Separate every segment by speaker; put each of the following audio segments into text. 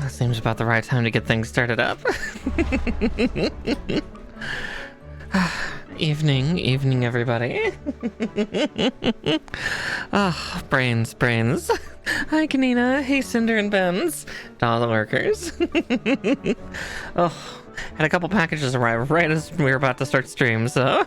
Speaker 1: That seems about the right time to get things started up. Evening, everybody. Brains. Hi, Kanina. Hey, Cinder and Benz. To all the lurkers. Had a couple packages arrive right as we were about to start stream, so...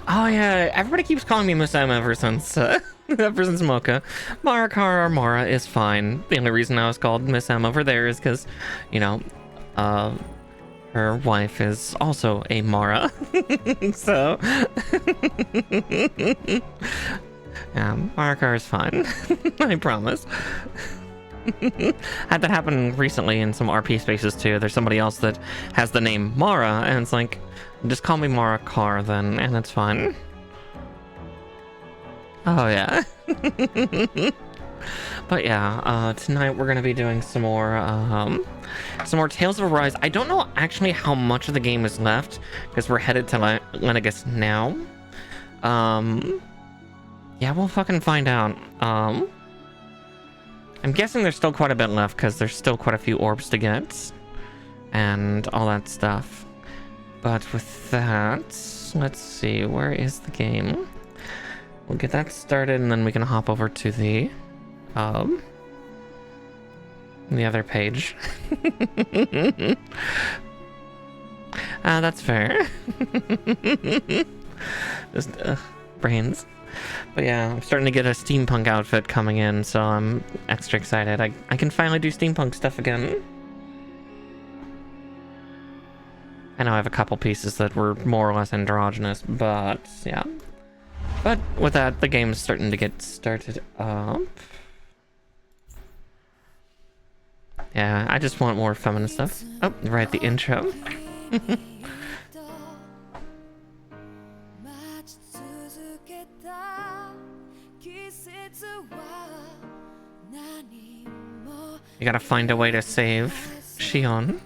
Speaker 1: Oh yeah, everybody keeps calling me Miss M ever since Mocha. Marakar or Mara is fine. The only reason I was called Miss M over there is because, you know, her wife is also a Mara. So... Yeah, Marakar is fine. I promise. Had that happen recently in some RP spaces too. There's somebody else that has the name Mara, and it's like, just call me Mara Carr then, and it's fine. Oh yeah. But yeah, tonight we're gonna be doing some more Tales of Arise. I don't know actually how much of the game is left, because we're headed to Lenegus now. Yeah, we'll fucking find out. I'm guessing there's still quite a bit left because there's still quite a few orbs to get and all that stuff. But with that, let's see, where is the game? We'll get that started and then we can hop over to the other page. That's fair. Just brains. But yeah, I'm starting to get a steampunk outfit coming in, so I'm extra excited. I can finally do steampunk stuff again. I know I have a couple pieces that were more or less androgynous, but yeah. But with that, the game's starting to get started up. Yeah, I just want more feminine stuff. Oh, right, the intro. You gotta find a way to save Shion.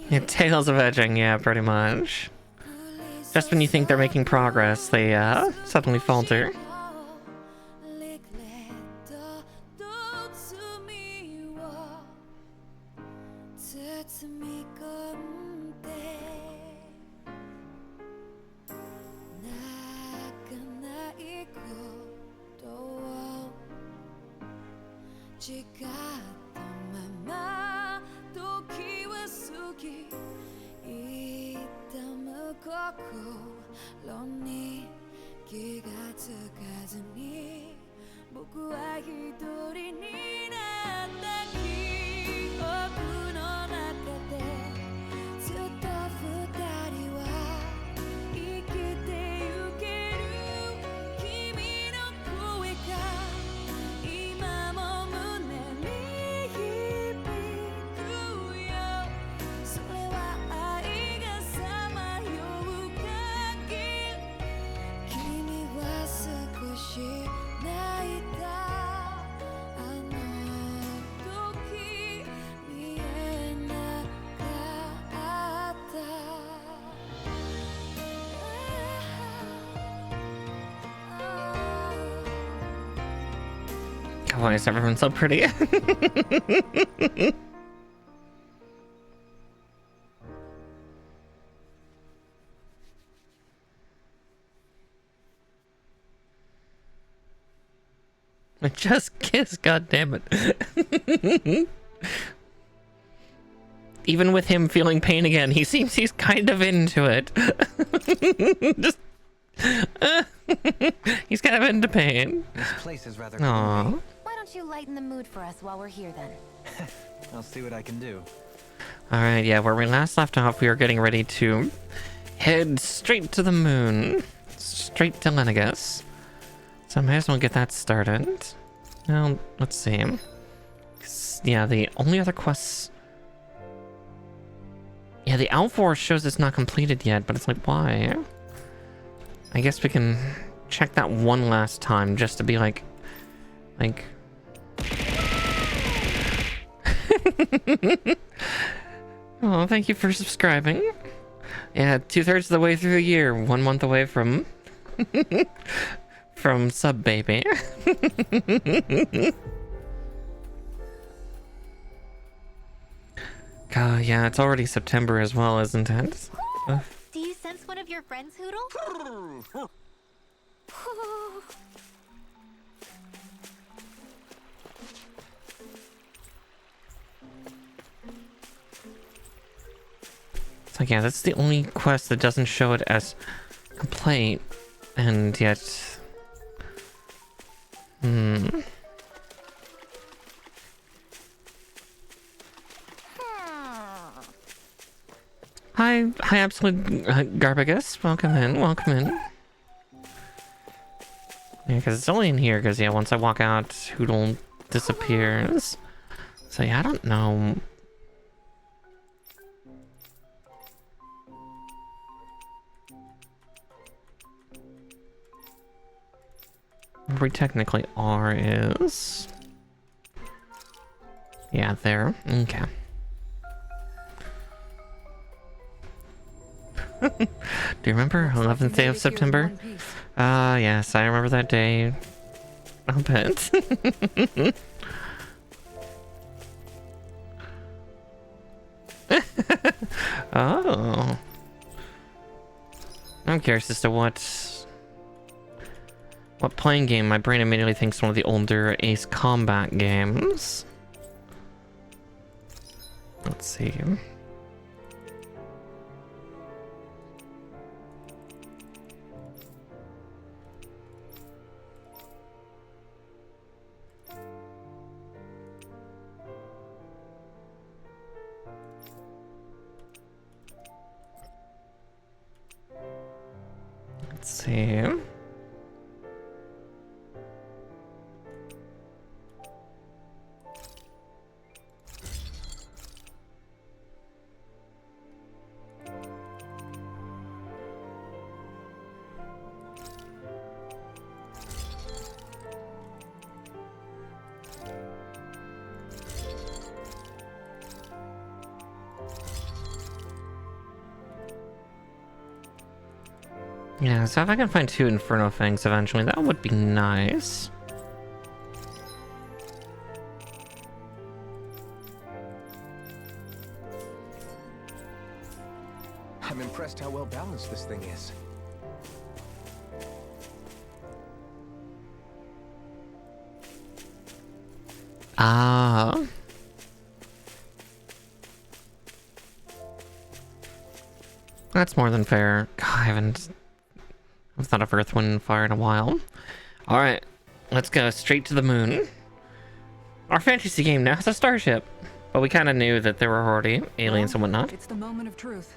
Speaker 1: Yeah, Tales of Edging, yeah, pretty much. Just when you think they're making progress, they suddenly falter. Why is everyone so pretty? Just kiss, goddammit. Even with him feeling pain again, he seems he's kind of into it. Just he's kind of into pain.
Speaker 2: This place is rather
Speaker 1: Aww.
Speaker 2: cool.
Speaker 3: Why don't you lighten the mood for us while we're here then?
Speaker 2: I'll see what I can do.
Speaker 1: Alright, yeah, where we last left off, we were getting ready to head straight to the moon. Straight to Lenegus. So I might as well get that started. Now, let's see. Yeah, the only other quests... Yeah, the Alfor shows it's not completed yet, but it's like, why? I guess we can check that one last time just to be like... Oh, thank you for subscribing. Yeah, 2/3 of the way through the year, 1 month away from from sub baby. God, yeah, it's already September as well, isn't it?
Speaker 3: Do you sense one of your friends, Hoodle?
Speaker 1: So yeah, that's the only quest that doesn't show it as complete, and yet... Hi, Absolute Garbagus. Welcome in, welcome in. Yeah, because it's only in here, because, yeah, once I walk out, Hoodle disappears. So, yeah, I don't know. Where we technically are is... Yeah, there. Okay. Do you remember 11th day of September? Yes, I remember that day. I'll bet. Oh. I'm curious as to what playing game my brain immediately thinks one of the older Ace Combat games. Let's see. Let's see. Yeah, so if I can find 2 Inferno Fangs eventually, that would be nice.
Speaker 2: I'm impressed how well balanced this thing is.
Speaker 1: Ah. That's more than fair. God, I haven't thought of Earth, Wind, and Fire in a while. Alright, let's go straight to the moon. Our fantasy game now has a starship, but we kind of knew that there were already aliens and whatnot.
Speaker 4: It's the moment of truth.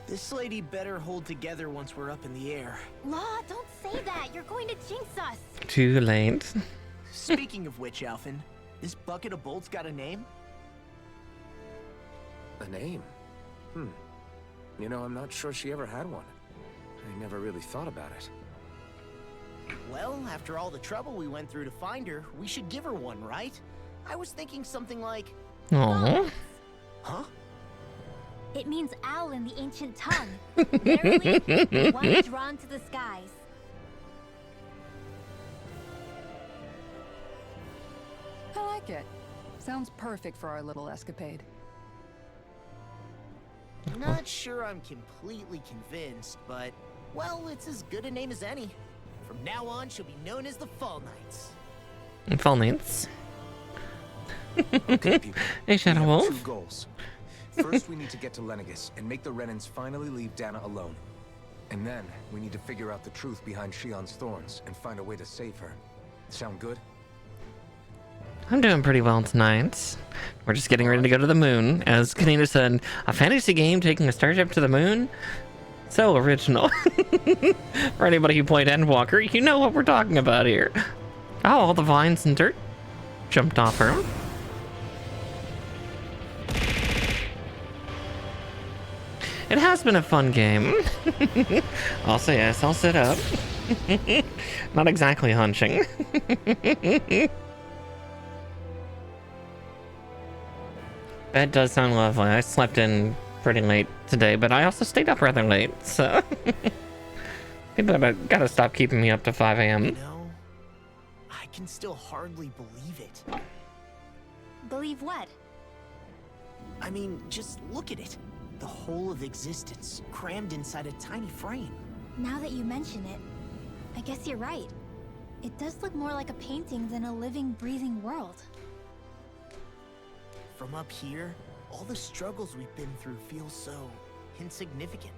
Speaker 5: This lady better hold together once we're up in the air.
Speaker 3: Law, don't say that. You're going to jinx us.
Speaker 1: Too late.
Speaker 5: Speaking of which, Alphen, this bucket of bolts got a name?
Speaker 2: A name? You know, I'm not sure she ever had one. I never really thought about it.
Speaker 5: Well, after all the trouble we went through to find her, we should give her one, right? I was thinking something like...
Speaker 1: Aww.
Speaker 5: Huh?
Speaker 3: It means owl in the ancient tongue. Literally, the one drawn to the skies.
Speaker 4: I like it. Sounds perfect for our little escapade.
Speaker 5: Not sure I'm completely convinced, but... Well, it's as good a name as any. From now on, she'll be known as the Fall Knights.
Speaker 1: Fall Knights.
Speaker 2: Okay, people.
Speaker 1: Hey, Shadow
Speaker 2: We have
Speaker 1: Wolf.
Speaker 2: 2 goals. First, we need to get to Lenegus and make the Renans finally leave Dana alone. And then, we need to figure out the truth behind Shion's thorns and find a way to save her. Sound good?
Speaker 1: I'm doing pretty well tonight. We're just getting ready to go to the moon. As Kanina said, a fantasy game taking a starship to the moon? So original. For anybody who played Endwalker, you know what we're talking about here. Oh, all the vines and dirt jumped off her. It has been a fun game. I'll say yes, I'll sit up. Not exactly hunching. Bed does sound lovely. I slept in pretty late today, but I also stayed up rather late, so people gotta stop keeping me up to 5
Speaker 5: You
Speaker 1: a.m.
Speaker 5: know, I can still hardly believe it.
Speaker 3: Believe what?
Speaker 5: I mean, just look at it. The whole of existence crammed inside a tiny frame.
Speaker 3: Now that you mention it, I guess you're right. It does look more like a painting than a living, breathing world.
Speaker 5: From up here, all the struggles we've been through feel so insignificant.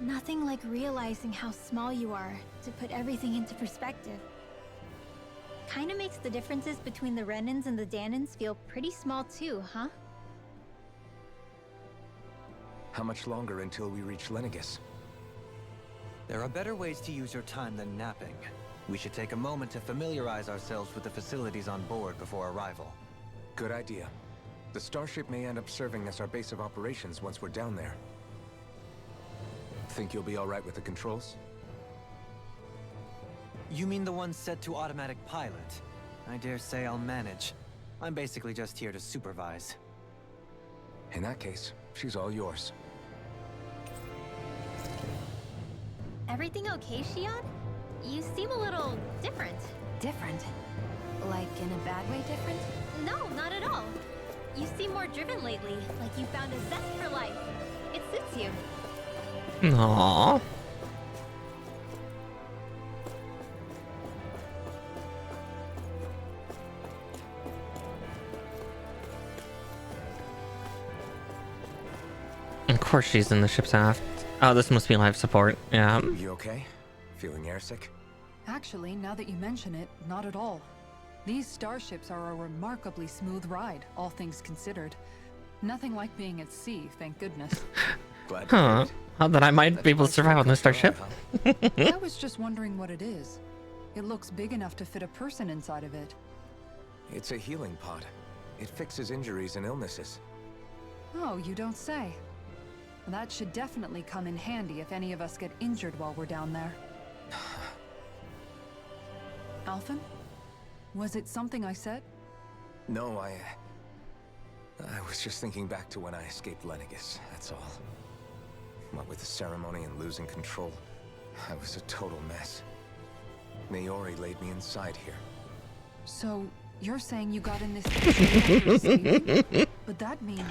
Speaker 3: Nothing like realizing how small you are to put everything into perspective. Kinda makes the differences between the Renans and the Danans feel pretty small too, huh?
Speaker 2: How much longer until we reach Lenegis?
Speaker 6: There are better ways to use your time than napping. We should take a moment to familiarize ourselves with the facilities on board before arrival.
Speaker 2: Good idea. The starship may end up serving as our base of operations once we're down there. Think you'll be all right with the controls?
Speaker 6: You mean the one set to automatic pilot? I dare say I'll manage. I'm basically just here to supervise.
Speaker 2: In that case, she's all yours.
Speaker 3: Everything okay, Shion? You seem a little different.
Speaker 7: Different? Like in a bad way different?
Speaker 3: No, not at all. You seem more driven lately, like you found a zest for life. It suits you.
Speaker 1: Aww. Of course she's in the ship's aft. Oh, this must be life support. Yeah.
Speaker 2: You okay? Feeling airsick?
Speaker 4: Actually, now that you mention it, not at all. These starships are a remarkably smooth ride, all things considered. Nothing like being at sea, thank goodness.
Speaker 2: Glad to
Speaker 1: Huh.
Speaker 2: hear it.
Speaker 1: How that I might be able to survive on this starship.
Speaker 4: I was just wondering what it is. It looks big enough to fit a person inside of it.
Speaker 2: It's a healing pod. It fixes injuries and illnesses.
Speaker 4: Oh, you don't say. That should definitely come in handy if any of us get injured while we're down there. Alphen? Was it something I said?
Speaker 2: No, I was just thinking back to when I escaped Lenegis, that's all. What with the ceremony and losing control, I was a total mess. Naori laid me inside here.
Speaker 4: So, you're saying you got in this situation after escaping? But that mean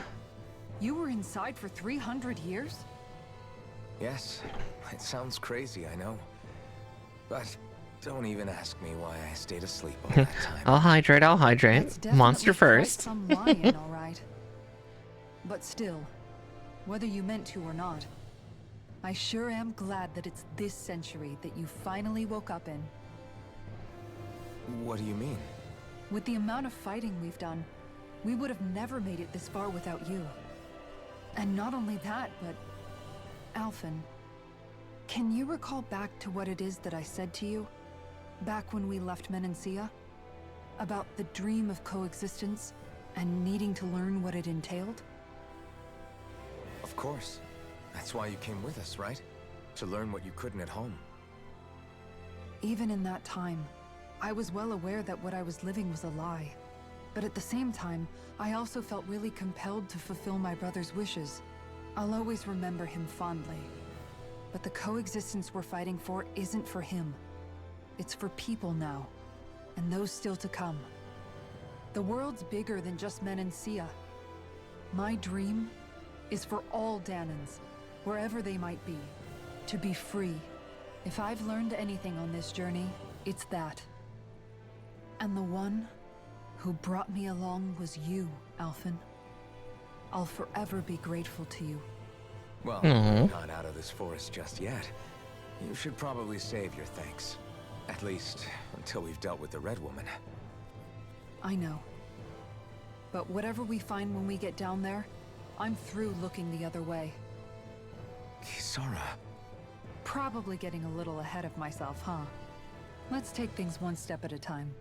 Speaker 4: you were inside for 300 years?
Speaker 2: Yes, it sounds crazy, I know. But don't even ask me why I stayed asleep all that time.
Speaker 1: I'll hydrate, I'll
Speaker 4: That's
Speaker 1: hydrate.
Speaker 4: definitely
Speaker 1: Monster
Speaker 4: quite
Speaker 1: first.
Speaker 4: some lion, all right. But still, whether you meant to or not, I sure am glad that it's this century that you finally woke up in.
Speaker 2: What do you mean?
Speaker 4: With the amount of fighting we've done, we would have never made it this far without you. And not only that, but... Alphen, can you recall back to what it is that I said to you? Back when we left Menancia? About the dream of coexistence, and needing to learn what it entailed?
Speaker 2: Of course. That's why you came with us, right? To learn what you couldn't at home.
Speaker 4: Even in that time, I was well aware that what I was living was a lie. But at the same time, I also felt really compelled to fulfill my brother's wishes. I'll always remember him fondly. But the coexistence we're fighting for isn't for him. It's for people now, and those still to come. The world's bigger than just Menancia. My dream is for all Danans, wherever they might be, to be free. If I've learned anything on this journey, it's that. And the one who brought me along was you, Alphen. I'll forever be grateful to you.
Speaker 2: Well,
Speaker 1: Mhm.
Speaker 2: we're not out of this forest just yet. You should probably save your thanks. At least, until we've dealt with the Red Woman.
Speaker 4: I know. But whatever we find when we get down there, I'm through looking the other way.
Speaker 2: Kisara.
Speaker 4: Probably getting a little ahead of myself, huh? Let's take things one step at a time.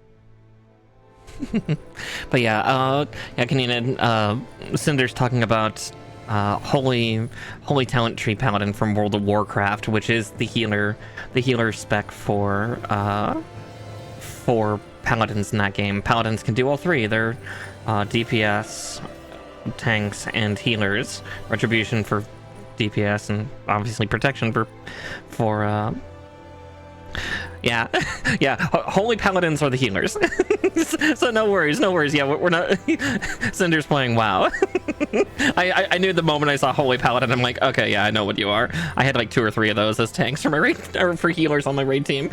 Speaker 1: But yeah, Kanina, Cinder's talking about Holy Talent Tree Paladin from World of Warcraft, which is the healer spec for paladins in that game. Paladins can do all three. They're DPS, tanks and healers. Retribution for DPS, and obviously protection for yeah. Yeah, Holy Paladins are the healers. So no worries. Yeah, we're not... Cinder's playing WoW. I knew the moment I saw Holy Paladin, I'm like, okay, yeah, I know what you are. I had like 2 or 3 of those as tanks for my raid, or for healers on my raid team.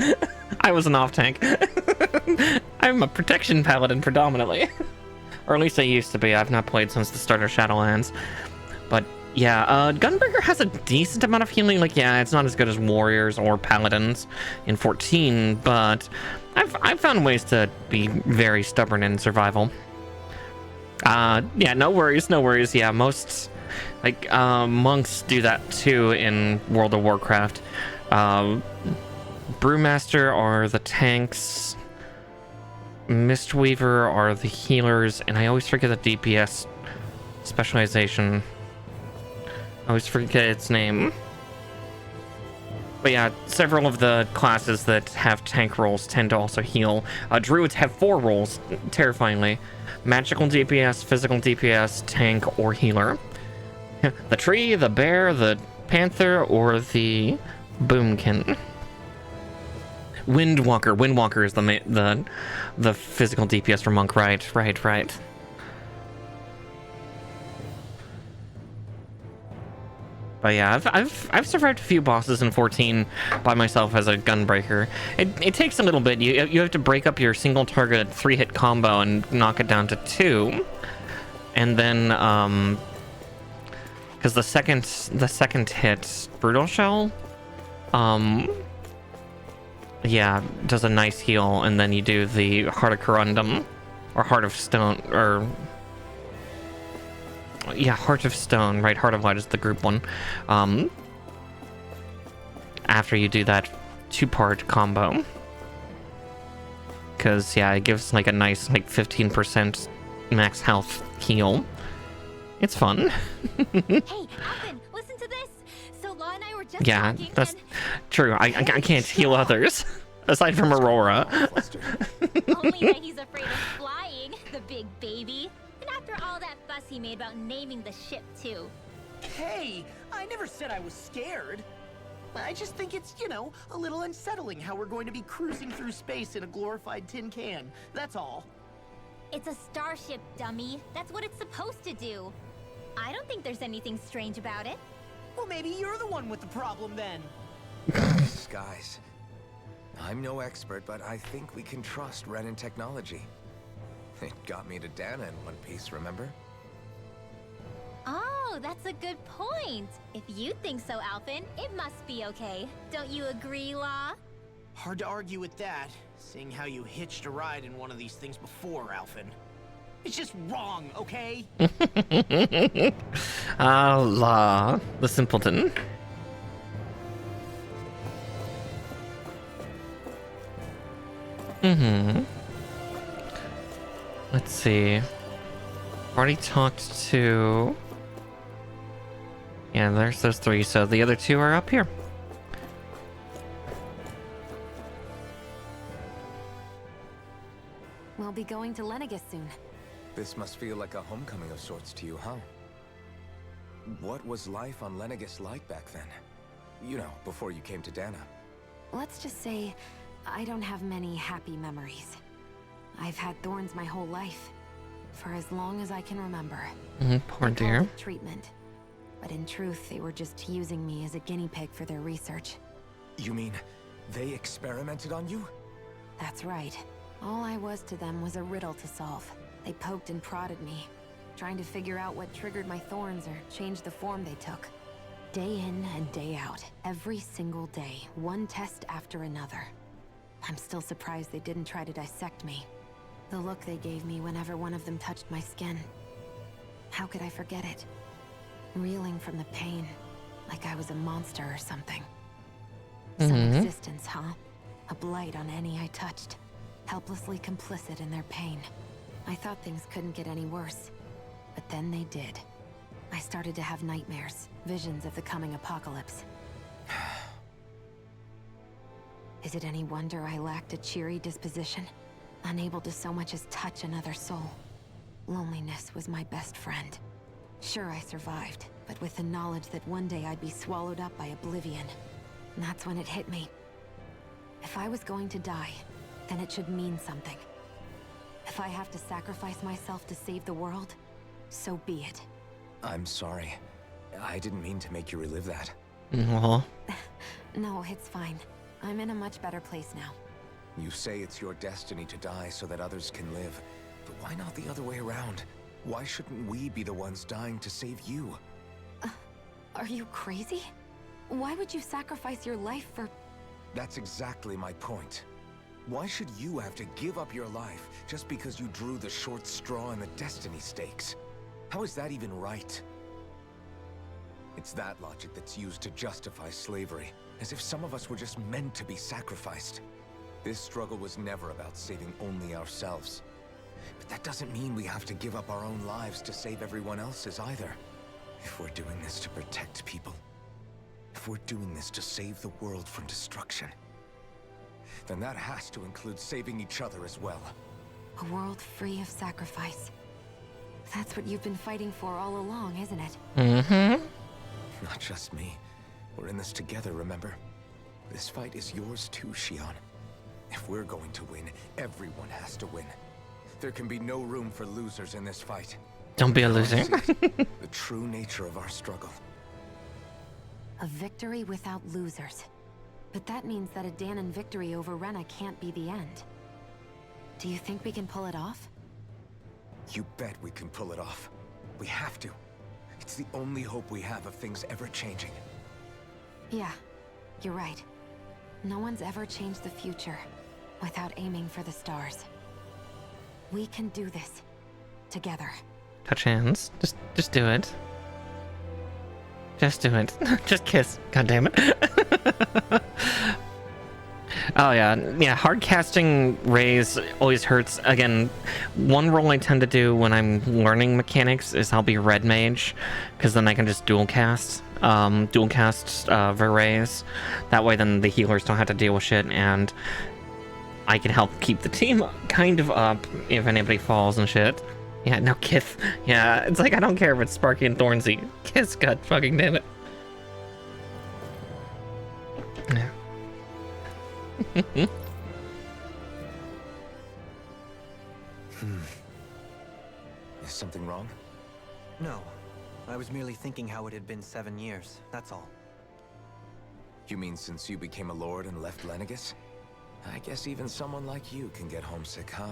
Speaker 1: I was an off tank. I'm a protection paladin predominantly. Or at least I used to be. I've not played since the start of Shadowlands. But yeah, Gunbreaker has a decent amount of healing. Like, yeah, it's not as good as warriors or paladins in 14, but I've found ways to be very stubborn in survival. Yeah, no worries. Yeah, most like monks do that too in World of Warcraft. Brewmaster are the tanks, Mistweaver are the healers, and I always forget the DPS specialization. I always forget its name. But yeah, several of the classes that have tank roles tend to also heal. Druids have 4 roles, terrifyingly. Magical DPS, physical DPS, tank, or healer. The tree, the bear, the panther, or the boomkin. Windwalker. Windwalker is the physical DPS for monk. Right. But yeah, I've survived a few bosses in 14 by myself as a gunbreaker. It takes a little bit. You have to break up your single target 3-hit combo and knock it down to 2, and then because the second hit, Brutal Shell, yeah, does a nice heal, and then you do the Heart of Corundum, or Heart of Stone, or yeah, Heart of Stone, right? Heart of Light is the group one. After you do that 2-part combo, because yeah, it gives like a nice like 15% max health heal. It's fun.
Speaker 3: Hey, Alvin, listen to this. So Law and I were just
Speaker 1: Yeah,
Speaker 3: talking,
Speaker 1: that's
Speaker 3: and
Speaker 1: true. I can't heal others aside from Aurora.
Speaker 3: only that he's afraid of flying, the big baby. And after all that fuss he made about naming the ship too.
Speaker 5: Hey, I never said I was scared. I just think it's, you know, a little unsettling how we're going to be cruising through space in a glorified tin can. That's all.
Speaker 3: It's a starship, dummy. That's what it's supposed to do. I don't think there's anything strange about it.
Speaker 5: Well, maybe you're the one with the problem then.
Speaker 2: Guys, I'm no expert, but I think we can trust Renin technology. It got me to Dana in one piece, remember?
Speaker 3: Oh, that's a good point. If you think so, Alvin, it must be okay. Don't you agree, Law?
Speaker 5: Hard to argue with that, seeing how you hitched a ride in one of these things before, Alvin. It's just wrong, okay?
Speaker 1: Allah, the simpleton. Let's see. Already talked to... Yeah, there's those 3, so the other 2 are up here.
Speaker 7: We'll be going to Lenegis soon.
Speaker 2: This must feel like a homecoming of sorts to you, huh? What was life on Lenegis like back then? You know, before you came to Dana.
Speaker 7: Let's just say, I don't have many happy memories. I've had thorns my whole life, for as long as I can remember.
Speaker 1: Poor
Speaker 7: They called
Speaker 1: dear.
Speaker 7: it treatment, but in truth, they were just using me as a guinea pig for their research.
Speaker 2: You mean, they experimented on you?
Speaker 7: That's right. All I was to them was a riddle to solve. They poked and prodded me, trying to figure out what triggered my thorns or changed the form they took. Day in and day out, every single day, one test after another. I'm still surprised they didn't try to dissect me. The look they gave me whenever one of them touched my skin. How could I forget it? Reeling from the pain, like I was a monster or something. Some existence, huh? A blight on any I touched. Helplessly complicit in their pain. I thought things couldn't get any worse. But then they did. I started to have nightmares, visions of the coming apocalypse. Is it any wonder I lacked a cheery disposition? Unable to so much as touch another soul. Loneliness was my best friend. Sure, I survived, but with the knowledge that one day I'd be swallowed up by oblivion. And that's when it hit me. If I was going to die, then it should mean something. If I have to sacrifice myself to save the world, so be it.
Speaker 2: I'm sorry. I didn't mean to make you relive that.
Speaker 1: Well,
Speaker 7: No, it's fine. I'm in a much better place now.
Speaker 2: You say it's your destiny to die so that others can live. But why not the other way around? Why shouldn't we be the ones dying to save you?
Speaker 7: Are you crazy? Why would you sacrifice your life for...
Speaker 2: That's exactly my point. Why should you have to give up your life just because you drew the short straw in the destiny stakes? How is that even right? It's that logic that's used to justify slavery, as if some of us were just meant to be sacrificed. This struggle was never about saving only ourselves. But that doesn't mean we have to give up our own lives to save everyone else's either. If we're doing this to protect people, if we're doing this to save the world from destruction, then that has to include saving each other as well.
Speaker 7: A world free of sacrifice. That's what you've been fighting for all along, isn't it?
Speaker 1: mm-hmm.
Speaker 2: Not just me. We're in this together, remember? This fight is yours too, Shion. If we're going to win, everyone has to win. There can be no room for losers in this fight.
Speaker 1: Don't be a loser.
Speaker 2: The true nature of our struggle.
Speaker 7: A victory without losers. But that means that a Danon victory over Rena can't be the end. Do you think we can pull it off?
Speaker 2: You bet we can pull it off. We have to. It's the only hope we have of things ever changing.
Speaker 7: Yeah, you're right. No one's ever changed the future without aiming for the stars. We can do this. Together.
Speaker 1: Touch hands. Just do it. Just do it. Just kiss. God damn it. Oh yeah. Hard casting rays always hurts. Again, one role I tend to do when I'm learning mechanics is I'll be red mage, because then I can just dual cast rays. That way then the healers don't have to deal with shit, and I can help keep the team kind of up if anybody falls and shit. Yeah, no, Kith. Yeah, it's like I don't care if it's Sparky and Thornsy. Kiss, god fucking damn it. Yeah.
Speaker 2: Is something wrong?
Speaker 6: No. I was merely thinking how it had been 7 years, that's all.
Speaker 2: You mean since you became a lord and left Lenegis? I guess even someone like you can get homesick, huh?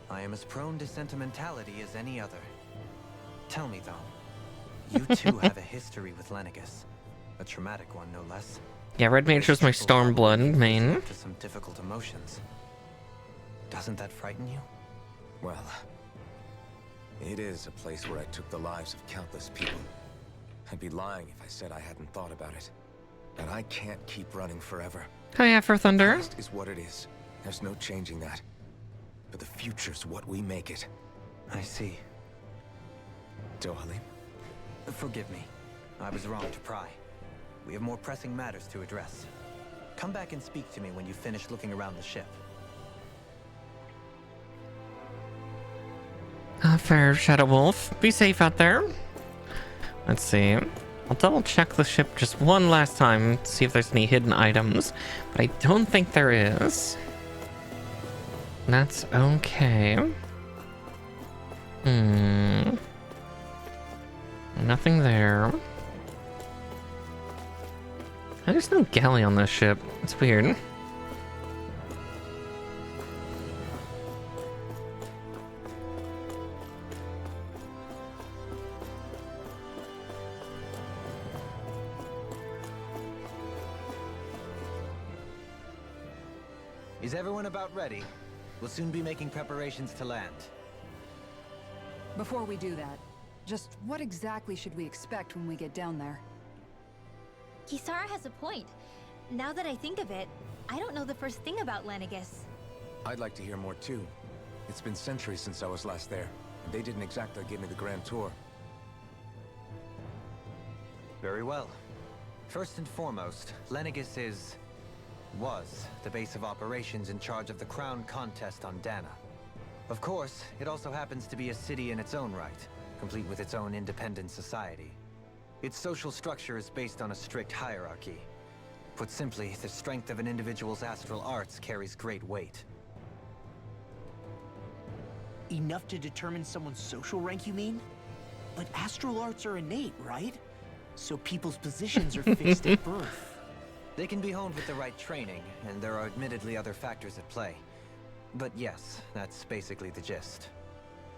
Speaker 6: I am as prone to sentimentality as any other. Tell me, though, you too have a history with Lenegis. A traumatic one, no less.
Speaker 1: Yeah, Red Mage was my Stormblood main.
Speaker 6: To some difficult emotions. Doesn't that frighten you?
Speaker 2: Well, it is a place where I took the lives of countless people. I'd be lying if I said I hadn't thought about it. But I can't keep running forever.
Speaker 1: Oh yeah, for Thunder.
Speaker 2: The past is what it is. There's no changing that. But the future's what we make it.
Speaker 6: I see.
Speaker 2: Dohalim?
Speaker 6: Forgive me. I was wrong to pry. We have more pressing matters to address. Come back and speak to me when you finish looking around the ship.
Speaker 1: Fair, Shadow Wolf. Be safe out there. Let's see. I'll double check the ship just one last time, see if there's any hidden items. But I don't think there is. That's okay. Nothing there. There's no galley on this ship. It's weird.
Speaker 6: Is everyone about ready? We'll soon be making preparations to land.
Speaker 4: Before we do that, just what exactly should we expect when we get down there?
Speaker 3: Kisara has a point. Now that I think of it, I don't know the first thing about Lenegis.
Speaker 2: I'd like to hear more too. It's been centuries since I was last there, and they didn't exactly give me the grand tour.
Speaker 6: Very well. First and foremost, Lenegis was the base of operations in charge of the crown contest on Dana. Of course, it also happens to be a city in its own right, complete with its own independent society. Its social structure is based on a strict hierarchy. Put simply, the strength of an individual's astral arts carries great weight.
Speaker 5: Enough to determine someone's social rank, you mean? But astral arts are innate, right? So people's positions are fixed at birth.
Speaker 6: They can be honed with the right training, and there are admittedly other factors at play. But yes, that's basically the gist.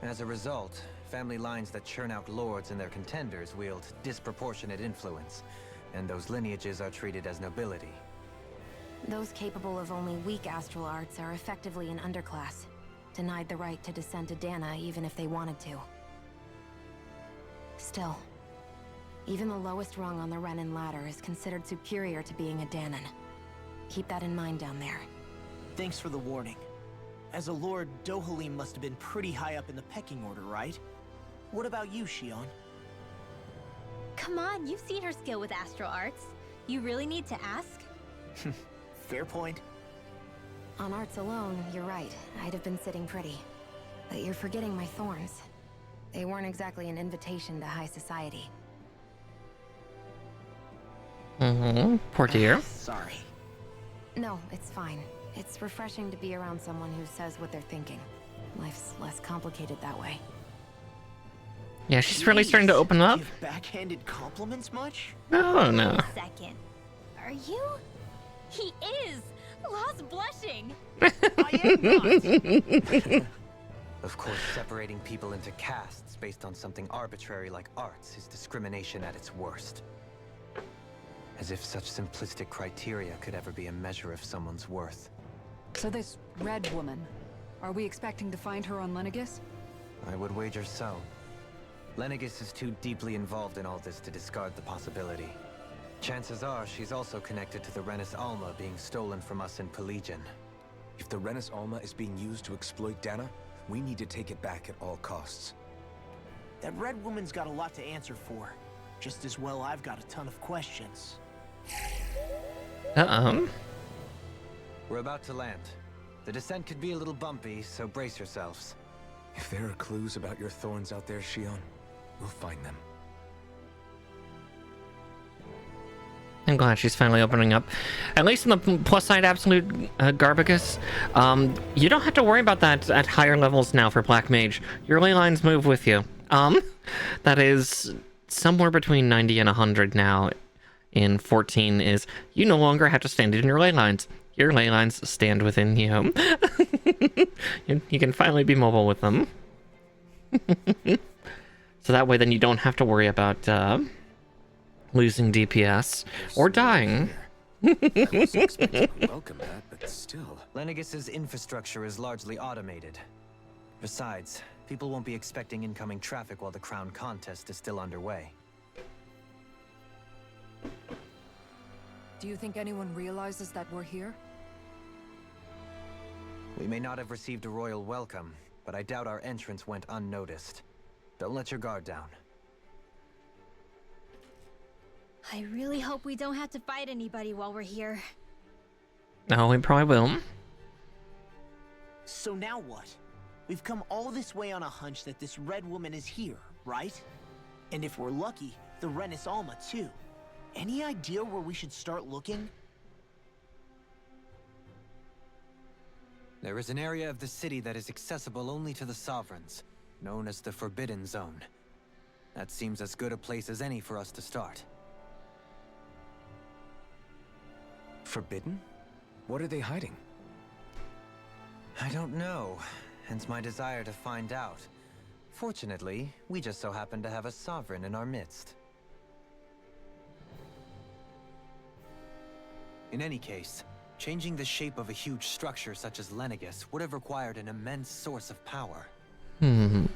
Speaker 6: As a result, family lines that churn out lords and their contenders wield disproportionate influence, and those lineages are treated as nobility.
Speaker 7: Those capable of only weak astral arts are effectively an underclass, denied the right to descend to Dana even if they wanted to. Still, even the lowest rung on the Renin ladder is considered superior to being a Danon. Keep that in mind down there.
Speaker 5: Thanks for the warning. As a lord, Dohalim must have been pretty high up in the pecking order, right? What about you, Shion?
Speaker 3: Come on, you've seen her skill with astral arts. You really need to ask?
Speaker 5: Fair point.
Speaker 7: On arts alone, you're right. I'd have been sitting pretty. But you're forgetting my thorns. They weren't exactly an invitation to high society.
Speaker 1: Poor dear.
Speaker 5: Sorry.
Speaker 7: No, it's fine. It's refreshing to be around someone who says what they're thinking. Life's less complicated that way.
Speaker 1: Yeah, she's really starting to open up.
Speaker 5: Give backhanded compliments much?
Speaker 1: Oh, no.
Speaker 3: Wait a second. Are you? He is! Lost blushing!
Speaker 5: I am not!
Speaker 6: Of course, separating people into castes based on something arbitrary like arts is discrimination at its worst. As if such simplistic criteria could ever be a measure of someone's worth.
Speaker 4: So this red woman, are we expecting to find her on Lenegis?
Speaker 6: I would wager so. Lenegis is too deeply involved in all this to discard the possibility. Chances are she's also connected to the Renis Alma being stolen from us in Pelegion.
Speaker 2: If the Renis Alma is being used to exploit Dana, we need to take it back at all costs.
Speaker 5: That red woman's got a lot to answer for. Just as well I've got a ton of questions.
Speaker 6: We're about to land. The descent could be a little bumpy, so brace yourselves.
Speaker 2: If there are clues about your thorns out there, Shion, we'll find them.
Speaker 1: I'm glad she's finally opening up. At least in the plus side, Absolute Garbagus, you don't have to worry about that at higher levels now for Black Mage. Your ley lines move with you. That is somewhere between 90 and 100 now in 14 is you no longer have to stand in your ley lines. Your ley lines stand within you. You can finally be mobile with them. So that way then you don't have to worry about losing DPS or dying.
Speaker 2: I wasn't expecting to welcome that, but still.
Speaker 6: Lenegis's infrastructure is largely automated. Besides, people won't be expecting incoming traffic while the crown contest is still underway.
Speaker 4: Do you think anyone realizes that we're here?
Speaker 6: We may not have received a royal welcome, but I doubt our entrance went unnoticed. Don't let your guard down.
Speaker 3: I really hope we don't have to fight anybody while we're here.
Speaker 1: No, we probably will.
Speaker 5: So now what? We've come all this way on a hunch that this red woman is here, right? And if we're lucky, the Renis Alma too. Any idea where we should start looking?
Speaker 6: There is an area of the city that is accessible only to the Sovereigns, known as the Forbidden Zone. That seems as good a place as any for us to start.
Speaker 2: Forbidden? What are they hiding?
Speaker 6: I don't know, hence my desire to find out. Fortunately, we just so happen to have a Sovereign in our midst. In any case, changing the shape of a huge structure such as Lenegis would have required an immense source of power.
Speaker 7: Then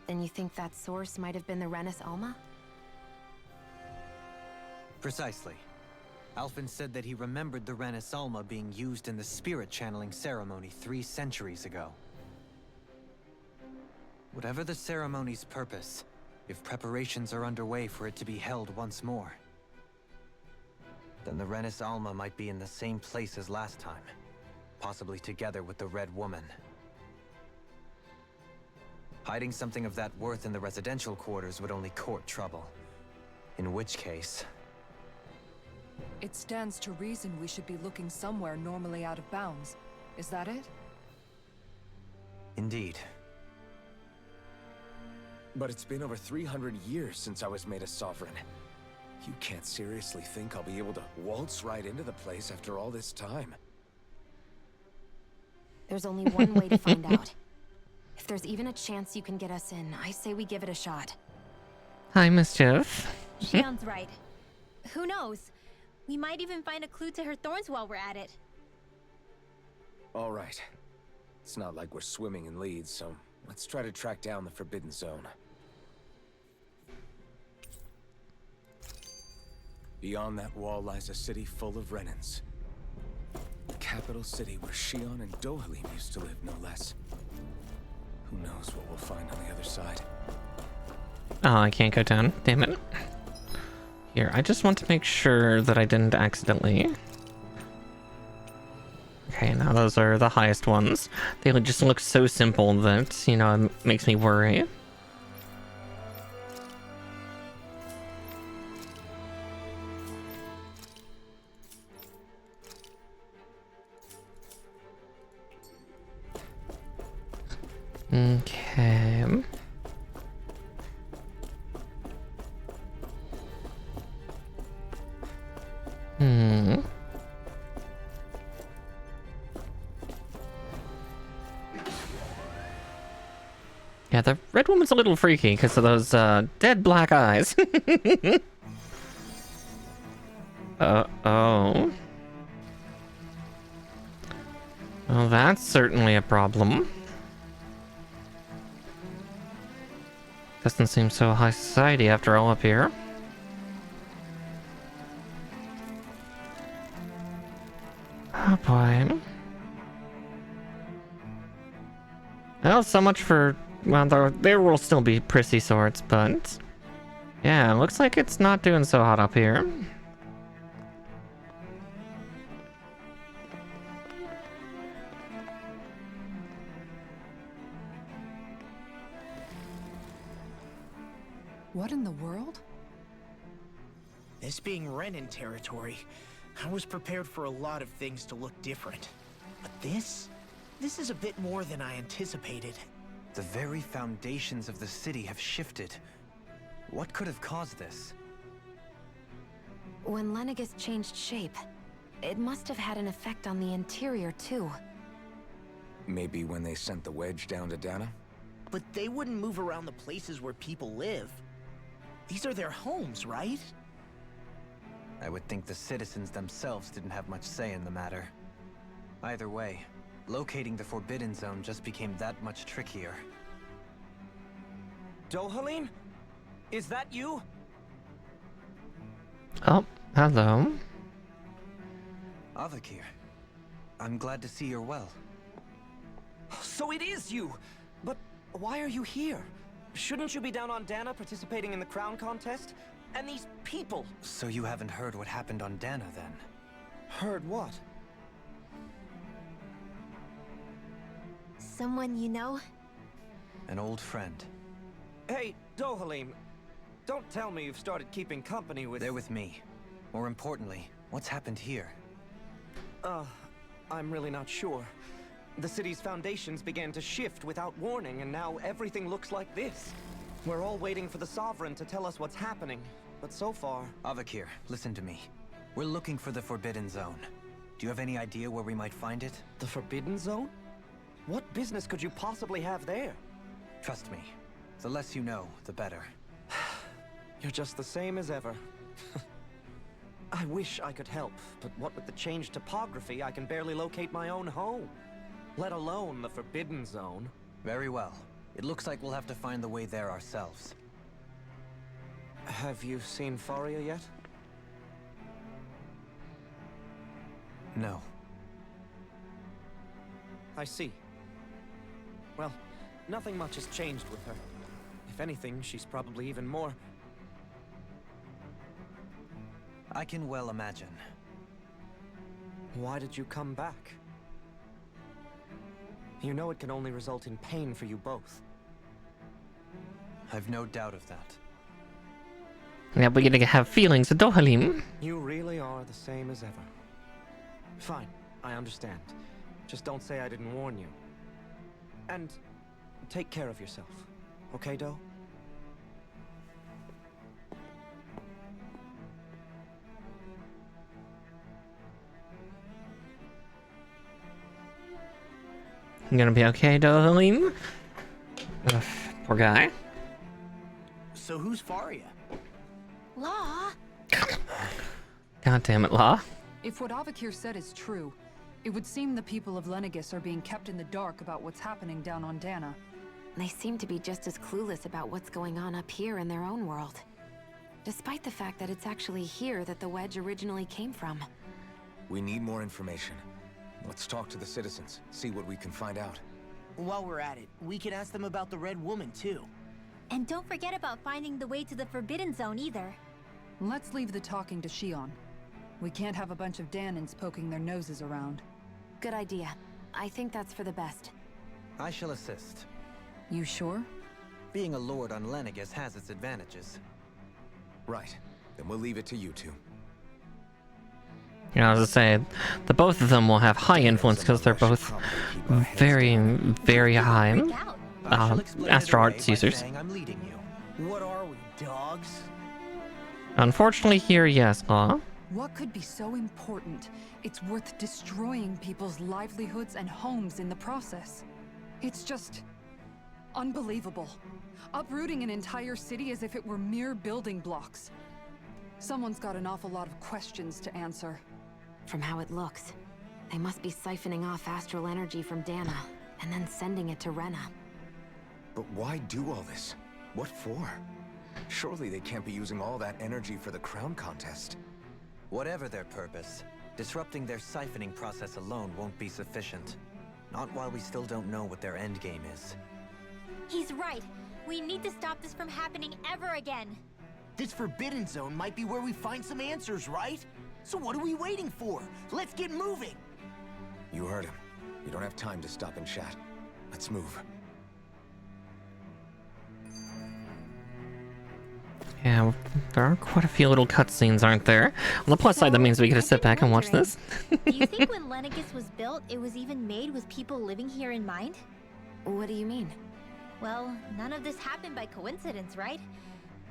Speaker 7: you think that source might have been the Renis Alma?
Speaker 6: Precisely. Alphen said that he remembered the Renis Alma being used in the spirit channeling ceremony 3 centuries ago. Whatever the ceremony's purpose, if preparations are underway for it to be held once more, then the Renis Alma might be in the same place as last time, possibly together with the Red Woman. Hiding something of that worth in the residential quarters would only court trouble. In which case...
Speaker 4: It stands to reason we should be looking somewhere normally out of bounds. Is that it?
Speaker 6: Indeed.
Speaker 2: But it's been over 300 years since I was made a sovereign. You can't seriously think I'll be able to waltz right into the place after all this time.
Speaker 7: There's only one way to find out. If there's even a chance you can get us in, I say we give it a shot.
Speaker 1: Hi, Mischief.
Speaker 3: Shion's right. Who knows? We might even find a clue to her thorns while we're at it.
Speaker 2: All right. It's not like we're swimming in leads, so let's try to track down the Forbidden Zone. Beyond that wall lies a city full of Renans. The capital city where Shion and Dohalim used to live, no less. Who knows what we'll find on the other side.
Speaker 1: Oh, I can't go down. Damn it. Here, I just want to make sure that I didn't accidentally... Okay, now those are the highest ones. They just look so simple that, you know, it makes me worry. Okay. Yeah, the red woman's a little freaky because of those dead black eyes. Oh. Well, that's certainly a problem. Doesn't seem so high society after all up here. Oh boy. Well, so much for... Well, there will still be prissy sorts, but... Yeah, looks like it's not doing so hot up here.
Speaker 4: What in the world?
Speaker 5: This being Renin territory, I was prepared for a lot of things to look different. But this is a bit more than I anticipated.
Speaker 6: The very foundations of the city have shifted. What could have caused this?
Speaker 7: When Lenegis changed shape, it must have had an effect on the interior too.
Speaker 2: Maybe when they sent the wedge down to Dana?
Speaker 5: But they wouldn't move around the places where people live. These are their homes, right?
Speaker 6: I would think the citizens themselves didn't have much say in the matter. Either way, locating the Forbidden Zone just became that much trickier.
Speaker 8: Dohalim? Is that you?
Speaker 1: Oh, hello.
Speaker 6: Avakir, I'm glad to see you're well.
Speaker 8: So it is you! But why are you here? Shouldn't you be down on Dana participating in the crown contest? And these people!
Speaker 6: So you haven't heard what happened on Dana, then?
Speaker 8: Heard what?
Speaker 3: Someone you know?
Speaker 6: An old friend.
Speaker 8: Hey, Dohalim, don't tell me you've started keeping company with...
Speaker 6: They're with me. More importantly, what's happened here?
Speaker 8: I'm really not sure. The city's foundations began to shift without warning, and now everything looks like this. We're all waiting for the Sovereign to tell us what's happening, but so far...
Speaker 6: Avakir, listen to me. We're looking for the Forbidden Zone. Do you have any idea where we might find it?
Speaker 8: The Forbidden Zone? What business could you possibly have there?
Speaker 6: Trust me. The less you know, the better.
Speaker 8: You're just the same as ever. I wish I could help, but what with the changed topography, I can barely locate my own home. Let alone the Forbidden Zone.
Speaker 6: Very well. It looks like we'll have to find the way there ourselves.
Speaker 8: Have you seen Faria yet?
Speaker 6: No.
Speaker 8: I see. Well, nothing much has changed with her. If anything, she's probably even more...
Speaker 6: I can well imagine.
Speaker 8: Why did you come back? You know it can only result in pain for you both.
Speaker 6: I've no doubt of that.
Speaker 1: Yeah, we're gonna have feelings of Dohalim.
Speaker 8: You really are the same as ever. Fine, I understand. Just don't say I didn't warn you. And take care of yourself. Okay, Do?
Speaker 1: You gonna be okay, Dohalim? Ugh, poor guy.
Speaker 5: So who's Faria?
Speaker 3: Law?
Speaker 1: God damn it, Law.
Speaker 4: If what Avakir said is true, it would seem the people of Lenegis are being kept in the dark about what's happening down on Dana.
Speaker 7: They seem to be just as clueless about what's going on up here in their own world. Despite the fact that it's actually here that the wedge originally came from.
Speaker 2: We need more information. Let's talk to the citizens, see what we can find out.
Speaker 5: While we're at it, we can ask them about the Red Woman, too.
Speaker 3: And don't forget about finding the way to the Forbidden Zone either.
Speaker 4: Let's leave the talking to Shion. We can't have a bunch of Danans poking their noses around.
Speaker 7: Good idea. I think that's for the best.
Speaker 6: I shall assist.
Speaker 4: You sure?
Speaker 6: Being a lord on Lenegis has its advantages.
Speaker 2: Right. Then we'll leave it to you two.
Speaker 1: You know, as I say, the both of them will have high influence because they're both very, very high Astro Arts users.
Speaker 5: I'm leading you. What are we, dogs?
Speaker 1: Unfortunately here, yes, Law.
Speaker 4: What could be so important? It's worth destroying people's livelihoods and homes in the process. It's just unbelievable. Uprooting an entire city as if it were mere building blocks. Someone's got an awful lot of questions to answer.
Speaker 7: From how it looks, they must be siphoning off astral energy from Dana, and then sending it to Rena.
Speaker 2: But why do all this? What for? Surely they can't be using all that energy for the crown contest.
Speaker 6: Whatever their purpose, disrupting their siphoning process alone won't be sufficient. Not while we still don't know what their endgame is.
Speaker 3: He's right. We need to stop this from happening ever again.
Speaker 5: This Forbidden Zone might be where we find some answers, right? So what are we waiting for? Let's get moving!
Speaker 2: You heard him. We don't have time to stop and chat. Let's move.
Speaker 1: Yeah, there are quite a few little cutscenes, aren't there? On the plus side, that means we get to sit back and watch this.
Speaker 3: Do you think when Lenegis was built, it was even made with people living here in mind?
Speaker 7: What do you mean?
Speaker 3: Well, none of this happened by coincidence, right?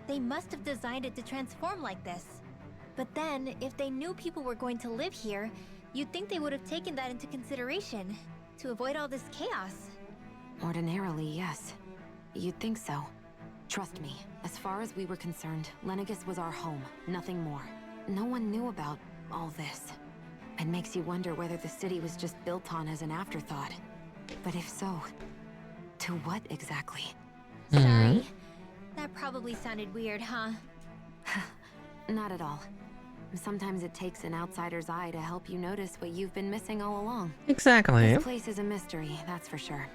Speaker 3: They must have designed it to transform like this. But then, if they knew people were going to live here, you'd think they would have taken that into consideration to avoid all this chaos.
Speaker 7: Ordinarily, yes. You'd think so. Trust me, as far as we were concerned, Lenegis was our home, nothing more. No one knew about all this. It makes you wonder whether the city was just built on as an afterthought. But if so, to what exactly?
Speaker 3: Sorry. That probably sounded weird, huh?
Speaker 7: Not at all. Sometimes it takes an outsider's eye to help you notice what you've been missing all along.
Speaker 1: Exactly.
Speaker 7: This place is a mystery, that's for sure.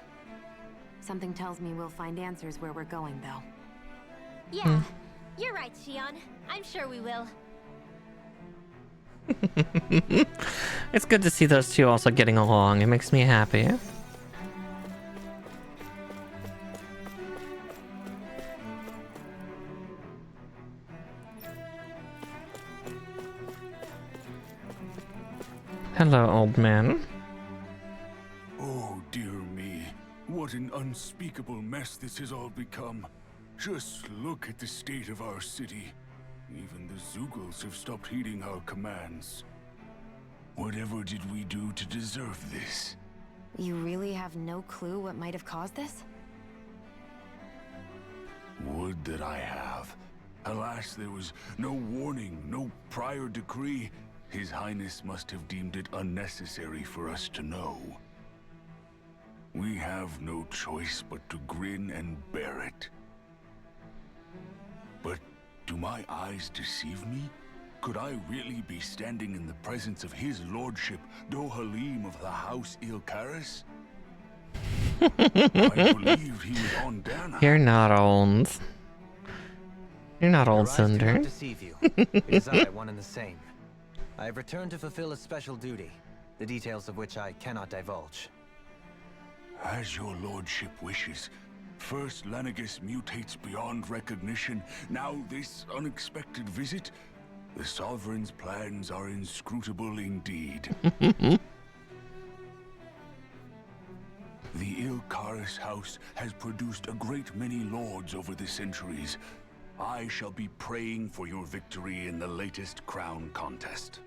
Speaker 7: Something tells me we'll find answers where we're going, though.
Speaker 3: Yeah, you're right, Shion. I'm sure we will.
Speaker 1: It's good to see those two also getting along. It makes me happy. Hello, old man.
Speaker 9: Oh, dear me. What an unspeakable mess this has all become. Just look at the state of our city. Even the Zeugles have stopped heeding our commands. Whatever did we do to deserve this?
Speaker 7: You really have no clue what might have caused this?
Speaker 9: Would that I have. Alas, there was no warning, no prior decree. His Highness must have deemed it unnecessary for us to know. We have no choice but to grin and bear it. But do my eyes deceive me? Could I really be standing in the presence of his lordship, Dohalim of the House Ilkaris? I believed he was on Dana.
Speaker 1: You're not old. You're not old,
Speaker 6: Your eyes do
Speaker 1: Cinder.
Speaker 6: not deceive you. It is I, one and the same. I have returned to fulfill a special duty, the details of which I cannot divulge.
Speaker 9: As your lordship wishes. First Lenegus mutates beyond recognition, now this unexpected visit. The Sovereign's plans are inscrutable indeed. The Ilkaris house has produced a great many lords over the centuries. I shall be praying for your victory in the latest crown contest.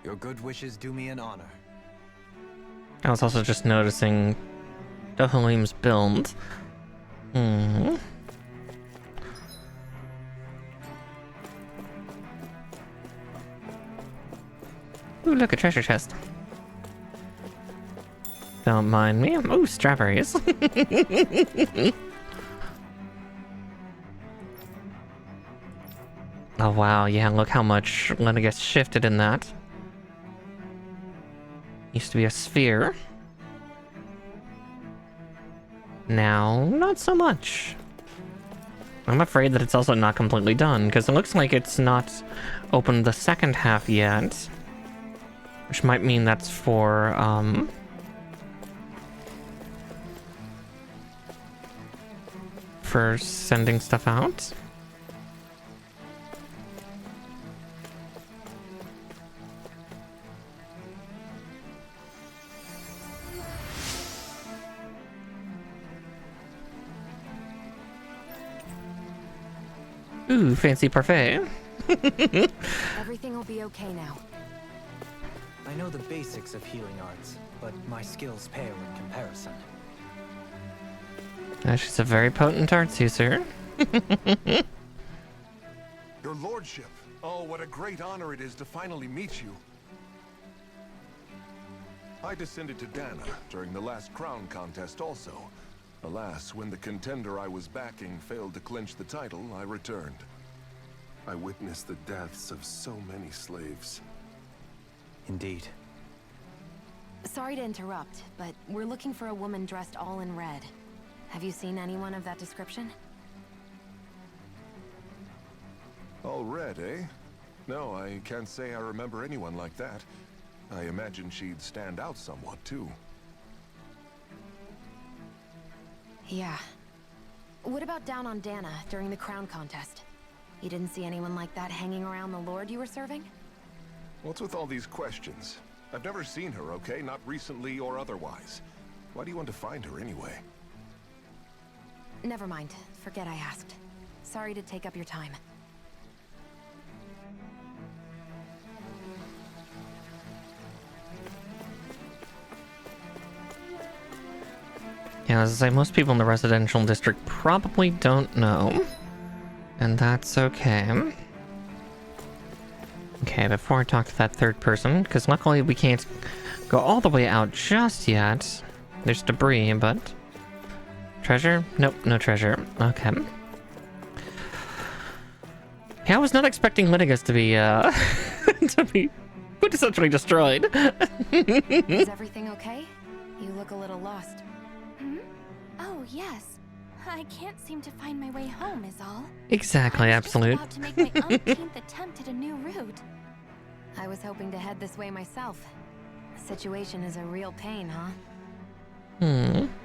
Speaker 6: Your good wishes do me an honor.
Speaker 1: I was also just noticing Dohalim's build. Ooh, look, a treasure chest. Don't mind me. Ooh, strawberries. Oh wow, yeah, look how much Lenegus shifted in that. Used to be a sphere. Now, not so much. I'm afraid that it's also not completely done, because it looks like it's not opened the second half yet. Which might mean that's for, for sending stuff out. Ooh, fancy parfait.
Speaker 7: Everything will be okay now.
Speaker 6: I know the basics of healing arts, but my skills pale in comparison.
Speaker 1: She's a very potent arts user.
Speaker 10: Your lordship. Oh, what a great honor it is to finally meet you. I descended to Dana during the last crown contest also. Alas, when the contender I was backing failed to clinch the title, I returned. I witnessed the deaths of so many slaves.
Speaker 6: Indeed.
Speaker 7: Sorry to interrupt, but we're looking for a woman dressed all in red. Have you seen anyone of that description?
Speaker 10: All red, eh? No, I can't say I remember anyone like that. I imagine she'd stand out somewhat, too.
Speaker 7: Yeah. What about down on Dana during the crown contest? You didn't see anyone like that hanging around the lord you were serving?
Speaker 10: What's with all these questions? I've never seen her, okay? Not recently or otherwise. Why do you want to find her anyway?
Speaker 7: Never mind. Forget I asked. Sorry to take up your time.
Speaker 1: Yeah, as I say, most people in the residential district probably don't know. And that's okay. Okay, before I talk to that third person, because luckily we can't go all the way out just yet. There's debris, but... Treasure? Nope, no treasure. Okay. Yeah, I was not expecting Lenegus to be, to be essentially destroyed.
Speaker 7: Is everything okay? You look a little lost.
Speaker 3: Oh, yes. I can't seem to find my way home, is all.
Speaker 1: Exactly, absolute.
Speaker 3: I was just about to make my umpteenth attempt at a new route.
Speaker 7: I was hoping to head this way myself. The situation is a real pain, huh?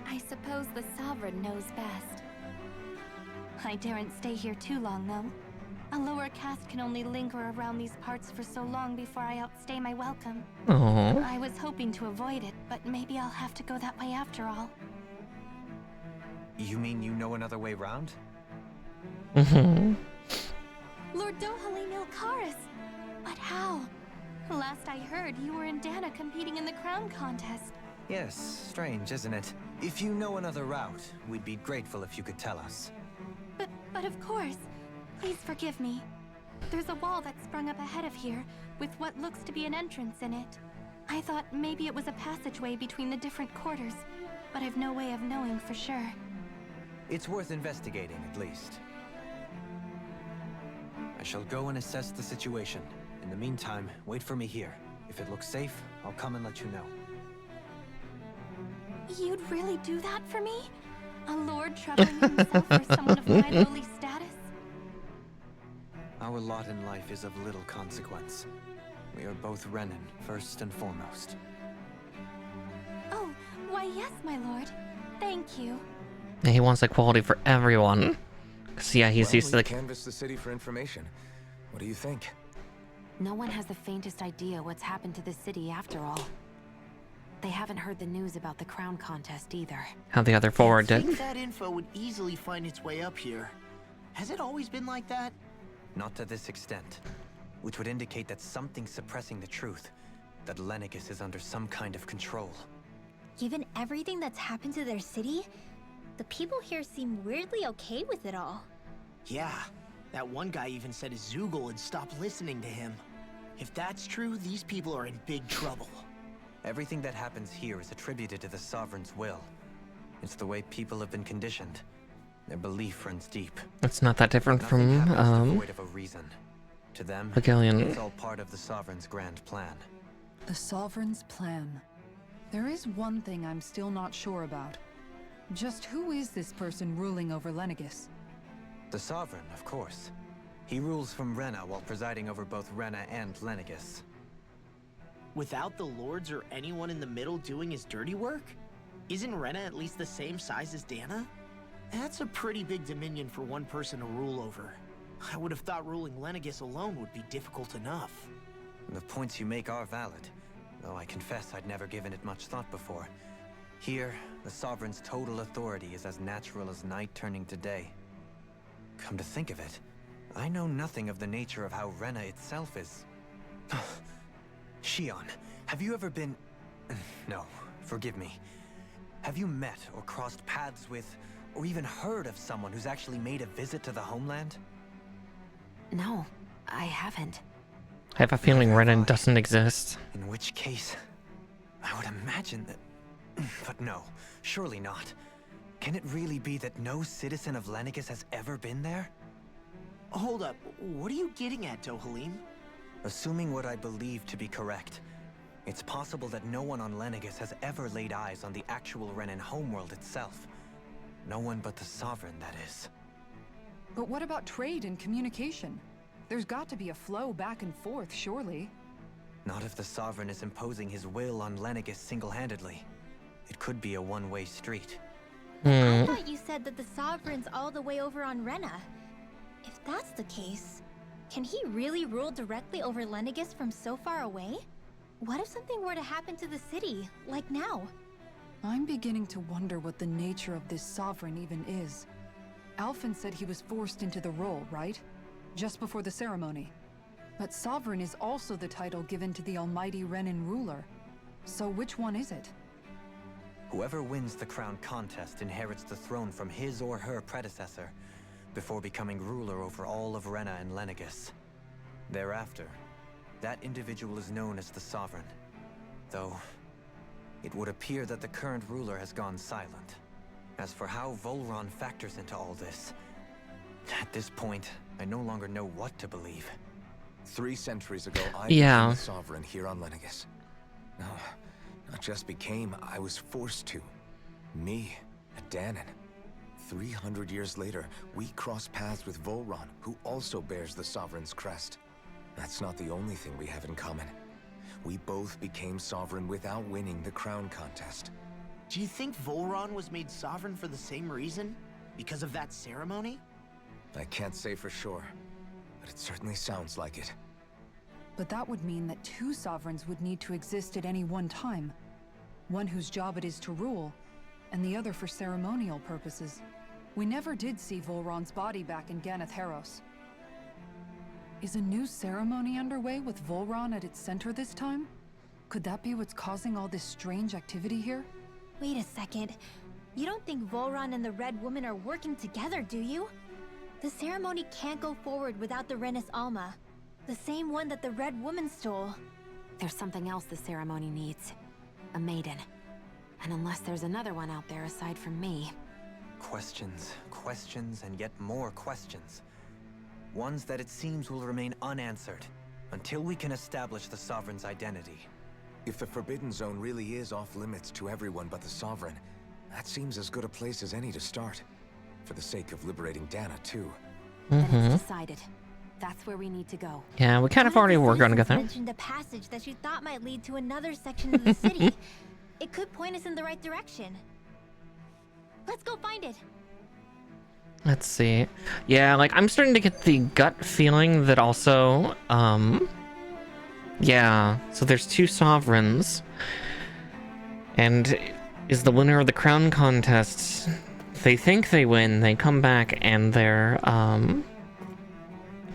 Speaker 3: I suppose the Sovereign knows best. I daren't stay here too long, though. A lower caste can only linger around these parts for so long before I outstay my welcome.
Speaker 1: Oh.
Speaker 3: I was hoping to avoid it, but maybe I'll have to go that way after all.
Speaker 6: You mean you know another way round?
Speaker 3: Lord Dohalim Ilkaris! But how? Last I heard, you were in Dana competing in the crown contest.
Speaker 6: Yes, strange, isn't it? If you know another route, we'd be grateful if you could tell us.
Speaker 3: But of course. Please forgive me. There's a wall that sprung up ahead of here, with what looks to be an entrance in it. I thought maybe it was a passageway between the different quarters, but I've no way of knowing for sure.
Speaker 6: It's worth investigating, at least. I shall go and assess the situation. In the meantime, wait for me here. If it looks safe, I'll come and let you know.
Speaker 3: You'd really do that for me? A lord troubling himself for someone of my lowly status?
Speaker 6: Our lot in life is of little consequence. We are both Renin, first and foremost.
Speaker 3: Oh, why yes, my lord. Thank you.
Speaker 1: Yeah, he wants equality for everyone. 'Cause, yeah, he's
Speaker 2: Well,
Speaker 1: used to
Speaker 2: we
Speaker 1: like...
Speaker 2: canvassed the city for information. What do you think?
Speaker 7: No one has the faintest idea what's happened to the city after all. They haven't heard the news about the crown contest either.
Speaker 1: how the other four
Speaker 5: I
Speaker 1: did.
Speaker 5: think that info would easily find its way up here. Has it always been like that?
Speaker 6: Not to this extent, which would indicate that something's suppressing the truth, that Lenegis is under some kind of control.
Speaker 3: Given everything that's happened to their city, the people here seem weirdly okay with it all.
Speaker 5: Yeah, that one guy even said his Zoogle had stopped listening to him. If that's true, these people are in big trouble.
Speaker 6: Everything that happens here is attributed to the Sovereign's will. It's the way people have been conditioned. Their belief runs deep.
Speaker 1: It's not that different
Speaker 6: Nothing
Speaker 1: from,
Speaker 6: happens devoid of a reason. To them,
Speaker 1: Hegelian.
Speaker 6: it's all part of the Sovereign's grand plan.
Speaker 4: The Sovereign's plan. There is one thing I'm still not sure about. Just who is this person ruling over Lenegis?
Speaker 6: The Sovereign, of course. He rules from Rena while presiding over both Rena and Lenegis.
Speaker 5: Without the lords or anyone in the middle doing his dirty work? Isn't Rena at least the same size as Dana? That's a pretty big dominion for one person to rule over. I would have thought ruling Lenegis alone would be difficult enough.
Speaker 6: The points you make are valid, though I confess I'd never given it much thought before. Here, the Sovereign's total authority is as natural as night turning to day. Come to think of it, I know nothing of the nature of how Rena itself is. Shion, have you ever been... No, forgive me. Have you met or crossed paths with, or even heard of someone who's actually made a visit to the homeland?
Speaker 7: No, I haven't.
Speaker 1: I have a feeling Renan doesn't exist.
Speaker 6: In which case, I would imagine that... But no, surely not. Can it really be that no citizen of Lenegis has ever been there?
Speaker 5: Hold up, what are you getting at, Dohalim?
Speaker 6: Assuming what I believe to be correct, it's possible that no one on Lenegis has ever laid eyes on the actual Renan homeworld itself. No one but the Sovereign, that is.
Speaker 4: But what about trade and communication? There's got to be a flow back and forth, surely.
Speaker 6: Not if the Sovereign is imposing his will on Lenegis single-handedly. It could be a one-way street.
Speaker 3: I thought you said that the Sovereign's all the way over on Rena. If that's the case, can he really rule directly over Lenegis from so far away? What if something were to happen to the city, like now?
Speaker 4: I'm beginning to wonder what the nature of this Sovereign even is. Alphen said he was forced into the role, right? Just before the ceremony. But Sovereign is also the title given to the almighty Renan ruler. So which one is it?
Speaker 6: Whoever wins the crown contest inherits the throne from his or her predecessor, before becoming ruler over all of Rena and Lenegis. Thereafter, that individual is known as the Sovereign. Though, it would appear that the current ruler has gone silent. As for how Volron factors into all this, at this point, I no longer know what to believe.
Speaker 2: 3 centuries ago, I
Speaker 1: Yeah.
Speaker 2: became the Sovereign here on Lenegis. No, not just became, I was forced to. Me, a Danon. 300 years later, we cross paths with Volron, who also bears the Sovereign's crest. That's not the only thing we have in common. We both became Sovereign without winning the crown contest.
Speaker 5: Do you think Volron was made Sovereign for the same reason? Because of that ceremony?
Speaker 2: I can't say for sure, but it certainly sounds like it.
Speaker 4: But that would mean that 2 Sovereigns would need to exist at any one time. One whose job it is to rule, and the other for ceremonial purposes. We never did see Volron's body back in Ganath Haros. Is a new ceremony underway with Volron at its center this time? Could that be what's causing all this strange activity here?
Speaker 3: Wait a second. You don't think Volron and the Red Woman are working together, do you? The ceremony can't go forward without the Renis Alma. The same one that the Red Woman stole.
Speaker 7: There's something else the ceremony needs. A maiden. And unless there's another one out there aside from me...
Speaker 6: Questions, questions, and yet more questions. Ones that it seems will remain unanswered, until we can establish the Sovereign's identity.
Speaker 2: If the Forbidden Zone really is off limits to everyone but the Sovereign, that seems as good a place as any to start. For the sake of liberating Dana, too.
Speaker 7: Then it's decided. That's where we need to go.
Speaker 1: Yeah, we kind of
Speaker 3: One
Speaker 1: already
Speaker 3: the
Speaker 1: were going to get
Speaker 3: citizens
Speaker 1: there.
Speaker 3: mentioned a passage that you thought might lead to another section of the city. It could point us in the right direction. Let's go find it.
Speaker 1: Let's see. Yeah, like, I'm starting to get the gut feeling that also, yeah, so there's two sovereigns. And is the winner of the crown contest, they think they win, they come back and their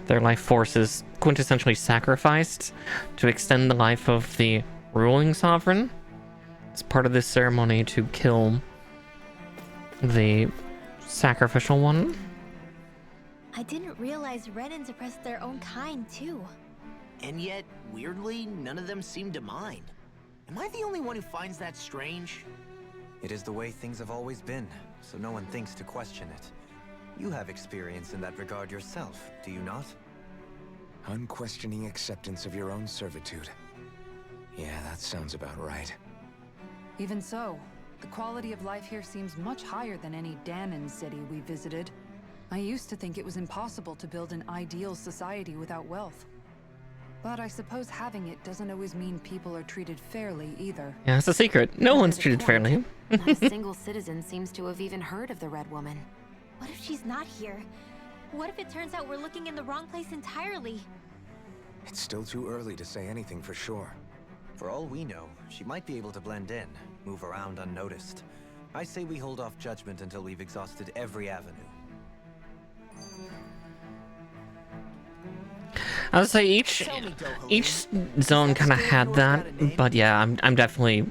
Speaker 1: life force is quintessentially sacrificed to extend the life of the ruling sovereign. It's part of this ceremony to kill the sacrificial one.
Speaker 3: I didn't realize Renans oppressed their own kind, too.
Speaker 5: And yet, weirdly, none of them seem to mind. Am I the only one who finds that strange?
Speaker 6: It is the way things have always been, so no one thinks to question it. You have experience in that regard yourself, do you not?
Speaker 2: Unquestioning acceptance of your own servitude. Yeah, that sounds about right.
Speaker 4: Even so, the quality of life here seems much higher than any Danon city we visited. I used to think it was impossible to build an ideal society without wealth. But I suppose having it doesn't always mean people are treated fairly either.
Speaker 1: Yeah, it's a secret. No one's treated fairly.
Speaker 7: Not a single citizen seems to have even heard of the Red Woman.
Speaker 3: What if she's not here? What if it turns out we're looking in the wrong place entirely?
Speaker 2: It's still too early to say anything for sure.
Speaker 6: For all we know, she might be able to blend in, move around unnoticed. I say we hold off judgment until we've exhausted every avenue.
Speaker 1: I would say each zone kind of had that, but yeah, I'm definitely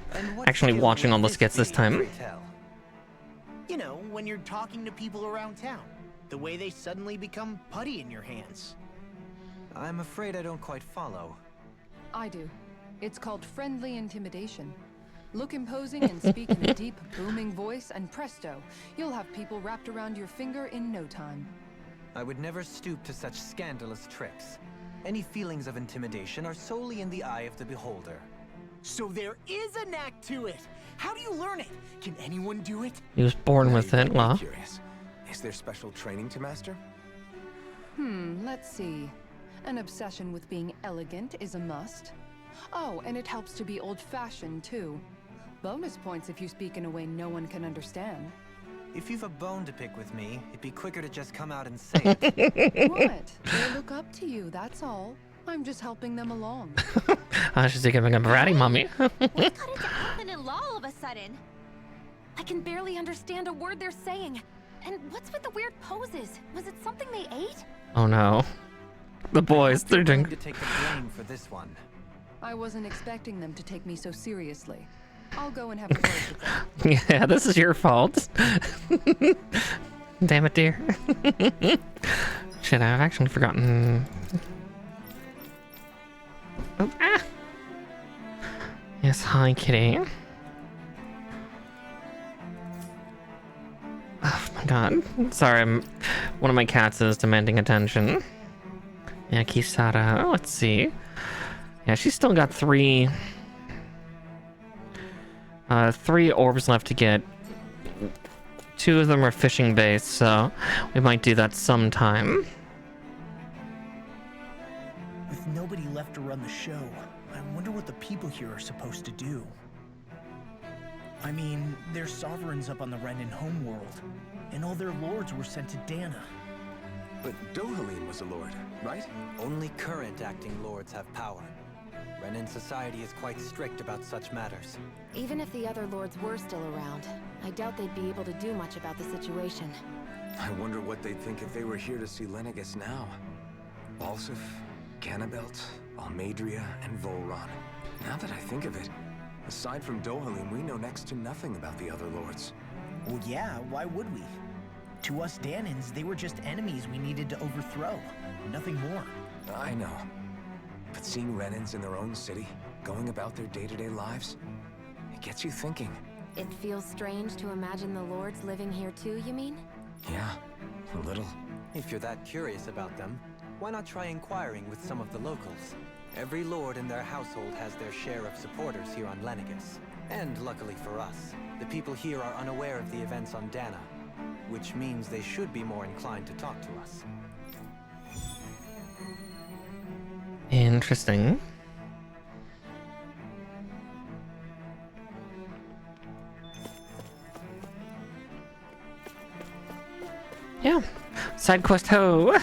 Speaker 1: actually watching all the skits this time.
Speaker 5: You know, when you're talking to people around town, the way they suddenly become putty in your hands.
Speaker 6: I'm afraid I don't quite follow.
Speaker 4: I do. It's called friendly intimidation. Look imposing and speak in a deep, booming voice, and presto, you'll have people wrapped around your finger in no time.
Speaker 6: I would never stoop to such scandalous tricks. Any feelings of intimidation are solely in the eye of the beholder.
Speaker 5: So there is a knack to it! How do you learn it? Can anyone do it?
Speaker 1: He was born with it,
Speaker 2: I'm
Speaker 1: well.
Speaker 2: curious. Is there special training to master?
Speaker 4: Let's see. An obsession with being elegant is a must. Oh, and it helps to be old-fashioned, too. Bonus points if you speak in a way no one can understand.
Speaker 6: If you've a bone to pick with me, it'd be quicker to just come out and say it.
Speaker 4: What? They look up to you, that's all. I'm just helping them along.
Speaker 1: She's becoming a bratty mommy.
Speaker 3: What's got into Elfin and Law all of a sudden?
Speaker 7: I can barely understand a word they're saying. And what's with the weird poses? Was it something they ate?
Speaker 1: Oh no. The boys, they're doing...
Speaker 6: to take the blame for this one.
Speaker 4: I wasn't expecting them to take me so seriously. I'll go and have a word with them.
Speaker 1: Yeah, this is your fault. Damn it, dear. Shit, I've actually forgotten. Oh, ah! Yes, hi, kitty. Oh my god. Sorry, one of my cats is demanding attention. Yeah, Kisara. Let's see. Yeah, she's still got three orbs left to get. 2 of them are fishing based, so we might do that sometime.
Speaker 5: With nobody left to run the show, I wonder what the people here are supposed to do. I mean, there's sovereigns up on the Renan homeworld, and all their lords were sent to Dana.
Speaker 2: But Dohalim was a lord, right?
Speaker 6: Only current acting lords have power. Renan society is quite strict about such matters.
Speaker 7: Even if the other lords were still around, I doubt they'd be able to do much about the situation.
Speaker 2: I wonder what they'd think if they were here to see Lenegis now. Balsif, Ganabelt, Almadria, and Volron. Now that I think of it, aside from Dohalim, we know next to nothing about the other lords.
Speaker 5: Well, yeah, why would we? To us Danans, they were just enemies we needed to overthrow. Nothing more.
Speaker 2: I know. But seeing Renans in their own city, going about their day-to-day lives, it gets you thinking.
Speaker 7: It feels strange to imagine the lords living here too, you mean?
Speaker 2: Yeah, a little.
Speaker 6: If you're that curious about them, why not try inquiring with some of the locals? Every lord in their household has their share of supporters here on Lenegis. And luckily for us, the people here are unaware of the events on Dana, which means they should be more inclined to talk to us.
Speaker 1: Interesting. Side quest ho!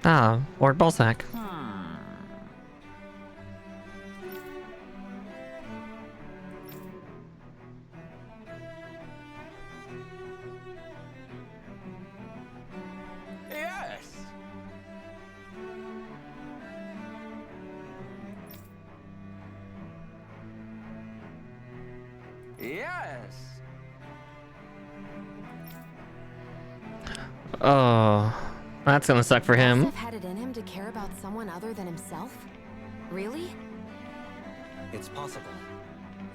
Speaker 1: Ah, Lord Balzac.
Speaker 8: Yes! Yes!
Speaker 1: Oh, that's gonna suck for him.
Speaker 7: Joseph had it in him to care about someone other than himself? Really?
Speaker 6: It's possible.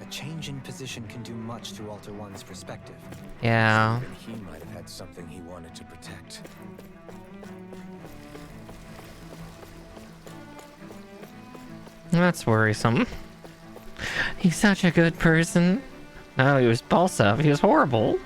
Speaker 6: A change in position can do much to alter one's perspective.
Speaker 1: Yeah.
Speaker 2: Even he might have had something he wanted to protect.
Speaker 1: That's worrisome. He's such a good person. No, he was Balsav. He was horrible.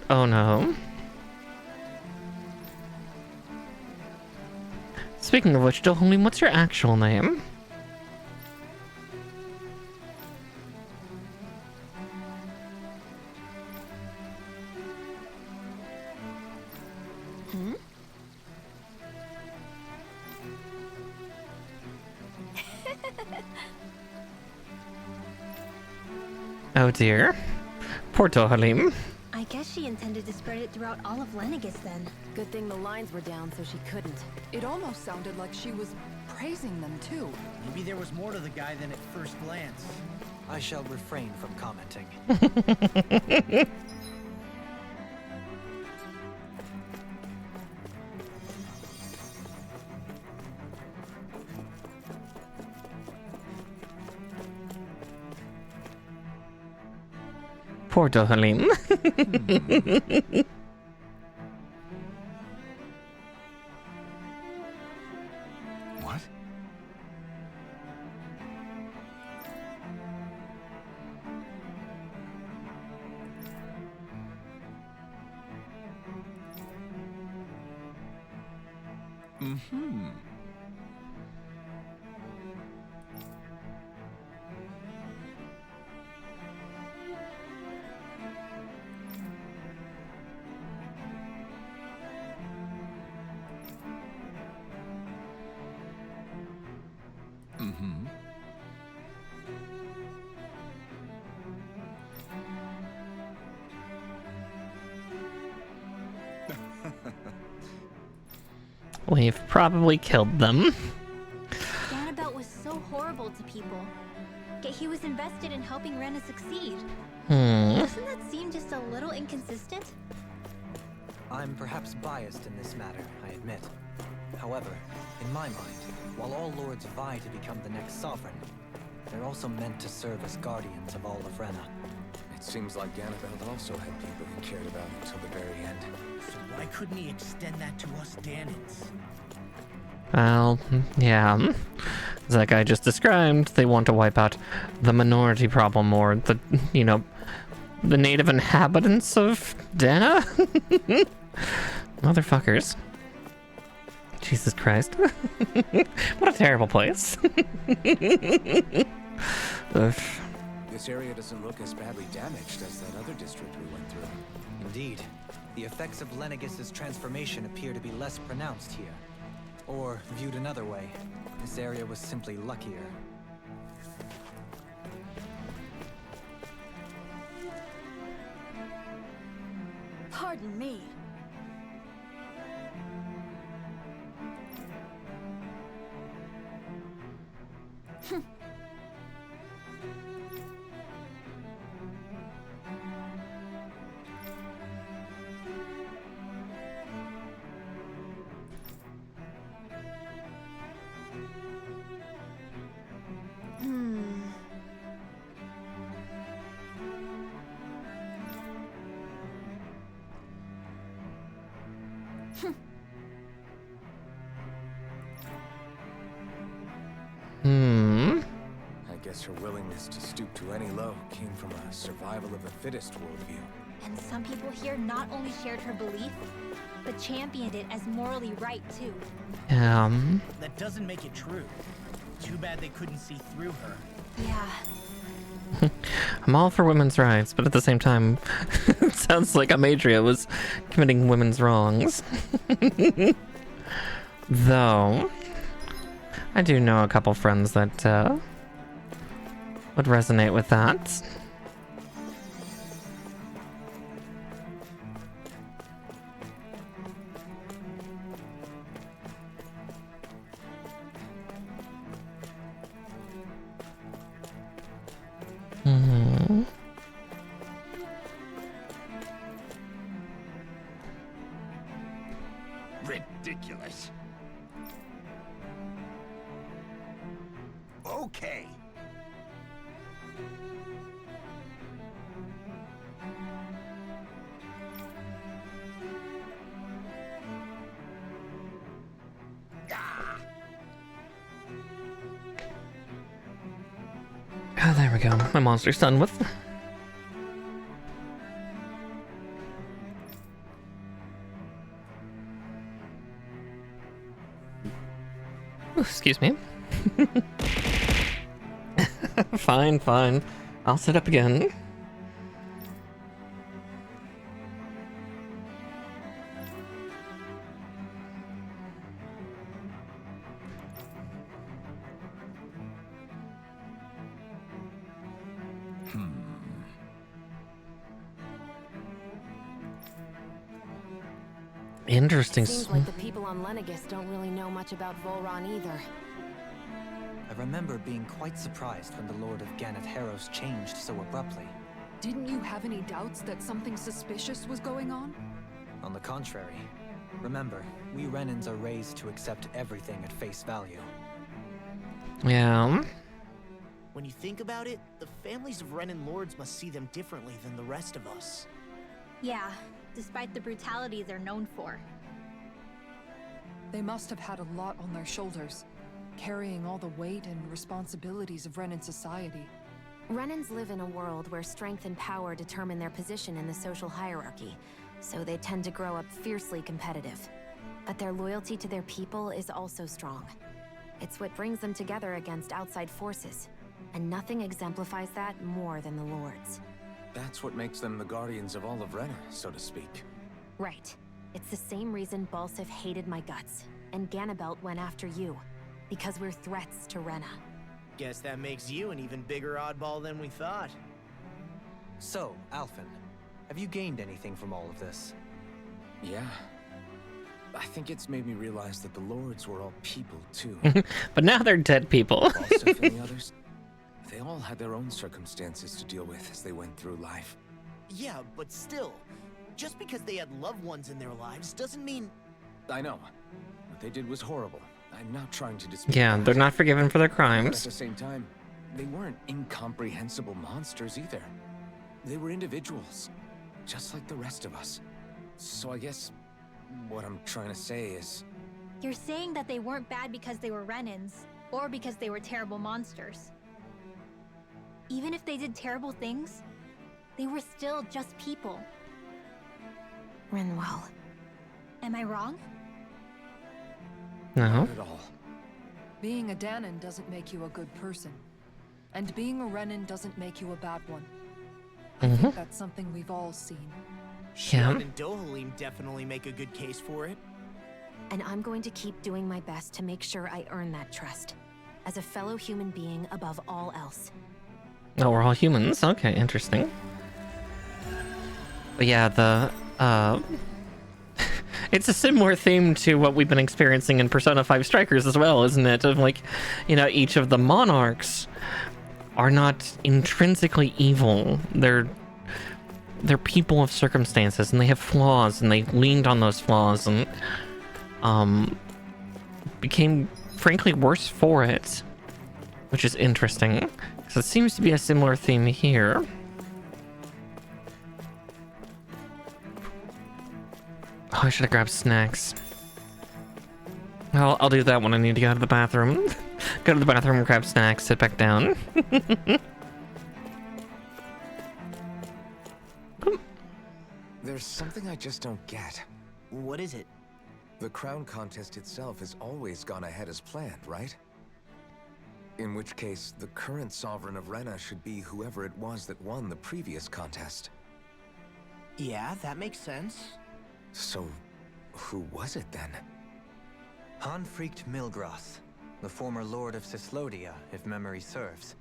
Speaker 1: Oh no. Speaking of which, Dohuli, what's your actual name? Oh dear. Poor Dohalim.
Speaker 3: I guess she intended to spread it throughout all of Lenegis then.
Speaker 7: Good thing the lines were down so she couldn't.
Speaker 4: It almost sounded like she was praising them too.
Speaker 5: Maybe there was more to the guy than at first glance.
Speaker 6: I shall refrain from commenting.
Speaker 1: Poor Dohalim.
Speaker 2: What? Mm-hmm. Mm-hmm.
Speaker 1: We've probably killed them.
Speaker 3: Danabelt was so horrible to people. Yet he was invested in helping Rena succeed. Doesn't that seem just a little inconsistent?
Speaker 6: I'm perhaps biased in this matter, I admit. However, in my mind, while all lords vie to become the next sovereign, they're also meant to serve as guardians of all of Rena.
Speaker 2: It seems like Danabelt also had people he cared about until the very end.
Speaker 5: So why couldn't he extend that to us Danans?
Speaker 1: Well, yeah. As that guy just described, they want to wipe out the minority problem or the, you know, the native inhabitants of Dana? Motherfuckers. Jesus Christ. What a terrible place. Ugh.
Speaker 2: This area doesn't look as badly damaged as that other district we went through.
Speaker 6: Indeed, the effects of Lenegis' transformation appear to be less pronounced here. Or, viewed another way, this area was simply luckier.
Speaker 3: Pardon me.
Speaker 2: I guess her willingness to stoop to any low came from a survival of the fittest worldview.
Speaker 3: And some people here not only shared her belief, but championed it as morally right too.
Speaker 5: That doesn't make it true. Too bad they couldn't see through her.
Speaker 3: Yeah.
Speaker 1: I'm all for women's rights, but at the same time, it sounds like Amadria was committing women's wrongs. Though, I do know a couple friends that would resonate with that.
Speaker 11: Ridiculous. Okay.
Speaker 1: Oh, there we go. My monster's done with. Ooh, excuse me. Fine, fine. I'll sit up again. Interesting.
Speaker 7: Seems like the people on Lenegis don't really know much about Volron either.
Speaker 6: I remember being quite surprised when the Lord of Ganath Harros changed so abruptly.
Speaker 4: Didn't you have any doubts that something suspicious was going on?
Speaker 6: On the contrary. Remember, we Renans are raised to accept everything at face value.
Speaker 1: Yeah.
Speaker 5: When you think about it, the families of Renan lords must see them differently than the rest of us.
Speaker 3: Yeah, despite the brutality they're known for.
Speaker 4: They must have had a lot on their shoulders, carrying all the weight and responsibilities of Renan society.
Speaker 7: Renans live in a world where strength and power determine their position in the social hierarchy, so they tend to grow up fiercely competitive. But their loyalty to their people is also strong. It's what brings them together against outside forces, and nothing exemplifies that more than the Lords.
Speaker 2: That's what makes them the guardians of all of Rena, so to speak.
Speaker 7: Right. It's the same reason Balsif hated my guts, and Ganabelt went after you. Because we're threats to Rena.
Speaker 5: Guess that makes you an even bigger oddball than we thought.
Speaker 6: So, Alphen, have you gained anything from all of this?
Speaker 2: Yeah. I think it's made me realize that the Lords were all people, too.
Speaker 1: But now they're dead people.
Speaker 2: Balsif and the others, they all had their own circumstances to deal with as they went through life.
Speaker 5: Yeah, but still, just because they had loved ones in their lives doesn't mean...
Speaker 2: I know. What they did was horrible. I'm not trying to dispute
Speaker 1: Yeah,
Speaker 2: that.
Speaker 1: they're not forgiven for their
Speaker 2: But at
Speaker 1: crimes.
Speaker 2: the same time, they weren't incomprehensible monsters either. They were individuals, just like the rest of us. So I guess what I'm trying to say is...
Speaker 3: You're saying that they weren't bad because they were Renans, or because they were terrible monsters. Even if they did terrible things, they were still just people.
Speaker 7: Rinwell.
Speaker 3: Am I wrong?
Speaker 1: No.
Speaker 2: Not at all.
Speaker 4: Being a Danon doesn't make you a good person. And being a Renan doesn't make you a bad one. I think that's something we've all seen.
Speaker 1: Yeah.
Speaker 5: Shard and Dohalim definitely make a good case for it.
Speaker 7: And I'm going to keep doing my best to make sure I earn that trust. As a fellow human being above all else.
Speaker 1: Oh, we're all humans. Okay, interesting. But yeah, the it's a similar theme to what we've been experiencing in Persona 5 Strikers as well, isn't it? Of like, you know, each of the monarchs are not intrinsically evil. They're people of circumstances, and they have flaws, and they leaned on those flaws, and became frankly worse for it, which is interesting. So it seems to be a similar theme here. Oh, I should have grabbed snacks. I'll do that when I need to go to the bathroom. Go to the bathroom, grab snacks, sit back down.
Speaker 2: There's something I just don't get.
Speaker 5: What is it?
Speaker 2: The crown contest itself has always gone ahead as planned, right? In which case, the current sovereign of Rena should be whoever it was that won the previous contest.
Speaker 5: Yeah, that makes sense.
Speaker 2: So, who was it then?
Speaker 6: Hanfried Milgras, the former Lord of Cislodia, if memory serves.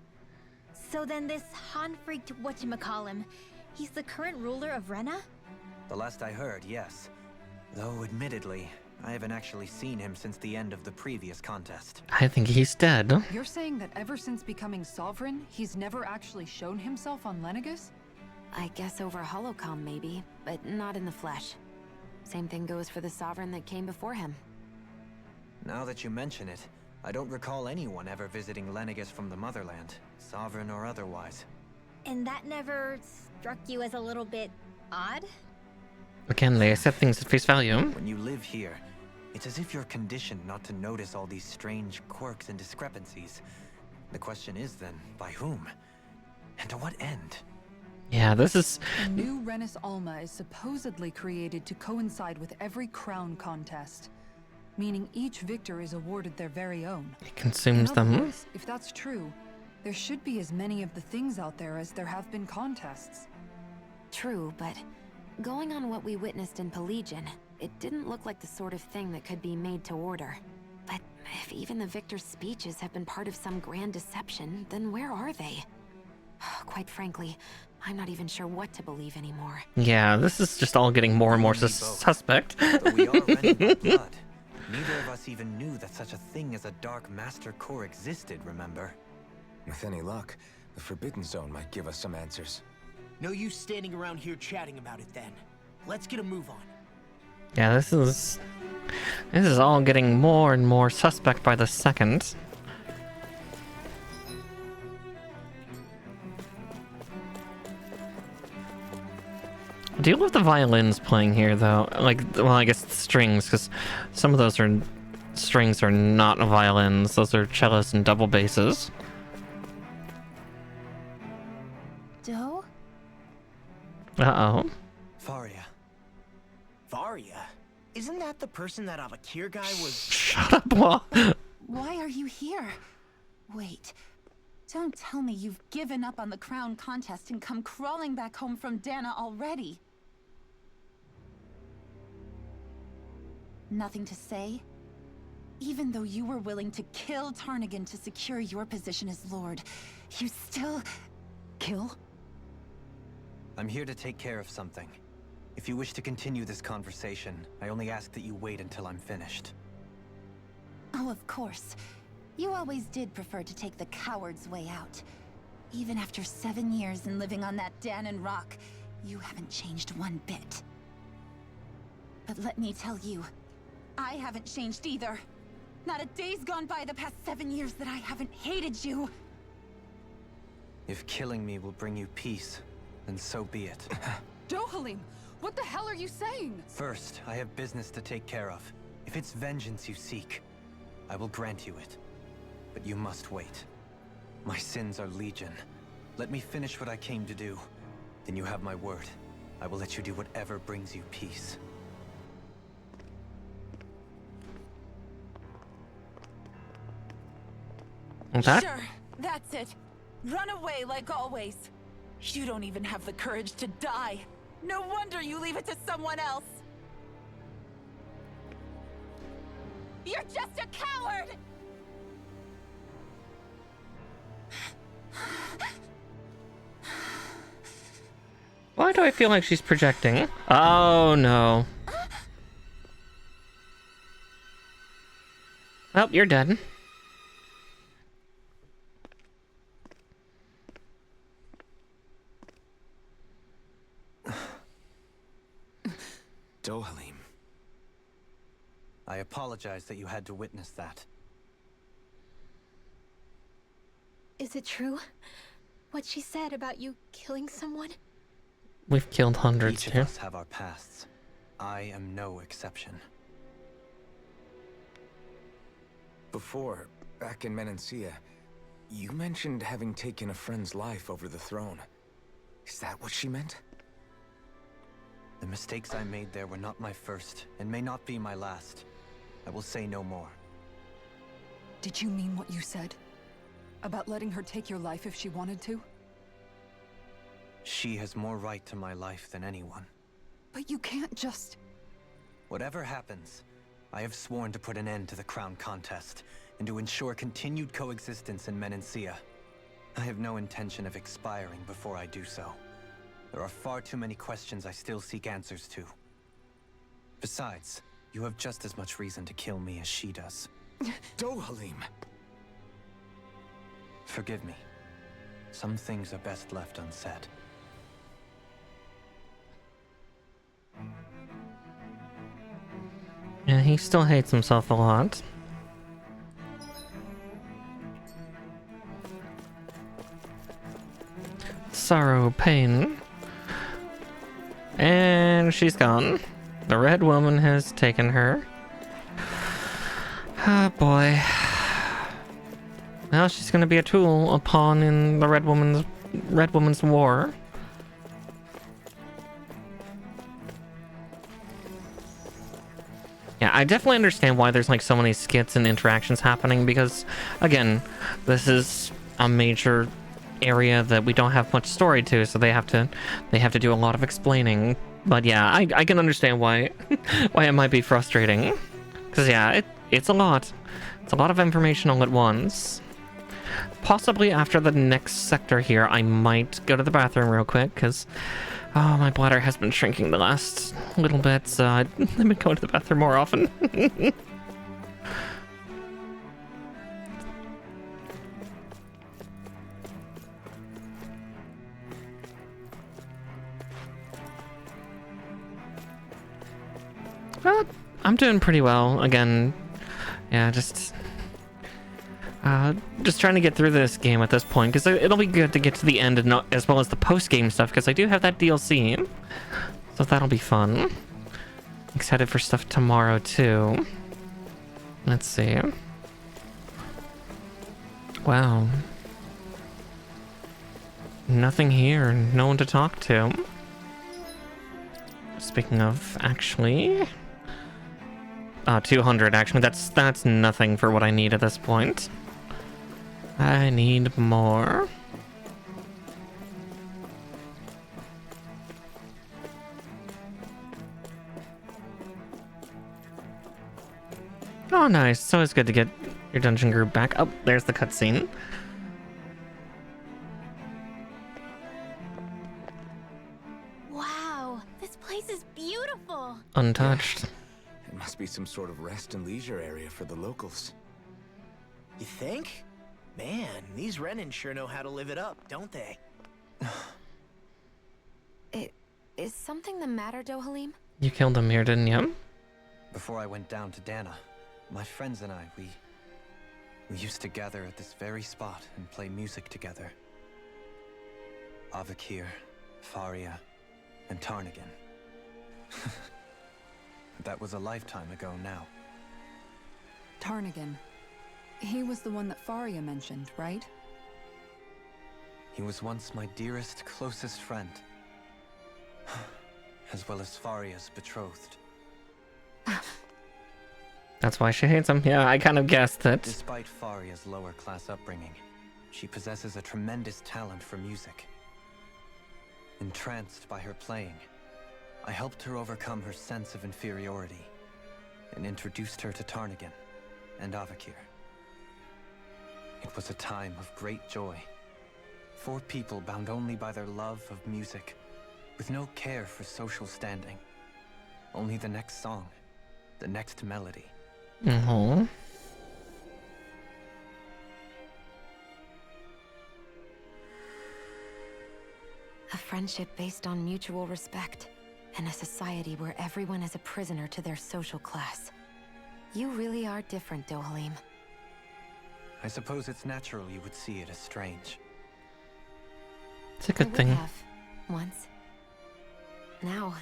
Speaker 3: So then this Han-freaked whatchamacallem, he's the current ruler of Rena?
Speaker 6: The last I heard, yes. Though, admittedly, I haven't actually seen him since the end of the previous contest.
Speaker 1: I think he's dead.
Speaker 4: You're saying that ever since becoming sovereign, he's never actually shown himself on Lenegus?
Speaker 7: I guess over holocom maybe, but not in the flesh. Same thing goes for the sovereign that came before him.
Speaker 6: Now that you mention it, I don't recall anyone ever visiting Lenegus from the motherland, sovereign or otherwise.
Speaker 3: And that never struck you as a little bit odd?
Speaker 1: Again, they accept things at face value.
Speaker 6: When you live here, it's as if you're conditioned not to notice all these strange quirks and discrepancies. The question is then, by whom? And to what end?
Speaker 1: Yeah, this is...
Speaker 4: The new Renis Alma is supposedly created to coincide with every crown contest, meaning each victor is awarded their very own.
Speaker 1: It consumes
Speaker 4: In other
Speaker 1: them.
Speaker 4: words, if that's true, there should be as many of the things out there as there have been contests.
Speaker 7: True, but going on what we witnessed in Pelagian, it didn't look like the sort of thing that could be made to order. But if even the victor's speeches have been part of some grand deception, then where are they? Quite frankly, I'm not even sure what to believe anymore.
Speaker 1: Yeah, this is just all getting more and more suspect.
Speaker 6: Though we are Renin by blood, neither of us even knew that such a thing as a Dark Master Core existed, remember?
Speaker 2: With any luck, the Forbidden Zone might give us some answers.
Speaker 5: No use standing around here chatting about it then. Let's get a move on.
Speaker 1: Yeah, this is all getting more and more suspect by the second. I do love the violins playing here, though. Like, well, I guess the strings, because some of those strings are not violins. Those are cellos and double basses.
Speaker 3: Doe?
Speaker 1: Uh-oh.
Speaker 6: Faria.
Speaker 5: Varia? Isn't that the person that Avakir guy was...
Speaker 1: Shut up, Wall.
Speaker 11: Why are you here? Wait. Don't tell me you've given up on the crown contest and come crawling back home from Dana already. Nothing to say? Even though you were willing to kill Tarnigan to secure your position as Lord, you still... kill?
Speaker 6: I'm here to take care of something. If you wish to continue this conversation, I only ask that you wait until I'm finished.
Speaker 11: Oh, of course. You always did prefer to take the coward's way out. Even after 7 years and living on that Danon rock, you haven't changed one bit. But let me tell you, I haven't changed either. Not a day's gone by the past 7 years that I haven't hated you.
Speaker 6: If killing me will bring you peace, then so be it.
Speaker 4: Dohalim, what the hell are you saying?
Speaker 6: First, I have business to take care of. If it's vengeance you seek, I will grant you it. But you must wait. My sins are legion. Let me finish what I came to do. Then you have my word. I will let you do whatever brings you peace.
Speaker 1: That?
Speaker 11: Sure, that's it. Run away like always. You don't even have the courage to die. No wonder you leave it to someone else. You're just a coward!
Speaker 1: Why do I feel like she's projecting? Oh, no. Well, you're dead.
Speaker 2: Dohalim.
Speaker 6: I apologize that you had to witness that.
Speaker 3: Is it true? What she said about you killing someone?
Speaker 1: We've killed hundreds
Speaker 6: Each of
Speaker 1: here.
Speaker 6: us have our pasts. I am no exception.
Speaker 2: Before, back in Menancia, you mentioned having taken a friend's life over the throne. Is that what she meant?
Speaker 6: The mistakes I made there were not my first, and may not be my last. I will say no more.
Speaker 4: Did you mean what you said? About letting her take your life if she wanted to?
Speaker 6: She has more right to my life than anyone.
Speaker 4: But you can't just...
Speaker 6: Whatever happens, I have sworn to put an end to the crown contest, and to ensure continued coexistence in Menancia. I have no intention of expiring before I do so. There are far too many questions I still seek answers to. Besides, you have just as much reason to kill me as she does.
Speaker 2: Dohalim!
Speaker 6: Forgive me. Some things are best left unsaid.
Speaker 1: Yeah, he still hates himself a lot. Sorrow, pain. And she's gone. The red woman has taken her. Ah, boy. Well, she's gonna be a tool, a pawn in the red woman's war. Yeah, I definitely understand why there's like so many skits and interactions happening, because again, this is a major area that we don't have much story to, so they have to do a lot of explaining. But yeah, I can understand why why it might be frustrating, because yeah, it's a lot of information all at once. Possibly after the next sector here, I might go to the bathroom real quick, because oh, my bladder has been shrinking the last little bit, so I've been going to the bathroom more often. Well, I'm doing pretty well. Again, yeah, just trying to get through this game at this point, because it'll be good to get to the end, and not, as well as the post-game stuff, because I do have that DLC, so that'll be fun. Excited for stuff tomorrow too. Let's see. Wow. Nothing here, no one to talk to. Speaking of, actually, 200 actually. That's nothing for what I need at this point. I need more. Oh, nice. It's always good to get your dungeon group back. Oh, there's the cutscene.
Speaker 3: Wow, this place is beautiful.
Speaker 1: Untouched.
Speaker 2: It must be some sort of rest and leisure area for the locals.
Speaker 5: You think? Man, these Renin sure know how to live it up, don't they?
Speaker 7: Is something the matter, Dohalim?
Speaker 1: You killed him here, didn't you?
Speaker 6: Before I went down to Dana, my friends and I, we used to gather at this very spot and play music together. Avakir, Faria, and Tarnigan. That was a lifetime ago now.
Speaker 4: Tarnigan. He was the one that Faria mentioned, right?
Speaker 6: He was once my dearest, closest friend. As well as Faria's betrothed.
Speaker 1: That's why she hates him. Yeah, I kind of guessed it.
Speaker 6: Despite Faria's lower class upbringing, she possesses a tremendous talent for music. Entranced by her playing, I helped her overcome her sense of inferiority and introduced her to Tarnigan and Avakir. It was a time of great joy. 4 people bound only by their love of music, with no care for social standing. Only the next song, the next melody.
Speaker 1: Mm-hmm.
Speaker 7: A friendship based on mutual respect, and a society where everyone is a prisoner to their social class. You really are different, Dohalim.
Speaker 6: I suppose it's natural you would see it as strange.
Speaker 1: It's a good thing.
Speaker 7: I would have, once. Now,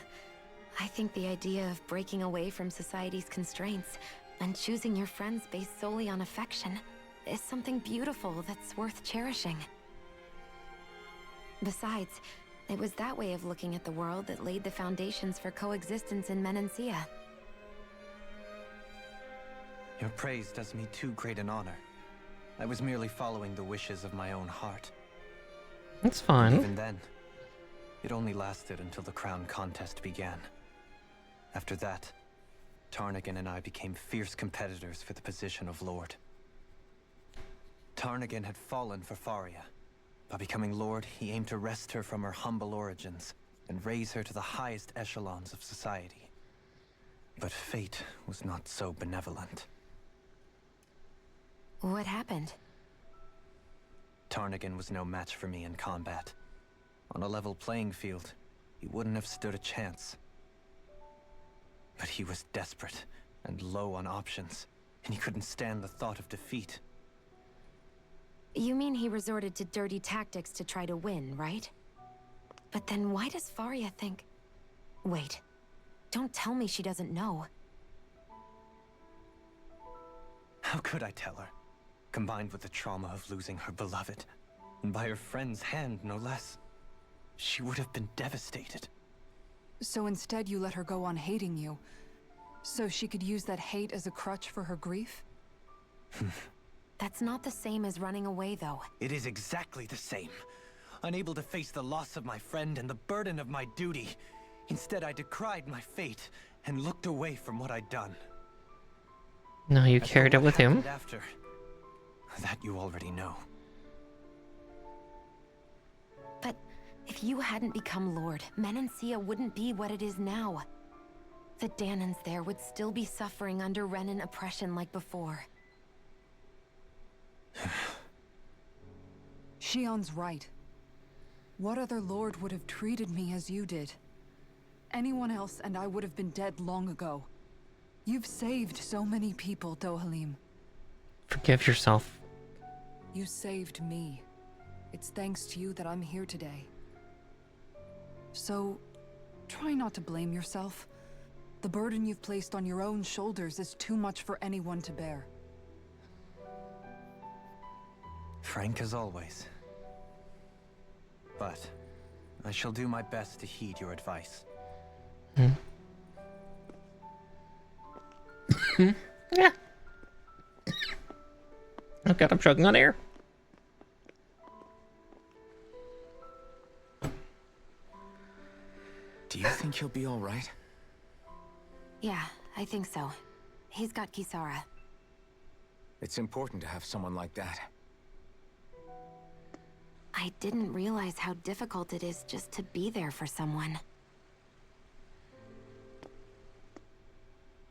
Speaker 7: I think the idea of breaking away from society's constraints and choosing your friends based solely on affection is something beautiful that's worth cherishing. Besides, it was that way of looking at the world that laid the foundations for coexistence in Menancia.
Speaker 6: Your praise does me too great an honor. I was merely following the wishes of my own heart.
Speaker 1: That's fine.
Speaker 6: Even then, it only lasted until the crown contest began. After that, Tarnagin and I became fierce competitors for the position of Lord. Tarnagin had fallen for Faria. By becoming Lord, he aimed to wrest her from her humble origins and raise her to the highest echelons of society. But fate was not so benevolent.
Speaker 7: What happened?
Speaker 6: Tarnagin was no match for me in combat. On a level playing field, he wouldn't have stood a chance. But he was desperate and low on options, and he couldn't stand the thought of defeat.
Speaker 7: You mean he resorted to dirty tactics to try to win, right? But then why does Faria think... Wait, don't tell me she doesn't know.
Speaker 6: How could I tell her? Combined with the trauma of losing her beloved, and by her friend's hand, no less, she would have been devastated.
Speaker 4: So instead you let her go on hating you, so she could use that hate as a crutch for her grief?
Speaker 7: That's not the same as running away, though.
Speaker 6: It is exactly the same. Unable to face the loss of my friend and the burden of my duty, instead I decried my fate and looked away from what I'd done.
Speaker 1: No, you carried it with him.
Speaker 6: After that, you already know.
Speaker 7: But if you hadn't become Lord, Menancia wouldn't be what it is now. The Danans there would still be suffering under Renan oppression like before.
Speaker 4: Shion's right. What other lord would have treated me as you did? Anyone else and I would have been dead long ago. You've saved so many people, Dohalim.
Speaker 1: Forgive yourself.
Speaker 4: You saved me. It's thanks to you that I'm here today. So, try not to blame yourself. The burden you've placed on your own shoulders is too much for anyone to bear.
Speaker 6: Frank as always. But I shall do my best to heed your advice.
Speaker 1: Yeah. Oh god, I'm choking on air.
Speaker 2: Do you think he'll be all right?
Speaker 7: Yeah, I think so. He's got Kisara.
Speaker 2: It's important to have someone like that.
Speaker 7: I didn't realize how difficult it is just to be there for someone.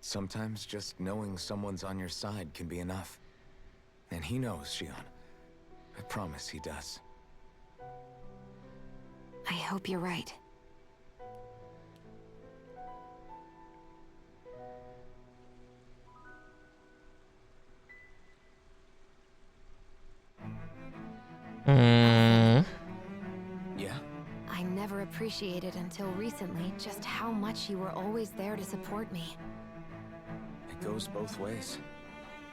Speaker 2: Sometimes just knowing someone's on your side can be enough. And he knows, Shion. I promise he does.
Speaker 7: I hope you're right.
Speaker 2: Yeah?
Speaker 7: I never appreciated until recently just how much you were always there to support me.
Speaker 2: It goes both ways.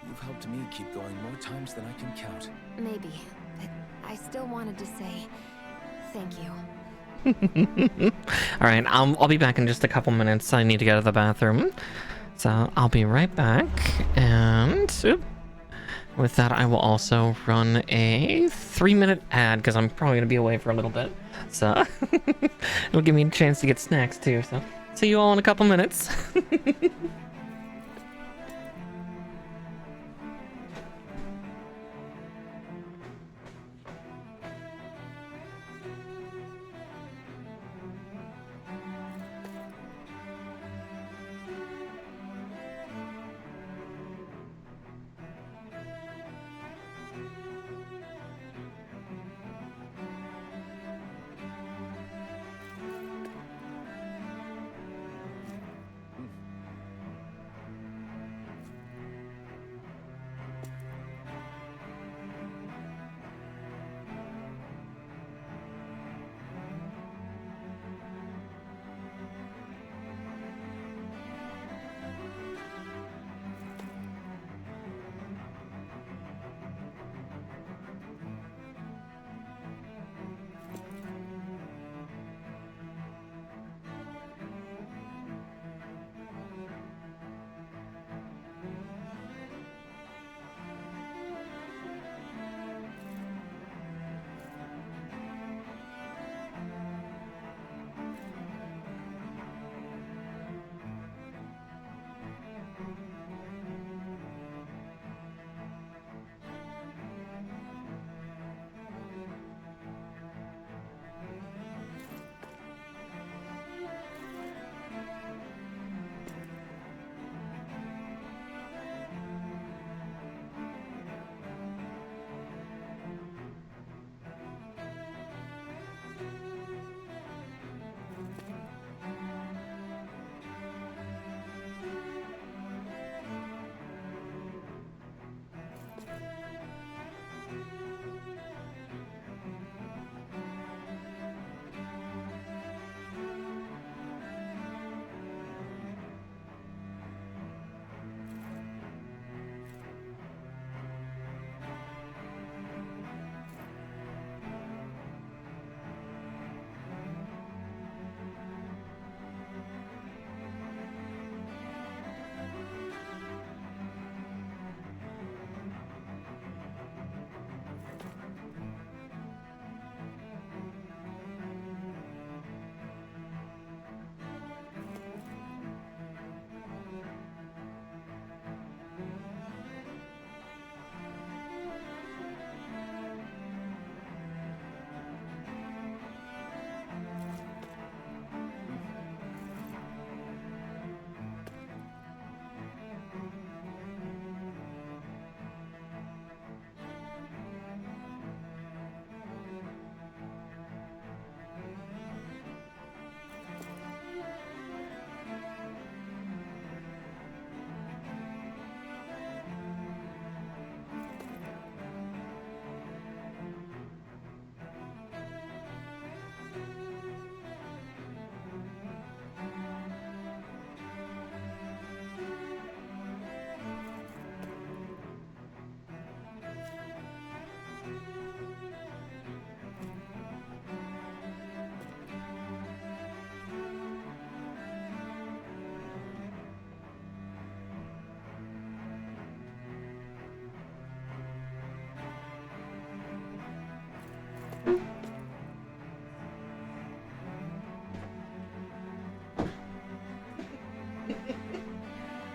Speaker 2: You've helped me keep going more times than I can count.
Speaker 7: Maybe, but I still wanted to say thank you.
Speaker 1: Alright, I'll be back in just a couple minutes. I need to go to the bathroom. So I'll be right back. And with that, I will also run a 3-minute ad because I'm probably going to be away for a little bit. So it'll give me a chance to get snacks too. So see you all in a couple minutes.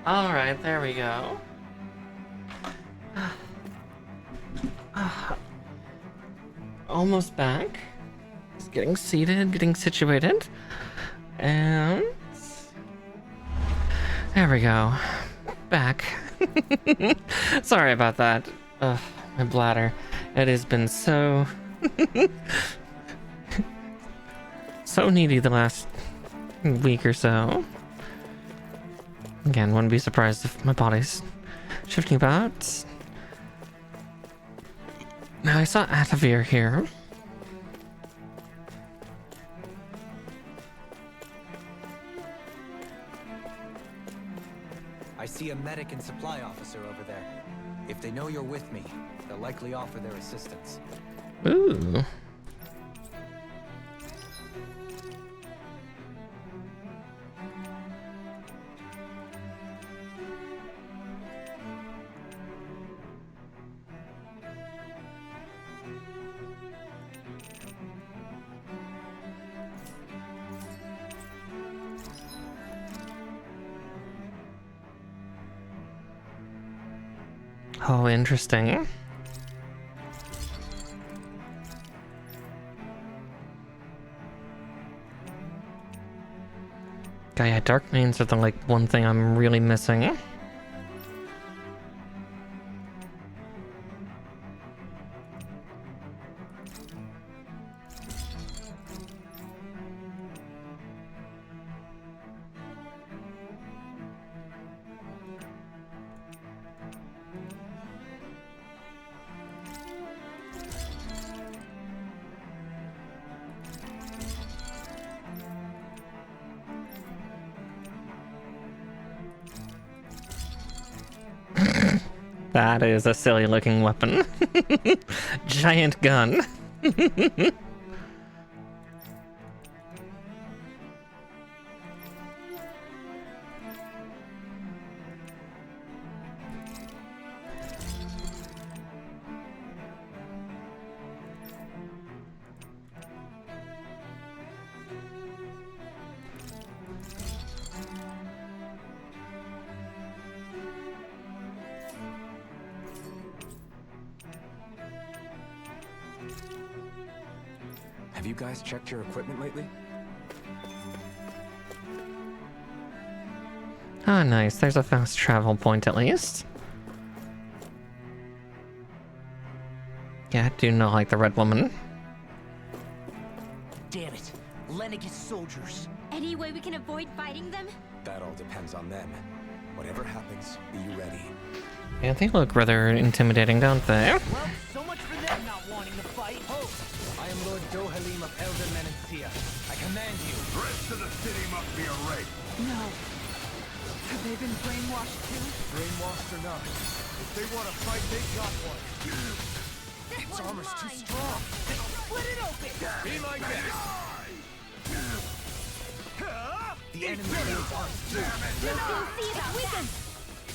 Speaker 1: Alright, there we go. Almost back. Just getting seated, getting situated. And... there we go. Back. Sorry about that. My bladder. It has been so... so needy the last week or so. Again, wouldn't be surprised if my body's shifting about. Now I saw Atavir here.
Speaker 6: I see a medic and supply officer over there. If they know you're with me, they'll likely offer their assistance.
Speaker 1: Ooh. Oh, interesting. God, yeah, dark mains are the one thing I'm really missing. That is a silly looking weapon. Giant gun.
Speaker 2: Have you guys checked your equipment lately?
Speaker 1: Ah, nice. There's a fast travel point at least. Yeah, I do not like the red woman.
Speaker 5: Damn it. Lennigus soldiers.
Speaker 3: Any way we can avoid fighting them?
Speaker 2: That all depends on them. Whatever happens, be ready.
Speaker 1: Yeah, they look rather intimidating, don't they?
Speaker 5: Well, so much for them not wanting to fight. Oh,
Speaker 6: I am Lord Dohalim of Elden Menancia. I command you.
Speaker 9: The rest of the city must be erased.
Speaker 4: No. Have they been brainwashed too?
Speaker 9: Brainwashed or not, if they want to fight, they got one.
Speaker 5: its armor's too strong. Split it open.
Speaker 9: Be like that.
Speaker 6: The enemy is on.
Speaker 3: See that weaken!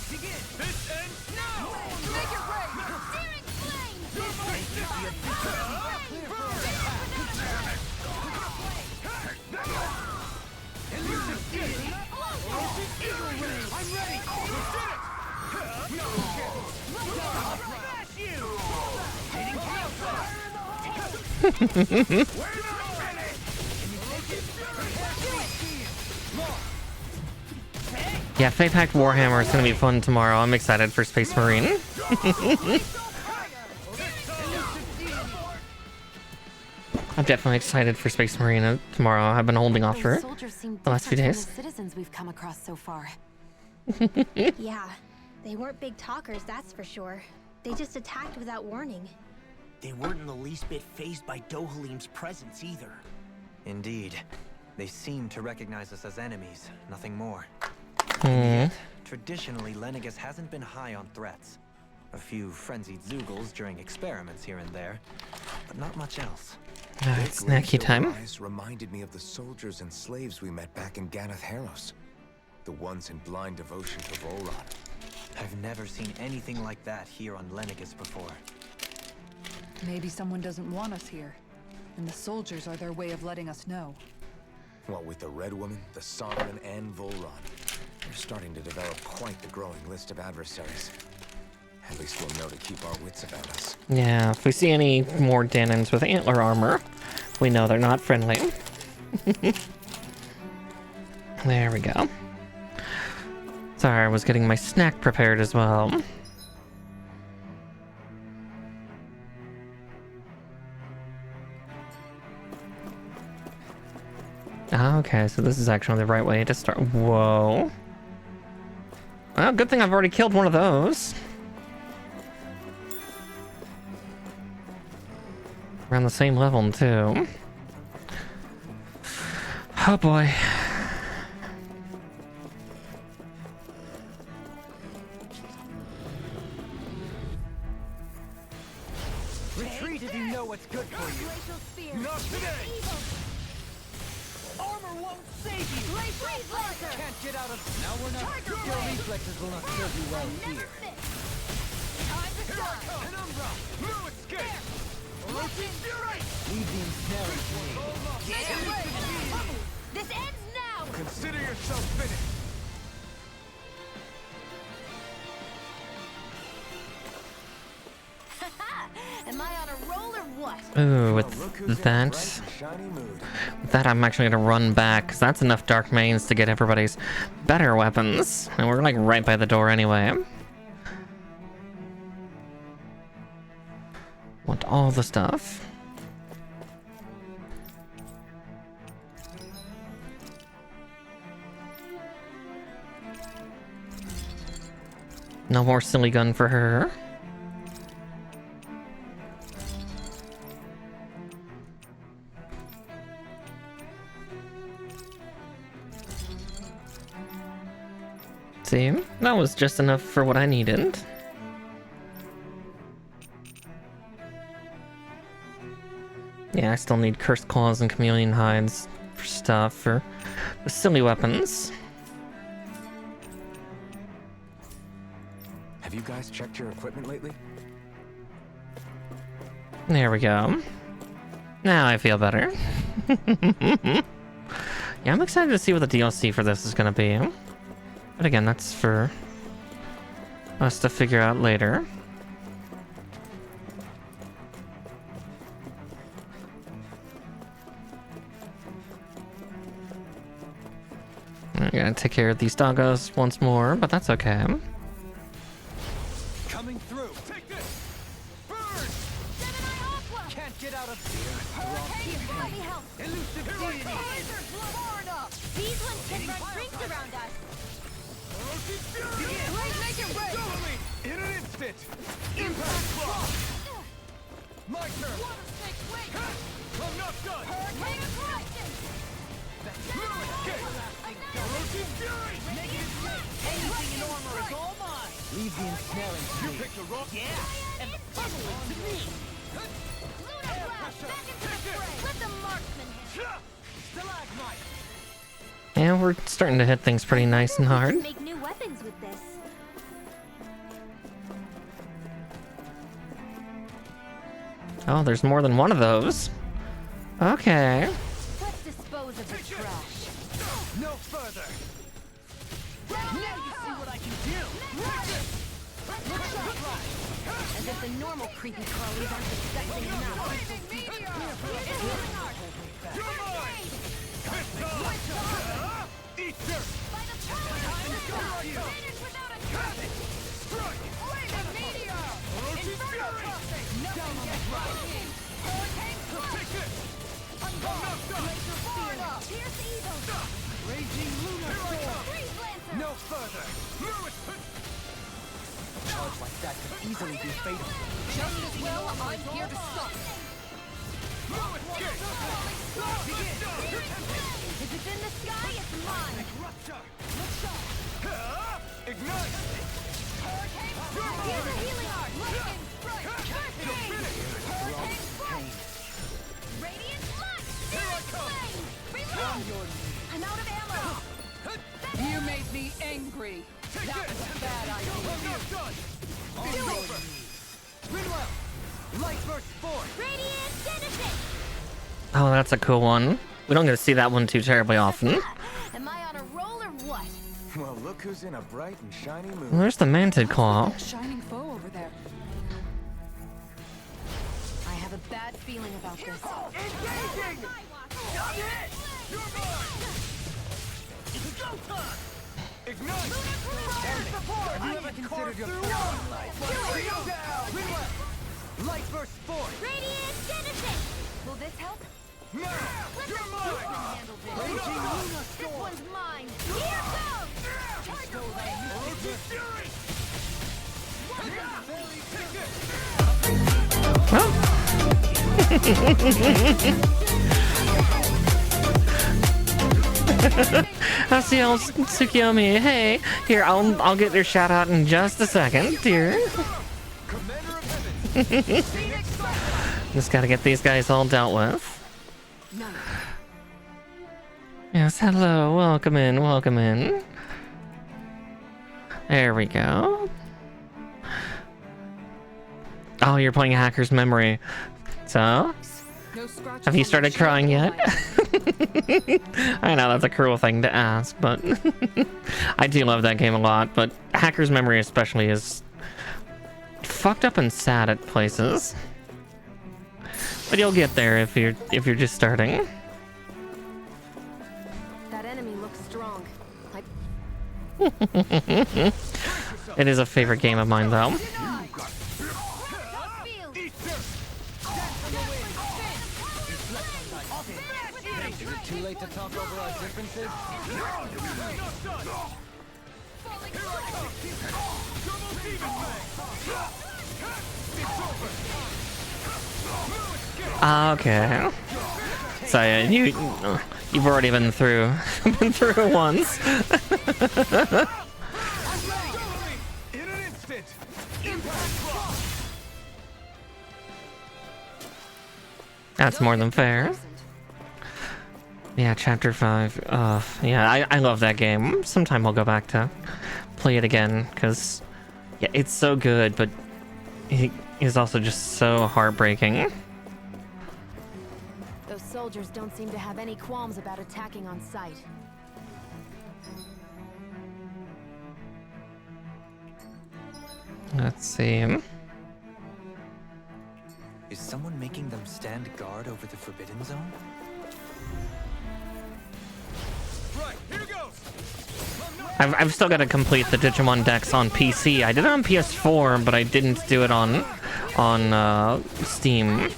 Speaker 9: Begin. This ends now.
Speaker 3: Make it rain! Searing flame!
Speaker 9: I'm ready.
Speaker 1: Yeah, Fate Pact Warhammer is gonna be fun tomorrow. I'm excited for Space Marine. I'm definitely excited for Space Marine tomorrow. I've been holding off for it the last few days.
Speaker 7: The citizens we've come across so far.
Speaker 3: Yeah, they weren't big talkers, that's for sure. They just attacked without warning.
Speaker 5: They weren't in the least bit fazed by Dohalim's presence either.
Speaker 6: Indeed. They seem to recognize us as enemies, nothing more.
Speaker 1: Hmm.
Speaker 6: Traditionally, Lennigus hasn't been high on threats. A few frenzied Zoogles during experiments here and there, but not much else.
Speaker 1: It's snacky time.
Speaker 2: Eyes reminded me of the soldiers and slaves we met back in Ganath Harros. The ones in blind devotion to Volron.
Speaker 6: I've never seen anything like that here on Lennigus before.
Speaker 4: Maybe someone doesn't want us here, and the soldiers are their way of letting us know.
Speaker 2: What with the Red Woman, the Sovereign, and Volron. We're starting to develop quite the growing list of adversaries. At least we'll know to keep our wits about us.
Speaker 1: Yeah, if we see any more Danons with antler armor, we know they're not friendly. There we go. Sorry, I was getting my snack prepared as well. Okay, so this is actually the right way to start. Whoa. Well, good thing I've already killed one of those. Around the same level, too. Oh boy.
Speaker 8: Retreat if you know what's good for you. Not today! Armor won't save you! Can't get out of... Now we're not... Your reflexes will not serve you well here. Here I come! Penumbra! No escape! Leave the ensnaring to me.
Speaker 11: Get away! This ends now!
Speaker 2: Consider yourself finished!
Speaker 11: Am I on a roll or what?
Speaker 1: Ooh, with that I'm actually gonna run back, because that's enough dark mains to get everybody's better weapons. And we're like right by the door anyway. Want all the stuff. No more silly gun for her. See, that was just enough for what I needed. Yeah, I still need Cursed Claws and Chameleon Hides for stuff for the silly weapons.
Speaker 2: Have you guys checked your equipment lately?
Speaker 1: There we go. Now I feel better. Yeah, I'm excited to see what the DLC for this is gonna be. But again, that's for us to figure out later. I gotta take care of these doggos once more, but that's okay.
Speaker 8: Coming through. Take this. Burn. Can't get out of here. Elusive deity.
Speaker 11: These ones can run rings around us.
Speaker 8: Make it rain. In an instant. Impact block. My turn. I'm not done.
Speaker 11: Hurricane eruption.
Speaker 8: No escape. Elusive fury. Anything in armor is all mine. Leave the ensnaring to me. You picked the wrong. Yeah. And the puzzle is to me.
Speaker 11: Lunar blast back into the fray. Let the marksman handle.
Speaker 8: Stalagmite.
Speaker 1: Yeah, we're starting to hit things pretty nice and hard.
Speaker 3: Make new weapons with this.
Speaker 1: Oh, there's more than one of those. Okay.
Speaker 11: Let's dispose of the trash.
Speaker 8: No further. Now you see what I can do.
Speaker 11: As if the normal creepy crawlies aren't disgusting enough.
Speaker 8: Eat dirt.
Speaker 11: By the power of the Finish without a target.
Speaker 8: Strike.
Speaker 11: Blazing meteor. Inferno crossing. Nothing gets right. Hurricane
Speaker 8: Take this.
Speaker 11: Laser spear. Pierce evil.
Speaker 8: Raging lunar storm.
Speaker 11: Freeze lancer.
Speaker 8: No further. A charge like that could easily be fatal.
Speaker 11: Just as well, I'm here to stop. If it's in the sky, it's mine.
Speaker 8: Ignite.
Speaker 11: Here's a healing art. Lightning strike. Hurricane strike. Radiant light. Flame. Reload. I'm out of ammo.
Speaker 4: You made me angry. That was a bad idea.
Speaker 8: Do it. Rinwell. Light burst forth.
Speaker 3: Radiant Genesis!
Speaker 1: Oh, that's a cool one. We don't get to see that one too terribly often.
Speaker 11: Am I on a roll or what?
Speaker 2: Well, look who's in a bright and shiny mood.
Speaker 1: Where's the manted claw?
Speaker 4: That shining foe over there.
Speaker 7: I have a bad feeling about this.
Speaker 8: Engaging! Done it! You're mine! It's go time! Ignite! Have you ever considered your light? Down! Light burst forth!
Speaker 3: Radiant Genesis!
Speaker 7: Will this help?
Speaker 8: Now! You're mine!
Speaker 7: Raging Luna Storm. This one's mine.
Speaker 3: Here goes!
Speaker 1: How's Tsukiyomi? Hey, here, I'll get your shout out in just a second, dear. Just gotta get these guys all dealt with. Yes, hello, welcome in, welcome in. There we go. Oh, you're playing Hacker's Memory. So? Have you started crying yet? I know that's a cruel thing to ask, but I do love that game a lot, but Hacker's Memory especially is fucked up and sad at places. But you'll get there if you're just starting.
Speaker 7: That enemy looks strong.
Speaker 1: It is a favorite game of mine though.
Speaker 6: Too late to talk over our differences?
Speaker 1: Okay. So yeah, you've already been through it once. That's more than fair. Yeah, chapter 5. Yeah, I love that game. Sometime I'll go back to play it again, because yeah, it's so good, but it is also just so heartbreaking.
Speaker 7: Those soldiers don't seem to have any qualms about attacking on sight.
Speaker 1: Let's see.
Speaker 6: Is someone making them stand guard over the Forbidden Zone?
Speaker 8: Right, here goes!
Speaker 1: I've still got to complete the Digimon Dex on PC. I did it on PS4, but I didn't do it on Steam.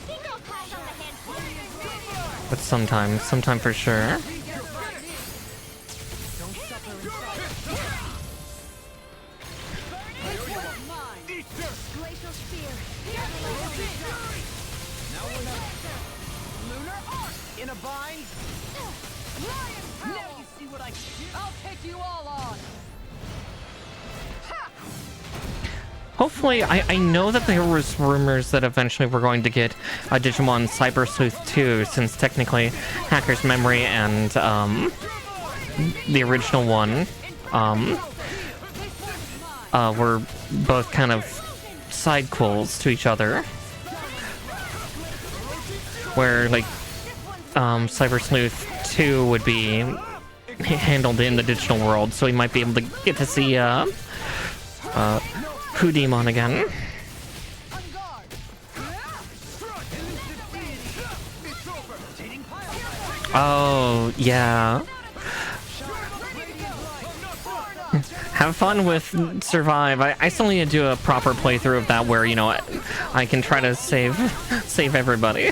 Speaker 1: But sometime for sure.
Speaker 8: In a bind? Now you see what I can do. I'll take you all on.
Speaker 1: Hopefully, I know that there was rumors that eventually we're going to get a Digimon Cyber Sleuth 2, since technically Hacker's Memory and the original one were both kind of sidequels to each other. Where, like, Cyber Sleuth 2 would be handled in the digital world, so we might be able to get to see Demon again. Oh, yeah. Have fun with Survive. I still need to do a proper playthrough of that where, you know, I can try to save everybody.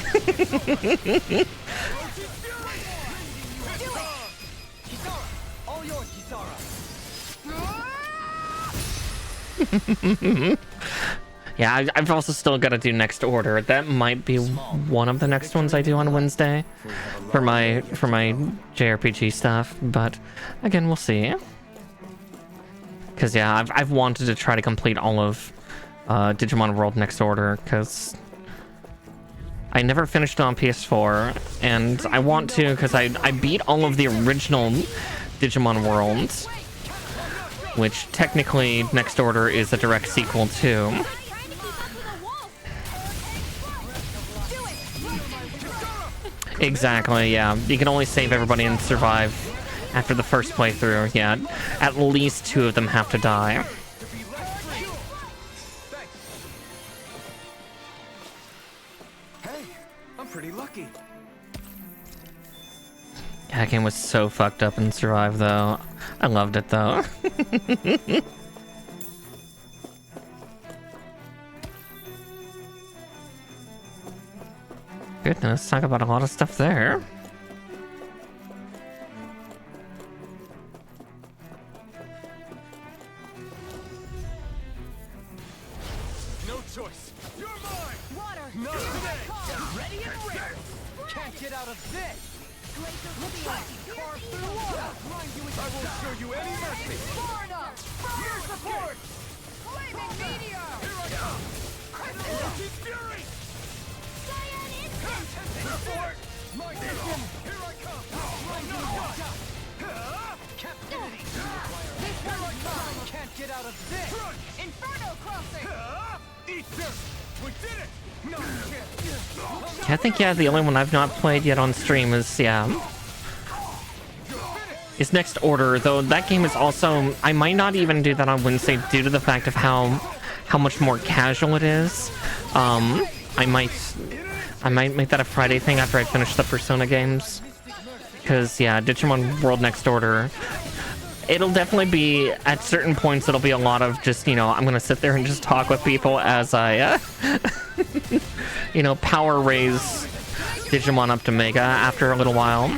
Speaker 1: Yeah, I've also still got to do Next Order. That might be one of the next ones I do on Wednesday for my JRPG stuff, but again, we'll see. Because yeah, I've wanted to try to complete all of Digimon World Next Order, because I never finished it on PS4, and I want to because I beat all of the original Digimon Worlds, which technically Next Order is a direct sequel to. Exactly, yeah. You can only save everybody and survive After the first playthrough, yeah, at least 2 of them have to die.
Speaker 2: Hey, I'm pretty lucky.
Speaker 1: That game was so fucked up and survived, though. I loved it, though. Goodness, talk about a lot of stuff there.
Speaker 2: No choice. You're mine. Water. Not today. Ready and ready. Can't get out of this. Looks like car through the water. I won't show you any mercy. Far enough. Fire support. Flaming meteor. Here I come. Electric fury. Cyan instant. Support. My mission. Here I come. Captivity. Here I come. Can't get out of this. Inferno crossing. Eat this. We did it. No chance.
Speaker 1: I think, yeah, the only one I've not played yet on stream is, is Next Order, though that game is also... I might not even do that on Wednesday due to the fact of how much more casual it is. I might make that a Friday thing after I finish the Persona games. Because, yeah, Digimon World Next Order... It'll definitely be, at certain points, it'll be a lot of just, you know, I'm gonna sit there and just talk with people as I, you know, power raise Digimon up to Mega after a little while.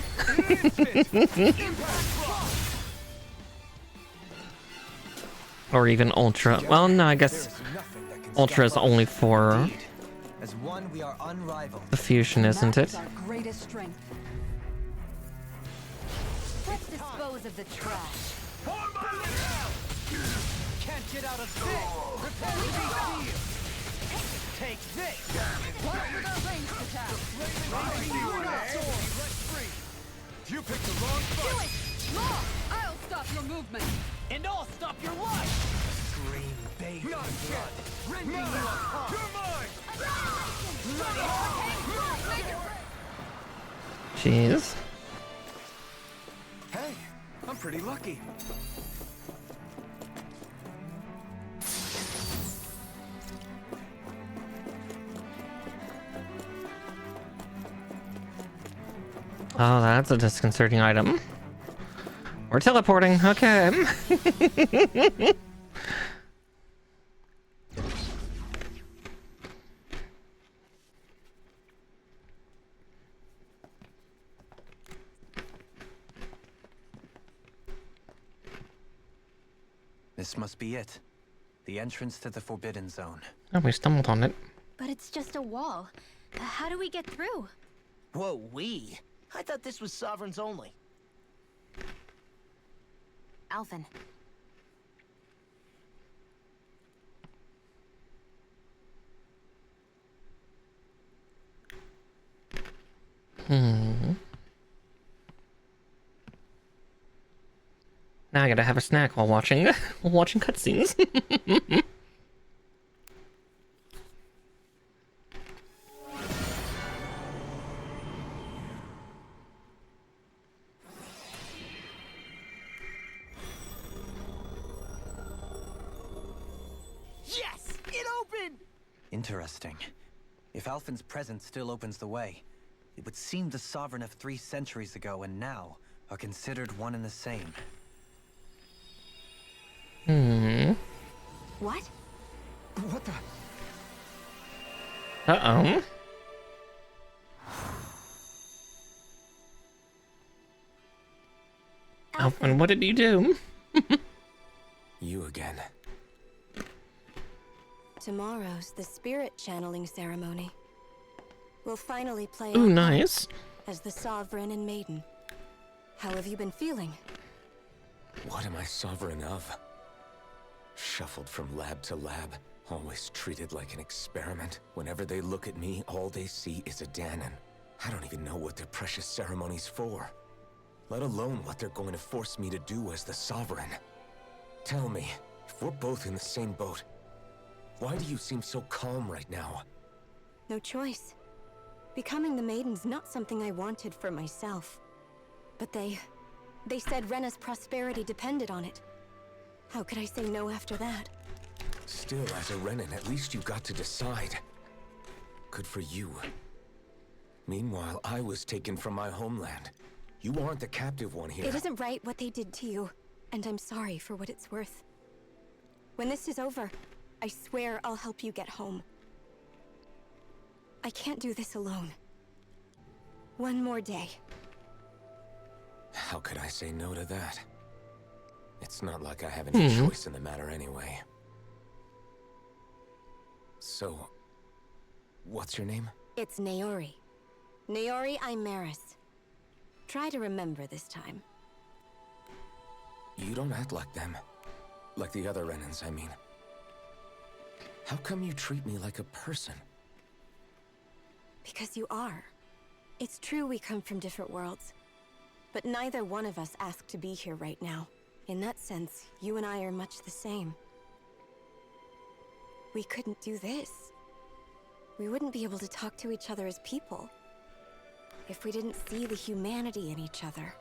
Speaker 1: Or even Ultra. Well, no, I guess Ultra is only for the fusion, isn't it?
Speaker 11: Let's dispose of the trash.
Speaker 2: Can't get out of this. Prepare to be sealed. Take this. What with our ranged attack? You picked the wrong fight.
Speaker 11: Do it! Law! I'll stop your movement.
Speaker 5: And I'll stop your life!
Speaker 2: Green bathed in blood. Rending you apart. You're mine.
Speaker 1: Jeez.
Speaker 2: Hey, I'm pretty lucky.
Speaker 1: Oh, that's a disconcerting item. We're teleporting, okay.
Speaker 6: This must be it. The entrance to the Forbidden Zone.
Speaker 1: Oh, we stumbled on it.
Speaker 3: But it's just a wall. How do we get through?
Speaker 5: Whoa, we? I thought this was Sovereigns only.
Speaker 7: Alphen.
Speaker 1: Now I gotta have a snack while watching cutscenes.
Speaker 5: Yes! It opened!
Speaker 6: Interesting. If Alphen's presence still opens the way, it would seem the Sovereign of 3 centuries ago and now are considered one and the same.
Speaker 7: What?
Speaker 2: What the?
Speaker 1: Uh-oh. Alphen, what did you do?
Speaker 2: You again.
Speaker 12: Tomorrow's the spirit channeling ceremony. We'll finally play
Speaker 1: Ooh,
Speaker 12: our
Speaker 1: nice.
Speaker 12: part as the Sovereign and Maiden. How have you been feeling?
Speaker 2: What am I sovereign of? Shuffled from lab to lab, always treated like an experiment. Whenever they look at me, all they see is a Danon. I don't even know what their precious ceremony's for, let alone what they're going to force me to do as the Sovereign. Tell me, if we're both in the same boat, why do you seem so calm right now?
Speaker 12: No choice. Becoming the Maiden's not something I wanted for myself. But they They said Rena's prosperity depended on it. How could I say no after that?
Speaker 2: Still, as a Renan, at least you got to decide. Good for you. Meanwhile, I was taken from my homeland. You aren't the captive one here.
Speaker 12: It isn't right what they did to you, and I'm sorry for what it's worth. When this is over, I swear I'll help you get home. I can't do this alone. One more day.
Speaker 2: How could I say no to that? It's not like I have any choice in the matter anyway. So, what's your name?
Speaker 12: It's Naori. Naori Imaris. Try to remember this time.
Speaker 2: You don't act like them. Like the other Renans, I mean. How come you treat me like a person?
Speaker 12: Because you are. It's true we come from different worlds. But neither one of us asked to be here right now. In that sense, you and I are much the same. We couldn't do this. We wouldn't be able to talk to each other as people if we didn't see the humanity in each other.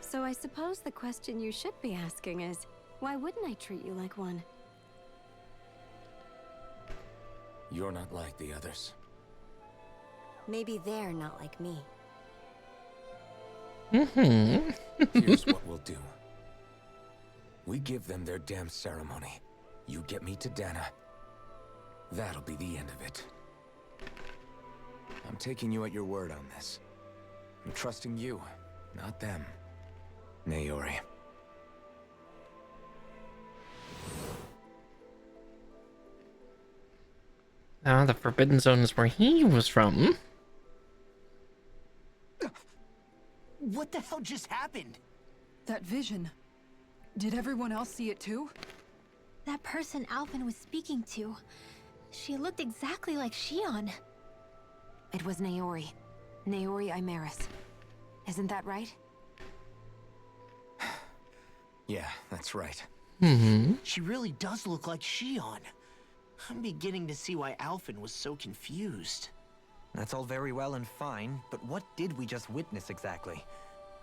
Speaker 12: So I suppose the question you should be asking is, why wouldn't I treat you like one?
Speaker 2: You're not like the others.
Speaker 12: Maybe they're not like me.
Speaker 2: Here's what we'll do. We give them their damn ceremony. You get me to Dana. That'll be the end of it. I'm taking you at your word on this. I'm trusting you, not them. Naori.
Speaker 1: Ah, the Forbidden Zone is where he was from.
Speaker 5: What the hell just happened?
Speaker 4: That vision. Did everyone else see it too?
Speaker 3: That person Alvin was speaking to. She looked exactly like Shion.
Speaker 7: It was Naori. Naori Imaris. Isn't that right?
Speaker 2: Yeah, that's right.
Speaker 5: She really does look like Shion. I'm beginning to see why Alvin was so confused.
Speaker 6: That's all very well and fine, but what did we just witness exactly?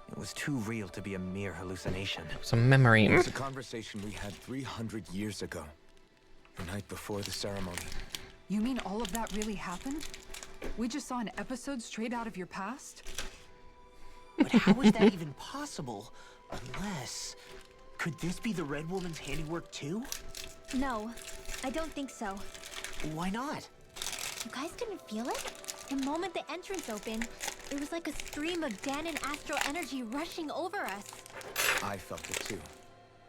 Speaker 6: It was too real to be a mere hallucination.
Speaker 1: It was a memory.
Speaker 2: It was a conversation we had 300 years ago. The night before the ceremony.
Speaker 4: You mean all of that really happened? We just saw an episode straight out of your past?
Speaker 5: But how is that even possible? Unless... Could this be the Red Woman's handiwork too?
Speaker 3: No, I don't think so.
Speaker 5: Why not?
Speaker 3: You guys didn't feel it? The moment the entrance opened, it was like a stream of Danon astral energy rushing over us.
Speaker 2: I felt it too.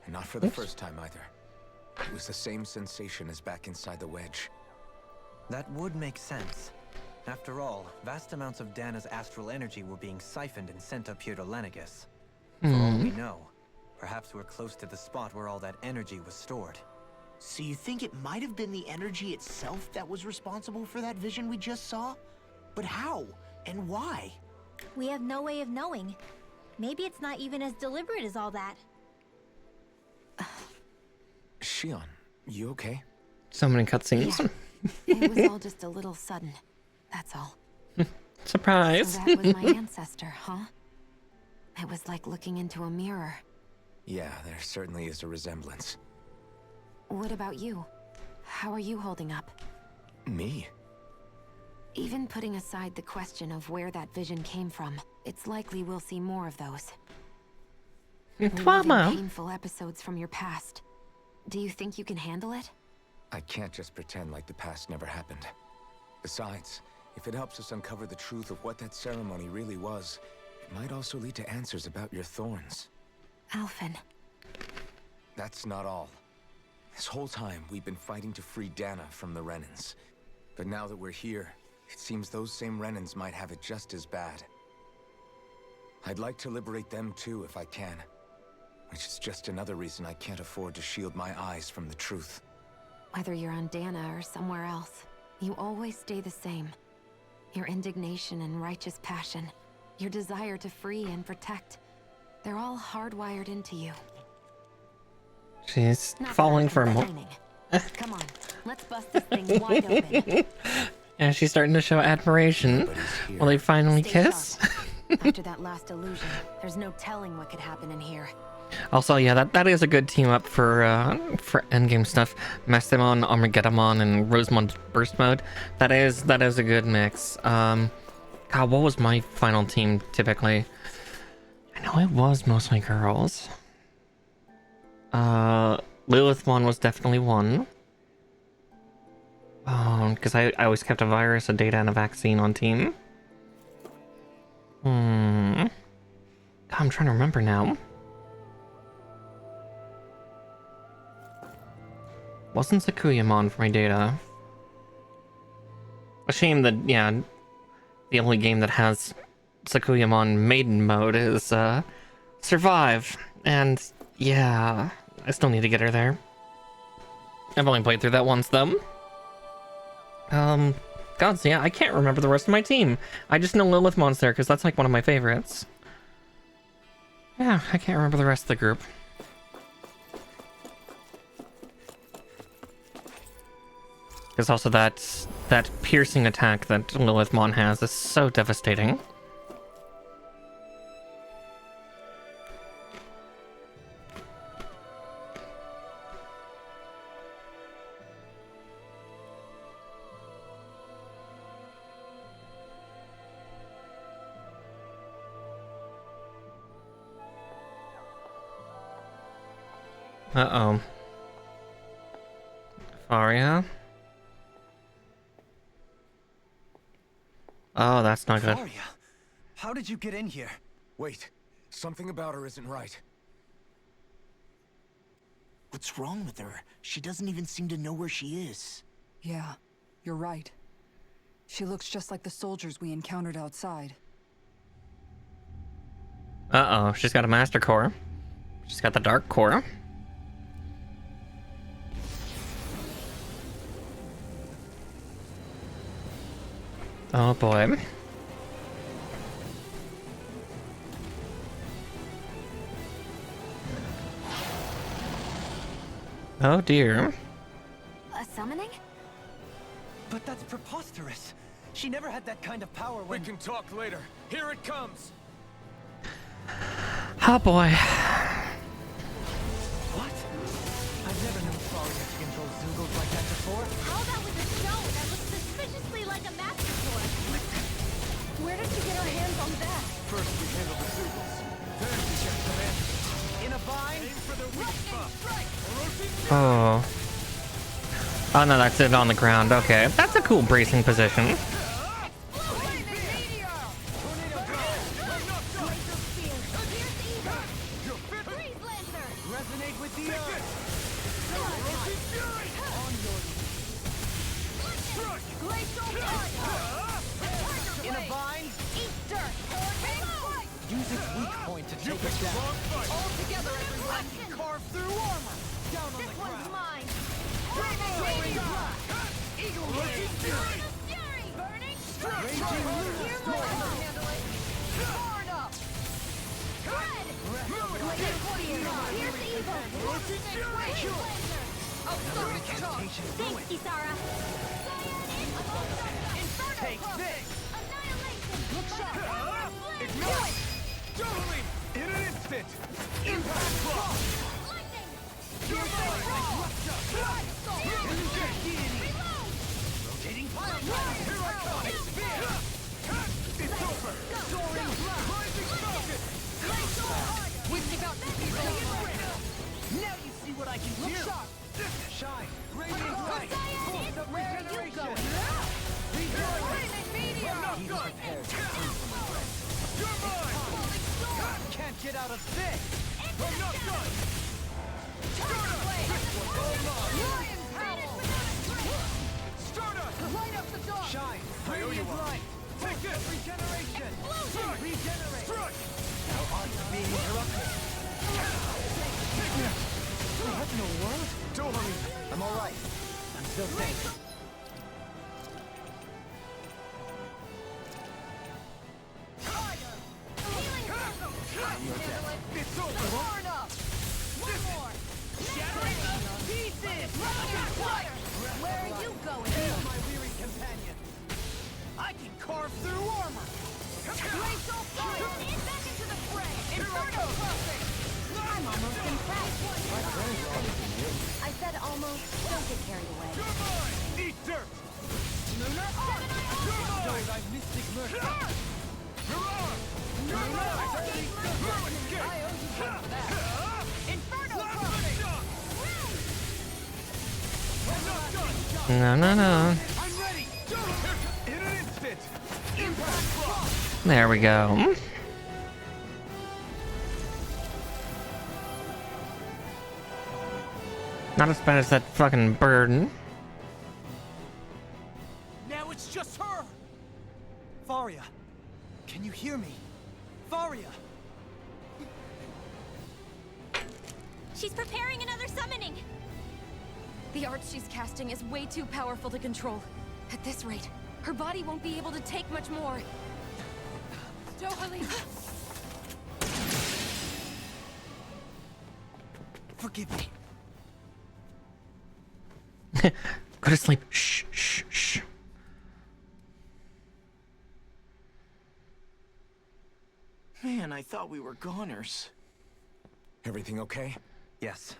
Speaker 2: And not for the first time either. It was the same sensation as back inside the wedge.
Speaker 6: That would make sense. After all, vast amounts of Dana's astral energy were being siphoned and sent up here to Lenegus. For all we know, perhaps we're close to the spot where all that energy was stored.
Speaker 5: So you think it might have been the energy itself that was responsible for that vision we just saw? But how? And why?
Speaker 3: We have no way of knowing. Maybe it's not even as deliberate as all that.
Speaker 2: Shion, you okay?
Speaker 1: So many cutscenes.
Speaker 7: Yeah. It was all just a little sudden. That's all.
Speaker 1: Surprise.
Speaker 7: So that was my ancestor, huh? It was like looking into a mirror.
Speaker 2: Yeah, there certainly is a resemblance.
Speaker 7: What about you? How are you holding up?
Speaker 2: Me?
Speaker 7: Even putting aside the question of where that vision came from, it's likely we'll see more of those. Reliving painful episodes from your past. Do you think you can handle it?
Speaker 2: I can't just pretend like the past never happened. Besides, if it helps us uncover the truth of what that ceremony really was, it might also lead to answers about your thorns.
Speaker 7: Alphen.
Speaker 2: That's not all. This whole time, we've been fighting to free Dana from the Renans. But now that we're here, it seems those same Renans might have it just as bad. I'd like to liberate them too if I can. Which is just another reason I can't afford to shield my eyes from the truth.
Speaker 7: Whether you're on Dana or somewhere else, you always stay the same. Your indignation and righteous passion, your desire to free and protect, they're all hardwired into you.
Speaker 1: She's falling for more.
Speaker 7: Come on, let's bust this thing wide open.
Speaker 1: Yeah, she's starting to show admiration. Will they finally kiss?
Speaker 7: After that last illusion, there's no telling what could happen in here.
Speaker 1: Also, yeah, that is a good team up for endgame stuff. Mastemon, Armageddon, and Rosemon's burst mode. That is a good mix. God, what was my final team typically? I know it was mostly girls. Lilithmon was definitely one. Because I always kept a virus, a data, and a vaccine on team. God, I'm trying to remember now. Wasn't Sakuyamon for my data. A shame that, yeah, the only game that has Sakuyamon maiden mode is, Survive. And, yeah, I still need to get her there. I've only played through that once, though. God, so yeah, I can't remember the rest of my team. I just know Lilithmon's there, because that's, like, one of my favorites. Yeah, I can't remember the rest of the group. Because also that piercing attack that Lilithmon has is so devastating. Uh-oh. Faria? Oh, that's not good.
Speaker 2: Faria, how did you get in here? Wait, something about her isn't right.
Speaker 5: What's wrong with her? She doesn't even seem to know where she is.
Speaker 4: Yeah, you're right. She looks just like the soldiers we encountered outside.
Speaker 1: Uh-oh, she's got a Master Core. She's got the Dark Core. Oh boy. Oh dear.
Speaker 7: A summoning?
Speaker 8: But that's preposterous. She never had that kind of power when...
Speaker 2: We can talk later. Here it comes!
Speaker 1: Oh boy.
Speaker 8: What? I've never known Faria to control Zoogles like that before.
Speaker 3: How about with a stone that looks suspiciously like a master sword? Where did she get her hands on that?
Speaker 2: First we handle the Zoogles. Then we get command.
Speaker 8: In a vine?
Speaker 2: Aim for the weak spot.
Speaker 1: Oh. Oh no, that's it on the ground. Okay, that's a cool bracing position.
Speaker 8: Resonate with the earth. In a vine? Use its weak point to take it down. All together, everyone! Carve through armor! Down on the ground!
Speaker 3: Mine.
Speaker 8: Eagle Ray!
Speaker 3: Burning
Speaker 8: Raging Loose!
Speaker 3: Hard up. Red. Here's evil.
Speaker 8: Incantation
Speaker 3: Thanks,
Speaker 8: ruined.
Speaker 3: Kisara.
Speaker 8: Take this!
Speaker 3: Annihilation. Look sharp.
Speaker 2: Ignite! Totally! In an instant! Impact block!
Speaker 3: Lightning.
Speaker 8: Rotating fire!
Speaker 2: Here I come! It's over!
Speaker 8: Soaring blast!
Speaker 2: Rising falcon!
Speaker 8: What's about to be now you see what I can do! Shine! Radiant light! Pulse of regeneration! He's prepared to free from regret.
Speaker 2: You're mine!
Speaker 8: Can't get out of this!
Speaker 2: I'm not done! Stardust!
Speaker 8: Light up the dark! Shine! Radiant light!
Speaker 2: Take this!
Speaker 8: Regeneration!
Speaker 2: Strike!
Speaker 8: Regenerate!
Speaker 2: Strike!
Speaker 8: How hard to be interrupted! What in the world?
Speaker 2: Don't hurry!
Speaker 8: I'm alright. I'm still safe.
Speaker 2: It's over!
Speaker 8: Where are you going? My weary companion. I can carve through armor.
Speaker 13: Glacial fire! Back into the fray! Inferno crossing!
Speaker 7: I'm almost impressed. I said almost. Don't get carried away.
Speaker 13: You're mine! Eat dirt! Lunar Arc! You're mine! Thy mystic mercy! You're on! You're mine! No escape! I owe you one for that. Inferno crossing! We're not done!
Speaker 1: No, no, no.
Speaker 13: I'm ready! In an instant! Impact block!
Speaker 1: There we go. Not as bad as that fucking bird.
Speaker 8: Now it's just her! Faria, can you hear me? Faria!
Speaker 3: She's preparing another summoning!
Speaker 14: The art she's casting is way too powerful to control. At this rate, her body won't be able to take much more. Dohalim!
Speaker 8: Forgive me.
Speaker 1: Go to sleep. Shh, shh, shh.
Speaker 5: Man, I thought we were goners.
Speaker 2: Everything okay?
Speaker 6: Yes.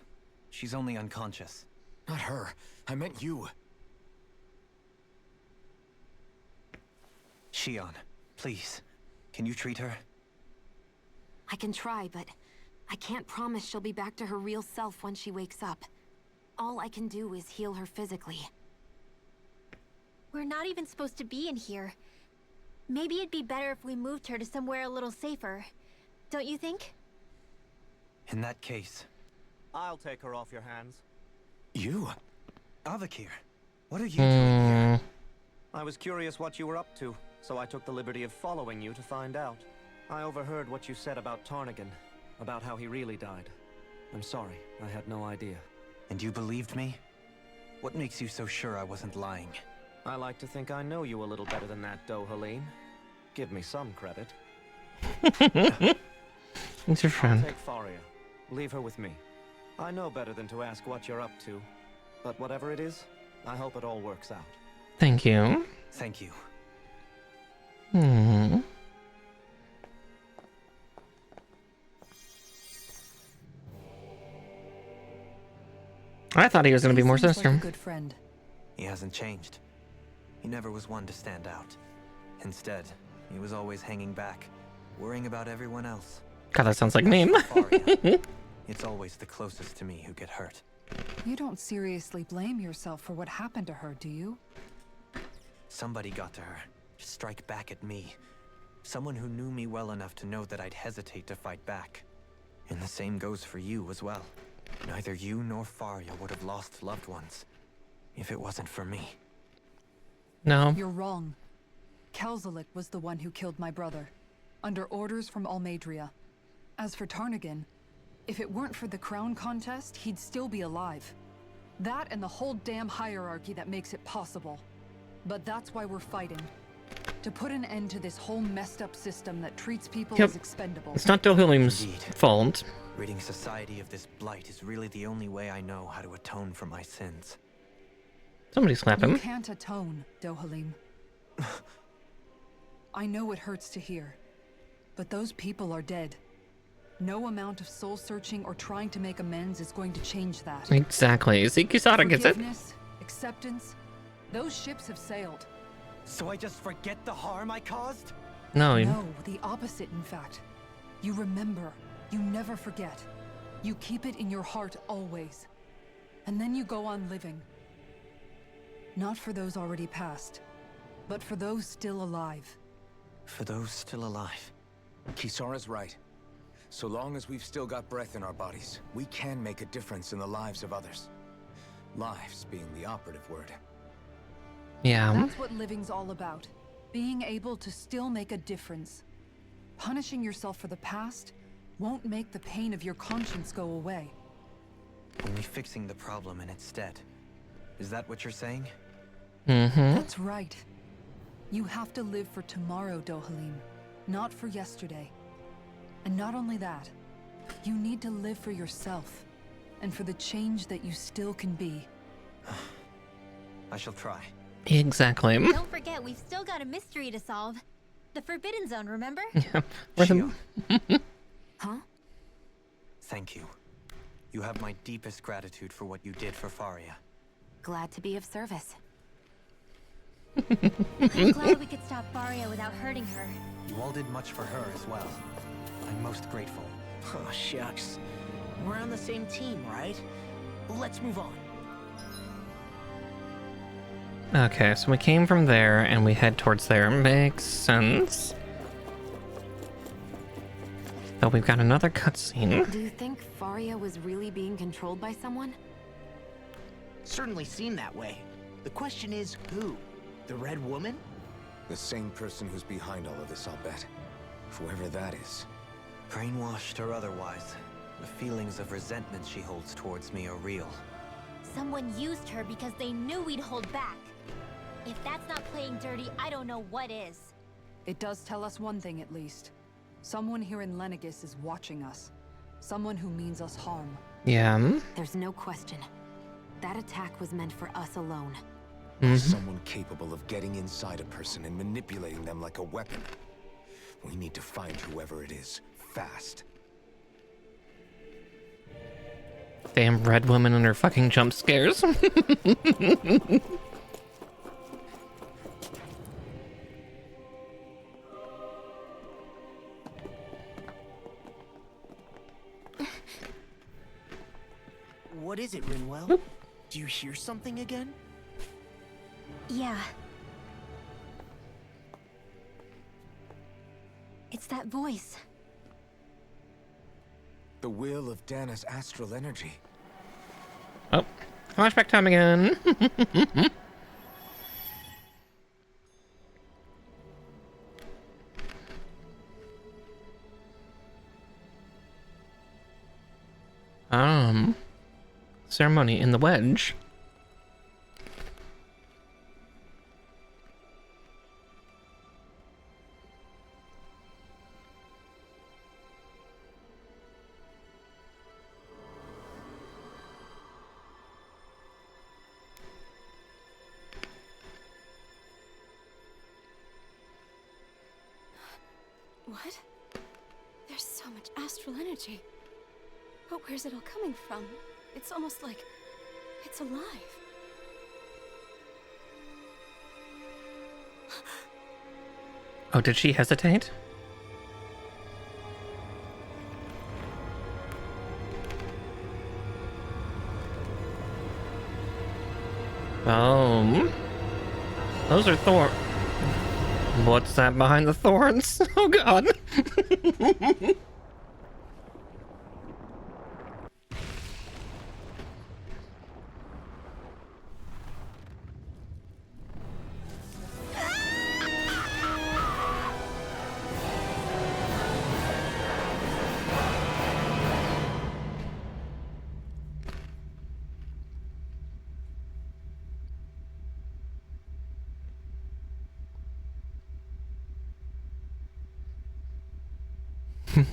Speaker 6: She's only unconscious.
Speaker 2: Not her. I meant you.
Speaker 6: Shion, please. Can you treat her?
Speaker 7: I can try, but I can't promise she'll be back to her real self when she wakes up. All I can do is heal her physically.
Speaker 3: We're not even supposed to be in here. Maybe it'd be better if we moved her to somewhere a little safer. Don't you think?
Speaker 6: In that case...
Speaker 8: I'll take her off your hands.
Speaker 2: You?
Speaker 6: Avakir, what are you doing here?
Speaker 8: I was curious what you were up to, so I took the liberty of following you to find out. I overheard what you said about Tarnigan, about how he really died. I'm sorry, I had no idea.
Speaker 6: And you believed me? What makes you so sure I wasn't lying?
Speaker 8: I like to think I know you a little better than that, Dohalim. Give me some credit.
Speaker 1: It's your friend.
Speaker 8: Take Faria. Leave her with me. I know better than to ask what you're up to. But whatever it is, I hope it all works out.
Speaker 1: Thank you.
Speaker 6: Thank you.
Speaker 1: Hmm. I thought he was going to be more
Speaker 4: Seems
Speaker 1: sister.
Speaker 4: like a good friend.
Speaker 6: He hasn't changed. He never was one to stand out. Instead, he was always hanging back, worrying about everyone else.
Speaker 1: God, that sounds like me.
Speaker 6: Faria, it's always the closest to me who get hurt.
Speaker 4: You don't seriously blame yourself for what happened to her, do you?
Speaker 6: Somebody got to her, to strike back at me. Someone who knew me well enough to know that I'd hesitate to fight back. And the same goes for you as well. Neither you nor Faria would have lost loved ones if it wasn't for me.
Speaker 1: No.
Speaker 4: You're wrong. Kelzelik was the one who killed my brother, under orders from Almadria. As for Tarnigan, if it weren't for the crown contest, he'd still be alive. That and the whole damn hierarchy that makes it possible. But that's why we're fighting. To put an end to this whole messed up system that treats people as expendable.
Speaker 1: It's not Dohalim's fault.
Speaker 6: Ridding society of this blight is really the only way I know how to atone for my sins.
Speaker 1: Somebody slap him.
Speaker 4: You can't atone, Dohalim. I know it hurts to hear, but those people are dead. No amount of soul searching or trying to make amends is going to change that.
Speaker 1: Exactly. See, Kisara gets it.
Speaker 4: Forgiveness, acceptance, those ships have sailed.
Speaker 6: So I just forget the harm I caused?
Speaker 1: No.
Speaker 4: No, the opposite, in fact. You remember. You never forget. You keep it in your heart always. And then you go on living. Not for those already past, but for those still alive.
Speaker 6: For those still alive.
Speaker 2: Kisara's right. So long as we've still got breath in our bodies, we can make a difference in the lives of others. Lives being the operative word.
Speaker 1: Yeah.
Speaker 4: That's what living's all about. Being able to still make a difference. Punishing yourself for the past won't make the pain of your conscience go away.
Speaker 6: Only fixing the problem in its stead. Is that what you're saying?
Speaker 1: Mm-hmm.
Speaker 4: That's right. You have to live for tomorrow, Dohalim, not for yesterday. And not only that, you need to live for yourself, and for the change that you still can be.
Speaker 6: I shall try.
Speaker 1: Exactly.
Speaker 3: Don't forget, we've still got a mystery to solve. The Forbidden Zone, remember?
Speaker 1: Yeah. We're the...
Speaker 7: Huh?
Speaker 6: Thank you. You have my deepest gratitude for what you did for Faria.
Speaker 7: Glad to be of service.
Speaker 3: I'm glad we could stop Faria without hurting her.
Speaker 6: You all did much for her as well. I'm most grateful.
Speaker 5: Oh, shucks. We're on the same team, right? Let's move on.
Speaker 1: Okay, so we came from there and we head towards there. Makes sense. But we've got another cutscene.
Speaker 7: Do you think Faria was really being controlled by someone?
Speaker 5: Certainly seemed that way. The question is, who? The Red Woman?
Speaker 2: The same person who's behind all of this, I'll bet. Whoever that is.
Speaker 6: Brainwashed or otherwise, the feelings of resentment she holds towards me are real.
Speaker 3: Someone used her because they knew we'd hold back. If that's not playing dirty, I don't know what is.
Speaker 4: It does tell us one thing at least. Someone here in Lenegis is watching us. Someone who means us harm.
Speaker 1: Yeah.
Speaker 7: There's no question. That attack was meant for us alone.
Speaker 2: Someone capable of getting inside a person and manipulating them like a weapon. We need to find whoever it is, fast.
Speaker 1: Damn red woman and her fucking jump scares.
Speaker 5: What is it, Rinwell? Do you hear something again?
Speaker 3: Yeah. It's that voice.
Speaker 2: The will of Dana's astral energy.
Speaker 1: Oh, flashback time again. Ceremony in the wedge.
Speaker 14: What? There's so much astral energy. But where's it all coming from? It's almost like it's alive.
Speaker 1: Oh, did she hesitate? Those are thorns. What's that behind the thorns? Oh god.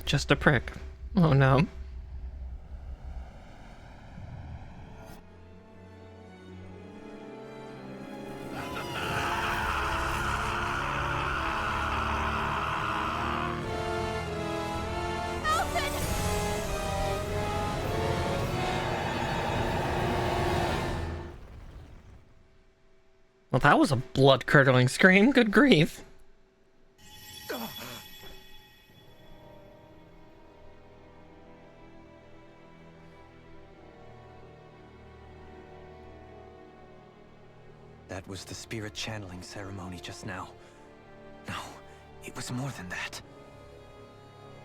Speaker 1: Just a prick. Oh no. Well, that was a blood-curdling scream. Good grief.
Speaker 6: That was the spirit channeling ceremony just now. No, it was more than that.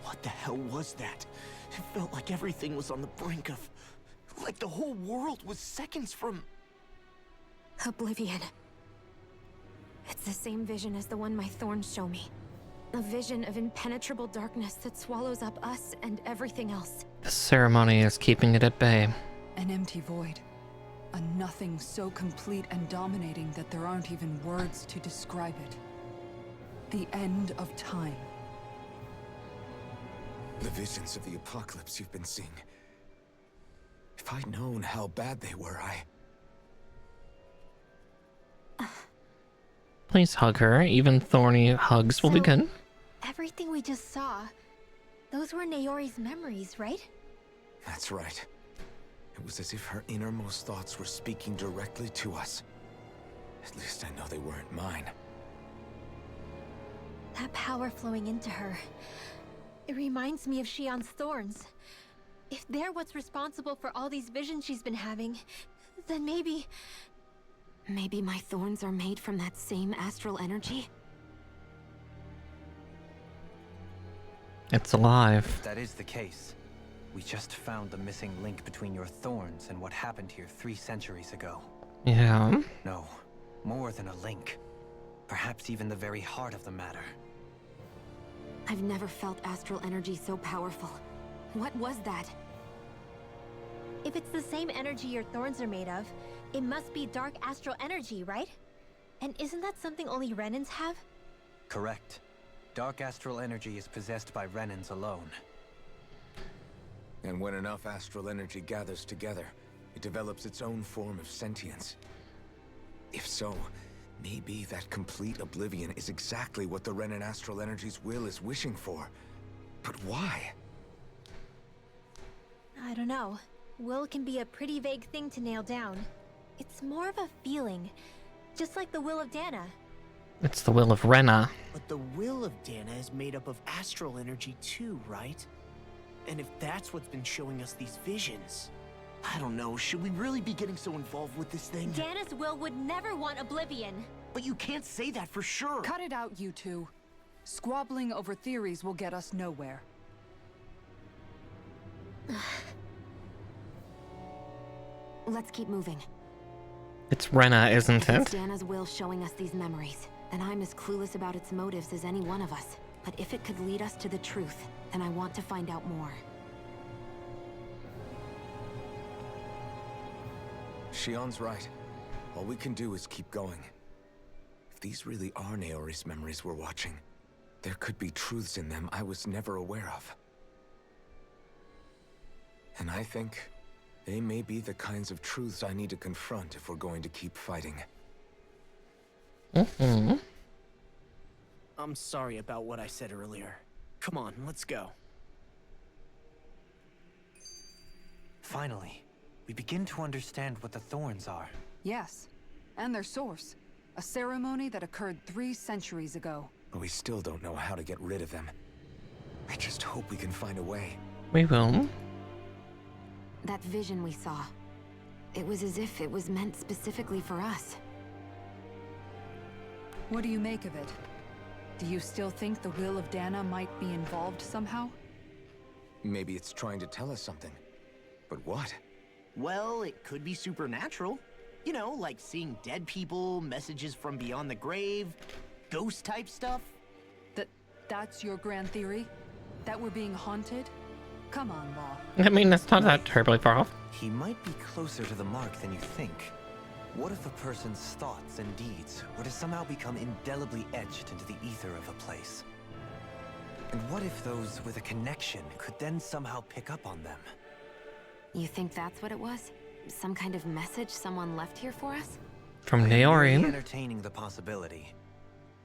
Speaker 5: What the hell was that? It felt like everything was on the brink of... like the whole world was seconds from...
Speaker 7: Oblivion. It's the same vision as the one my thorns show me. A vision of impenetrable darkness that swallows up us and everything else.
Speaker 1: The ceremony is keeping it at bay.
Speaker 4: An empty void. A nothing so complete and dominating that there aren't even words to describe it. The end of time.
Speaker 2: The visions of the apocalypse you've been seeing. If I'd known how bad they were,
Speaker 1: Please hug her. Even thorny hugs will be good.
Speaker 3: Everything we just saw, those were Naori's memories, right?
Speaker 2: That's right. It was as if her innermost thoughts were speaking directly to us. At least I know they weren't mine.
Speaker 3: That power flowing into her, it reminds me of Shion's thorns. If they're what's responsible for all these visions she's been having, then maybe...
Speaker 7: Maybe my thorns are made from that same astral energy?
Speaker 1: It's alive.
Speaker 6: If that is the case, we just found the missing link between your thorns and what happened here 3 centuries ago.
Speaker 1: Yeah.
Speaker 6: No, more than a link. Perhaps even the very heart of the matter.
Speaker 7: I've never felt astral energy so powerful. What was that?
Speaker 3: If it's the same energy your thorns are made of, it must be dark astral energy, right? And isn't that something only Renans have?
Speaker 6: Correct. Dark astral energy is possessed by Renans alone.
Speaker 2: And when enough astral energy gathers together, it develops its own form of sentience. If so, maybe that complete oblivion is exactly what the Renan astral energy's will is wishing for. But why?
Speaker 3: I don't know. Will can be a pretty vague thing to nail down. It's more of a feeling, just like the will of Dana.
Speaker 1: It's the will of Rena.
Speaker 5: But the will of Dana is made up of astral energy too, right? And if that's what's been showing us these visions... I don't know, should we really be getting so involved with this thing?
Speaker 3: Dana's will would never want oblivion.
Speaker 5: But you can't say that for sure.
Speaker 4: Cut it out, you two. Squabbling over theories will get us nowhere.
Speaker 7: Let's keep moving.
Speaker 1: It's Rena, isn't
Speaker 7: If it's
Speaker 1: it?
Speaker 7: Dana's will showing us these memories, then I'm as clueless about its motives as any one of us. But if it could lead us to the truth, then I want to find out more.
Speaker 2: Shion's right. All we can do is keep going. If these really are Naori's memories we're watching, there could be truths in them I was never aware of. And I think they may be the kinds of truths I need to confront if we're going to keep fighting.
Speaker 1: Mm-hmm.
Speaker 5: I'm sorry about what I said earlier. Come on, let's go.
Speaker 6: Finally, we begin to understand what the thorns are.
Speaker 4: Yes, and their source. A ceremony that occurred 3 centuries ago.
Speaker 2: But we still don't know how to get rid of them. I just hope we can find a way.
Speaker 1: We will.
Speaker 7: That vision we saw, it was as if it was meant specifically for us.
Speaker 4: What do you make of it? Do you still think the will of Dana might be involved somehow?
Speaker 2: Maybe it's trying to tell us something. But what?
Speaker 5: Well, it could be supernatural. You know, like seeing dead people, messages from beyond the grave, ghost-type stuff.
Speaker 4: That's your grand theory? That we're being haunted? Come on, Law.
Speaker 1: I mean, that's not that terribly far off.
Speaker 6: He might be closer to the mark than you think. What if a person's thoughts and deeds were to somehow become indelibly etched into the ether of a place? And what if those with a connection could then somehow pick up on them?
Speaker 7: You think that's what it was? Some kind of message someone left here for us?
Speaker 1: From
Speaker 6: Really
Speaker 1: Naori.
Speaker 6: entertaining the possibility.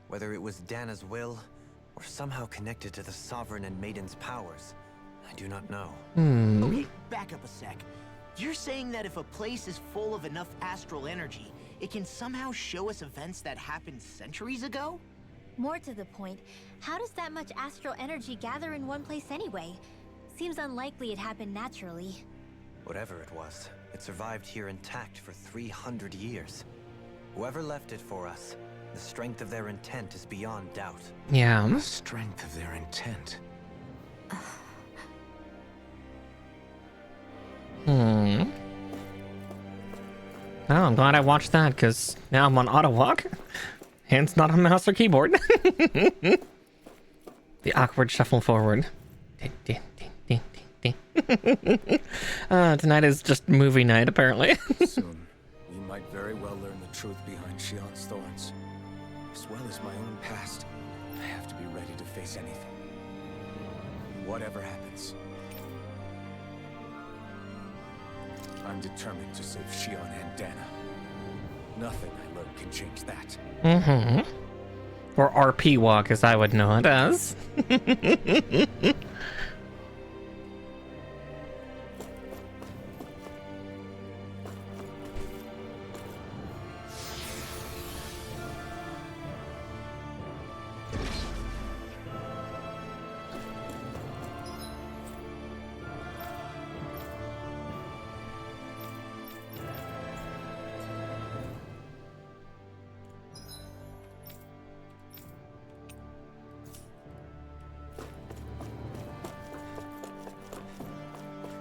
Speaker 6: Whether it was Dana's will, or somehow connected to the Sovereign and Maiden's powers, I do not know.
Speaker 5: Okay, back up a sec. You're saying that if a place is full of enough astral energy, it can somehow show us events that happened centuries ago?
Speaker 3: More to the point, how does that much astral energy gather in one place anyway? Seems unlikely it happened naturally.
Speaker 6: Whatever it was, it survived here intact for 300 years. Whoever left it for us, the strength of their intent is beyond doubt.
Speaker 1: Yeah.
Speaker 2: The strength of their intent.
Speaker 1: Oh, I'm glad I watched that, because now I'm on auto walk. Hands not on mouse or keyboard. The awkward shuffle forward. Tonight is just movie night, apparently.
Speaker 2: Soon, we might very well learn the truth behind Shion's thorns. As well as my own past, I have to be ready to face anything. Whatever happens. I'm determined to save Shion and Dana. Nothing I learned can change that.
Speaker 1: Mm-hmm. Or RP walk, as I would know it as.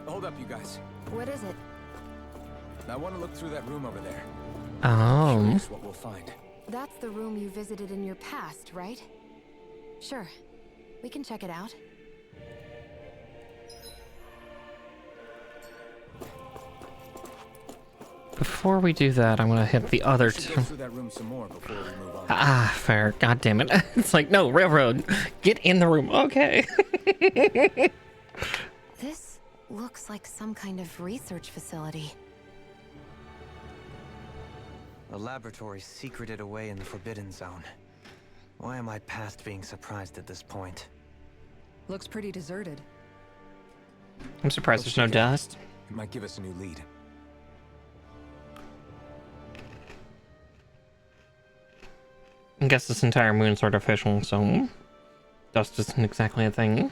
Speaker 2: Hold up, you guys.
Speaker 7: What is it?
Speaker 2: I want to look through that room over there.
Speaker 1: Oh.
Speaker 2: Curious what we'll find.
Speaker 7: That's the room you visited in your past, right? Sure. We can check it out.
Speaker 1: Before we do that, I'm gonna hit the other
Speaker 2: We should go through that room some more before we move on.
Speaker 1: Ah, fair. God damn it. It's like, no, railroad. Get in the room. Okay.
Speaker 7: This looks like some kind of research facility.
Speaker 6: A laboratory secreted away in the Forbidden Zone. Why am I past being surprised at this point?
Speaker 4: Looks pretty deserted.
Speaker 1: I'm surprised there's no dust.
Speaker 2: It might give us a new lead.
Speaker 1: I guess this entire moon's artificial, so dust isn't exactly a thing.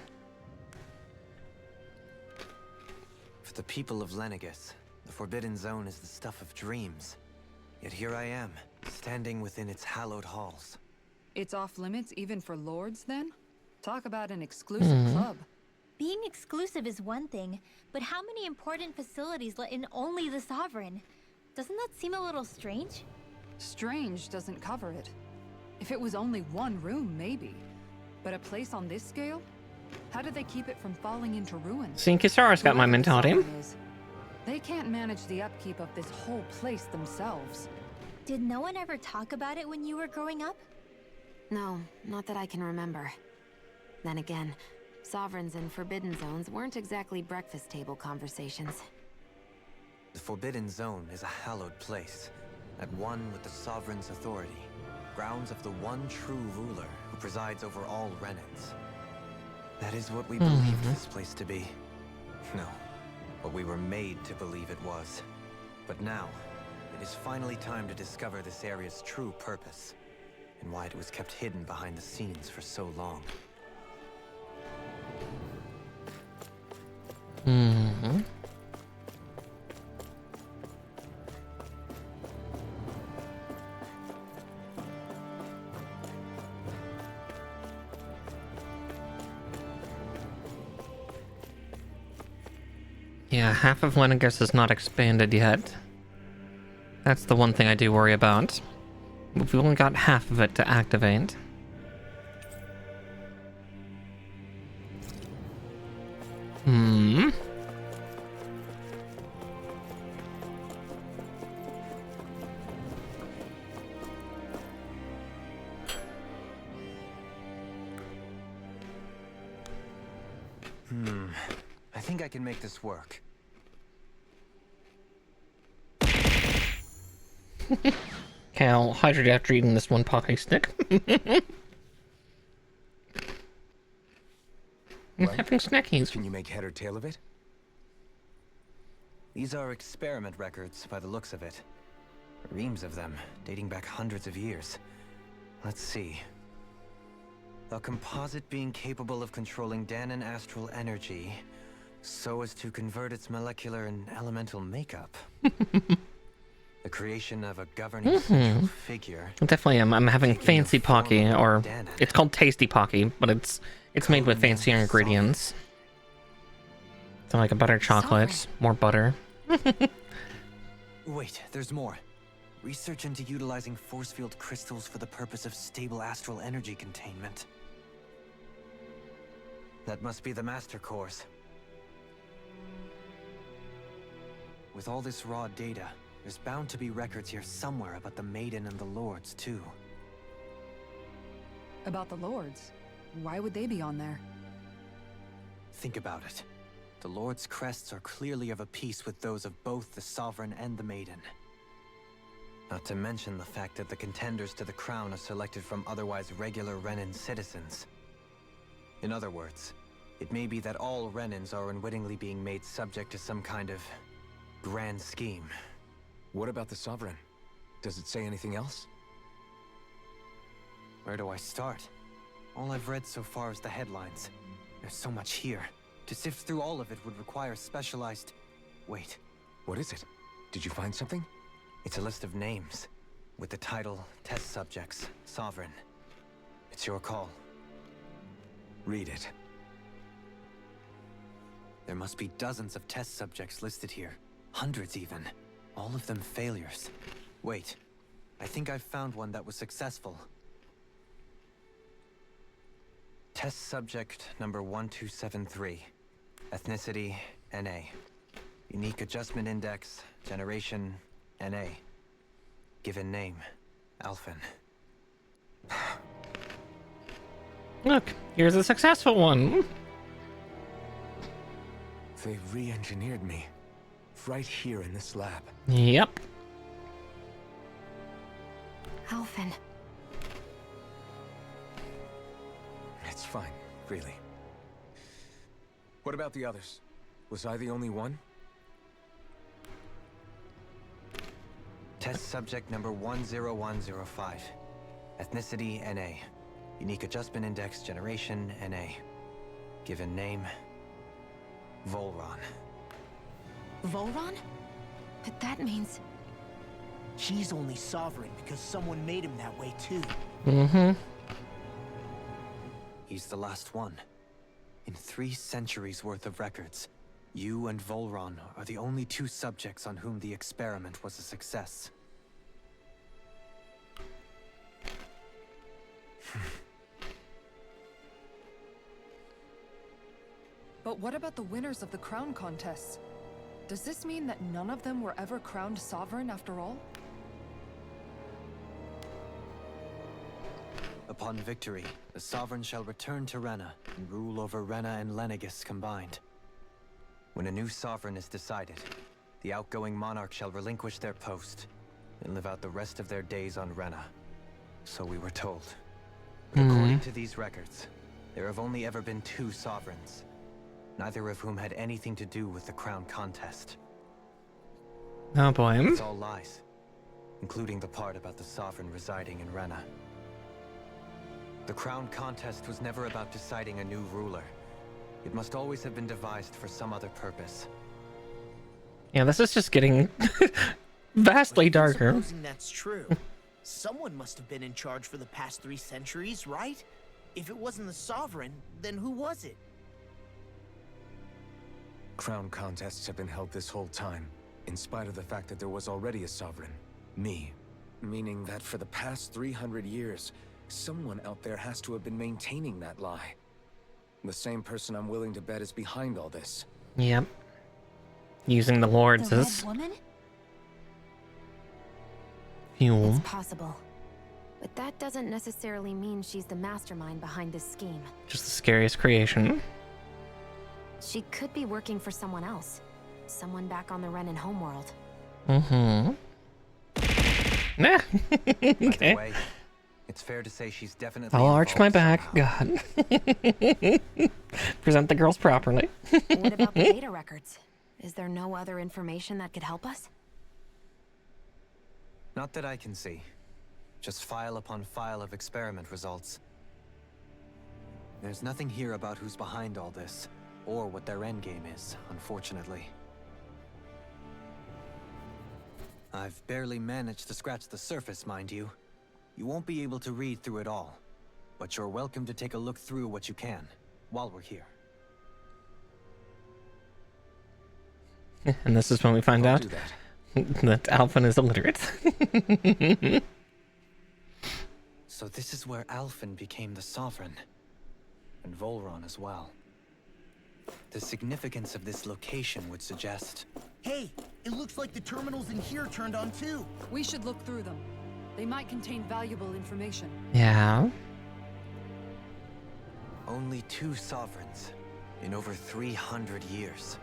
Speaker 6: For the people of Lenegis, the Forbidden Zone is the stuff of dreams. Yet here I am, standing within its hallowed halls.
Speaker 4: It's off limits even for lords, then? Talk about an exclusive club.
Speaker 3: Being exclusive is one thing, but how many important facilities let in only the Sovereign? Doesn't that seem a little strange?
Speaker 4: Strange doesn't cover it. If it was only one room, maybe. But a place on this scale? How did they keep it from falling into ruin?
Speaker 1: See, Kisara's got my mentality.
Speaker 4: They can't manage the upkeep of this whole place themselves.
Speaker 3: Did no one ever talk about it when you were growing up?
Speaker 7: No, not that I can remember. Then again, sovereigns and forbidden zones weren't exactly breakfast table conversations.
Speaker 6: The Forbidden Zone is a hallowed place, at one with the Sovereign's authority. Grounds of the one true ruler who presides over all Renans. That is what we believed this place to be. No, what we were made to believe it was. But now, it is finally time to discover this area's true purpose, and why it was kept hidden behind the scenes for so long.
Speaker 1: Yeah, half of Lenegis is not expanded yet. That's the one thing I do worry about. We've only got half of it to activate.
Speaker 6: I think I can make this work.
Speaker 1: Okay, I'll hydrate after eating this one pocky stick. I'm having snackies.
Speaker 2: Can you make head or tail of it?
Speaker 6: These are experiment records by the looks of it. Reams of them, dating back hundreds of years. Let's see. A composite being capable of controlling Danon astral energy so as to convert its molecular and elemental makeup. The creation of a governing central figure.
Speaker 1: Definitely, I'm having fancy pocky, or it's called tasty pocky, but it's made with fancier ingredients. So like a butter chocolate, more butter.
Speaker 6: Wait, there's more. Research into utilizing force field crystals for the purpose of stable astral energy containment. That must be the master course. With all this raw data, there's bound to be records here somewhere about the Maiden and the Lords, too.
Speaker 4: About the lords? Why would they be on there?
Speaker 6: Think about it. The Lord's crests are clearly of a piece with those of both the Sovereign and the Maiden. Not to mention the fact that the contenders to the crown are selected from otherwise regular Renan citizens. In other words, it may be that all Renans are unwittingly being made subject to some kind of grand scheme.
Speaker 2: What about the Sovereign? Does it say anything else?
Speaker 6: Where do I start? All I've read so far is the headlines. There's so much here. To sift through all of it would require specialized... Wait.
Speaker 2: What is it? Did you find something?
Speaker 6: It's a list of names, with the title Test Subjects, Sovereign. It's your call.
Speaker 2: Read it.
Speaker 6: There must be dozens of test subjects listed here. Hundreds even. All of them failures. Wait. I think I've found one that was successful. Test subject number 1273. Ethnicity, NA. Unique adjustment index, generation, NA. Given name, Alphen.
Speaker 1: Look, here's a successful one.
Speaker 2: They re-engineered me. Right here in this lab.
Speaker 1: Yep.
Speaker 7: Alphen.
Speaker 2: It's fine, really. What about the others? Was I the only one?
Speaker 6: Test subject number 10105. Ethnicity, NA. Unique adjustment index, generation, NA. Given name, Volron.
Speaker 7: Volron? But that means...
Speaker 5: He's only sovereign because someone made him that way too.
Speaker 1: Mm-hmm.
Speaker 6: He's the last one. In 3 centuries worth of records, you and Volron are the only 2 subjects on whom the experiment was a success.
Speaker 4: But what about the winners of the crown contests? Does this mean that none of them were ever crowned sovereign after all?
Speaker 6: Upon victory, the sovereign shall return to Rena and rule over Rena and Lenegis combined. When a new sovereign is decided, the outgoing monarch shall relinquish their post and live out the rest of their days on Rena. So we were told. But according to these records, there have only ever been 2 sovereigns, neither of whom had anything to do with the crown contest.
Speaker 1: Oh boy.
Speaker 6: It's all lies, including the part about the sovereign residing in Rena. The crown contest was never about deciding a new ruler. It must always have been devised for some other purpose.
Speaker 1: Yeah, this is just getting vastly darker.
Speaker 5: Supposing that's true, someone must have been in charge for the past 3 centuries, right? If it wasn't the sovereign, then who was it?
Speaker 2: Crown contests have been held this whole time, in spite of the fact that there was already a sovereign. Me. Meaning that for the past 300 years, someone out there has to have been maintaining that lie. The same person I'm willing to bet is behind all this.
Speaker 1: Yep. Using the lords
Speaker 7: The
Speaker 1: as
Speaker 7: Red Woman?
Speaker 1: fuel.
Speaker 7: It's possible. But that doesn't necessarily mean she's the mastermind behind this scheme.
Speaker 1: Just the scariest creation.
Speaker 7: She could be working for someone else. Someone back on the Renan homeworld.
Speaker 1: Mm-hmm. Nah.
Speaker 6: By the
Speaker 1: Okay.
Speaker 6: way, it's fair to say she's definitely
Speaker 1: I'll arch my back.
Speaker 6: somehow.
Speaker 1: God. Present the girls properly.
Speaker 7: What about the data records? Is there no other information that could help us?
Speaker 6: Not that I can see. Just file upon file of experiment results. There's nothing here about who's behind all this, or what their endgame is, unfortunately. I've barely managed to scratch the surface, mind you. You won't be able to read through it all, but you're welcome to take a look through what you can, while we're here.
Speaker 1: And this is when we find out
Speaker 2: do
Speaker 1: that Alphen is illiterate.
Speaker 6: So this is where Alphen became the sovereign, and Volron as well. The significance of this location would suggest...
Speaker 5: Hey, it looks like the terminals in here turned on too.
Speaker 4: We should look through them. They might contain valuable information.
Speaker 1: Yeah.
Speaker 6: Only 2 sovereigns in over 300 years.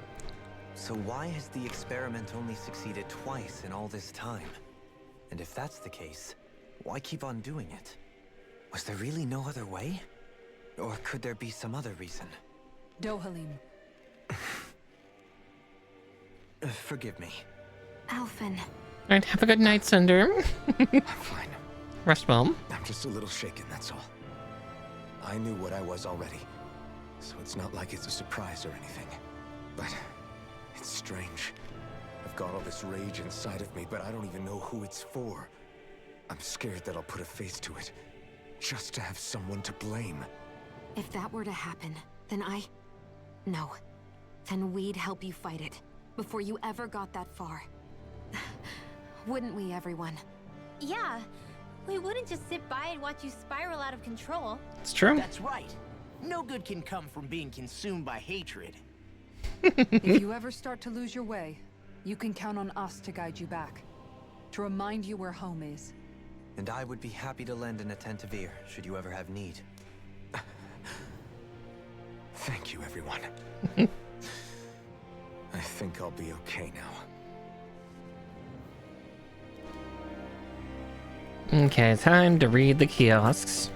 Speaker 6: So why has the experiment only succeeded twice in all this time? And if that's the case, why keep on doing it? Was there really no other way? Or could there be some other reason?
Speaker 4: Dohalim.
Speaker 6: Forgive me.
Speaker 7: Alphen.
Speaker 1: Alright, have a good night, Cinder.
Speaker 2: I'm fine.
Speaker 1: Rest well.
Speaker 2: I'm just a little shaken, that's all. I knew what I was already, so it's not like it's a surprise or anything. But it's strange. I've got all this rage inside of me, but I don't even know who it's for. I'm scared that I'll put a face to it, just to have someone to blame.
Speaker 7: If that were to happen, then No. Then we'd help you fight it, before you ever got that far. Wouldn't we, everyone?
Speaker 3: Yeah, we wouldn't just sit by and watch you spiral out of control.
Speaker 1: It's true.
Speaker 5: That's right. No good can come from being consumed by hatred.
Speaker 4: If you ever start to lose your way, you can count on us to guide you back. To remind you where home is.
Speaker 6: And I would be happy to lend an attentive ear, should you ever have need.
Speaker 2: Thank you, everyone. I think I'll be okay now.
Speaker 1: Okay, time to read the kiosks.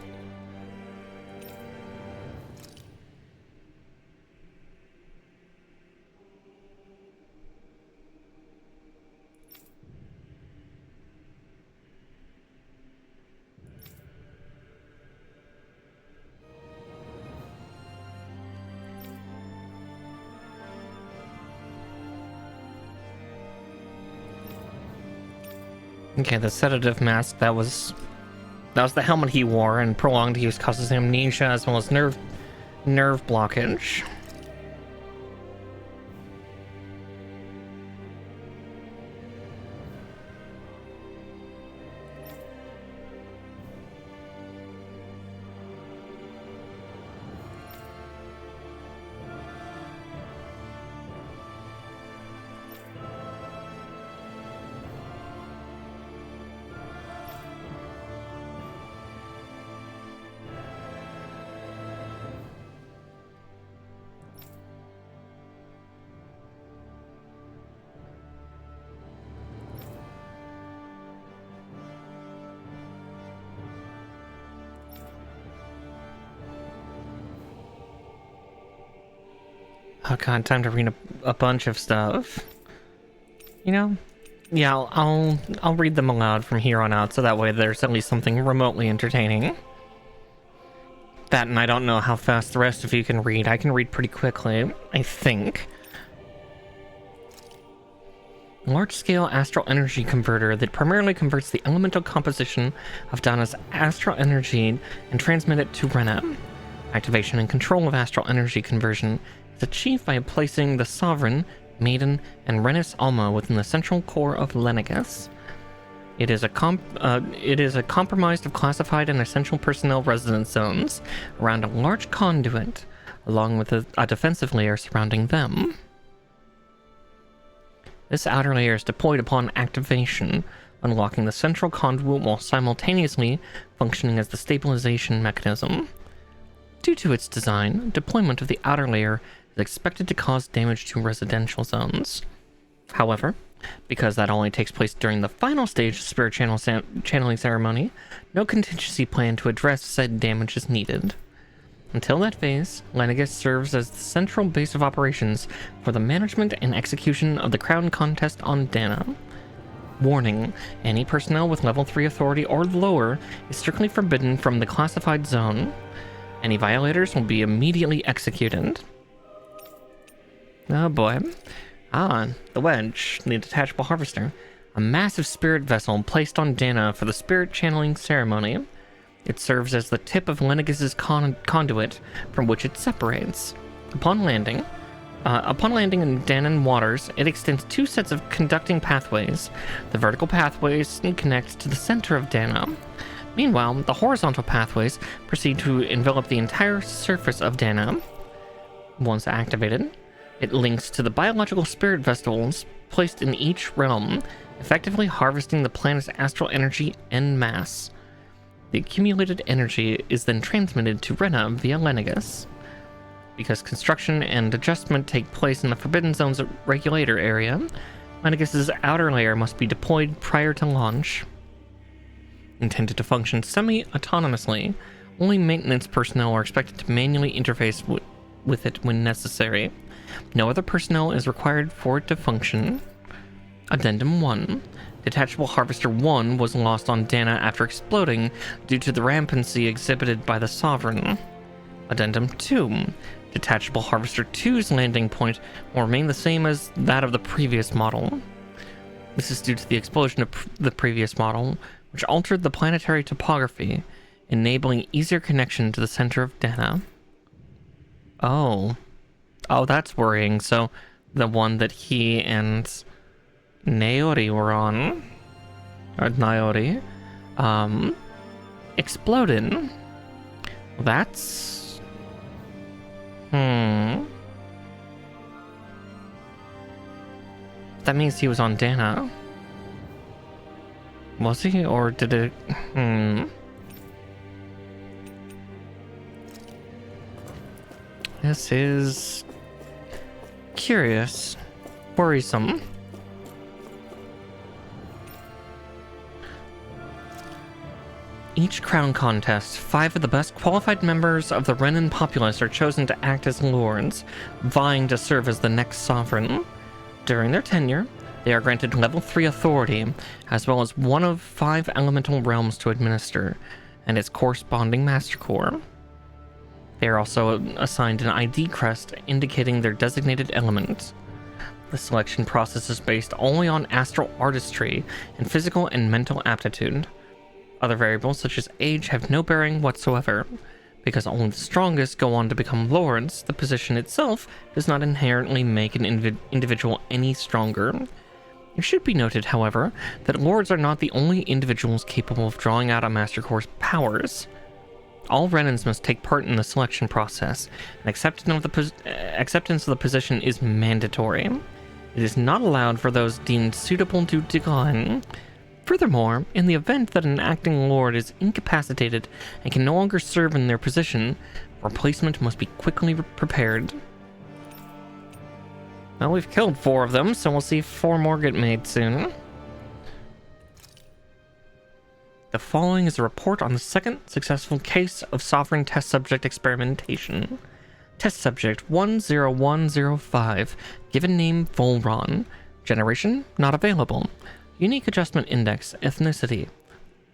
Speaker 1: Okay, the sedative mask, that was the helmet he wore, and prolonged use causes amnesia as well as nerve blockage. Oh god, time to read a bunch of stuff. You know? Yeah, I'll read them aloud from here on out, so that way there's at least something remotely entertaining. That, and I don't know how fast the rest of you can read. I can read pretty quickly, I think. Large-scale astral energy converter that primarily converts the elemental composition of Dana's astral energy and transmit it to Rena. Activation and control of astral energy conversion is achieved by placing the Sovereign, Maiden, and Renis Alma within the central core of Lenegus. It is a compromised of classified and essential personnel residence zones around a large conduit, along with a defensive layer surrounding them. This outer layer is deployed upon activation, unlocking the central conduit while simultaneously functioning as the stabilization mechanism. Due to its design, deployment of the outer layer is expected to cause damage to residential zones. However, because that only takes place during the final stage of Spirit Channeling Ceremony, no contingency plan to address said damage is needed. Until that phase, Lenegus serves as the central base of operations for the management and execution of the Crown Contest on Dana. Warning, any personnel with level 3 authority or lower is strictly forbidden from the classified zone. Any violators will be immediately executed. Oh boy. Ah, the Wedge, the detachable harvester. A massive spirit vessel placed on Dana for the Spirit Channeling Ceremony. It serves as the tip of Lenegus's conduit from which it separates. Upon landing in Danan waters, it extends 2 sets of conducting pathways. The vertical pathways connect to the center of Dana. Meanwhile, the horizontal pathways proceed to envelop the entire surface of Dana. Once activated, it links to the biological spirit vessels placed in each realm, effectively harvesting the planet's astral energy en masse. The accumulated energy is then transmitted to Rena via Lenegus. Because construction and adjustment take place in the Forbidden Zone's regulator area, Lenegus's outer layer must be deployed prior to launch. Intended to function semi-autonomously, only maintenance personnel are expected to manually interface with it when necessary. No other personnel is required for it to function. Addendum 1. Detachable Harvester 1 was lost on Dana after exploding due to the rampancy exhibited by the Sovereign. Addendum 2. Detachable Harvester 2's landing point will remain the same as that of the previous model. This is due to the explosion of the previous model, which altered the planetary topography, enabling easier connection to the center of Dana. Oh, that's worrying. So, the one that he and Naori were on, or Naori, exploded. That's... That means he was on Dana. Was he, or did it... This is... curious. Worrisome. Each crown contest, 5 of the best qualified members of the Renan populace are chosen to act as lords, vying to serve as the next sovereign. During their tenure, they are granted level 3 authority, as well as one of 5 elemental realms to administer, and its corresponding master core. They are also assigned an ID crest indicating their designated element. The selection process is based only on astral artistry and physical and mental aptitude. Other variables such as age have no bearing whatsoever. Because only the strongest go on to become lords, the position itself does not inherently make an individual any stronger. It should be noted, however, that lords are not the only individuals capable of drawing out a Master Core's powers. All Renans must take part in the selection process, and acceptance of the position is mandatory. It is not allowed for those deemed suitable to decline. Furthermore, in the event that an acting lord is incapacitated and can no longer serve in their position, replacement must be quickly prepared. Well, we've killed 4 of them, so we'll see 4 more get made soon. The following is a report on the second successful case of Sovereign Test Subject experimentation. Test Subject 10105, given name Volron. Generation, not available. Unique Adjustment Index, ethnicity,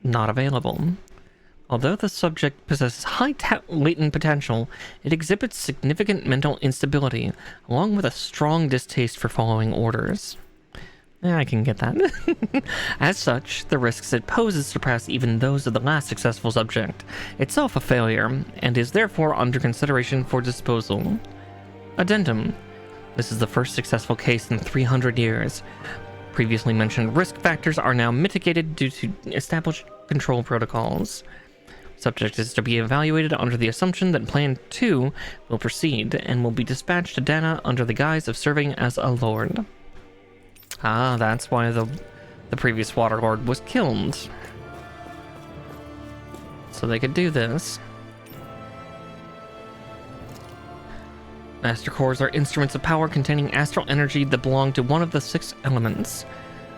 Speaker 1: not available. Although the subject possesses high latent potential, it exhibits significant mental instability, along with a strong distaste for following orders. I can get that. As such, the risks it poses surpass even those of the last successful subject, itself a failure, and is therefore under consideration for disposal. Addendum. This is the first successful case in 300 years. Previously mentioned risk factors are now mitigated due to established control protocols. Subject is to be evaluated under the assumption that Plan 2 will proceed and will be dispatched to Dana under the guise of serving as a lord. Ah, that's why the previous Water Lord was killed. So they could do this. Master Cores are instruments of power containing astral energy that belong to one of the 6 elements.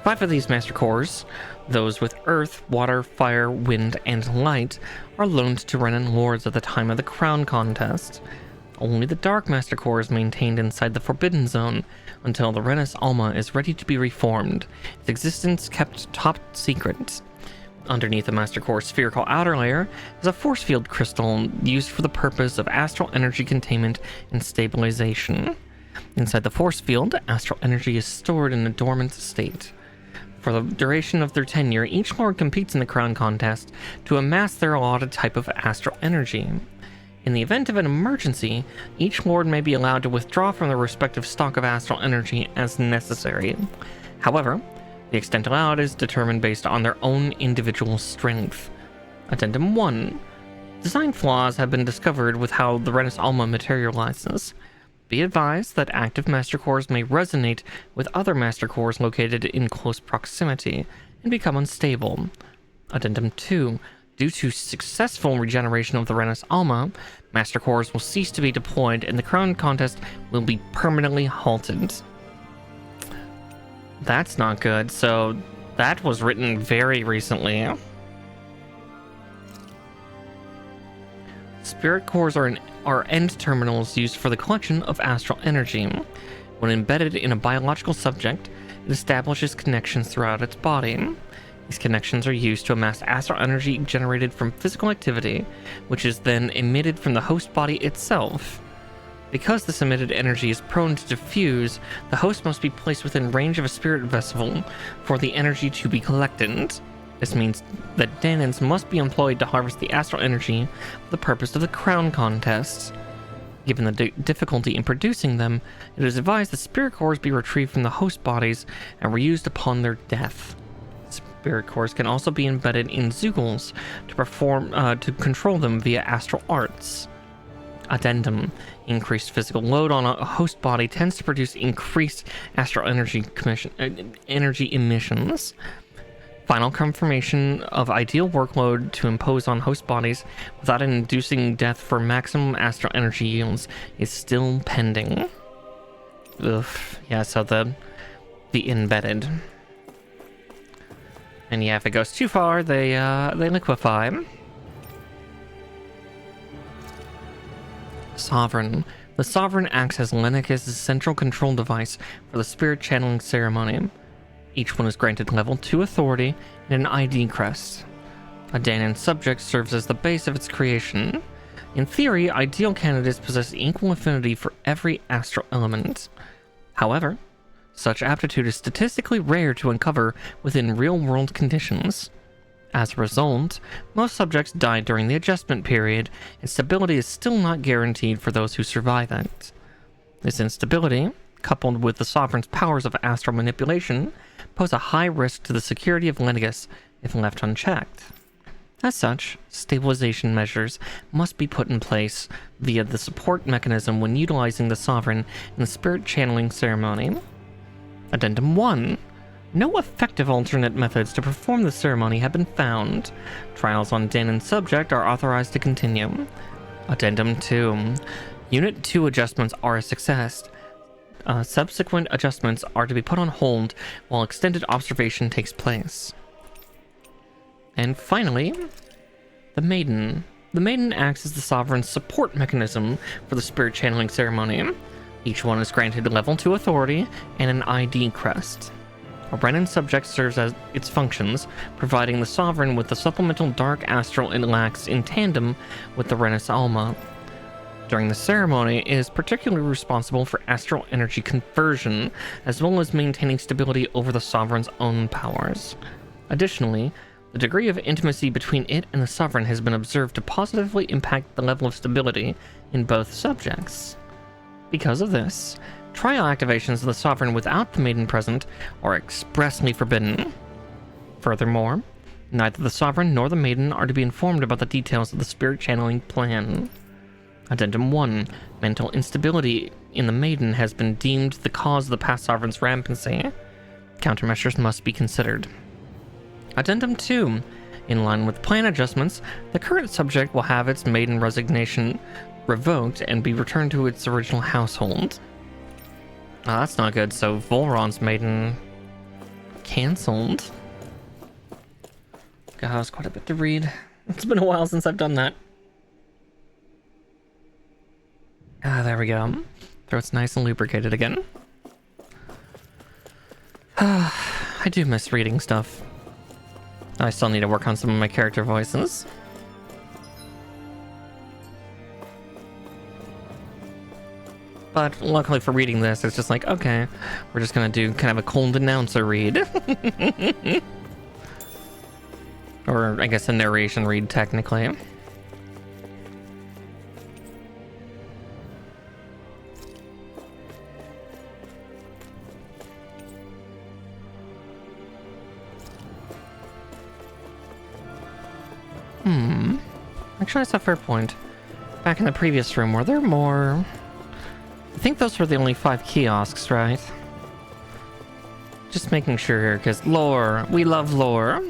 Speaker 1: 5 of these Master Cores, those with earth, water, fire, wind, and light, are loaned to Renan Lords at the time of the Crown Contest. Only the Dark Master Core is maintained inside the Forbidden Zone until the Renis Alma is ready to be reformed, its existence kept top secret. Underneath the Master Core's spherical outer layer is a force field crystal used for the purpose of astral energy containment and stabilization. Inside the force field, astral energy is stored in a dormant state. For the duration of their tenure, each lord competes in the Crown Contest to amass their allotted type of astral energy. In the event of an emergency, each lord may be allowed to withdraw from their respective stock of astral energy as necessary. However, the extent allowed is determined based on their own individual strength. Addendum 1. Design flaws have been discovered with how the Renis Alma materializes. Be advised that active Master Cores may resonate with other Master Cores located in close proximity and become unstable. Addendum 2. Due to successful regeneration of the Renis Alma, Master Cores will cease to be deployed and the Crown Contest will be permanently halted. That's not good. So that was written very recently. spirit cores are end terminals used for the collection of astral energy. When embedded in a biological subject, it establishes connections throughout its body. These connections are used to amass astral energy generated from physical activity, which is then emitted from the host body itself. Because this emitted energy is prone to diffuse, the host must be placed within range of a spirit vessel for the energy to be collected. This means that Danans must be employed to harvest the astral energy for the purpose of the crown contests. Given the difficulty in producing them, it is advised that spirit cores be retrieved from the host bodies and reused upon their death. Spirit cores can also be embedded in Zeugles to control them via astral arts. Addendum: increased physical load on a host body tends to produce increased astral energy emissions. Final confirmation of ideal workload to impose on host bodies without inducing death for maximum astral energy yields is still pending. Ugh. Yeah, so the embedded. And yeah, if it goes too far, they liquefy. Sovereign. The Sovereign acts as Lennox's central control device for the spirit channeling ceremony. Each one is granted level 2 authority and an ID crest. A Danan subject serves as the base of its creation. In theory, ideal candidates possess equal affinity for every astral element. However, such aptitude is statistically rare to uncover within real-world conditions. As a result, most subjects die during the adjustment period, and stability is still not guaranteed for those who survive it. This instability, coupled with the Sovereign's powers of astral manipulation, pose a high risk to the security of Lennigus if left unchecked. As such, stabilization measures must be put in place via the support mechanism when utilizing the Sovereign in the spirit channeling ceremony. Addendum 1. No effective alternate methods to perform the ceremony have been found. Trials on Danan subject are authorized to continue. Addendum 2. Unit 2 adjustments are a success. Subsequent adjustments are to be put on hold while extended observation takes place. And finally, the Maiden. The Maiden acts as the Sovereign's support mechanism for the spirit channeling ceremony. Each one is granted level 2 authority and an ID crest. A Renan subject serves as its functions, providing the Sovereign with the supplemental dark astral it lacks in tandem with the Renus Alma. During the ceremony, it is particularly responsible for astral energy conversion, as well as maintaining stability over the Sovereign's own powers. Additionally, the degree of intimacy between it and the Sovereign has been observed to positively impact the level of stability in both subjects. Because of this, trial activations of the Sovereign without the Maiden present are expressly forbidden. Furthermore, neither the Sovereign nor the Maiden are to be informed about the details of the spirit channeling plan. Addendum 1. Mental instability in the Maiden has been deemed the cause of the past Sovereign's rampancy. Countermeasures must be considered. Addendum 2. In line with plan adjustments, the current subject will have its Maiden resignation revoked and be returned to its original household. Oh, that's not good. So Volron's Maiden cancelled. God, that was quite a bit to read. It's been a while since I've done that. Ah, there we go. Throat's nice and lubricated again. I do miss reading stuff. I still need to work on some of my character voices. But luckily for reading this, it's just like, okay, we're just gonna do kind of a cold announcer read. Or I guess a narration read, technically. Actually, that's a fair point. Back in the previous room, were there more? I think those were the only 5 kiosks, right? Just making sure here, because lore. We love lore.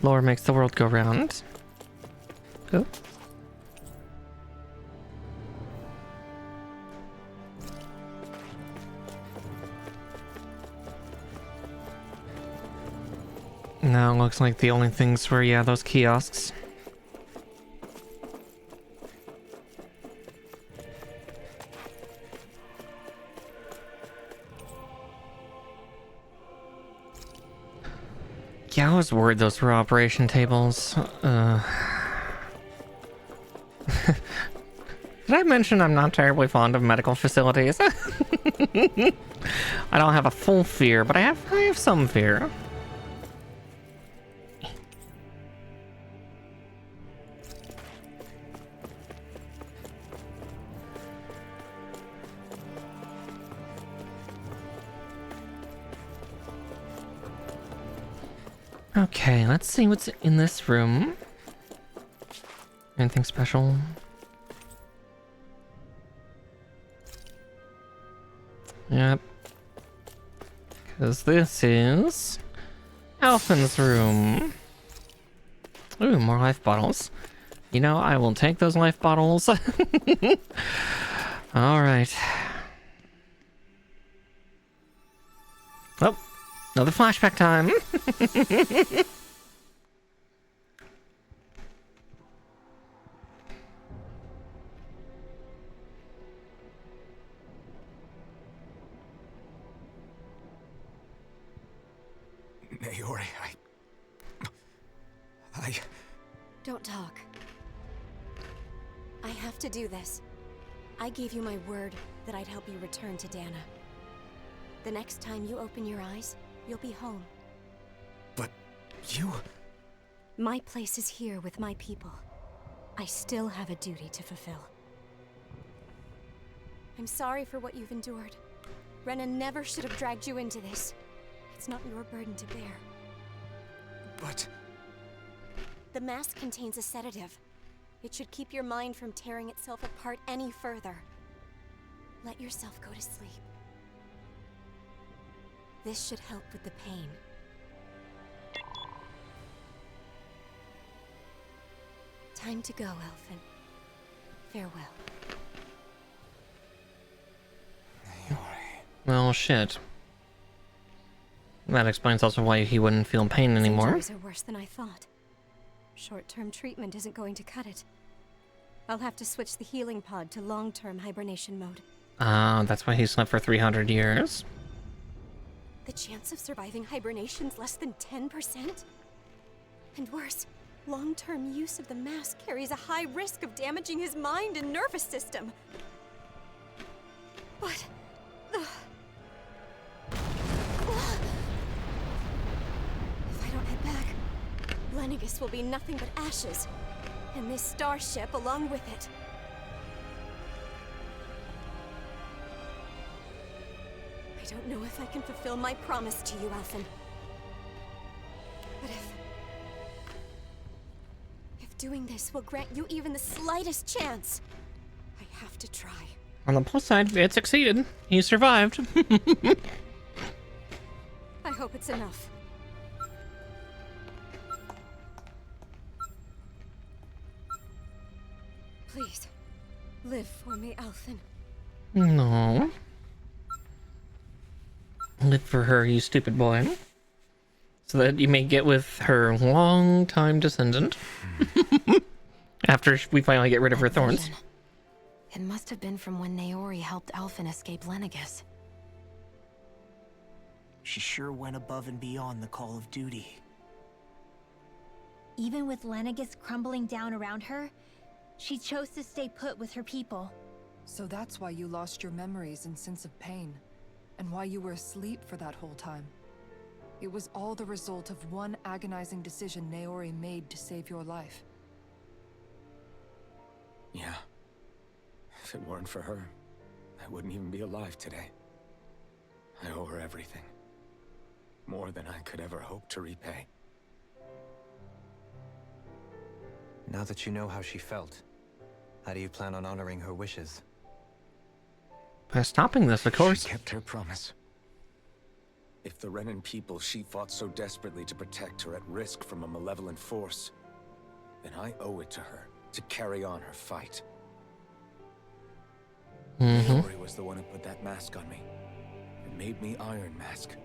Speaker 1: Lore makes the world go round. Oh. No, looks like the only things were, yeah, those kiosks. Yeah, I was worried those were operation tables. Did I mention I'm not terribly fond of medical facilities? I don't have a full fear, but I have some fear. Okay, let's see what's in this room. Anything special? Yep. Because this is Alphen's room. Ooh, more life bottles. You know, I will take those life bottles. Alright. Oh, another flashback time.
Speaker 2: Naori, I...
Speaker 12: Don't talk. I have to do this. I gave you my word that I'd help you return to Dana. The next time you open your eyes, you'll be home.
Speaker 2: But you...
Speaker 12: My place is here with my people. I still have a duty to fulfill. I'm sorry for what you've endured. Rena never should have dragged you into this. It's not your burden to bear.
Speaker 2: But...
Speaker 12: The mask contains a sedative. It should keep your mind from tearing itself apart any further. Let yourself go to sleep. This should help with the pain. Time to go, Elfin. Farewell.
Speaker 1: Well, shit. That explains also why he wouldn't feel pain anymore.
Speaker 12: Injuries are worse than I thought. Short-term treatment isn't going to cut it. I'll have to switch the healing pod to long-term hibernation mode.
Speaker 1: That's why he slept for 300 years.
Speaker 12: The chance of surviving hibernation's less than 10%? And worse, long-term use of the mask carries a high risk of damaging his mind and nervous system. What? If I don't head back, Lennigus will be nothing but ashes, and this starship along with it. I don't know if I can fulfill my promise to you, Alphen. But if doing this will grant you even the slightest chance, I have to try.
Speaker 1: On the plus side, it succeeded. He survived.
Speaker 12: I hope it's enough. Please, live for me, Alphen.
Speaker 1: No. Live for her, you stupid boy. So that you may get with her long-time descendant. After we finally get rid of her thorns.
Speaker 7: It must have been from when Naori helped Alphen escape Lennigus.
Speaker 5: She sure went above and beyond the call of duty.
Speaker 3: Even with Lennigus crumbling down around her, she chose to stay put with her people.
Speaker 4: So that's why you lost your memories and sense of pain, and why you were asleep for that whole time. It was all the result of one agonizing decision Naori made to save your life.
Speaker 2: Yeah. If it weren't for her, I wouldn't even be alive today. I owe her everything. More than I could ever hope to repay.
Speaker 6: Now that you know how she felt, how do you plan on honoring her wishes?
Speaker 1: By stopping this, of course.
Speaker 2: She kept her promise. If the Renan people she fought so desperately to protect are at risk from a malevolent force, then I owe it to her to carry on her fight. Naori was the one who put that mask on me. It made me Iron Mask.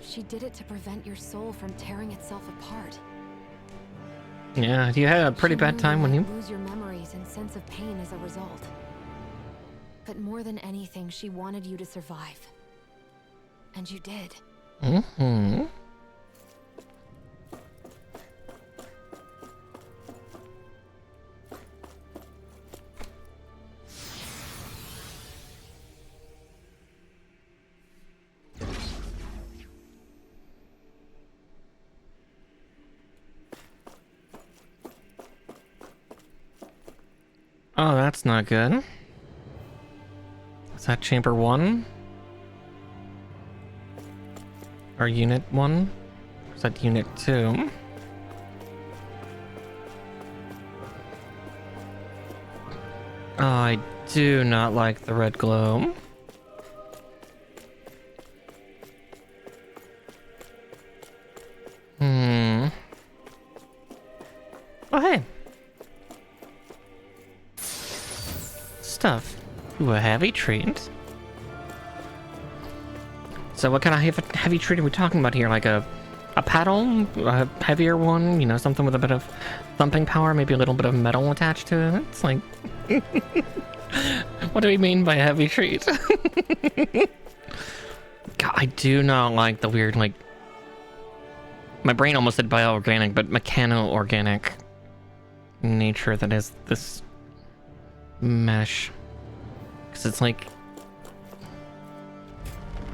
Speaker 7: She did it to prevent your soul from tearing itself apart.
Speaker 1: Yeah, you had a pretty bad time when you
Speaker 7: lose your memories and sense of pain as a result. But more than anything, she wanted you to survive. And you did.
Speaker 1: Oh, that's not good. Is that chamber 1? Or unit 1? Or is that unit 2? Oh, I do not like the red glow. Oh, hey. Stuff. Ooh, a heavy treat. So what kind of heavy treat are we talking about here? Like a paddle? A heavier one? You know, something with a bit of thumping power? Maybe a little bit of metal attached to it? It's like... What do we mean by a heavy treat? God, I do not like the weird, like... My brain almost said bioorganic, but mechano-organic nature that is this mesh. Because it's like...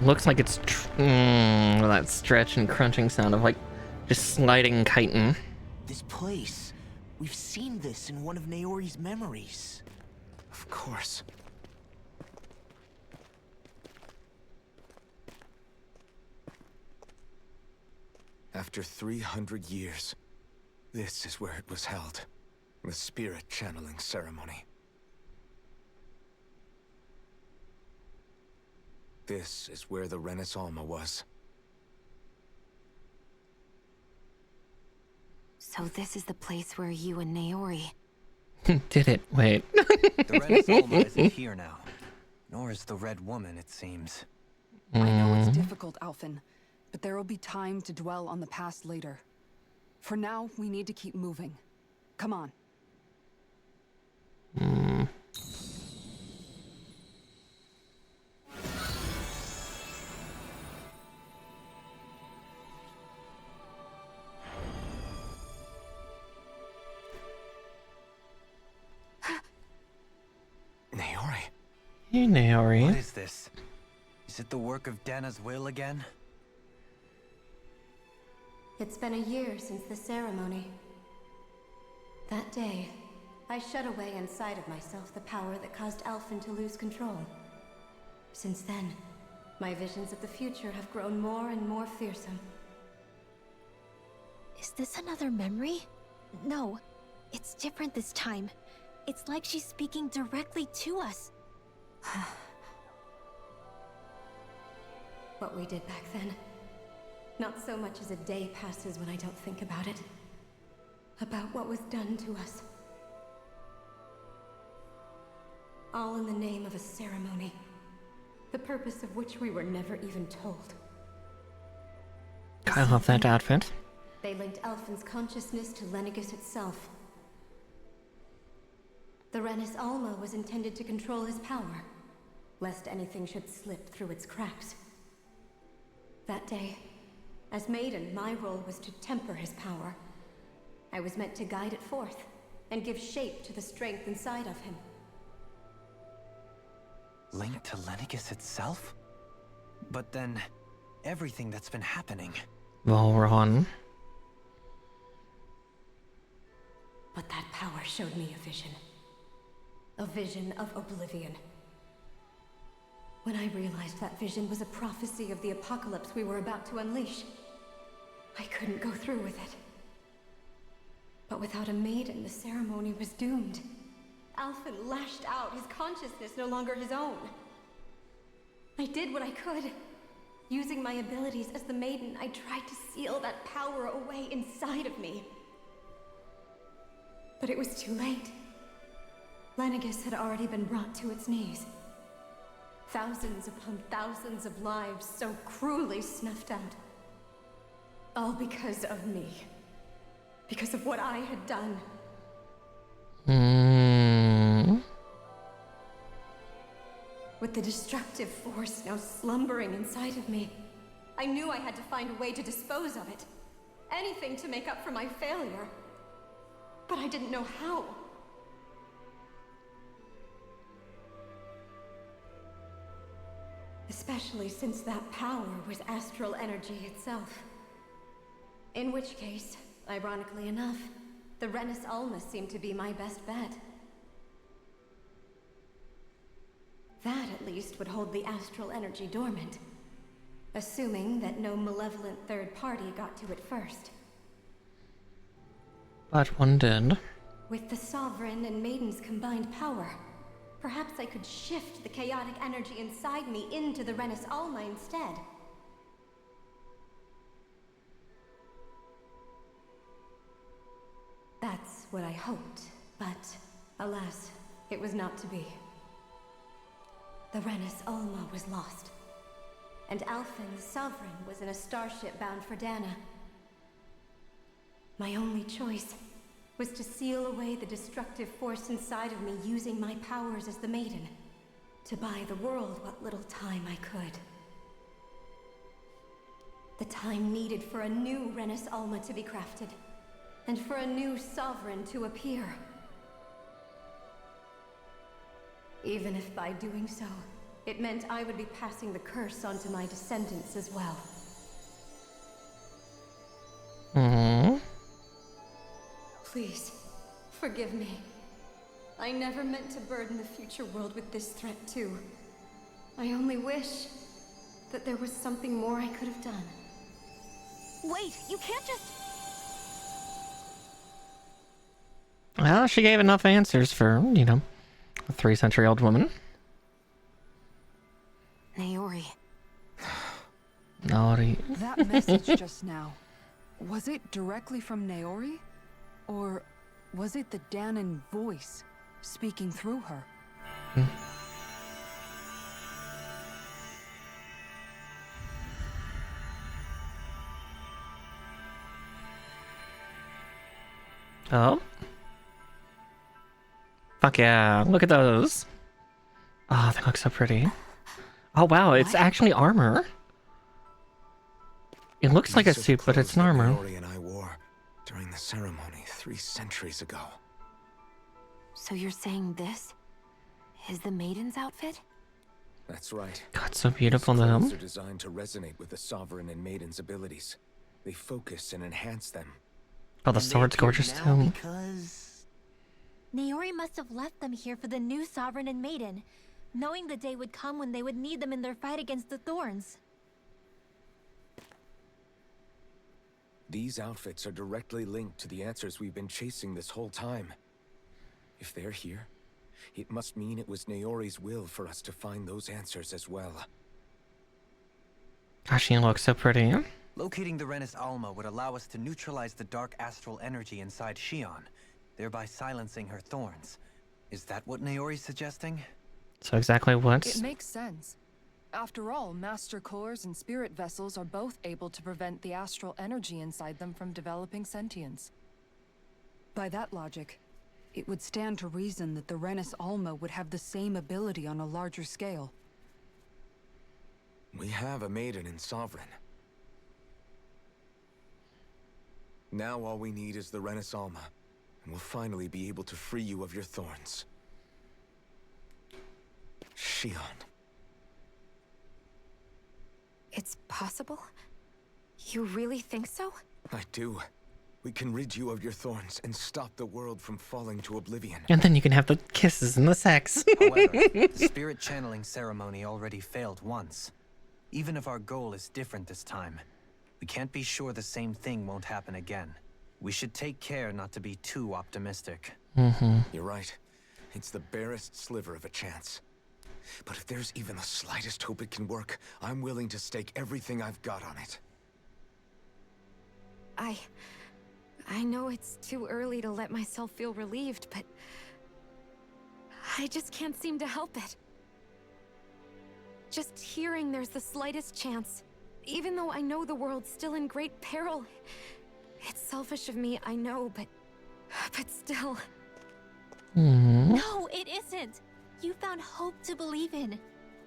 Speaker 1: Looks like it's... that stretch and crunching sound of like just sliding chitin.
Speaker 5: This place. We've seen this in one of Naori's memories.
Speaker 2: Of course. After 300 years, this is where it was held. The spirit channeling ceremony. This is where the Renis Alma was.
Speaker 7: So this is the place where you and Naori...
Speaker 1: Did it? Wait.
Speaker 6: The Renis Alma isn't here now. Nor is the Red Woman, it seems.
Speaker 4: I know it's difficult, Alphen, but there will be time to dwell on the past later. For now, we need to keep moving. Come on.
Speaker 2: Naori.
Speaker 1: Hey, Naori.
Speaker 6: What is this? Is it the work of Dana's will again?
Speaker 12: It's been a year since the ceremony. That day, I shut away inside of myself the power that caused Alphen to lose control. Since then, my visions of the future have grown more and more fearsome.
Speaker 3: Is this another memory? No, it's different this time. It's like she's speaking directly to us.
Speaker 12: What we did back then. Not so much as a day passes when I don't think about it. About what was done to us. All in the name of a ceremony. The purpose of which we were never even told.
Speaker 1: I love that outfit.
Speaker 12: They linked Alphen's consciousness to Lenegis itself. The Renis Alma was intended to control his power, lest anything should slip through its cracks. That day, as Maiden, my role was to temper his power. I was meant to guide it forth, and give shape to the strength inside of him.
Speaker 6: Linked to Lenegis itself? But then, everything that's been happening...
Speaker 1: Volron.
Speaker 12: But that power showed me a vision. A vision of oblivion. When I realized that vision was a prophecy of the apocalypse we were about to unleash, I couldn't go through with it. But without a maiden, the ceremony was doomed. Alphen lashed out, his consciousness no longer his own. I did what I could. Using my abilities as the maiden, I tried to seal that power away inside of me. But it was too late. Lenegis had already been brought to its knees. Thousands upon thousands of lives so cruelly snuffed out. All because of me. Because of what I had done. With the destructive force now slumbering inside of me, I knew I had to find a way to dispose of it. Anything to make up for my failure. But I didn't know how. Especially since that power was astral energy itself. In which case, ironically enough, the Renis Alma seemed to be my best bet. That at least would hold the astral energy dormant. Assuming that no malevolent third party got to it first.
Speaker 1: But one did.
Speaker 12: With the Sovereign and Maiden's combined power, perhaps I could shift the chaotic energy inside me into the Renis Alma instead. That's what I hoped, but alas, it was not to be. The Renis Alma was lost, and Alphen, the Sovereign, was in a starship bound for Dana. My only choice was to seal away the destructive force inside of me using my powers as the Maiden, to buy the world what little time I could. The time needed for a new Renis Alma to be crafted, and for a new Sovereign to appear. Even if by doing so, it meant I would be passing the curse on to my descendants as well. Please, forgive me. I never meant to burden the future world with this threat too. I only wish that there was something more I could have done.
Speaker 7: Wait, you can't just...
Speaker 1: Well, she gave enough answers for, you know, a 3-century-old woman.
Speaker 7: Naori.
Speaker 1: Naori.
Speaker 4: That message just now, was it directly from Naori? Or was it the Danon voice speaking through her?
Speaker 1: Oh. Fuck yeah, look at those. Oh, they look so pretty. Oh wow, it's actually armor. It looks like a suit, but it's an armor.
Speaker 2: Naori and I wore during the ceremony 3 centuries ago.
Speaker 7: So you're saying this is the Maiden's outfit?
Speaker 2: That's right.
Speaker 1: God, so beautiful
Speaker 2: These
Speaker 1: though.
Speaker 2: clothes are designed to resonate with the Sovereign and Maiden's abilities. They focus and enhance them.
Speaker 1: Oh, the sword's gorgeous too.
Speaker 3: Naori must have left them here for the new Sovereign and Maiden, knowing the day would come when they would need them in their fight against the Thorns.
Speaker 2: These outfits are directly linked to the answers we've been chasing this whole time. If they're here, it must mean it was Naori's will for us to find those answers as well.
Speaker 1: Gosh, she looks so pretty.
Speaker 6: Locating the Renis Alma would allow us to neutralize the dark astral energy inside Shion, thereby silencing her thorns. Is that what Naori's suggesting?
Speaker 1: So exactly what?
Speaker 4: It makes sense. After all, Master Cores and Spirit Vessels are both able to prevent the astral energy inside them from developing sentience. By that logic, it would stand to reason that the Renis Alma would have the same ability on a larger scale.
Speaker 2: We have a Maiden and Sovereign. Now all we need is the Renis Alma, and we'll finally be able to free you of your thorns. Shion.
Speaker 7: It's possible? You really think so?
Speaker 2: I do. We can rid you of your thorns and stop the world from falling to oblivion.
Speaker 1: And then you can have the kisses and the sex.
Speaker 6: However, the spirit channeling ceremony already failed once. Even if our goal is different this time, we can't be sure the same thing won't happen again. We should take care not to be too optimistic.
Speaker 2: You're right. It's the barest sliver of a chance. But if there's even the slightest hope it can work, I'm willing to stake everything I've got on it.
Speaker 7: I know it's too early to let myself feel relieved, but I just can't seem to help it. Just hearing there's the slightest chance, even though I know the world's still in great peril. It's selfish of me, I know, but still.
Speaker 3: No, it isn't. You found hope to believe in.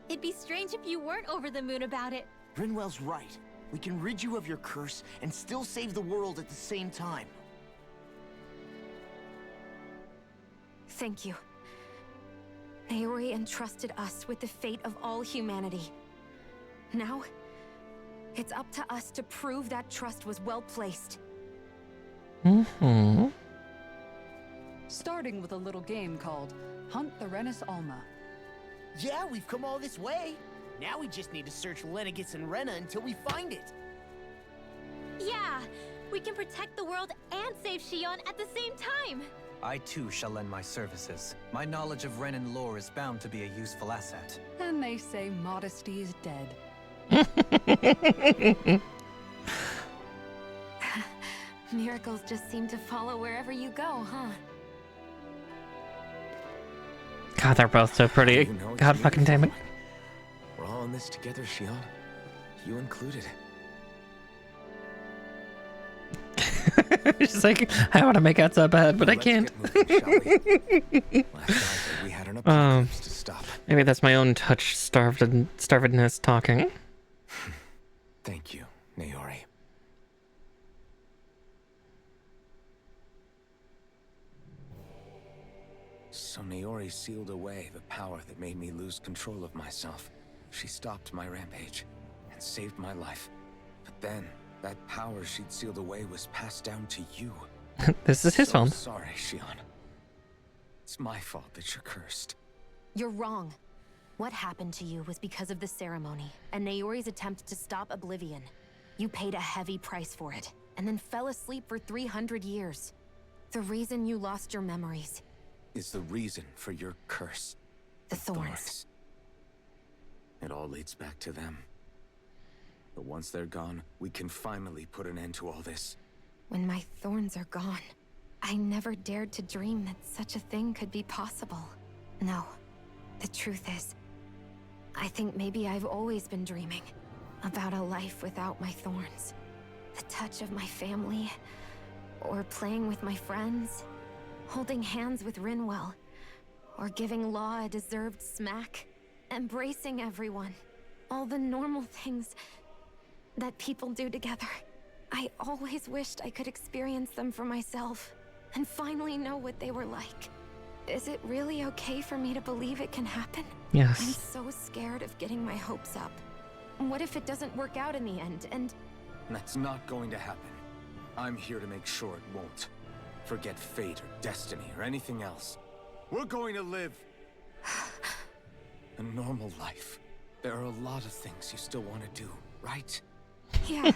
Speaker 3: It'd be strange if you weren't over the moon about it.
Speaker 5: Rinwell's right. We can rid you of your curse and still save the world at the same time.
Speaker 7: Thank you. Naori entrusted us with the fate of all humanity. Now, it's up to us to prove that trust was well placed.
Speaker 4: Starting with a little game called Hunt the Renis Alma.
Speaker 5: Yeah, we've come all this way. Now we just need to search Lenegis and Rena until we find it.
Speaker 3: Yeah, we can protect the world and save Shion at the same time.
Speaker 6: I too shall lend my services. My knowledge of Renan lore is bound to be a useful asset.
Speaker 4: And they say modesty is dead.
Speaker 7: Miracles just seem to follow wherever you go, huh?
Speaker 1: God, they're both so pretty.
Speaker 2: You know it's
Speaker 1: God fucking damn it.
Speaker 2: We're all in this together, Shion. You included.
Speaker 1: She's like, I want to make out so bad, but I can't. Maybe that's my own touch starvedness talking.
Speaker 2: Thank you, Naori. So Naori sealed away the power that made me lose control of myself. She stopped my rampage and saved my life. But then, that power she'd sealed away was passed down to you.
Speaker 1: This is his fault.
Speaker 2: Sorry, Shion. It's my fault that you're cursed.
Speaker 7: You're wrong. What happened to you was because of the ceremony and Naori's attempt to stop Oblivion. You paid a heavy price for it, and then fell asleep for 300 years. The reason you lost your memories
Speaker 2: is the reason for your curse.
Speaker 7: The thorns.
Speaker 2: It all leads back to them. But once they're gone, we can finally put an end to all this.
Speaker 7: When my thorns are gone, I never dared to dream that such a thing could be possible. No, the truth is, I think maybe I've always been dreaming about a life without my thorns. The touch of my family, or playing with my friends, holding hands with Rinwell, or giving Law a deserved smack, embracing everyone. All the normal things that people do together. I always wished I could experience them for myself, and finally know what they were like. Is it really okay for me to believe it can happen?
Speaker 1: Yes.
Speaker 7: I'm so scared of getting my hopes up. What if it doesn't work out in the end, and...
Speaker 2: That's not going to happen. I'm here to make sure it won't. Forget fate or destiny or anything else. We're going to live a normal life. There are a lot of things you still want to do, right?
Speaker 7: Yeah.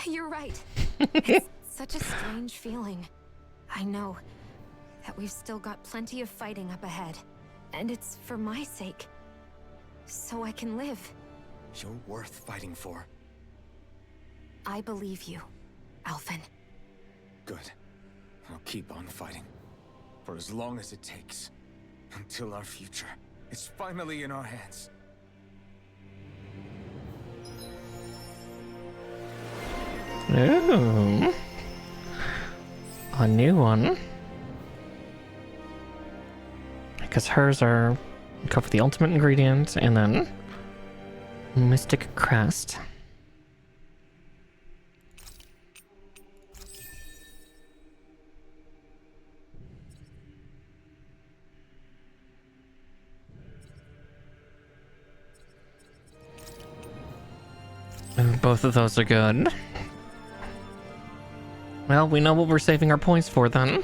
Speaker 7: You're right. It's such a strange feeling. I know that we've still got plenty of fighting up ahead. And it's for my sake. So I can live.
Speaker 2: You're worth fighting for.
Speaker 7: I believe you, Alphen.
Speaker 2: Good. I'll keep on fighting. For as long as it takes. Until our future is finally in our hands.
Speaker 1: Ooh. A new one. Because hers are go for the ultimate ingredient and then Mystic Crest. Both of those are good. Well, we know what we're saving our points for then.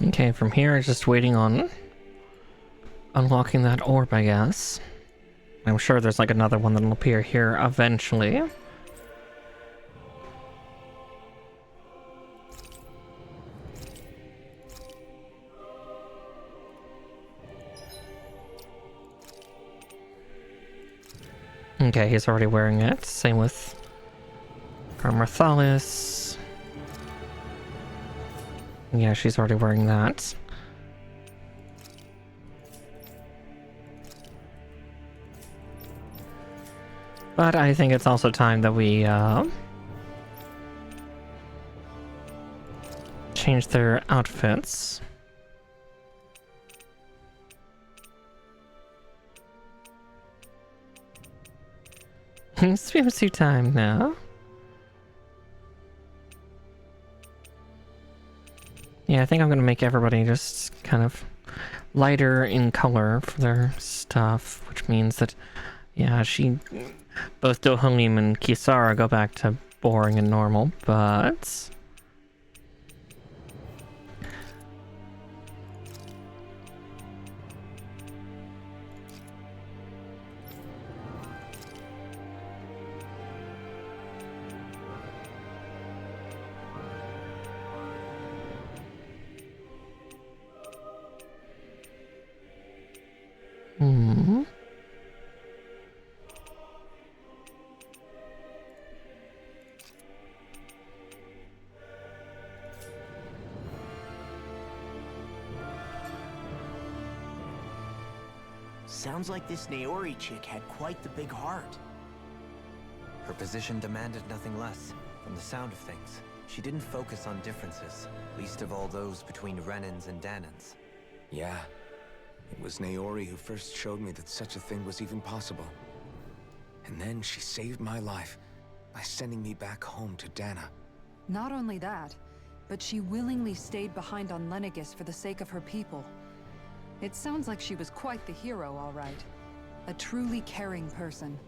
Speaker 1: Okay, from here, just waiting on unlocking that orb, I guess. I'm sure there's like another one that'll appear here eventually. Okay, he's already wearing it. Same with Armor Thalis. Yeah, she's already wearing that. But I think it's also time that we change their outfits. Swimsuit time now. Yeah, I think I'm gonna make everybody just kind of lighter in color for their stuff, which means that, yeah, both Dohalim and Kisara go back to boring and normal, but...
Speaker 5: Sounds like this Naori chick had quite the big heart.
Speaker 6: Her position demanded nothing less. From the sound of things, she didn't focus on differences, least of all those between Renans and Danans.
Speaker 2: Yeah. It was Naori who first showed me that such a thing was even possible. And then she saved my life by sending me back home to Dana.
Speaker 4: Not only that, but she willingly stayed behind on Lenegis for the sake of her people. It sounds like she was quite the hero, all right. A truly caring person.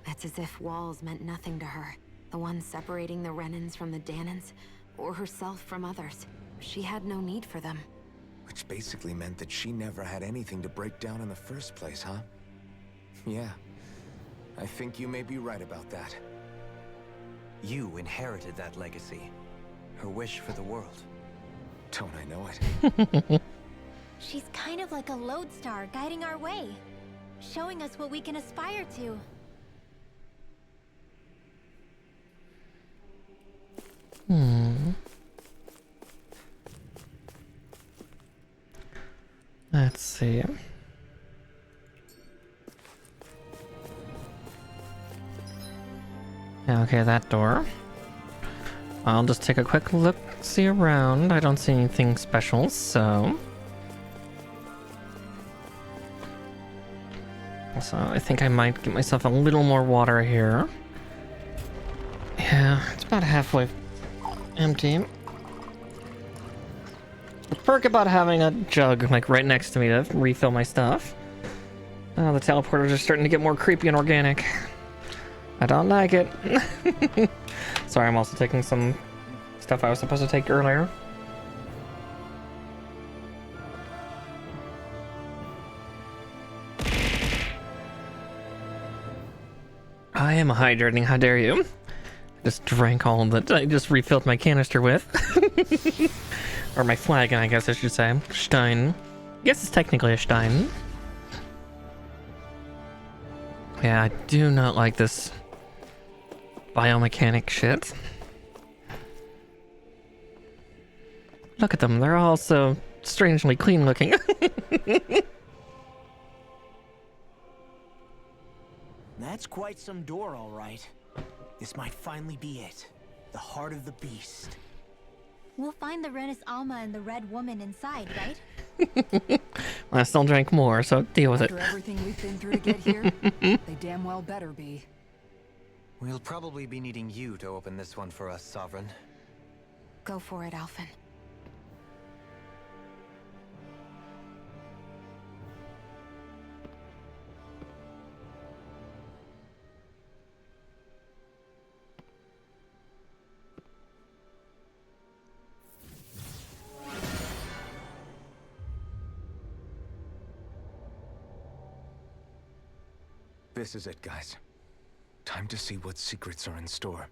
Speaker 7: It's as if walls meant nothing to her. The ones separating the Renans from the Danans, or herself from others. She had no need for them.
Speaker 2: Which basically meant that she never had anything to break down in the first place, huh? Yeah. I think you may be right about that.
Speaker 6: You inherited that legacy. Her wish for the world.
Speaker 2: Don't I know it?
Speaker 3: She's kind of like a lodestar guiding our way, showing us what we can aspire to.
Speaker 1: Let's see. Yeah, okay, that door. I'll just take a quick look, see around. I don't see anything special, so... So I think I might get myself a little more water here. Yeah, it's about halfway empty. The perk about having a jug like right next to me to refill my stuff. Oh, the teleporters are starting to get more creepy and organic. I don't like it. Sorry, I'm also taking some stuff I was supposed to take earlier. I am hydrating, how dare you? Just drank all that I just refilled my canister with. Or my flagon, I guess I should say. Stein. I guess it's technically a Stein. Yeah, I do not like this biomechanic shit. Look at them, they're all so strangely clean looking.
Speaker 5: That's quite some door, all right. This might finally be it. The heart of the beast.
Speaker 3: We'll find the Renis Alma and the Red Woman inside, right?
Speaker 1: I still drank more, so deal with it.
Speaker 4: After everything we've been through to get here, they damn well better be.
Speaker 6: We'll probably be needing you to open this one for us, Sovereign.
Speaker 7: Go for it, Alphen.
Speaker 2: This is it, guys. Time to see what secrets are in store.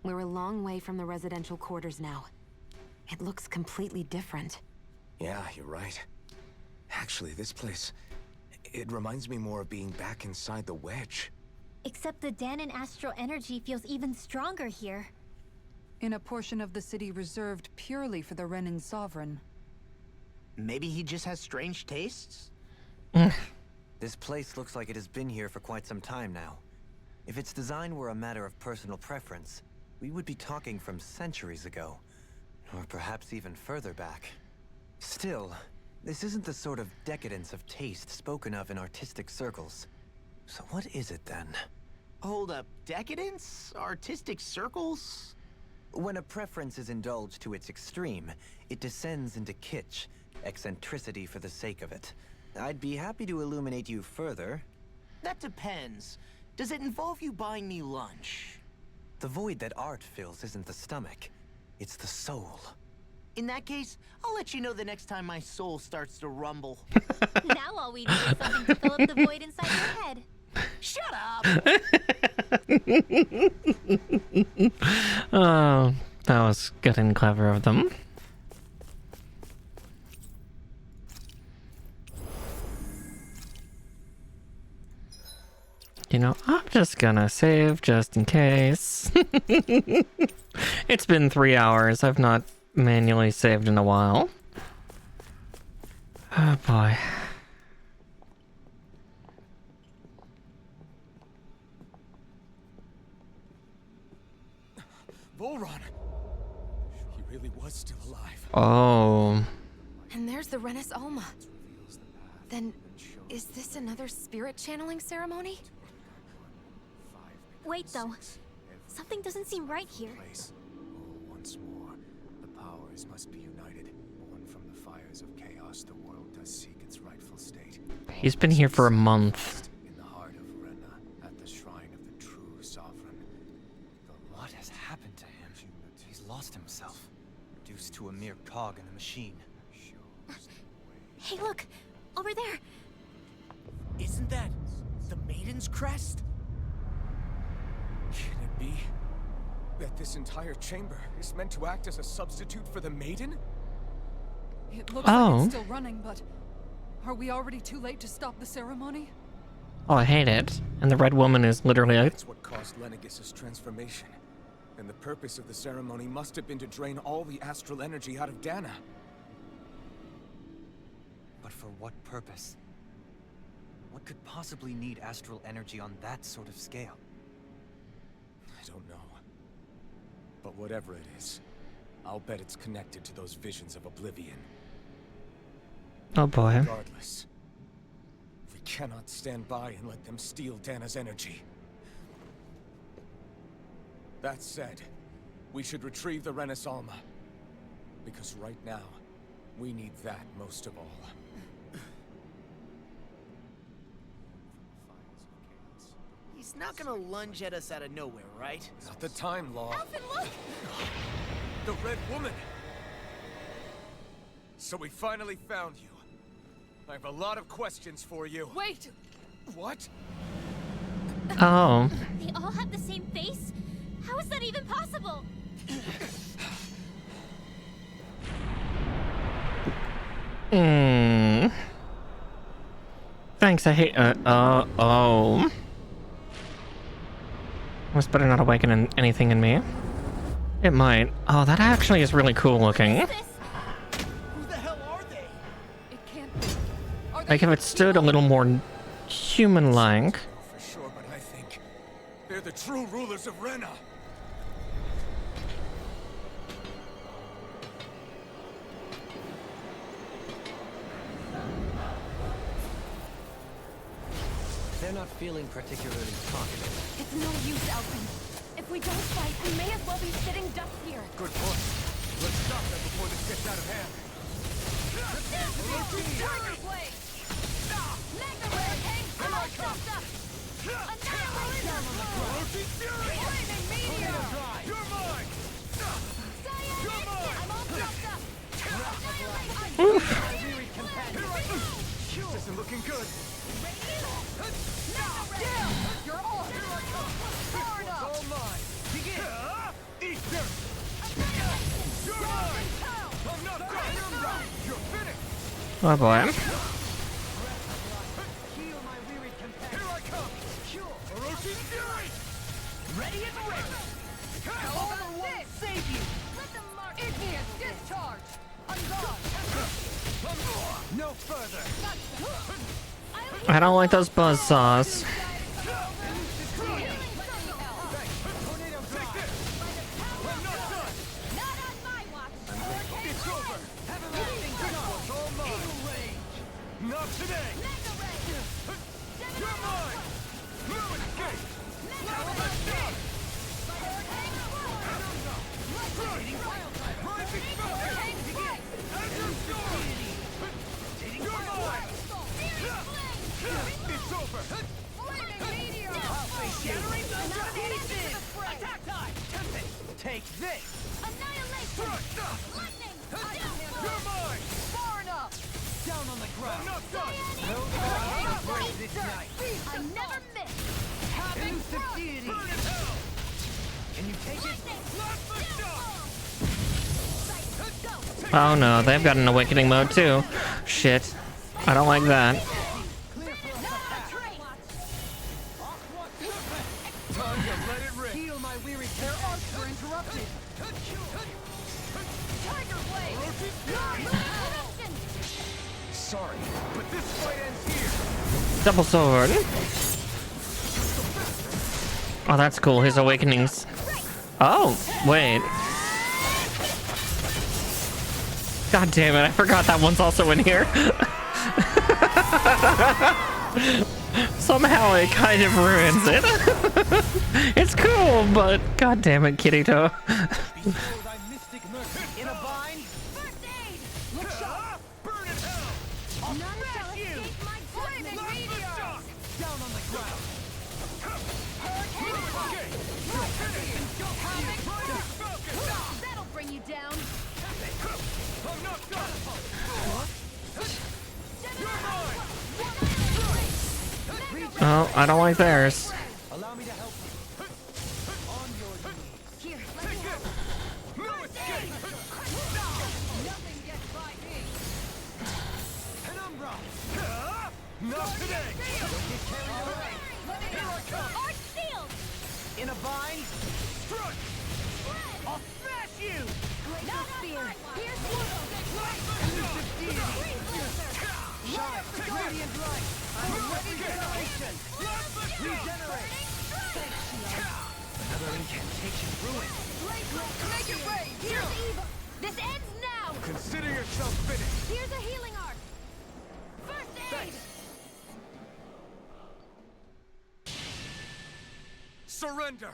Speaker 7: We're a long way from the residential quarters now. It looks completely different.
Speaker 2: Yeah, you're right. Actually, this place... it reminds me more of being back inside the wedge.
Speaker 3: Except the Danon astral energy feels even stronger here.
Speaker 4: In a portion of the city reserved purely for the Renin Sovereign.
Speaker 5: Maybe he just has strange tastes?
Speaker 6: This place looks like it has been here for quite some time now. If its design were a matter of personal preference, we would be talking from centuries ago. Or perhaps even further back. Still, this isn't the sort of decadence of taste spoken of in artistic circles. So what is it then?
Speaker 5: Hold up, decadence? Artistic circles?
Speaker 6: When a preference is indulged to its extreme, it descends into kitsch, eccentricity for the sake of it. I'd be happy to illuminate you further.
Speaker 5: That depends. Does it involve you buying me lunch?
Speaker 6: The void that art fills isn't the stomach, it's the soul.
Speaker 5: In that case, I'll let you know the next time my soul starts to rumble.
Speaker 3: Now all we need is something to fill up the void inside your head.
Speaker 5: Shut up!
Speaker 1: Oh, that was good and clever of them. You know, I'm just gonna save just in case. It's been 3 hours. I've not manually saved in a while. Oh boy.
Speaker 2: Volron! He really was still alive.
Speaker 1: Oh.
Speaker 7: And there's the Renis Alma. Then, is this another spirit channeling ceremony?
Speaker 3: Wait, though. Something doesn't seem right here.
Speaker 2: Once more, the powers must be united. Born from the fires of chaos, the world does seek its rightful state.
Speaker 1: He's been here for a month.
Speaker 2: In the heart of Rena, at the shrine of the true sovereign.
Speaker 6: What has happened to him? He's lost himself, reduced to a mere cog in the machine.
Speaker 3: Hey, look! Over there!
Speaker 5: Isn't that the Maiden's crest?
Speaker 2: Can it be that this entire chamber is meant to act as a substitute for the Maiden?
Speaker 4: It looks like it's still running, but are we already too late to stop the ceremony?
Speaker 1: Oh, I hate it. And the red woman is literally like...
Speaker 2: That's what caused Lenegis' transformation. And the purpose of the ceremony must have been to drain all the astral energy out of Dana.
Speaker 6: But for what purpose? What could possibly need astral energy on that sort of scale?
Speaker 2: I don't know. But whatever it is, I'll bet it's connected to those visions of oblivion.
Speaker 1: Oh boy.
Speaker 2: Regardless, we cannot stand by and let them steal Dana's energy. That said, we should retrieve the Renis Alma. Because right now, we need that most of all.
Speaker 5: He's not gonna lunge at us out of nowhere, right?
Speaker 2: Not the time, Law.
Speaker 3: Alphen, look!
Speaker 2: The Red Woman! So we finally found you. I have a lot of questions for you.
Speaker 4: Wait!
Speaker 2: What?
Speaker 1: Oh.
Speaker 3: They all have the same face? How is that even possible?
Speaker 1: Thanks, I hate... oh. This better not awaken anything in me. It might. Oh, that actually is really cool looking.
Speaker 5: Who the hell are they?
Speaker 4: It can't be.
Speaker 1: Like if it stood a little more human-like.
Speaker 2: For sure, but I think they're the true rulers of Rena.
Speaker 6: They're not feeling particularly talkative.
Speaker 7: It's no use, Alphen. If we don't fight, we may as well be sitting ducks here.
Speaker 2: Good point. Let's stop them before this gets out of hand.
Speaker 7: Tiger Blade! Magna Hurricane! I'm all chopped up! Annihilator! Flaming Meteor!
Speaker 2: You're mine!
Speaker 7: Cyan Instant! I'm all chopped up!
Speaker 2: This isn't looking good.
Speaker 7: You're on! Far enough!
Speaker 2: All mine. Begin.
Speaker 1: Oh boy.
Speaker 13: Heal my wearied companion. Here I come. Cure. Orochi's fury. Ready and ready. Power won't save you. Let them mark. Igneous discharge. Unguard. No further.
Speaker 1: I don't like those buzzsaws.
Speaker 13: Not today! You're mine! No escape! Rising Falcon! As your storm! You're mine! It's over! I'll face shattering thunder pieces! Attack time! Tempest! Take this! Annihilation! Lightning! You're mine! Far enough! Down on the ground! I'm not done! No power break this night! I never miss! Elusive deity! Burn in hell! Can you take it? Not the shot!
Speaker 1: Oh no, they've got an awakening mode too. Shit. I don't like that.
Speaker 13: Time to let it rip! Heal my weary. Their arcs were interrupted! Tiger Blade! Sorry, but this fight ends here!
Speaker 1: Double sword. Oh, that's cool. His awakenings. Oh, wait. God damn it. I forgot that one's also in here. Somehow it kind of ruins it. It's cool, but god damn it, Kirito.
Speaker 13: In a bind? First aid! Look sharp! Burn in hell! None shall escape my flaming meteors! Down on the ground! Hurricane! That'll bring you down! I'm not done! You're mine!
Speaker 1: Oh, I don't like theirs.
Speaker 13: Allow me to help you. On your knees. Here, let me help. No escape! Nothing gets by me. Penumbra! Not today! Don't get carried away! Here I come! Arch sealed! In a bind? Strike! I'll smash you! Glacial spear! Here's one! Elusive deity! Shine! Radiant light! I'm ready for regeneration! Regenerate! Another incantation ruined! Make it rain!
Speaker 3: Here's evil. This ends now.
Speaker 13: Consider yourself finished!
Speaker 3: Here's a healing arc. First aid.
Speaker 13: Surrender!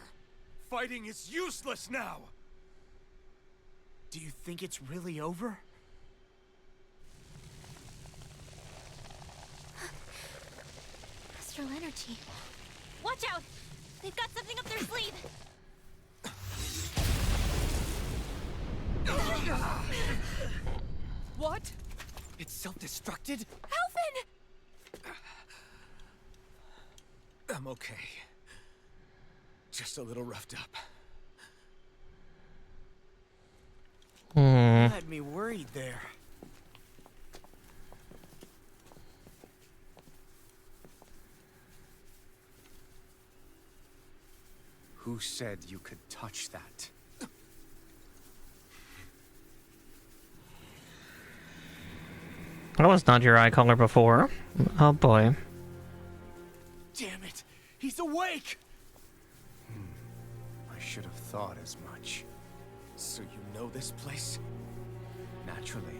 Speaker 13: Fighting is useless now!
Speaker 5: Do you think it's really over?
Speaker 3: Astral energy. Watch out! They've got something up their sleeve.
Speaker 13: What? It's self-destructed?
Speaker 3: Alphen!
Speaker 2: I'm okay. Just a little roughed up.
Speaker 5: You had me worried there.
Speaker 2: Who said you could touch that?
Speaker 1: That was not your eye color before. Oh boy.
Speaker 13: Damn it! He's awake!
Speaker 2: I should have thought as much. So you know this place? Naturally.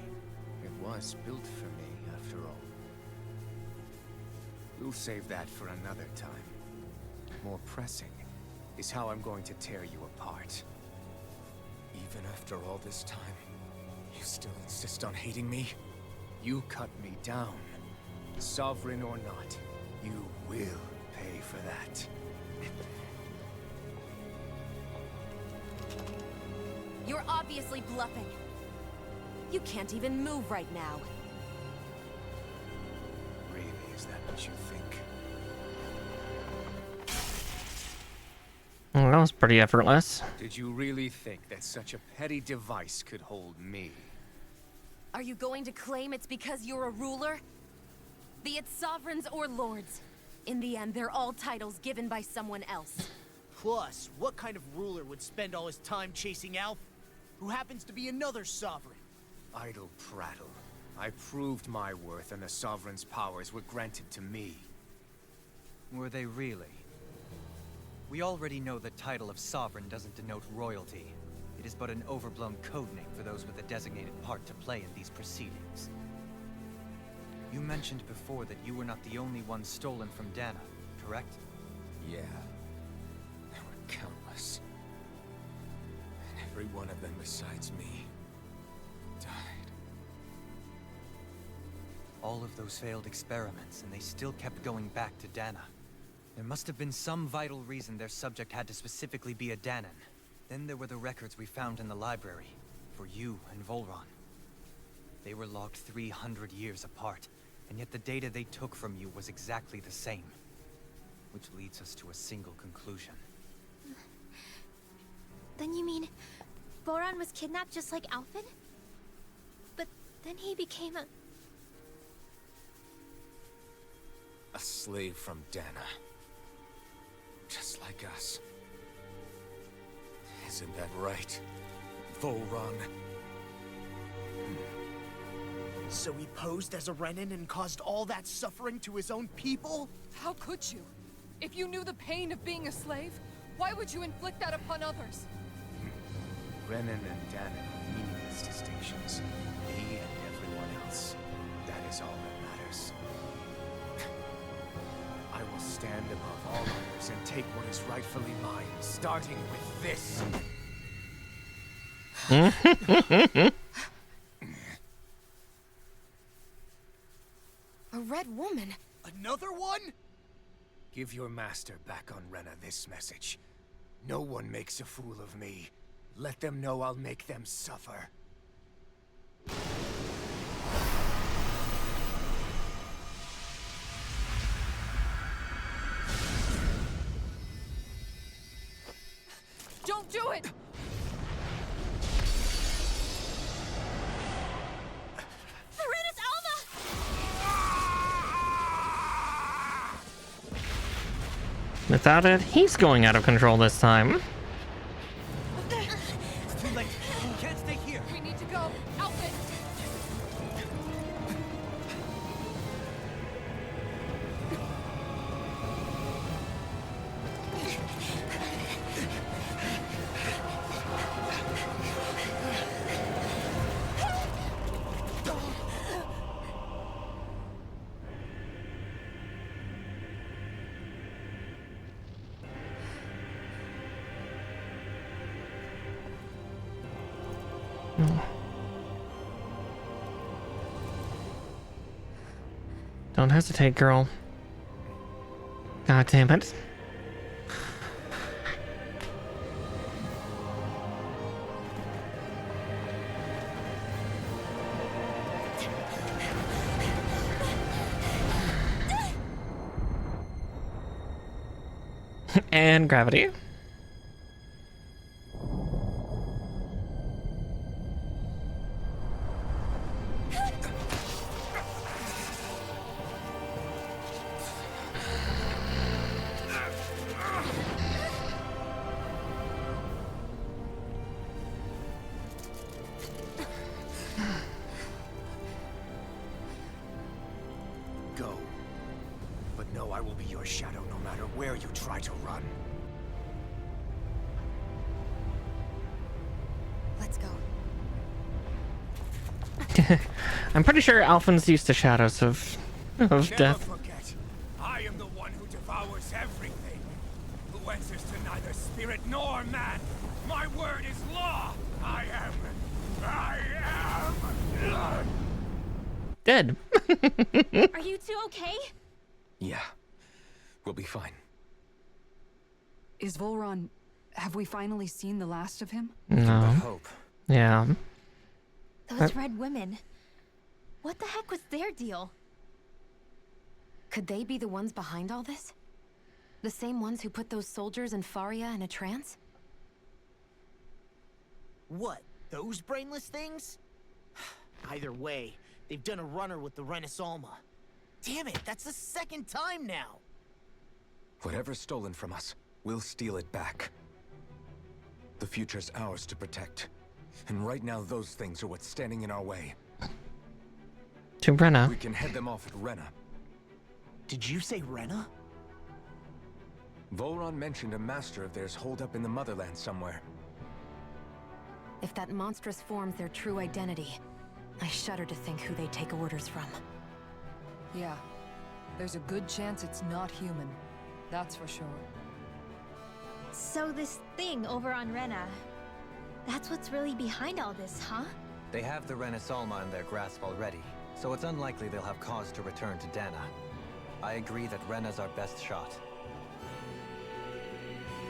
Speaker 2: It was built for me, after all. We'll save that for another time. More pressing is how I'm going to tear you apart. Even after all this time, you still insist on hating me? You cut me down. Sovereign or not, you will pay for that.
Speaker 7: You're obviously bluffing. You can't even move right now.
Speaker 2: Really, is that what you think?
Speaker 1: Well, that was pretty effortless.
Speaker 2: Did you really think that such a petty device could hold me?
Speaker 7: Are you going to claim it's because you're a ruler? Be it sovereigns or lords. In the end, they're all titles given by someone else.
Speaker 5: Plus, what kind of ruler would spend all his time chasing Alf, who happens to be another sovereign?
Speaker 2: Idle prattle. I proved my worth and the Sovereign's powers were granted to me.
Speaker 6: Were they really? We already know the title of Sovereign doesn't denote royalty. It is but an overblown codename for those with a designated part to play in these proceedings. You mentioned before that you were not the only one stolen from Dana, correct?
Speaker 2: Yeah. There were countless. And every one of them besides me died.
Speaker 6: All of those failed experiments, and they still kept going back to Dana. There must have been some vital reason their subject had to specifically be a Danan. Then there were the records we found in the library, for you and Volron. They were logged 300 years apart, and yet the data they took from you was exactly the same. Which leads us to a single conclusion.
Speaker 3: Then you mean Boron was kidnapped just like Alphen? But then he became a
Speaker 2: slave from Dana. Just like us. Isn't that right, Volron?
Speaker 5: So he posed as a Renin and caused all that suffering to his own people?
Speaker 4: How could you? If you knew the pain of being a slave, why would you inflict that upon others?
Speaker 2: Renin and Danan are meaningless distinctions. Me and everyone else. That is all that matters. I will stand above all others and take what is rightfully mine, starting with this.
Speaker 7: A red woman?
Speaker 5: Another one?
Speaker 2: Give your master back on Rena this message. No one makes a fool of me. Let them know I'll make them suffer.
Speaker 4: Don't do it!
Speaker 3: Serenus Alva!
Speaker 1: Without it, he's going out of control this time.
Speaker 6: It's too late. You can't stay here.
Speaker 4: We need to go. Alphen!
Speaker 1: Don't hesitate, girl. God damn it. And gravity.
Speaker 2: Go. But know I will be your shadow no matter where you try to run.
Speaker 7: Let's go.
Speaker 1: I'm pretty sure Alphen's used to shadows of
Speaker 2: Never
Speaker 1: death.
Speaker 2: forget, I am the one who devours everything. Who answers to neither spirit nor man. My word is law. I am.
Speaker 1: Dead.
Speaker 3: Are you two okay?
Speaker 2: Yeah. We'll be fine.
Speaker 4: Is Volron... Have we finally seen the last of him?
Speaker 1: No.
Speaker 2: Hope.
Speaker 1: Yeah.
Speaker 3: Those red women. What the heck was their deal?
Speaker 7: Could they be the ones behind all this? The same ones who put those soldiers in Faria in a trance?
Speaker 5: What? Those brainless things? Either way, they've done a runner with the Renaissalma. Damn it, that's the second time now!
Speaker 2: Whatever's stolen from us, we'll steal it back. The future's ours to protect. And right now, those things are what's standing in our way.
Speaker 1: To Rena.
Speaker 2: We can head them off at Rena.
Speaker 5: Did you say Rena?
Speaker 2: Volron mentioned a master of theirs holed up in the motherland somewhere.
Speaker 7: If that monstrous form's their true identity, I shudder to think who they take orders from.
Speaker 4: Yeah. There's a good chance it's not human. That's for sure.
Speaker 3: So this thing over on Rena, that's what's really behind all this, huh?
Speaker 6: They have the Renaissalma in their grasp already, so it's unlikely they'll have cause to return to Dana. I agree that Rena's our best shot.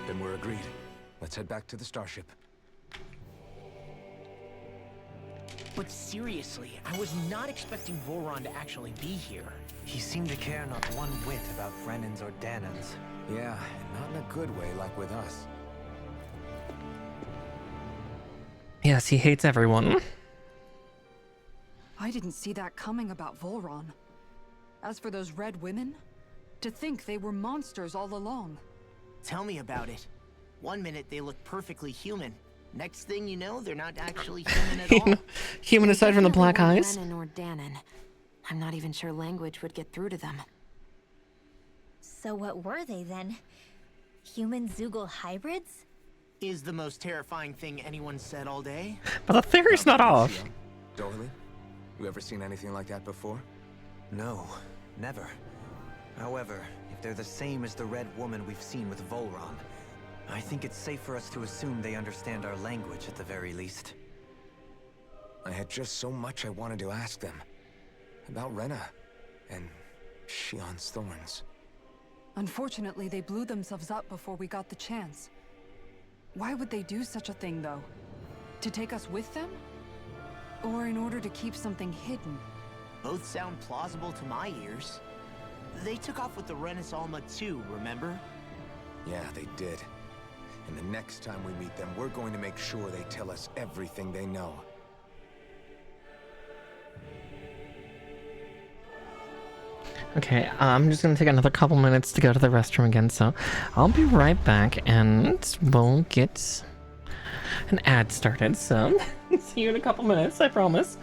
Speaker 2: Then we're agreed. Let's head back to the starship.
Speaker 5: But seriously, I was not expecting Voron to actually be here.
Speaker 6: He seemed to care not one whit about Renans or Danans.
Speaker 2: Yeah, and not in a good way like with us.
Speaker 1: Yes, he hates everyone.
Speaker 4: I didn't see that coming about Volron. As for those red women, to think they were monsters all along.
Speaker 5: Tell me about it. One minute they look perfectly human. Next thing you know, they're not actually human at all.
Speaker 1: Human aside from the black eyes.
Speaker 7: Renan or Danan. I'm not even sure language would get through to them.
Speaker 3: So what were they then? Human Zoogle hybrids?
Speaker 5: Is the most terrifying thing anyone said all day.
Speaker 1: But the theory's not off.
Speaker 2: Doherty, you ever seen anything like that before?
Speaker 6: No, never. However, if they're the same as the red woman we've seen with Volron, I think it's safe for us to assume they understand our language at the very least.
Speaker 2: I had just so much I wanted to ask them. About Rena and Shion's thorns.
Speaker 4: Unfortunately, they blew themselves up before we got the chance. Why would they do such a thing, though? To take us with them? Or in order to keep something hidden?
Speaker 5: Both sound plausible to my ears. They took off with the Renaissalma too, remember?
Speaker 2: Yeah, they did. And the next time we meet them, we're going to make sure they tell us everything they know.
Speaker 1: Okay, I'm just gonna take another couple minutes to go to the restroom again, so I'll be right back and we'll get an ad started, so see you in a couple minutes, I promise.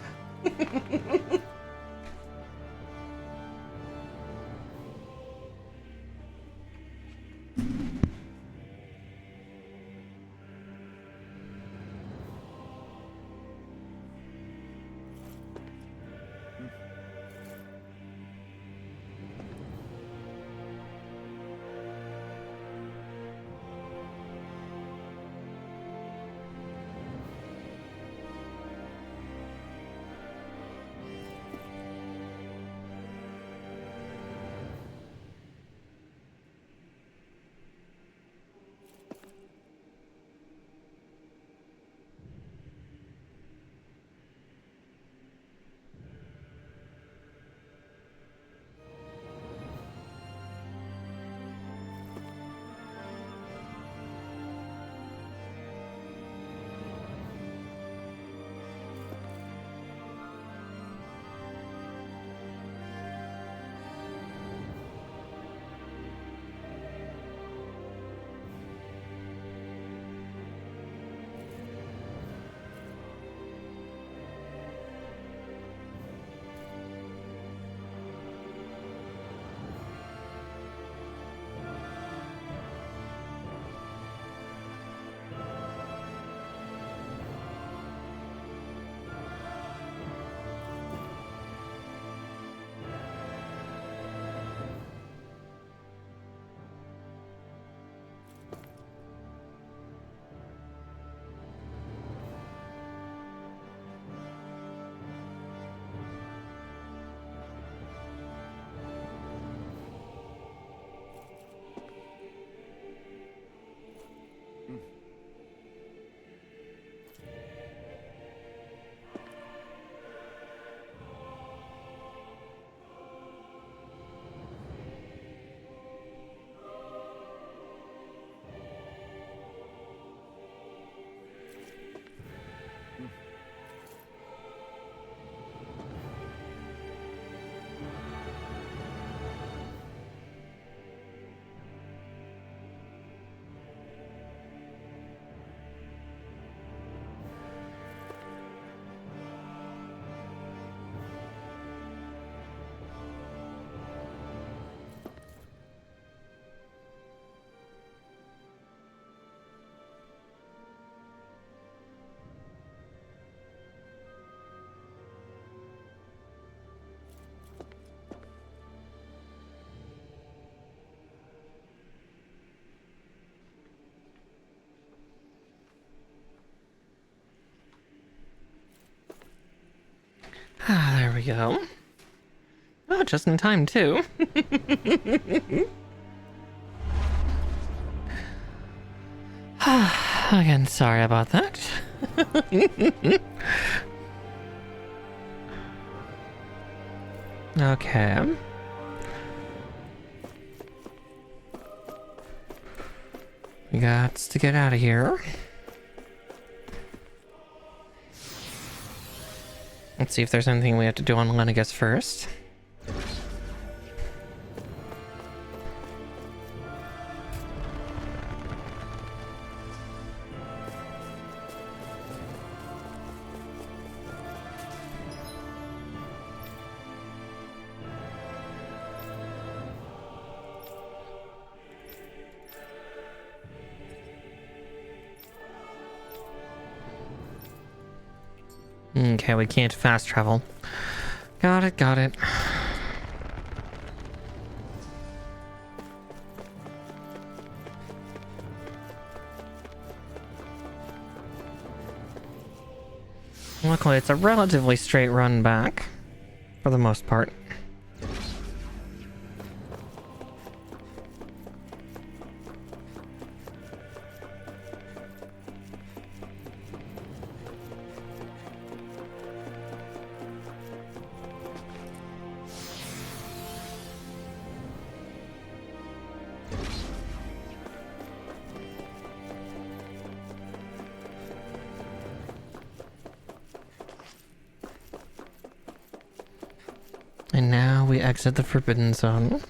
Speaker 1: Ah, there we go. Oh, just in time, too. Again, sorry about that. Okay. We got to get out of here. Let's see if there's anything we have to do on Lenegus first. Okay, we can't fast travel. Got it, got it. Luckily, it's a relatively straight run back, for the most part. And now we exit the Forbidden Zone.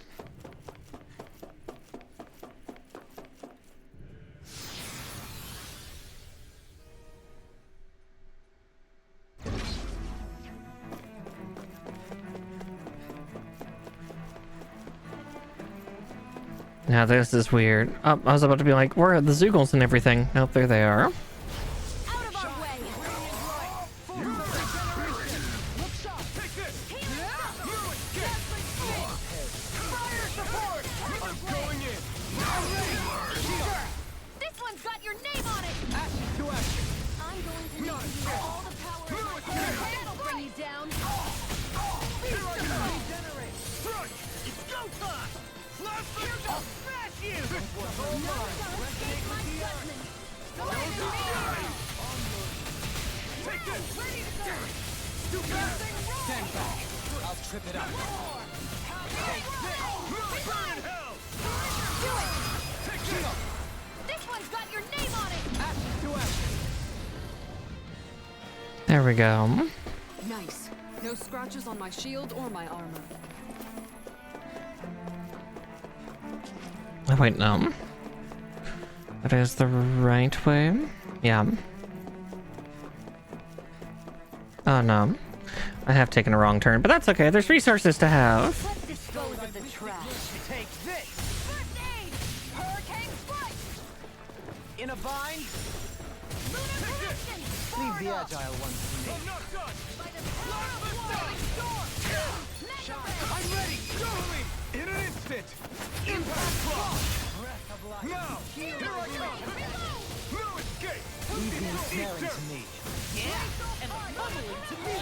Speaker 1: Now this is weird. Oh, I was about to be like, where are the Zoogles and everything? Nope, there they are. There we go.
Speaker 15: Nice. No scratches on my shield or my armor.
Speaker 1: Oh, wait, no. That is the right way? Yeah. Oh, no. I have taken a wrong turn, but that's okay. There's resources to have.
Speaker 13: Let's dispose of the trash. Take this. First aid. Hurricane strike. In a bind. Lunar correction.
Speaker 8: Leave the agile ones to me.
Speaker 13: I'm not done. By the power of storm. I'm ready. Go me. In an instant. Impact block. Breath of life. Now. Here I come. No escape.
Speaker 8: Leave the ensnaring to me.
Speaker 13: Yeah. And pummeling to me.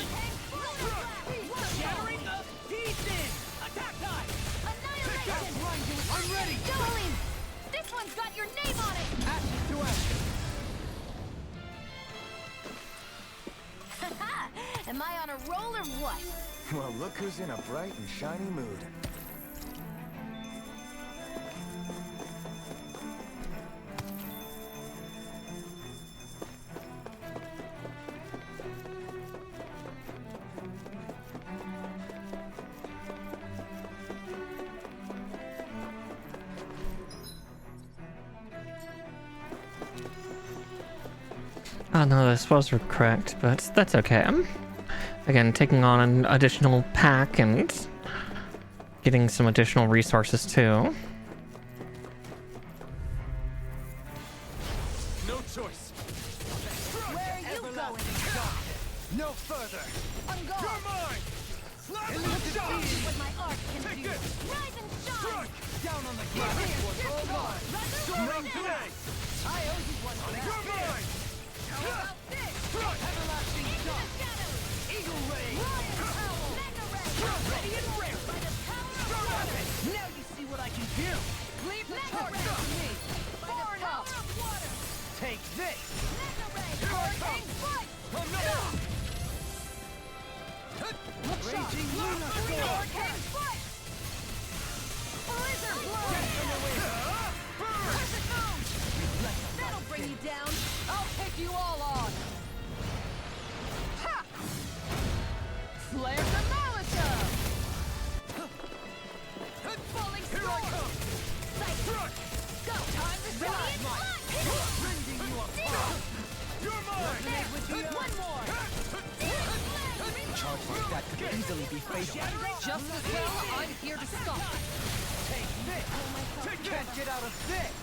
Speaker 13: Shattering of pieces. Attack time. Annihilation. I'm ready.
Speaker 3: Jolene, this one's got your name on it.
Speaker 8: Action to action.
Speaker 3: Am I on a roll or what?
Speaker 2: Well, look who's in a bright and shiny mood.
Speaker 1: Oh no, this was correct, but that's okay. Again, taking on an additional pack and getting some additional resources too.
Speaker 13: No choice.
Speaker 3: Where are you going?
Speaker 13: No further.
Speaker 3: I'm gone.
Speaker 13: You're mine. Slap
Speaker 3: Look
Speaker 13: the shot.
Speaker 3: what my art can
Speaker 13: Take
Speaker 3: do.
Speaker 13: this.
Speaker 3: Rise and shine.
Speaker 13: Down on the ground. All mine. Storming today.
Speaker 3: I owe you one.
Speaker 13: You're mine.
Speaker 3: How about this?
Speaker 13: Everlasting
Speaker 3: Into the
Speaker 13: shot.
Speaker 3: shadows.
Speaker 13: Eagle ray.
Speaker 3: Lion
Speaker 15: Leave the charge to me! Far enough!
Speaker 13: Take this!
Speaker 15: Hurricane Foot!
Speaker 13: Raging Luna Storm!
Speaker 15: Hurricane Foot! Blizzard Blow! Crescent Moon! That'll bring you down! I'll take you all on! Ha! Flare Demolition! Falling Storm! Here I come! Go! Time to shine!
Speaker 13: Rending you apart! You're mine!
Speaker 15: One more!
Speaker 13: Charge like that could easily be fatal.
Speaker 15: Just as well, I'm here to stop it!
Speaker 13: Take this! Can't get out of this!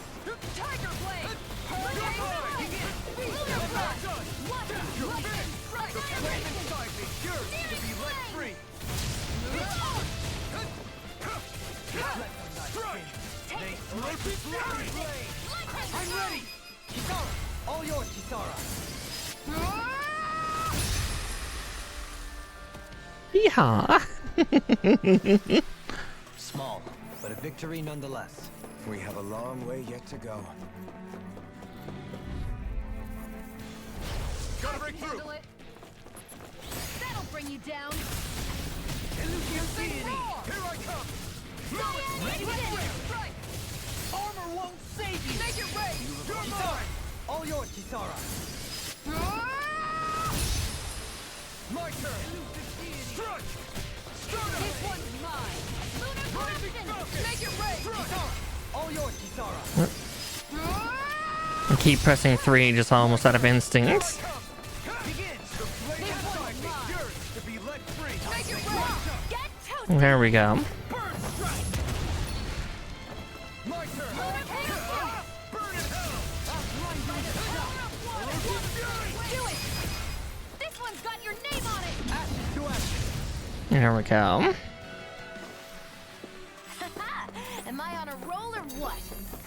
Speaker 15: Tiger Blade! Hurricane Lunar Blood! Water! Lightning!
Speaker 13: The flame inside me yearns to be let free! Strike! They slurpy blade! I'm ready! Kisara! All yours, Kisara!
Speaker 1: Yeehaw!
Speaker 6: Small, but a victory nonetheless.
Speaker 2: We have a long way yet to go.
Speaker 13: Gotta break through!
Speaker 15: Handle it. That'll bring you down!
Speaker 13: Illusion! Here I come!
Speaker 15: Strike!
Speaker 13: Armor won't save you!
Speaker 15: Make it rain!
Speaker 13: You're mine! All yours, Kisara! My turn! Strike!
Speaker 15: This one's mine! Lunar Corruption! Make it rain!
Speaker 13: Kisara! All yours, Kisara!
Speaker 1: I keep pressing 3 just almost out of instinct.
Speaker 13: Begins! The flame inside me yearns to be let free!
Speaker 15: Make it rain! Get toasted!
Speaker 1: There we go.
Speaker 13: Burn strike! My turn! Burn in hell!
Speaker 15: Do it! This one's got your name on it!
Speaker 13: Ashes to ashes!
Speaker 1: There we go.
Speaker 7: Am I on a roll or what?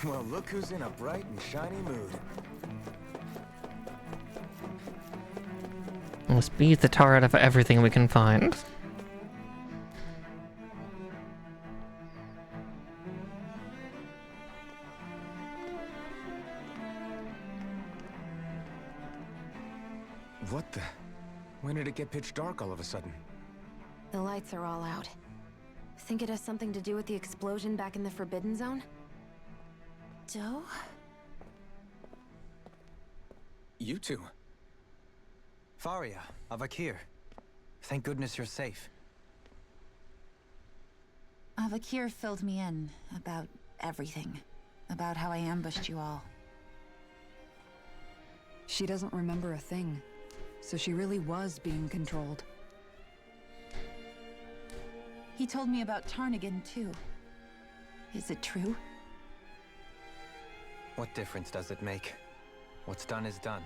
Speaker 2: Well, look who's in a bright and shiny mood.
Speaker 1: Let's beat the tar out of everything we can find.
Speaker 2: What the? When did it get pitch dark all of a sudden?
Speaker 7: The lights are all out. Think it has something to do with the explosion back in the Forbidden Zone?
Speaker 11: Joe?
Speaker 2: You two.
Speaker 6: Faria, Avakir. Thank goodness you're safe.
Speaker 11: Avakir filled me in about everything. About how I ambushed you all.
Speaker 4: She doesn't remember a thing, so she really was being controlled.
Speaker 11: He told me about Tarnigan, too. Is it true?
Speaker 6: What difference does it make? What's done is done.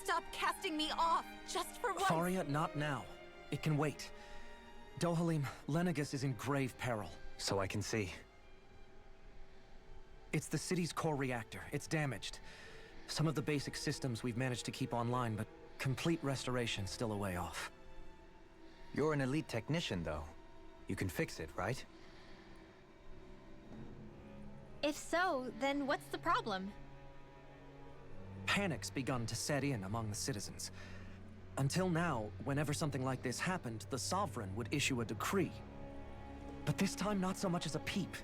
Speaker 11: Stop casting me off, just for once!
Speaker 8: Faria, not now. It can wait. Dohalim, Lenegus is in grave peril.
Speaker 6: So I can see.
Speaker 8: It's the city's core reactor. It's damaged. Some of the basic systems we've managed to keep online, but complete restoration's still a way off.
Speaker 6: You're an elite technician, though. You can fix it, right?
Speaker 3: If so, then what's the problem?
Speaker 8: Panic's begun to set in among the citizens. Until now, whenever something like this happened, the Sovereign would issue a decree. But this time, not so much as a peep.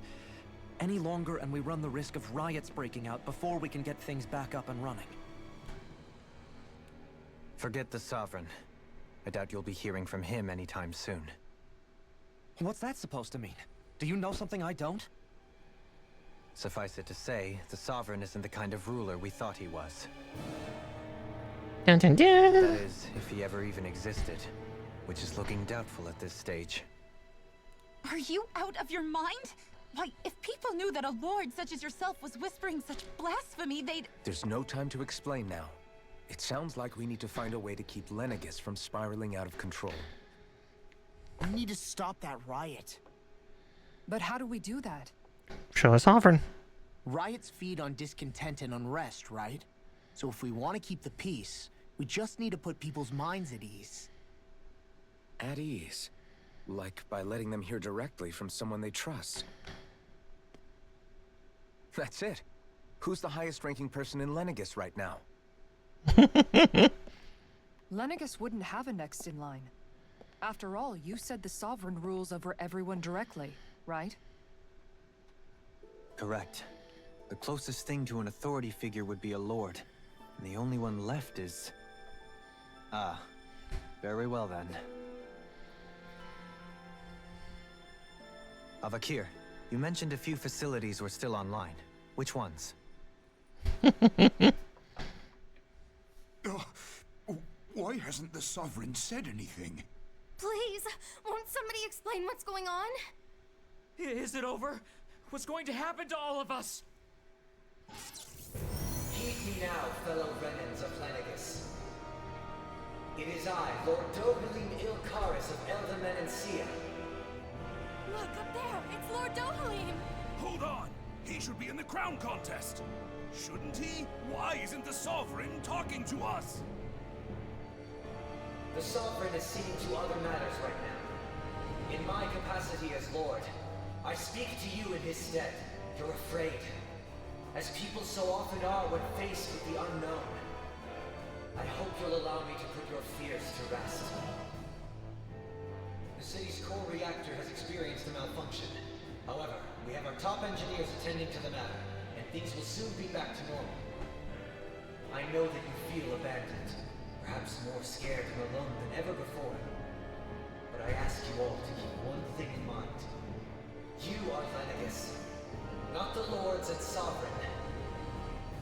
Speaker 8: Any longer, and we run the risk of riots breaking out before we can get things back up and running.
Speaker 6: Forget the Sovereign. I doubt you'll be hearing from him anytime soon.
Speaker 8: What's that supposed to mean? Do you know something I don't?
Speaker 6: Suffice it to say, the Sovereign isn't the kind of ruler we thought he was.
Speaker 1: Dun dun dun!
Speaker 6: That is, if he ever even existed, which is looking doubtful at this stage.
Speaker 11: Are you out of your mind? Why, if people knew that a lord such as yourself was whispering such blasphemy, they'd...
Speaker 2: There's no time to explain now. It sounds like we need to find a way to keep Lenegus from spiraling out of control.
Speaker 5: We need to stop that riot.
Speaker 4: But how do we do that?
Speaker 1: Show us Sovereign.
Speaker 5: Riots feed on discontent and unrest, right? So if we want to keep the peace, we just need to put people's minds at ease.
Speaker 2: At ease? Like by letting them hear directly from someone they trust? That's it. Who's the highest ranking person in Lenegis right now?
Speaker 4: Lenegis wouldn't have a next in line. After all, you said the Sovereign rules over everyone directly, right?
Speaker 6: Correct. The closest thing to an authority figure would be a lord. And the only one left is... Ah. Very well then. Avakir, you mentioned a few facilities were still online. Which ones?
Speaker 9: Why hasn't the Sovereign said anything?
Speaker 12: Please, won't somebody explain what's going on?
Speaker 13: Is it over? What's going to happen to all of us?
Speaker 16: Heed me now, fellow Renans of Lenegis. It is I, Lord Dohalim Ilkaris of Eldamen and Sia.
Speaker 12: Look, up there! It's Lord Dohalim!
Speaker 9: Hold on! He should be in the crown contest! Shouldn't he? Why isn't the Sovereign talking to us?
Speaker 16: The Sovereign is seeing to other matters right now. In my capacity as Lord, I speak to you in his stead. You're afraid. As people so often are when faced with the unknown. I hope you'll allow me to put your fears to rest. The city's core reactor has experienced a malfunction. However, we have our top engineers attending to the matter, and things will soon be back to normal. I know that you feel abandoned, perhaps more scared and alone than ever before. But I ask you all to keep one thing in mind. You are Lenegis, not the Lords and Sovereign.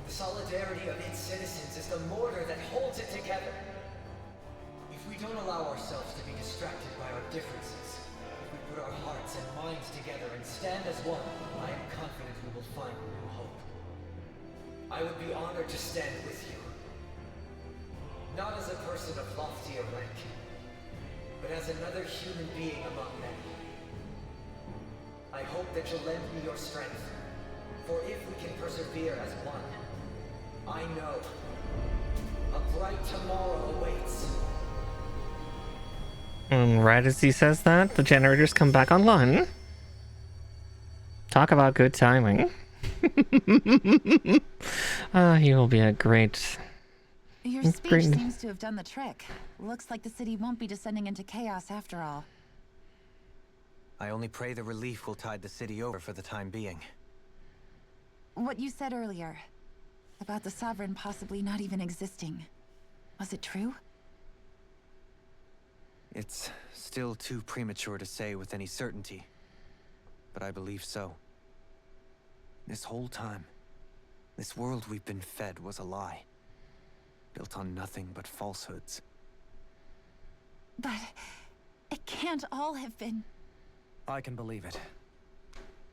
Speaker 16: The solidarity of its citizens is the mortar that holds it together. If we don't allow ourselves to be distracted by our differences, if we put our hearts and minds together and stand as one, I am confident we will find new hope. I would be honored to stand with you. Not as a person of loftier rank, but as another human being among many. I hope that you'll lend me your strength, for if we can persevere as one, I know a bright tomorrow awaits.
Speaker 1: And right as he says that, the generators come back online. Talk about good timing. He will be a great...
Speaker 11: Your speech seems to have done the trick. Looks like the city won't be descending into chaos after all.
Speaker 6: I only pray the relief will tide the city over for the time being.
Speaker 11: What you said earlier, about the Sovereign possibly not even existing, was it true?
Speaker 6: It's still too premature to say with any certainty, but I believe so. This whole time, this world we've been fed was a lie, built on nothing but falsehoods.
Speaker 11: But it can't all have been...
Speaker 8: I can believe it.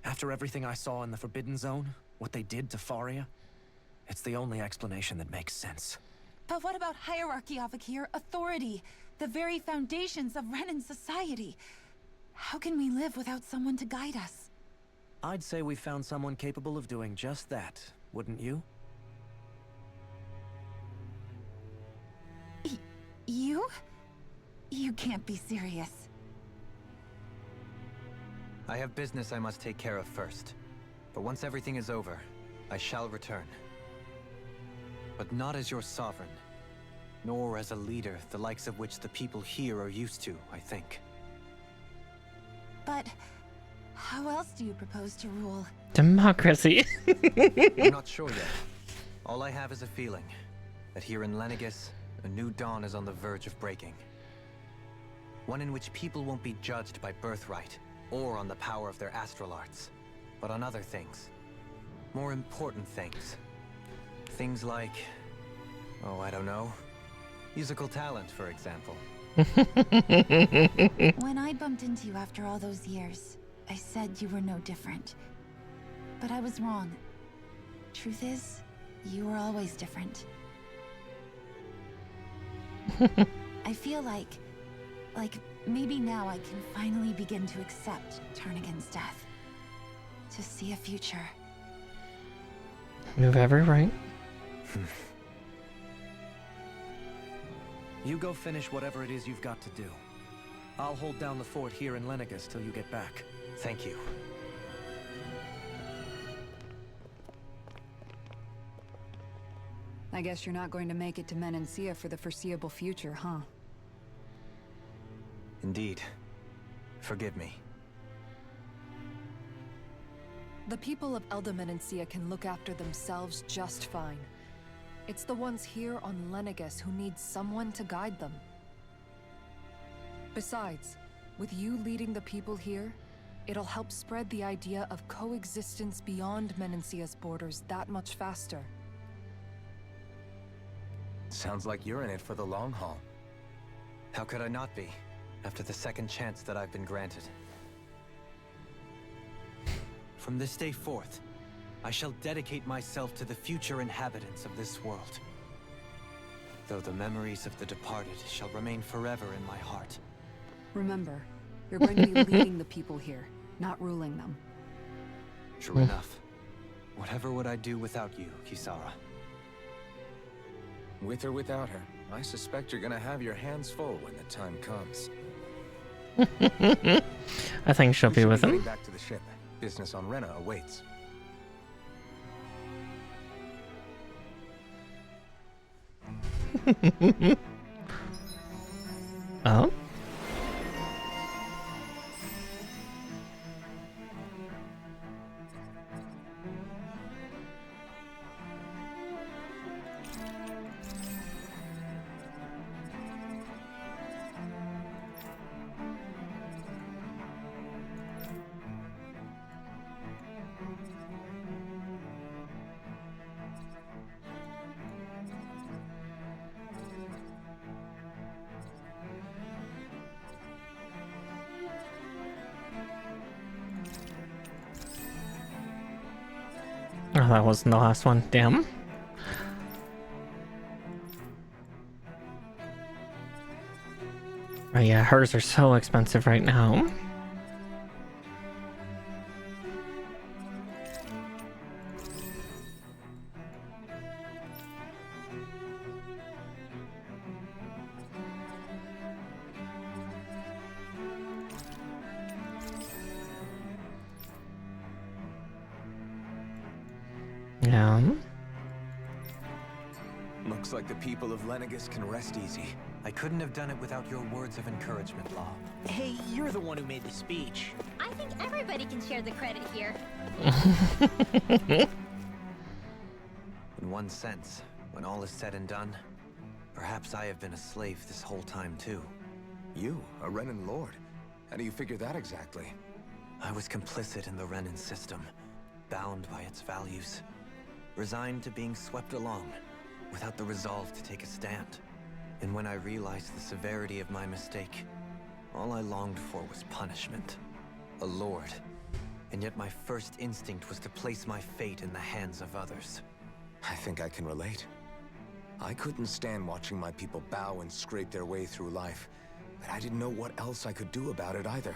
Speaker 8: After everything I saw in the Forbidden Zone, what they did to Faria, it's the only explanation that makes sense.
Speaker 11: But what about hierarchy, Avakir? Authority? The very foundations of Renan society? How can we live without someone to guide us?
Speaker 8: I'd say we found someone capable of doing just that, wouldn't you?
Speaker 11: You? You can't be serious.
Speaker 6: I have business I must take care of first. But once everything is over, I shall return. But not as your sovereign, nor as a leader the likes of which the people here are used to, I think.
Speaker 11: But how else do you propose to rule?
Speaker 1: Democracy.
Speaker 6: I'm not sure yet. All I have is a feeling that here in Lenegis, a new dawn is on the verge of breaking. One in which people won't be judged by birthright, or on the power of their astral arts, but on other things. More important things. Things like, oh, I don't know, musical talent, for example.
Speaker 11: When I bumped into you after all those years, I said you were no different. But I was wrong. Truth is, you were always different. I feel like maybe now I can finally begin to accept turn against death. To see a future.
Speaker 1: You have every right.
Speaker 8: You go finish whatever it is you've got to do. I'll hold down the fort here in Lenegis till you get back.
Speaker 6: Thank you.
Speaker 4: I guess you're not going to make it to Menancia for the foreseeable future, huh?
Speaker 6: Indeed. Forgive me.
Speaker 4: The people of Elda Menancia can look after themselves just fine. It's the ones here on Lenegus who need someone to guide them. Besides, with you leading the people here, it'll help spread the idea of coexistence beyond Menancia's borders that much faster.
Speaker 2: Sounds like you're in it for the long haul.
Speaker 6: How could I not be, after the second chance that I've been granted? From this day forth, I shall dedicate myself to the future inhabitants of this world. Though the memories of the departed shall remain forever in my heart.
Speaker 4: Remember, you're going to be leading the people here, not ruling them.
Speaker 6: True enough. Whatever would I do without you, Kisara?
Speaker 2: With or without her, I suspect you're gonna have your hands full when the time comes.
Speaker 1: I think she'll be with him.
Speaker 2: Back to the ship. Business on Rena awaits.
Speaker 1: Oh? Oh, that wasn't the last one. Damn. Oh yeah, hers are so expensive right now. Yeah.
Speaker 2: Looks like the people of Lenegus can rest easy.
Speaker 6: I couldn't have done it without your words of encouragement, Law.
Speaker 5: Hey, you're the one who made the speech.
Speaker 3: I think everybody can share the credit here.
Speaker 6: In one sense, when all is said and done, perhaps I have been a slave this whole time too.
Speaker 2: You, a Renan Lord? How do you figure that exactly?
Speaker 6: I was complicit in the Renan system, bound by its values, resigned to being swept along, without the resolve to take a stand. And when I realized the severity of my mistake, all I longed for was punishment. A lord. And yet my first instinct was to place my fate in the hands of others.
Speaker 2: I think I can relate. I couldn't stand watching my people bow and scrape their way through life, but I didn't know what else I could do about it either.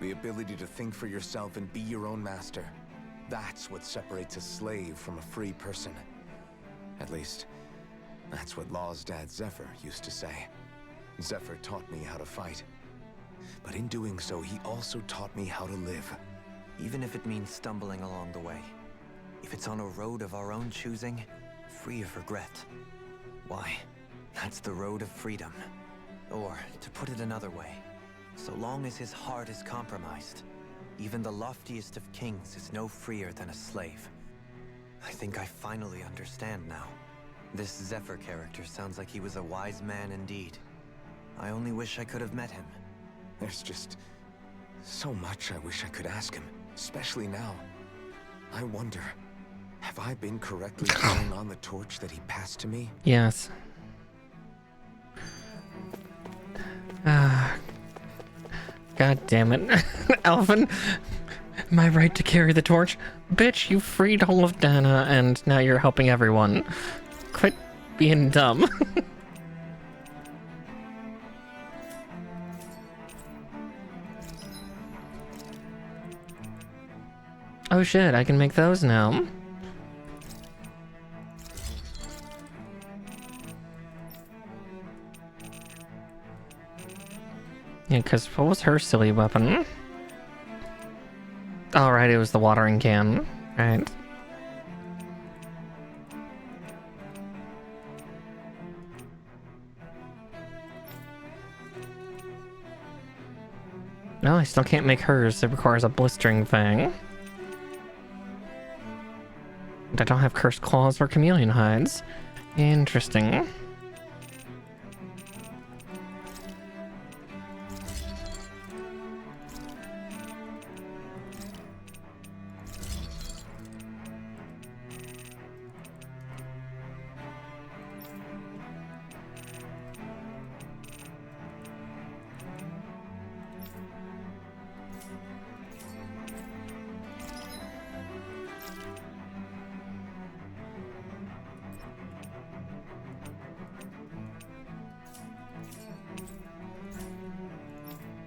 Speaker 2: The ability to think for yourself and be your own master. That's what separates a slave from a free person. At least, that's what Law's dad Zephyr used to say. Zephyr taught me how to fight. But in doing so, he also taught me how to live.
Speaker 6: Even if it means stumbling along the way. If it's on a road of our own choosing, free of regret. Why, that's the road of freedom. Or, to put it another way, so long as his heart is compromised, even the loftiest of kings is no freer than a slave. I think I finally understand now. This Zephyr character sounds like he was a wise man indeed. I only wish I could have met him.
Speaker 2: There's just so much I wish I could ask him, especially now. I wonder, have I been correctly carrying on the torch that he passed to me?
Speaker 1: Yes. God damn it. Alvin, am I right to carry the torch? Bitch, you freed all of Dana and now you're helping everyone. Quit being dumb. Oh shit, I can make those now. Yeah, because what was her silly weapon? Oh, right, it was the watering can. Right. No, I still can't make hers. It requires a blistering thing. I don't have cursed claws or chameleon hides. Interesting.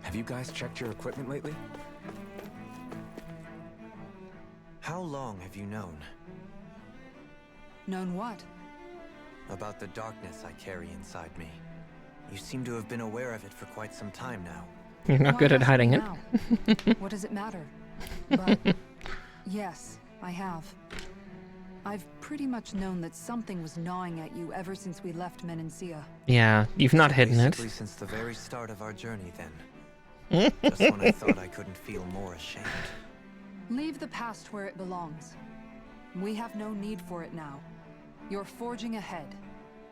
Speaker 2: Have you guys checked your equipment lately?
Speaker 6: How long have you known?
Speaker 4: Known what?
Speaker 6: About the darkness I carry inside me. You seem to have been aware of it for quite some time now.
Speaker 1: You're not good at hiding it.
Speaker 4: What does it matter? But yes, I have. I've pretty much known that something was gnawing at you ever since we left Menancia.
Speaker 1: Yeah, you've not hidden it.
Speaker 6: Basically since the very start of our journey then. Just when I thought I couldn't feel more ashamed.
Speaker 4: Leave the past where it belongs. We have no need for it now. You're forging ahead.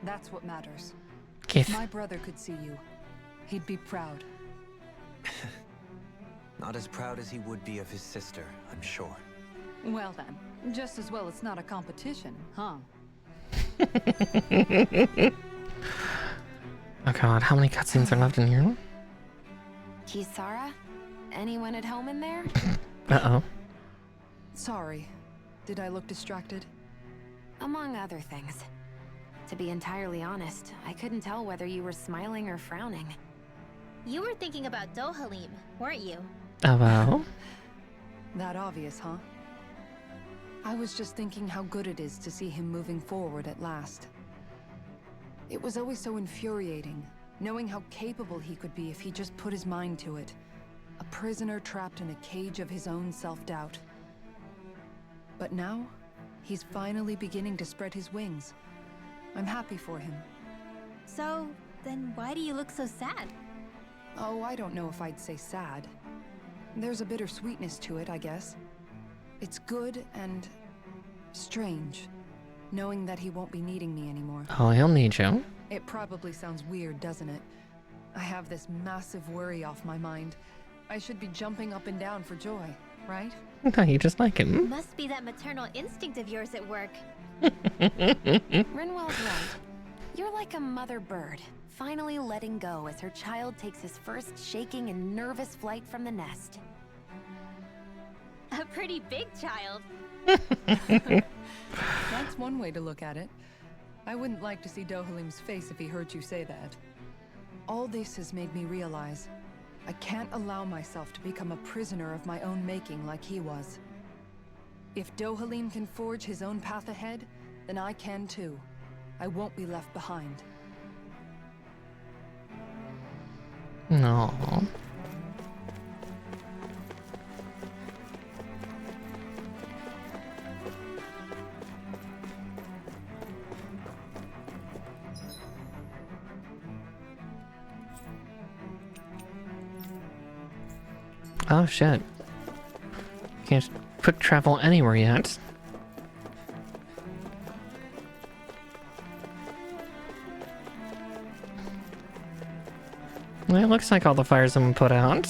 Speaker 4: That's what matters.
Speaker 1: If
Speaker 4: my brother could see you, he'd be proud.
Speaker 6: Not as proud as he would be of his sister, I'm sure.
Speaker 4: Well then, just as well it's not a competition, huh?
Speaker 1: Oh god, how many cutscenes are left in here?
Speaker 7: Kisara? Anyone at home in there?
Speaker 1: Uh-oh.
Speaker 4: Sorry. Did I look distracted?
Speaker 7: Among other things. To be entirely honest, I couldn't tell whether you were smiling or frowning.
Speaker 3: You were thinking about Dohalim, weren't you?
Speaker 1: Oh well.
Speaker 4: That obvious, huh? I was just thinking how good it is to see him moving forward at last. It was always so infuriating, knowing how capable he could be if he just put his mind to it. A prisoner trapped in a cage of his own self-doubt. But now, he's finally beginning to spread his wings. I'm happy for him.
Speaker 3: So, then why do you look so sad?
Speaker 4: Oh, I don't know if I'd say sad. There's a bittersweetness to it, I guess. It's good and strange, knowing that he won't be needing me anymore.
Speaker 1: Oh, he'll need you.
Speaker 4: It probably sounds weird, doesn't it? I have this massive worry off my mind. I should be jumping up and down for joy, right?
Speaker 1: No, you just like him.
Speaker 3: Must be that maternal instinct of yours at work.
Speaker 7: Rinwell's right. You're like a mother bird, finally letting go as her child takes his first shaking and nervous flight from the nest.
Speaker 3: A pretty big child.
Speaker 4: That's one way to look at it. I wouldn't like to see Dohalim's face if he heard you say that. All this has made me realize I can't allow myself to become a prisoner of my own making like he was. If Dohalim can forge his own path ahead, then I can too. I won't be left behind.
Speaker 1: No. Oh shit. Can't quick travel anywhere yet. Well, it looks like all the fires have been put out.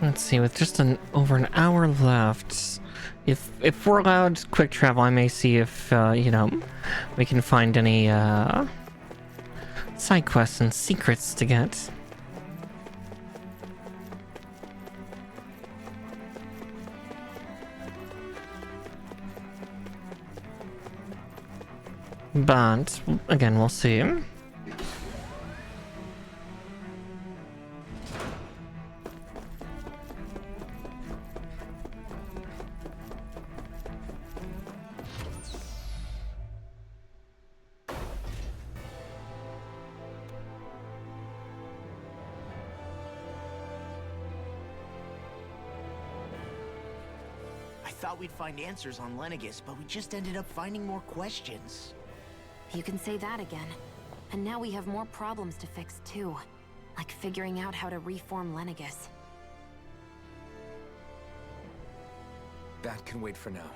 Speaker 1: Let's see, with just over an hour left, if we're allowed quick travel, I may see if, you know, we can find any, side quests and secrets to get. But, again, we'll see.
Speaker 5: I thought we'd find answers on Lenegis, but we just ended up finding more questions.
Speaker 7: You can say that again. And now we have more problems to fix too. Like figuring out how to reform Lenegis.
Speaker 2: That can wait for now.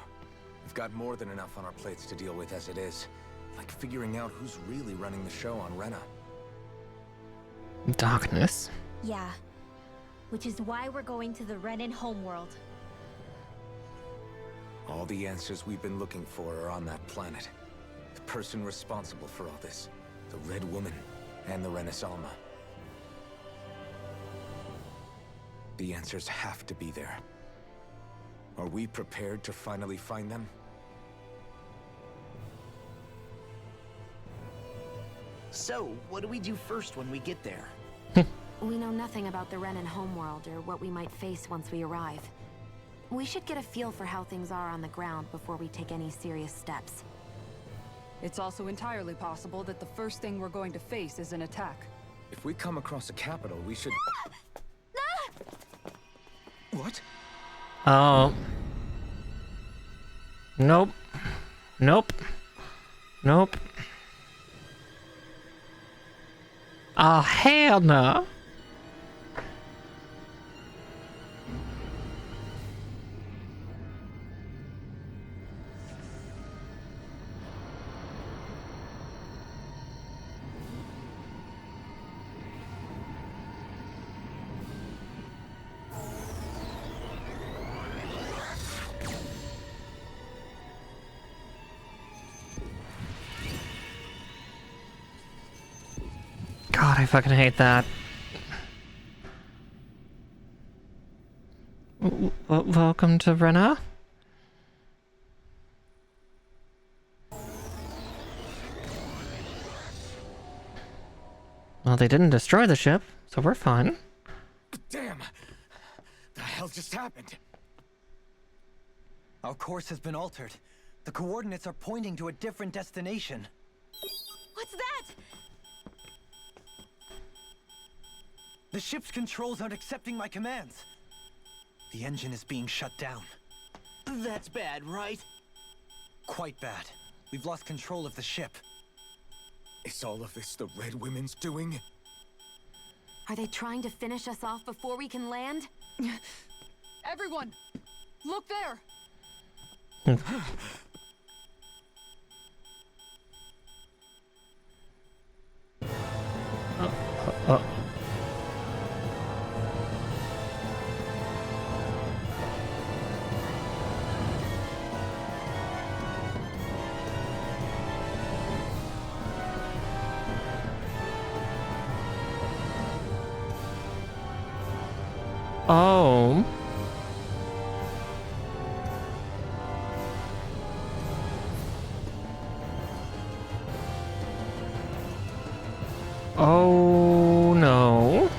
Speaker 2: We've got more than enough on our plates to deal with as it is. Like figuring out who's really running the show on Rena.
Speaker 1: Darkness.
Speaker 3: Yeah. Which is why we're going to the Renan homeworld.
Speaker 2: All the answers we've been looking for are on that planet. The person responsible for all this. The Red Woman and the Renaissance. The answers have to be there. Are we prepared to finally find them?
Speaker 5: So, what do we do first when we get there?
Speaker 7: We know nothing about the Renan homeworld or what we might face once we arrive. We should get a feel for how things are on the ground before we take any serious steps.
Speaker 4: It's also entirely possible that the first thing we're going to face is an attack.
Speaker 2: If we come across a capital, we should... What?
Speaker 1: Oh. Nope. Nope. Nope. Oh, hell no. God, I fucking hate that. Welcome to Rena. Well, they didn't destroy the ship, so we're fine.
Speaker 2: Damn! The hell just happened?
Speaker 6: Our course has been altered. The coordinates are pointing to a different destination.
Speaker 12: What's that?
Speaker 6: The ship's controls aren't accepting my commands. The engine is being shut down.
Speaker 5: That's bad, right?
Speaker 6: Quite bad. We've lost control of the ship.
Speaker 2: Is all of this the Red Women's doing?
Speaker 7: Are they trying to finish us off before we can land?
Speaker 4: Everyone! Look there!
Speaker 1: Oh. Oh no.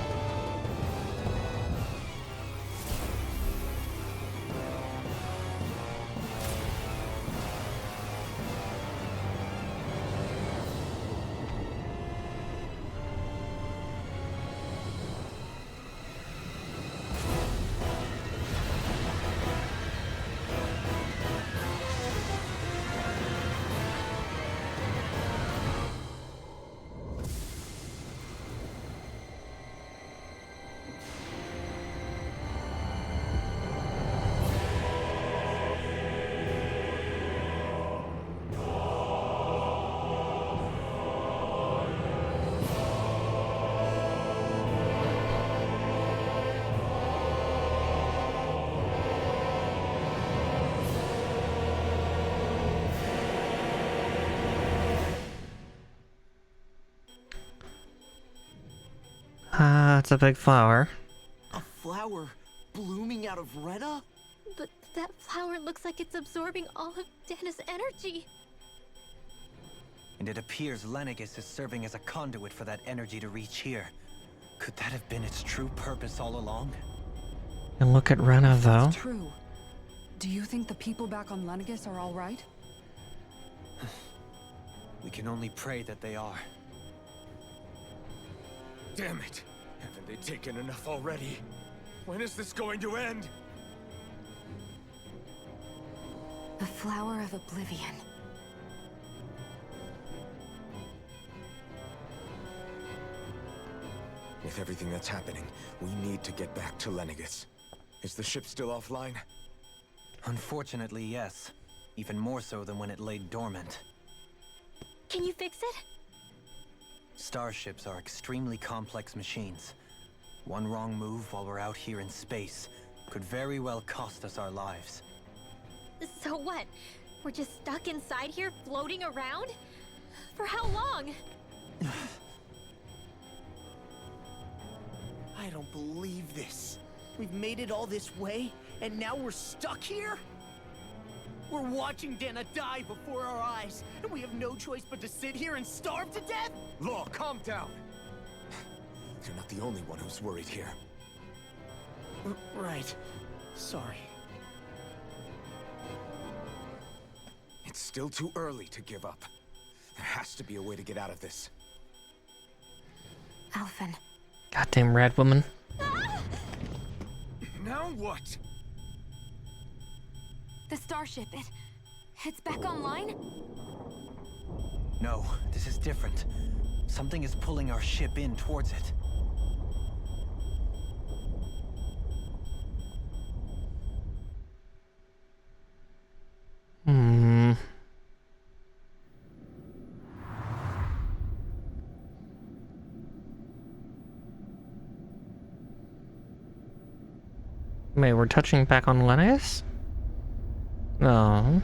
Speaker 1: It's a big flower.
Speaker 5: A flower blooming out of Rena?
Speaker 3: But that flower looks like it's absorbing all of Dana's energy.
Speaker 6: and it appears Lenegis is serving as a conduit for that energy to reach here. Could that have been its true purpose all along?
Speaker 1: And look at Rena, though.
Speaker 4: It's true. Do you think the people back on Lenegis are all right?
Speaker 6: We can only pray that they are.
Speaker 2: Damn it! Haven't they taken enough already? When is this going to end?
Speaker 7: The Flower of Oblivion.
Speaker 2: With everything that's happening, we need to get back to Lenegis. Is the ship still offline?
Speaker 6: Unfortunately, yes. Even more so than when it lay dormant.
Speaker 3: Can you fix it?
Speaker 6: Starships are extremely complex machines. One wrong move while we're out here in space could very well cost us our lives.
Speaker 3: So what? We're just stuck inside here, floating around? For how long?
Speaker 5: I don't believe this. We've made it all this way, and now we're stuck here? We're watching Dana die before our eyes, and we have no choice but to sit here and starve to death?
Speaker 2: Law, calm down! You're not the only one who's worried here.
Speaker 5: Right. Sorry.
Speaker 2: It's still too early to give up. There has to be a way to get out of this.
Speaker 7: Alphen.
Speaker 1: Goddamn red woman.
Speaker 2: Now what?
Speaker 7: The starship, it's back online?
Speaker 6: No, this is different. Something is pulling our ship in towards it.
Speaker 1: Wait, we're touching back on Lenegis? No.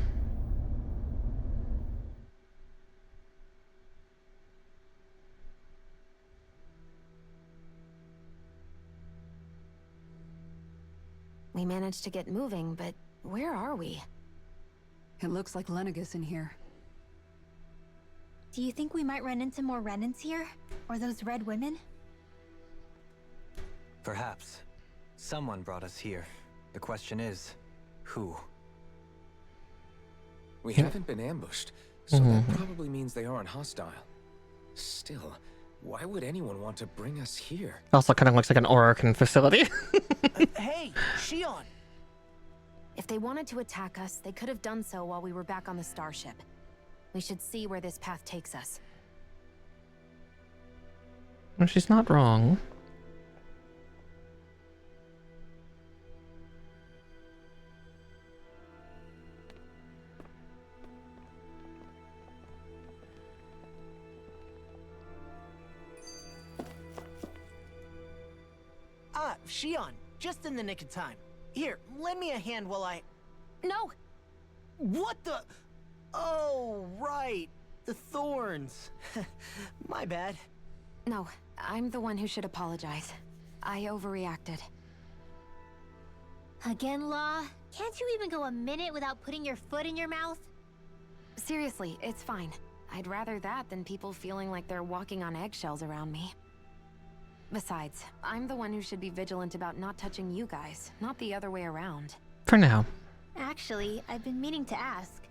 Speaker 7: We managed to get moving, but where are we?
Speaker 4: It looks like Lenegis in here.
Speaker 3: Do you think we might run into more Renans here? Or those red women?
Speaker 6: Perhaps. Someone brought us here. The question is, who?
Speaker 2: We haven't been ambushed, so that probably means they aren't hostile. Still, why would anyone want to bring us here?
Speaker 1: Also kind of looks like an Orokin facility.
Speaker 5: Hey, Shion!
Speaker 7: If they wanted to attack us, they could have done so while we were back on the starship. We should see where this path takes us.
Speaker 1: Well, she's not wrong.
Speaker 5: Ah, Shion, just in the nick of time. Here, lend me a hand while I...
Speaker 7: No!
Speaker 5: What the... Oh, right. The thorns. My bad.
Speaker 7: No, I'm the one who should apologize. I overreacted.
Speaker 3: Again, Law? Can't you even go a minute without putting your foot in your mouth?
Speaker 7: Seriously, it's fine. I'd rather that than people feeling like they're walking on eggshells around me. Besides, I'm the one who should be vigilant about not touching you guys, not the other way around.
Speaker 1: For now.
Speaker 3: Actually, I've been meaning to ask.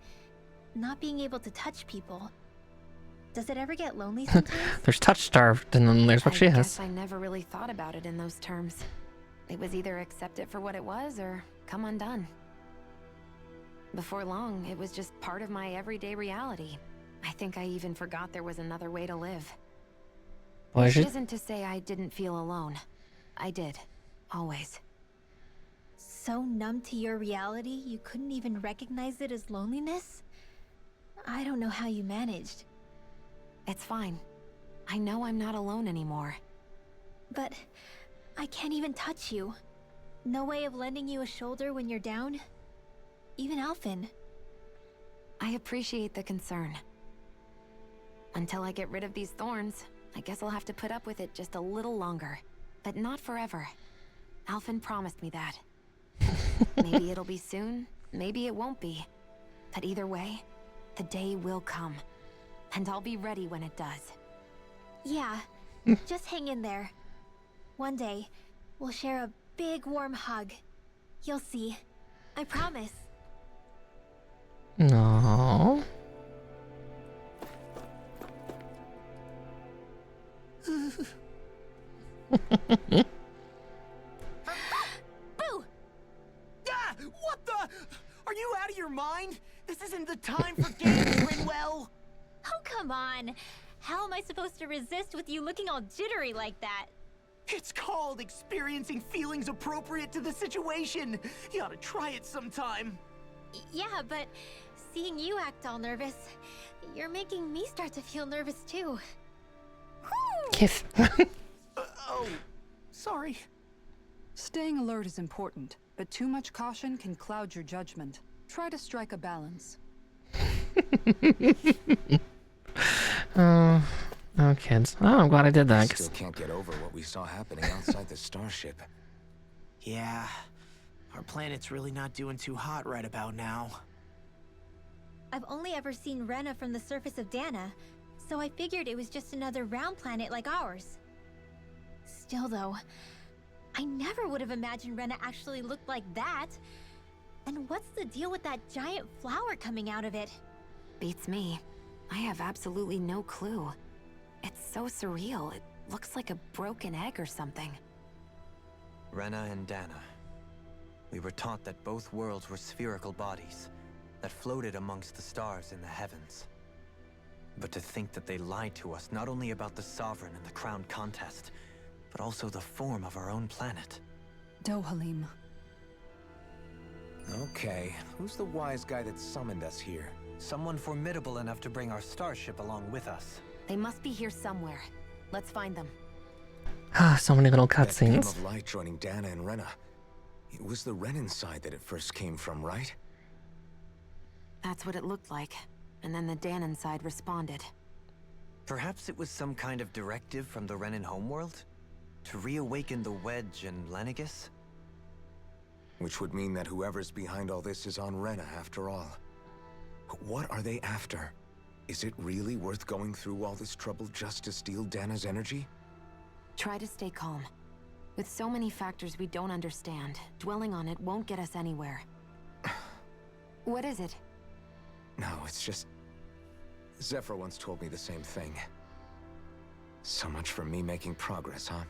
Speaker 3: Not being able to touch people. Does it ever get lonely sometimes?
Speaker 1: There's touch starved, and then there's what she
Speaker 7: I
Speaker 1: has.
Speaker 7: guess I never really thought about it in those terms. It was either accept it for what it was, or come undone. Before long, it was just part of my everyday reality. I think I even forgot there was another way to live.
Speaker 1: Was
Speaker 7: Which
Speaker 1: it?
Speaker 7: isn't to say I didn't feel alone. I did. Always.
Speaker 3: So numb to your reality, you couldn't even recognize it as loneliness? I don't know how you managed.
Speaker 7: It's fine. I know I'm not alone anymore.
Speaker 3: But I can't even touch you. No way of lending you a shoulder when you're down? Even Alphen.
Speaker 7: I appreciate the concern. Until I get rid of these thorns, I guess I'll have to put up with it just a little longer. But not forever. Alphen promised me that. Maybe it'll be soon, maybe it won't be. But either way, the day will come. And I'll be ready when it does.
Speaker 3: Yeah, just hang in there. One day, we'll share a big warm hug. You'll see. I promise.
Speaker 1: No.
Speaker 5: Boo! Ah! What the? Are you out of your mind? This isn't the time for games, Rinwell!
Speaker 3: Oh, come on. How am I supposed to resist with you looking all jittery like that?
Speaker 5: It's called experiencing feelings appropriate to the situation. You ought to try it sometime.
Speaker 3: Yeah, but seeing you act all nervous, you're making me start to feel nervous too.
Speaker 1: Yes.
Speaker 5: Oh, sorry.
Speaker 4: Staying alert is important, but too much caution can cloud your judgment. Try to strike a balance.
Speaker 1: Oh, kids. Oh, I'm glad I did that.
Speaker 2: I still can't get over what we saw happening outside the starship.
Speaker 5: Yeah, our planet's really not doing too hot right about now.
Speaker 3: I've only ever seen Rena from the surface of Dana, so I figured it was just another round planet like ours. Still though, I never would have imagined Rena actually looked like that. And what's the deal with that giant flower coming out of it?
Speaker 7: Beats me. I have absolutely no clue. It's so surreal. It looks like a broken egg or something.
Speaker 6: Rena and Dana. We were taught that both worlds were spherical bodies that floated amongst the stars in the heavens. But to think that they lied to us not only about the Sovereign and the Crown contest, but also the form of our own planet.
Speaker 4: Dohalim.
Speaker 2: Okay, who's the wise guy that summoned us here?
Speaker 6: Someone formidable enough to bring our starship along with us.
Speaker 7: They must be here somewhere. Let's find them.
Speaker 1: Ah, so many little
Speaker 2: That beam
Speaker 1: cutscenes.
Speaker 2: of light joining Dana and Rena. It was the Renan side that it first came from, right?
Speaker 7: That's what it looked like. And then the Danon side responded.
Speaker 6: Perhaps it was some kind of directive from the Renan homeworld? To reawaken the Wedge and Lenegis?
Speaker 2: Which would mean that whoever's behind all this is on Rena after all. What are they after? Is it really worth going through all this trouble just to steal Dana's energy?
Speaker 7: Try to stay calm. With so many factors we don't understand, dwelling on it won't get us anywhere. What is it?
Speaker 2: No, it's just... Zephyr once told me the same thing. So much for me making progress, huh?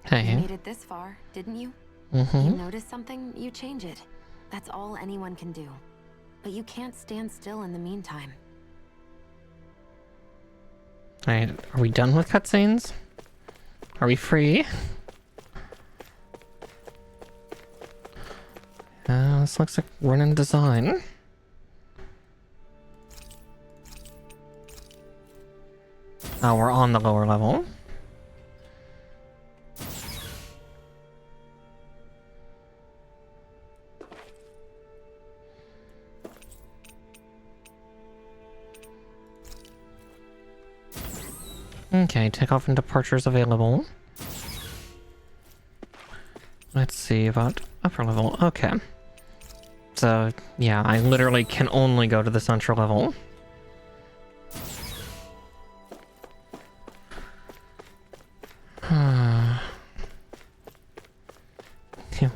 Speaker 1: Hey.
Speaker 7: You made it this far, didn't you?
Speaker 1: Mm-hmm.
Speaker 7: You notice something, you change it. That's all anyone can do. But you can't stand still in the meantime.
Speaker 1: Alright, are we done with cutscenes? Are we free? This looks like Renan design. Oh, we're on the lower level. Okay, takeoff and departures available. Let's see about upper level. Okay. So, yeah, I literally can only go to the central level.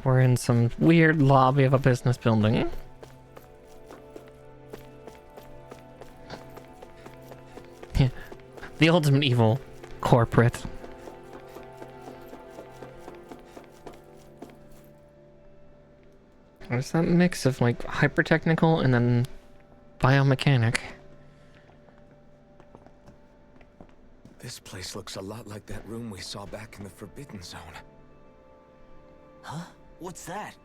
Speaker 1: We're in some weird lobby of a business building. Yeah. The ultimate evil, corporate. There's that mix of like hyper-technical and then biomechanic.
Speaker 2: This place looks a lot like that room we saw back in the Forbidden Zone.
Speaker 5: Huh? What's that?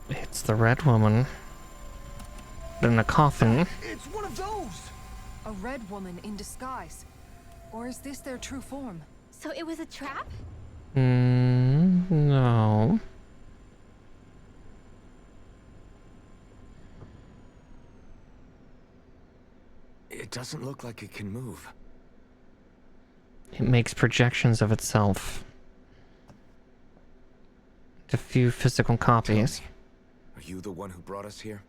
Speaker 1: It's the red woman. In a coffin.
Speaker 5: It's one of those!
Speaker 4: A red woman in disguise. Or is this their true form?
Speaker 3: So it was a trap?
Speaker 1: No.
Speaker 2: It doesn't look like it can move.
Speaker 1: It makes projections of itself. A few physical copies.
Speaker 2: Are you the one who brought us here?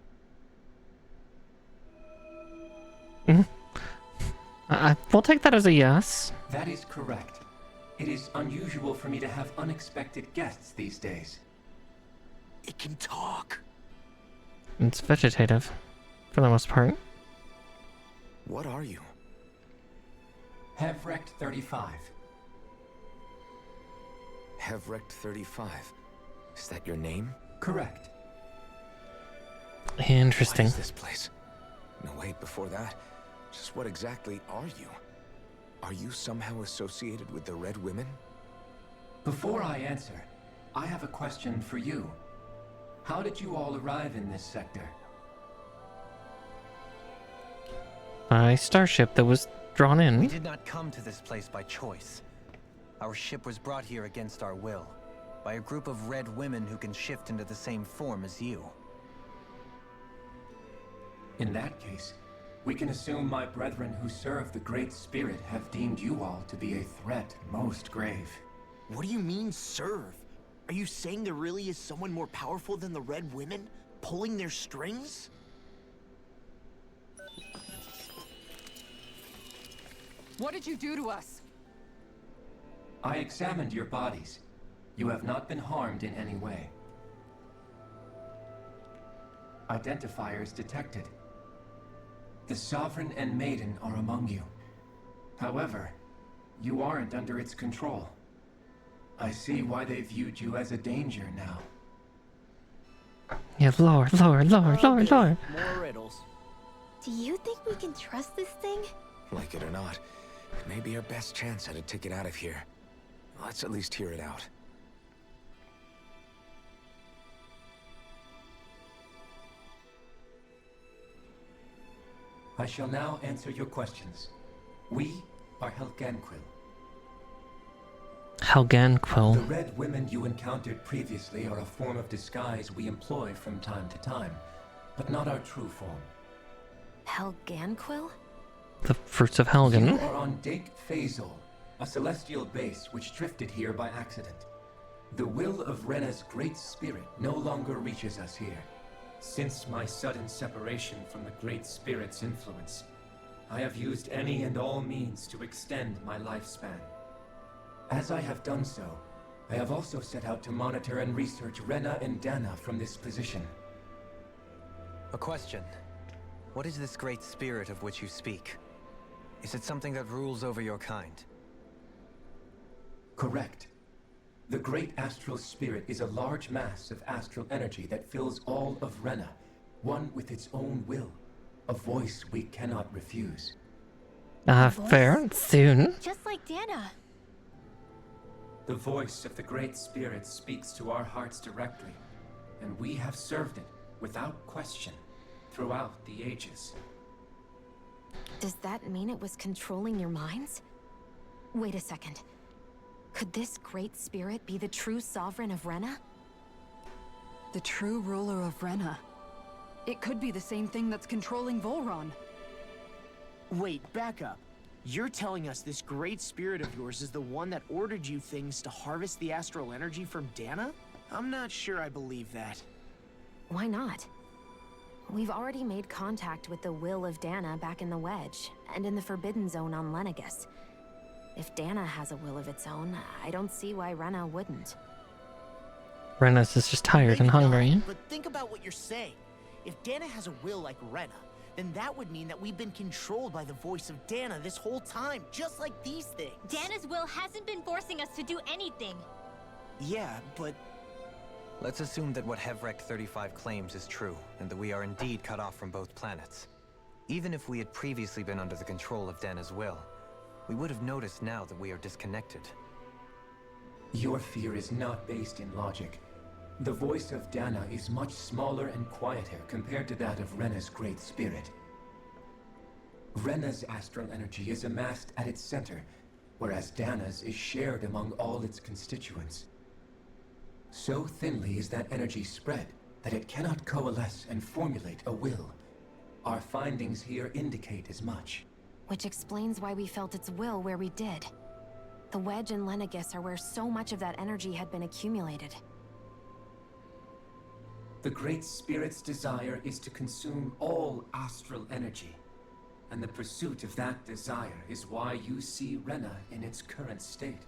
Speaker 1: We'll take that as a yes.
Speaker 17: That is correct. It is unusual for me to have unexpected guests these days.
Speaker 5: It can talk.
Speaker 1: It's vegetative, for the most part.
Speaker 2: What are you?
Speaker 17: Hevrect 35.
Speaker 2: Hevrect 35. Is that your name?
Speaker 17: Correct.
Speaker 1: Interesting.
Speaker 2: What is this place? No, wait, before that, just what exactly are you? Are you somehow associated with the Red Women?
Speaker 17: Before I answer, I have a question for you. How did you all arrive in this sector?
Speaker 1: By starship that was drawn in.
Speaker 6: We did not come to this place by choice. Our ship was brought here against our will, by a group of red women who can shift into the same form as you.
Speaker 17: In that case, we can assume my brethren who serve the Great Spirit have deemed you all to be a threat most grave.
Speaker 5: What do you mean, serve? Are you saying there really is someone more powerful than the Red Women, pulling their strings?
Speaker 4: What did you do to us?
Speaker 17: I examined your bodies. You have not been harmed in any way. Identifiers detected. The Sovereign and Maiden are among you. However, you aren't under its control. I see why they viewed you as a danger now.
Speaker 1: Yeah, Lord.
Speaker 5: More riddles.
Speaker 3: Do you think we can trust this thing?
Speaker 2: Like it or not, it may be our best chance at a ticket out of here. Let's at least hear it out.
Speaker 17: I shall now answer your questions. We are Helganquil.
Speaker 1: Helganquil.
Speaker 17: The red women you encountered previously are a form of disguise we employ from time to time, but not our true form.
Speaker 7: Helganquil?
Speaker 1: The fruits of Helgan.
Speaker 17: You are on Dake Phasol, a celestial base which drifted here by accident. The will of Rena's great spirit no longer reaches us here. Since my sudden separation from the Great Spirit's influence, I have used any and all means to extend my lifespan. As I have done so, I have also set out to monitor and research Rena and Dana from this position.
Speaker 6: A question. What is this Great Spirit of which you speak? Is it something that rules over your kind?
Speaker 17: Correct. The Great Astral Spirit is a large mass of astral energy that fills all of Rena, one with its own will, a voice we cannot refuse.
Speaker 1: Fair. Soon.
Speaker 3: Just like Dana.
Speaker 17: The voice of the Great Spirit speaks to our hearts directly, and we have served it without question throughout the ages.
Speaker 7: Does that mean it was controlling your minds? Wait a second. Could this Great Spirit be the true Sovereign of Rena?
Speaker 4: The true ruler of Rena. It could be the same thing that's controlling Volron.
Speaker 5: Wait, back up. You're telling us this Great Spirit of yours is the one that ordered you things to harvest the astral energy from Dana? I'm not sure I believe that.
Speaker 7: Why not? We've already made contact with the will of Dana back in the Wedge, and in the Forbidden Zone on Lenegus. If Dana has a will of its own, I don't see why Rena wouldn't.
Speaker 1: Rena's is just tired and hungry.
Speaker 5: But think about what you're saying. If Dana has a will like Rena, then that would mean that we've been controlled by the voice of Dana this whole time, just like these things.
Speaker 3: Dana's will hasn't been forcing us to do anything.
Speaker 5: Yeah, but...
Speaker 6: Let's assume that what Hevrect 35 claims is true, and that we are indeed cut off from both planets. Even if we had previously been under the control of Dana's will, we would have noticed now that we are disconnected.
Speaker 17: Your fear is not based in logic. The voice of Dana is much smaller and quieter compared to that of Rena's Great Spirit. Rena's astral energy is amassed at its center, whereas Dana's is shared among all its constituents. So thinly is that energy spread that it cannot coalesce and formulate a will. Our findings here indicate as much.
Speaker 7: Which explains why we felt its will where we did. The Wedge and Lenegus are where so much of that energy had been accumulated.
Speaker 17: The Great Spirit's desire is to consume all astral energy, and the pursuit of that desire is why you see Rena in its current state.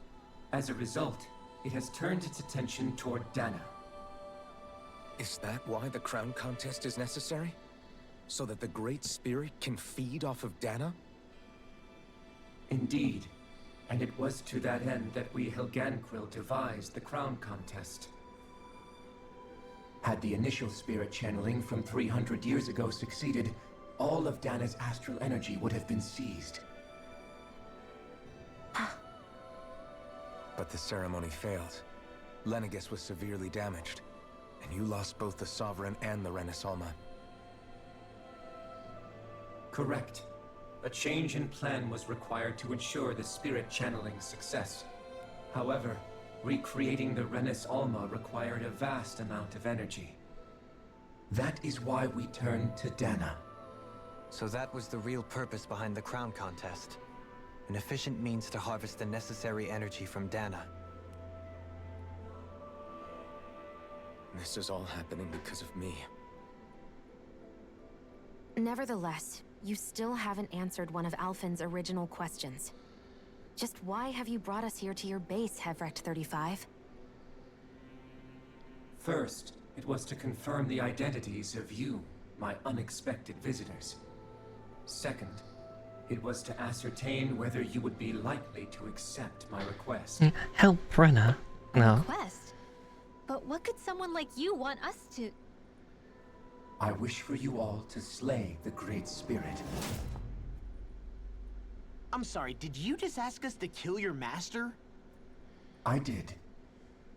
Speaker 17: As a result, it has turned its attention toward Dana.
Speaker 2: Is that why the crown contest is necessary? So that the Great Spirit can feed off of Dana?
Speaker 17: Indeed, and it was to that end that we Helganquil devised the crown contest. Had the initial spirit channeling from 300 years ago succeeded, all of Dana's astral energy would have been seized.
Speaker 2: But the ceremony failed. Lenegis was severely damaged, and you lost both the Sovereign and the Renaissance.
Speaker 17: Correct. A change in plan was required to ensure the spirit channeling's success. However, recreating the Renis Alma required a vast amount of energy. That is why we turned to Dana.
Speaker 6: So that was the real purpose behind the crown contest. An efficient means to harvest the necessary energy from Dana.
Speaker 2: This is all happening because of me.
Speaker 7: Nevertheless, you still haven't answered one of Alphen's original questions. Just why have you brought us here to your base, Hevrecht 35?
Speaker 17: First, it was to confirm the identities of you, my unexpected visitors. Second, it was to ascertain whether you would be likely to accept my request.
Speaker 1: Help Rena. No.
Speaker 3: Quest? But what could someone like you want us to...
Speaker 17: I wish for you all to slay the Great Spirit.
Speaker 5: I'm sorry, did you just ask us to kill your master?
Speaker 17: I did.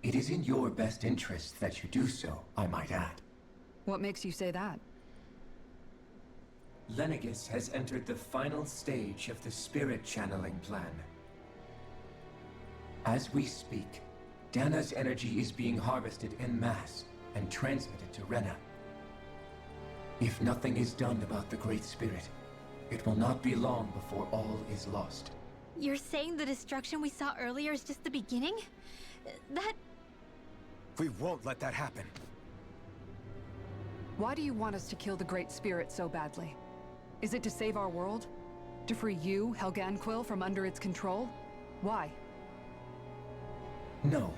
Speaker 17: It is in your best interest that you do so, I might add.
Speaker 4: What makes you say that?
Speaker 17: Lenegis has entered the final stage of the spirit channeling plan. As we speak, Dana's energy is being harvested en masse and transmitted to Rena. If nothing is done about the Great Spirit, it will not be long before all is lost.
Speaker 3: You're saying the destruction we saw earlier is just the beginning? That...
Speaker 2: We won't let that happen.
Speaker 4: Why do you want us to kill the Great Spirit so badly? Is it to save our world? To free you, Helganquil, from under its control? Why?
Speaker 17: No.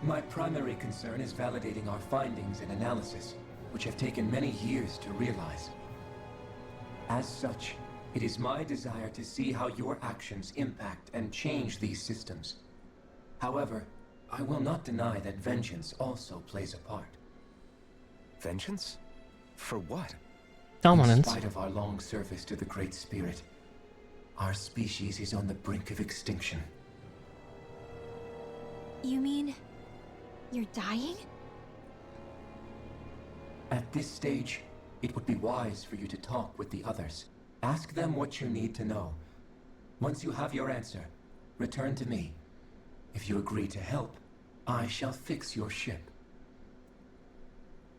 Speaker 17: My primary concern is validating our findings and analysis, which have taken many years to realize. As such, it is my desire to see how your actions impact and change these systems. However, I will not deny that vengeance also plays a part.
Speaker 2: Vengeance? For what?
Speaker 1: Dominance.
Speaker 17: In spite of our long service to the Great Spirit, our species is on the brink of extinction.
Speaker 3: You mean... you're dying?
Speaker 17: At this stage, it would be wise for you to talk with the others. Ask them what you need to know. Once you have your answer, return to me. If you agree to help, I shall fix your ship.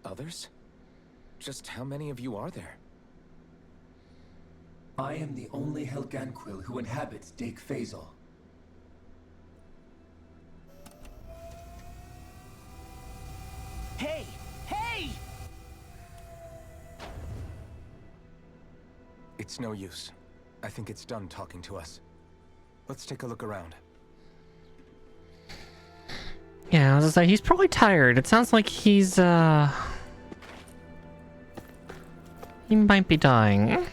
Speaker 2: Others? Just how many of you are there?
Speaker 17: I am the only Helganquil who inhabits Dake Faisal.
Speaker 5: Hey! Hey!
Speaker 2: It's no use. I think it's done talking to us. Let's take a look around.
Speaker 1: Yeah, I was gonna say, he's probably tired. It sounds like he's, he might be dying.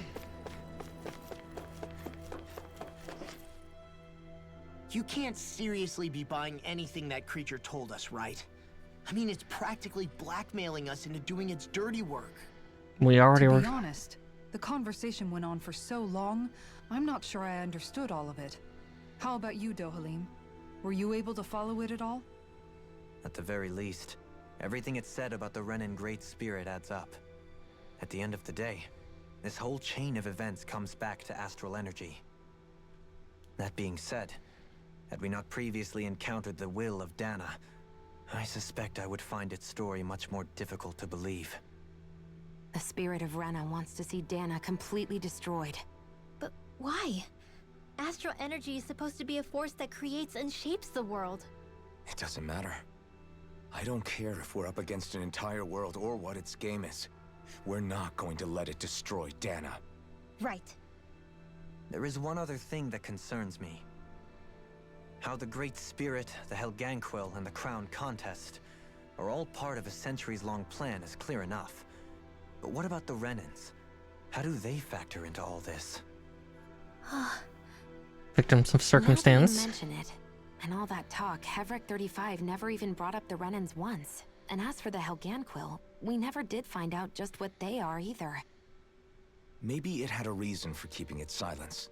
Speaker 5: You can't seriously be buying anything that creature told us, right? I mean, it's practically blackmailing us into doing its dirty work.
Speaker 1: We already
Speaker 4: To
Speaker 1: were...
Speaker 4: be honest, the conversation went on for so long, I'm not sure I understood all of it. How about you, Dohalim? Were you able to follow it at all?
Speaker 6: At the very least, everything it said about the Renin Great Spirit adds up. At the end of the day, this whole chain of events comes back to astral energy. That being said, had we not previously encountered the will of Dana, I suspect I would find its story much more difficult to believe.
Speaker 7: The spirit of Rena wants to see Dana completely destroyed.
Speaker 3: But why? Astral energy is supposed to be a force that creates and shapes the world.
Speaker 2: It doesn't matter. I don't care if we're up against an entire world or what its game is. We're not going to let it destroy Dana.
Speaker 3: Right.
Speaker 6: There is one other thing that concerns me. How the Great Spirit, the Helganquil, and the Crown Contest are all part of a centuries-long plan is clear enough. But what about the Renans? How do they factor into all this?
Speaker 1: Victims of circumstance.
Speaker 7: Now that you mention it, and all that talk, Hevrek 35 never even brought up the Renans once. And as for the Helganquil, we never did find out just what they are either.
Speaker 2: Maybe it had a reason for keeping its silence.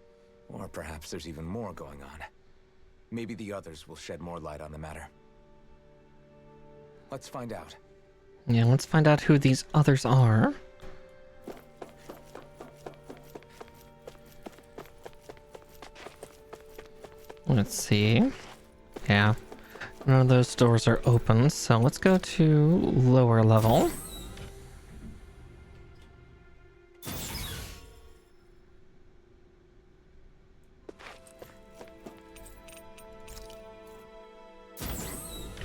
Speaker 2: Or perhaps there's even more going on. Maybe the others will shed more light on the matter. Let's find out.
Speaker 1: Yeah, let's find out who these others are. Let's see. Yeah. None of those doors are open, so let's go to lower level.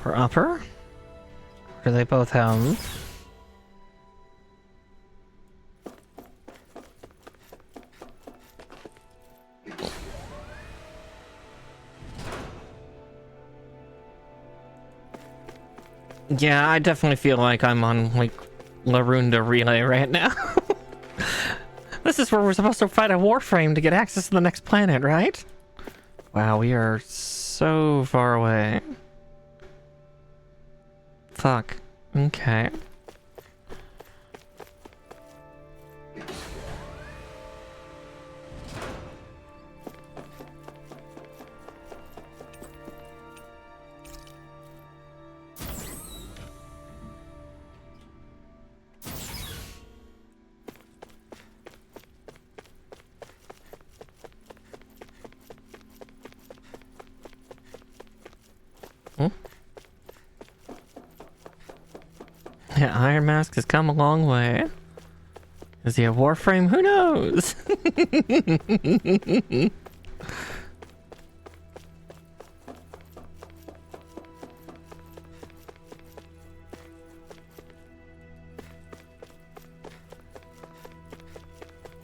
Speaker 1: Or upper? Or do they both have? Yeah, I definitely feel like I'm on, like, Larunda Relay right now. This is where we're supposed to fight a Warframe to get access to the next planet, right? Wow, we are so far away. Fuck. Okay. Yeah, Iron Mask has come a long way. Is he a Warframe? Who knows?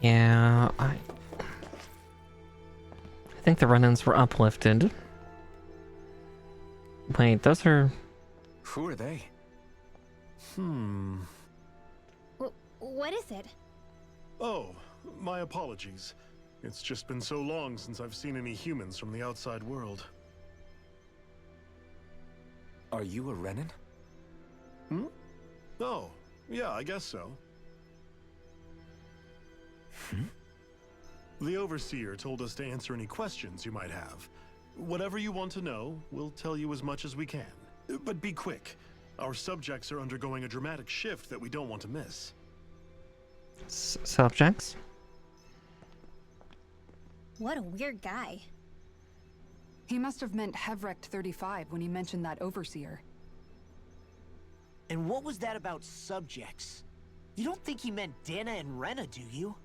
Speaker 1: Yeah, I think the run-ins were uplifted. Wait, those are...
Speaker 2: Who are they?
Speaker 3: What is it?
Speaker 18: Oh, my apologies. It's just been so long since I've seen any humans from the outside world.
Speaker 2: Are you a Renan?
Speaker 18: Hmm? Oh, yeah, I guess so. The Overseer told us to answer any questions you might have. Whatever you want to know, we'll tell you as much as we can. But be quick. Our subjects are undergoing a dramatic shift that we don't want to miss.
Speaker 1: Subjects?
Speaker 3: What a weird guy.
Speaker 4: He must have meant Hevrek 35 when he mentioned that Overseer.
Speaker 5: And what was that about subjects? You don't think he meant Dana and Rena, do you?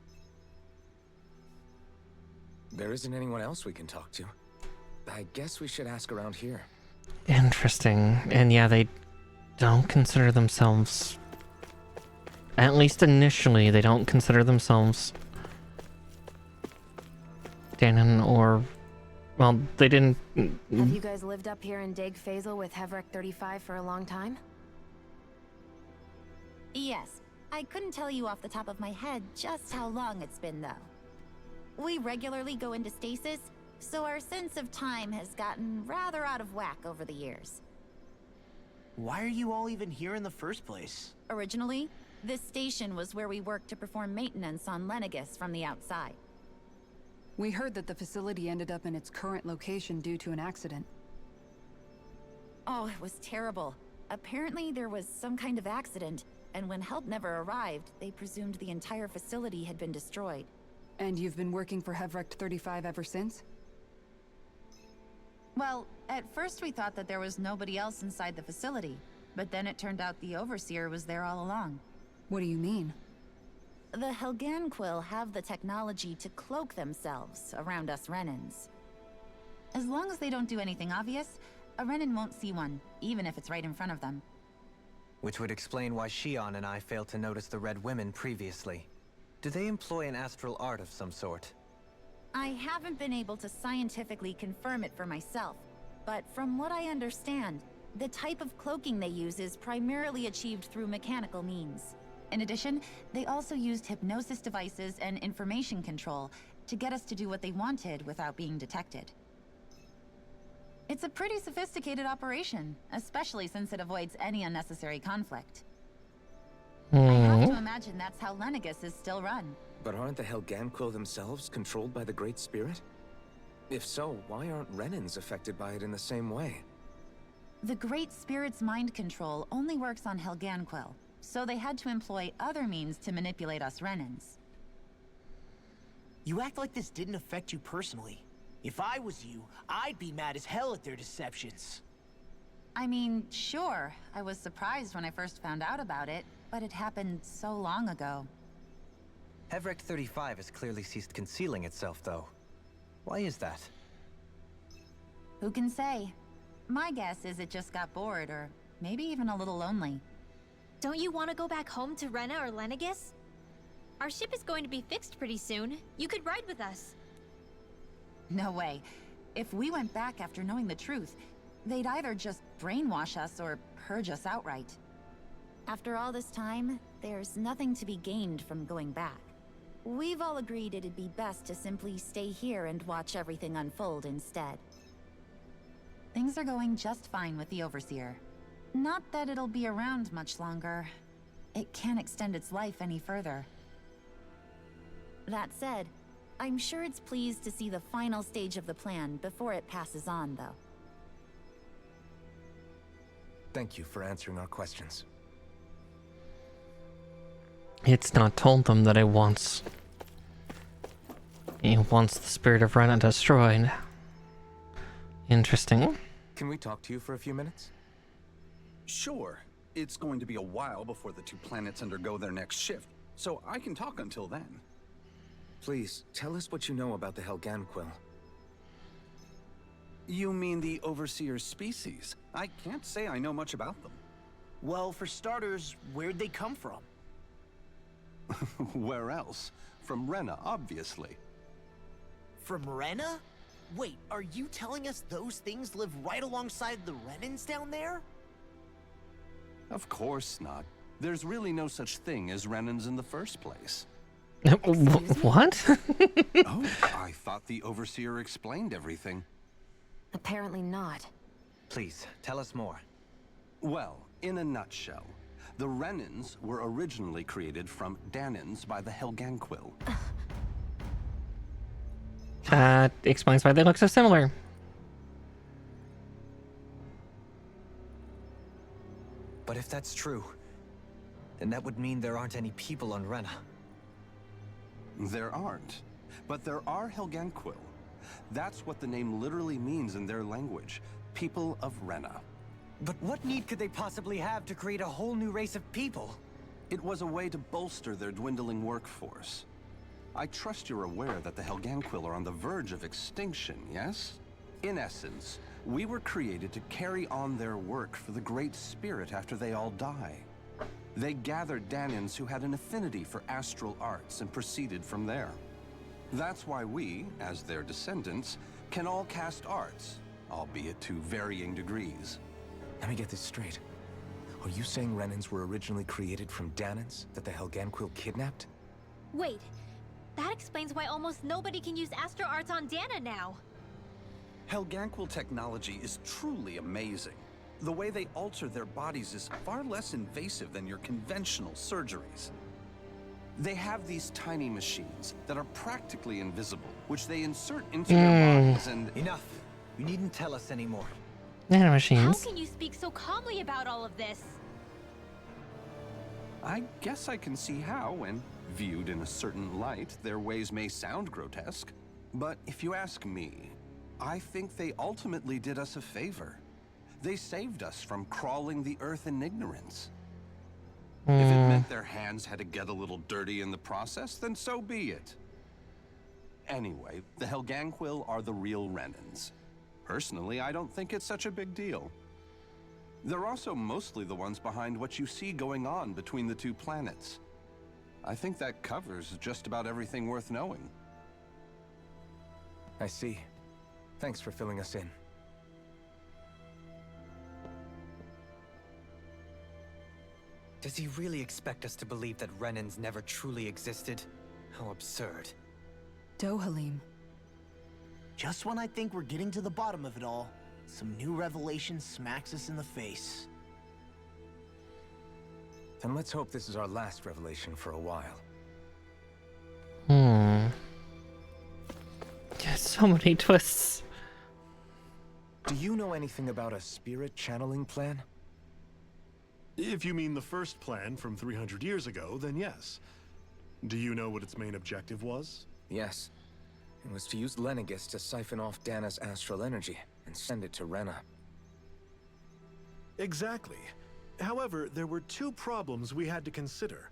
Speaker 2: There isn't anyone else we can talk to. I guess we should ask around here.
Speaker 1: Interesting. And yeah, they don't consider themselves... At least initially, they don't consider themselves... Danon or... Well, they didn't...
Speaker 7: Have you guys lived up here in Dig Faisal with Hevrek 35 for a long time?
Speaker 11: Yes. I couldn't tell you off the top of my head just how long it's been, though. We regularly go into stasis, so our sense of time has gotten rather out of whack over the years.
Speaker 5: Why are you all even here in the first place?
Speaker 11: Originally, this station was where we worked to perform maintenance on Lenegis from the outside.
Speaker 4: We heard that the facility ended up in its current location due to an accident.
Speaker 11: Oh, it was terrible. Apparently there was some kind of accident, and when help never arrived, they presumed the entire facility had been destroyed.
Speaker 4: And you've been working for Hevrek 35 ever since?
Speaker 11: Well, at first we thought that there was nobody else inside the facility, but then it turned out the Overseer was there all along.
Speaker 4: What do you mean?
Speaker 11: The Helganquil have the technology to cloak themselves around us Renans. As long as they don't do anything obvious, a Renan won't see one, even if it's right in front of them.
Speaker 6: Which would explain why Shion and I failed to notice the Red Women previously. Do they employ an astral art of some sort?
Speaker 11: I haven't been able to scientifically confirm it for myself, but from what I understand, the type of cloaking they use is primarily achieved through mechanical means. In addition, they also used hypnosis devices and information control to get us to do what they wanted without being detected. It's a pretty sophisticated operation, especially since it avoids any unnecessary conflict. I have to imagine that's how Lenegus is still run.
Speaker 2: But aren't the Helganquil themselves controlled by the Great Spirit? If so, why aren't Renans affected by it in the same way?
Speaker 11: The Great Spirit's mind control only works on Helganquil, so they had to employ other means to manipulate us Renans.
Speaker 5: You act like this didn't affect you personally. If I was you, I'd be mad as hell at their deceptions.
Speaker 11: I mean, sure, I was surprised when I first found out about it, but it happened so long ago.
Speaker 6: Hevrek 35 has clearly ceased concealing itself, though. Why is that?
Speaker 11: Who can say? My guess is it just got bored, or maybe even a little lonely.
Speaker 3: Don't you want to go back home to Rena or Lenegus? Our ship is going to be fixed pretty soon. You could ride with us.
Speaker 11: No way. If we went back after knowing the truth, they'd either just brainwash us or purge us outright. After all this time, there's nothing to be gained from going back. We've all agreed it'd be best to simply stay here and watch everything unfold instead. Things are going just fine with the Overseer. Not that it'll be around much longer. It can't extend its life any further. That said, I'm sure it's pleased to see the final stage of the plan before it passes on, though.
Speaker 2: Thank you for answering our questions.
Speaker 1: It's not told them that it wants the spirit of Rena destroyed. Interesting.
Speaker 2: Can we talk to you for a few minutes?
Speaker 19: Sure. It's going to be a while before the two planets undergo their next shift, so I can talk until then.
Speaker 2: Please, tell us what you know about the Helganquil.
Speaker 19: You mean the Overseer's species? I can't say I know much about them.
Speaker 5: Well, for starters, where'd they come from?
Speaker 19: Where else? From Rena, obviously.
Speaker 5: From Rena? Wait, are you telling us those things live right alongside the Renans down there?
Speaker 19: Of course not. There's really no such thing as Renans in the first place.
Speaker 1: What?
Speaker 19: Oh, I thought the Overseer explained everything.
Speaker 7: Apparently not.
Speaker 6: Please, tell us more.
Speaker 19: Well, in a nutshell, the Renans were originally created from Danans by the Helganquil.
Speaker 1: That explains why they look so similar.
Speaker 6: But if that's true, then that would mean there aren't any people on Rena.
Speaker 19: There aren't. But there are Helganquil. That's what the name literally means in their language. People of Rena.
Speaker 6: But what need could they possibly have to create a whole new race of people?
Speaker 19: It was a way to bolster their dwindling workforce. I trust you're aware that the Helganquil are on the verge of extinction, yes? In essence, we were created to carry on their work for the Great Spirit after they all die. They gathered Danans who had an affinity for astral arts and proceeded from there. That's why we, as their descendants, can all cast arts, albeit to varying degrees.
Speaker 2: Let me get this straight. Are you saying Renans were originally created from Danans that the Helganquil kidnapped?
Speaker 3: Wait, that explains why almost nobody can use Astro Arts on Dana now.
Speaker 19: Helganquil technology is truly amazing. The way they alter their bodies is far less invasive than your conventional surgeries. They have these tiny machines that are practically invisible, which they insert into their bodies and...
Speaker 6: Enough! You needn't tell us anymore.
Speaker 1: Nanomachines.
Speaker 3: How can you speak so calmly about all of this?
Speaker 19: I guess I can see how, when viewed in a certain light, their ways may sound grotesque. But if you ask me, I think they ultimately did us a favor. They saved us from crawling the earth in ignorance. If it meant their hands had to get a little dirty in the process, then so be it. Anyway, the Helganquil are the real Renans. Personally, I don't think it's such a big deal. They're also mostly the ones behind what you see going on between the two planets. I think that covers just about everything worth knowing.
Speaker 2: I see. Thanks for filling us in.
Speaker 6: Does he really expect us to believe that Renans never truly existed? How absurd.
Speaker 4: Dohalim.
Speaker 5: Just when I think we're getting to the bottom of it all, some new revelation smacks us in the face.
Speaker 2: Then let's hope this is our last revelation for a while.
Speaker 1: Yeah, so many twists.
Speaker 2: Do you know anything about a spirit channeling plan?
Speaker 18: If you mean the first plan from 300 years ago, then yes. Do you know what its main objective was?
Speaker 2: Yes. It was to use Lenegis to siphon off Dana's astral energy and send it to Rena.
Speaker 18: Exactly. However, there were two problems we had to consider.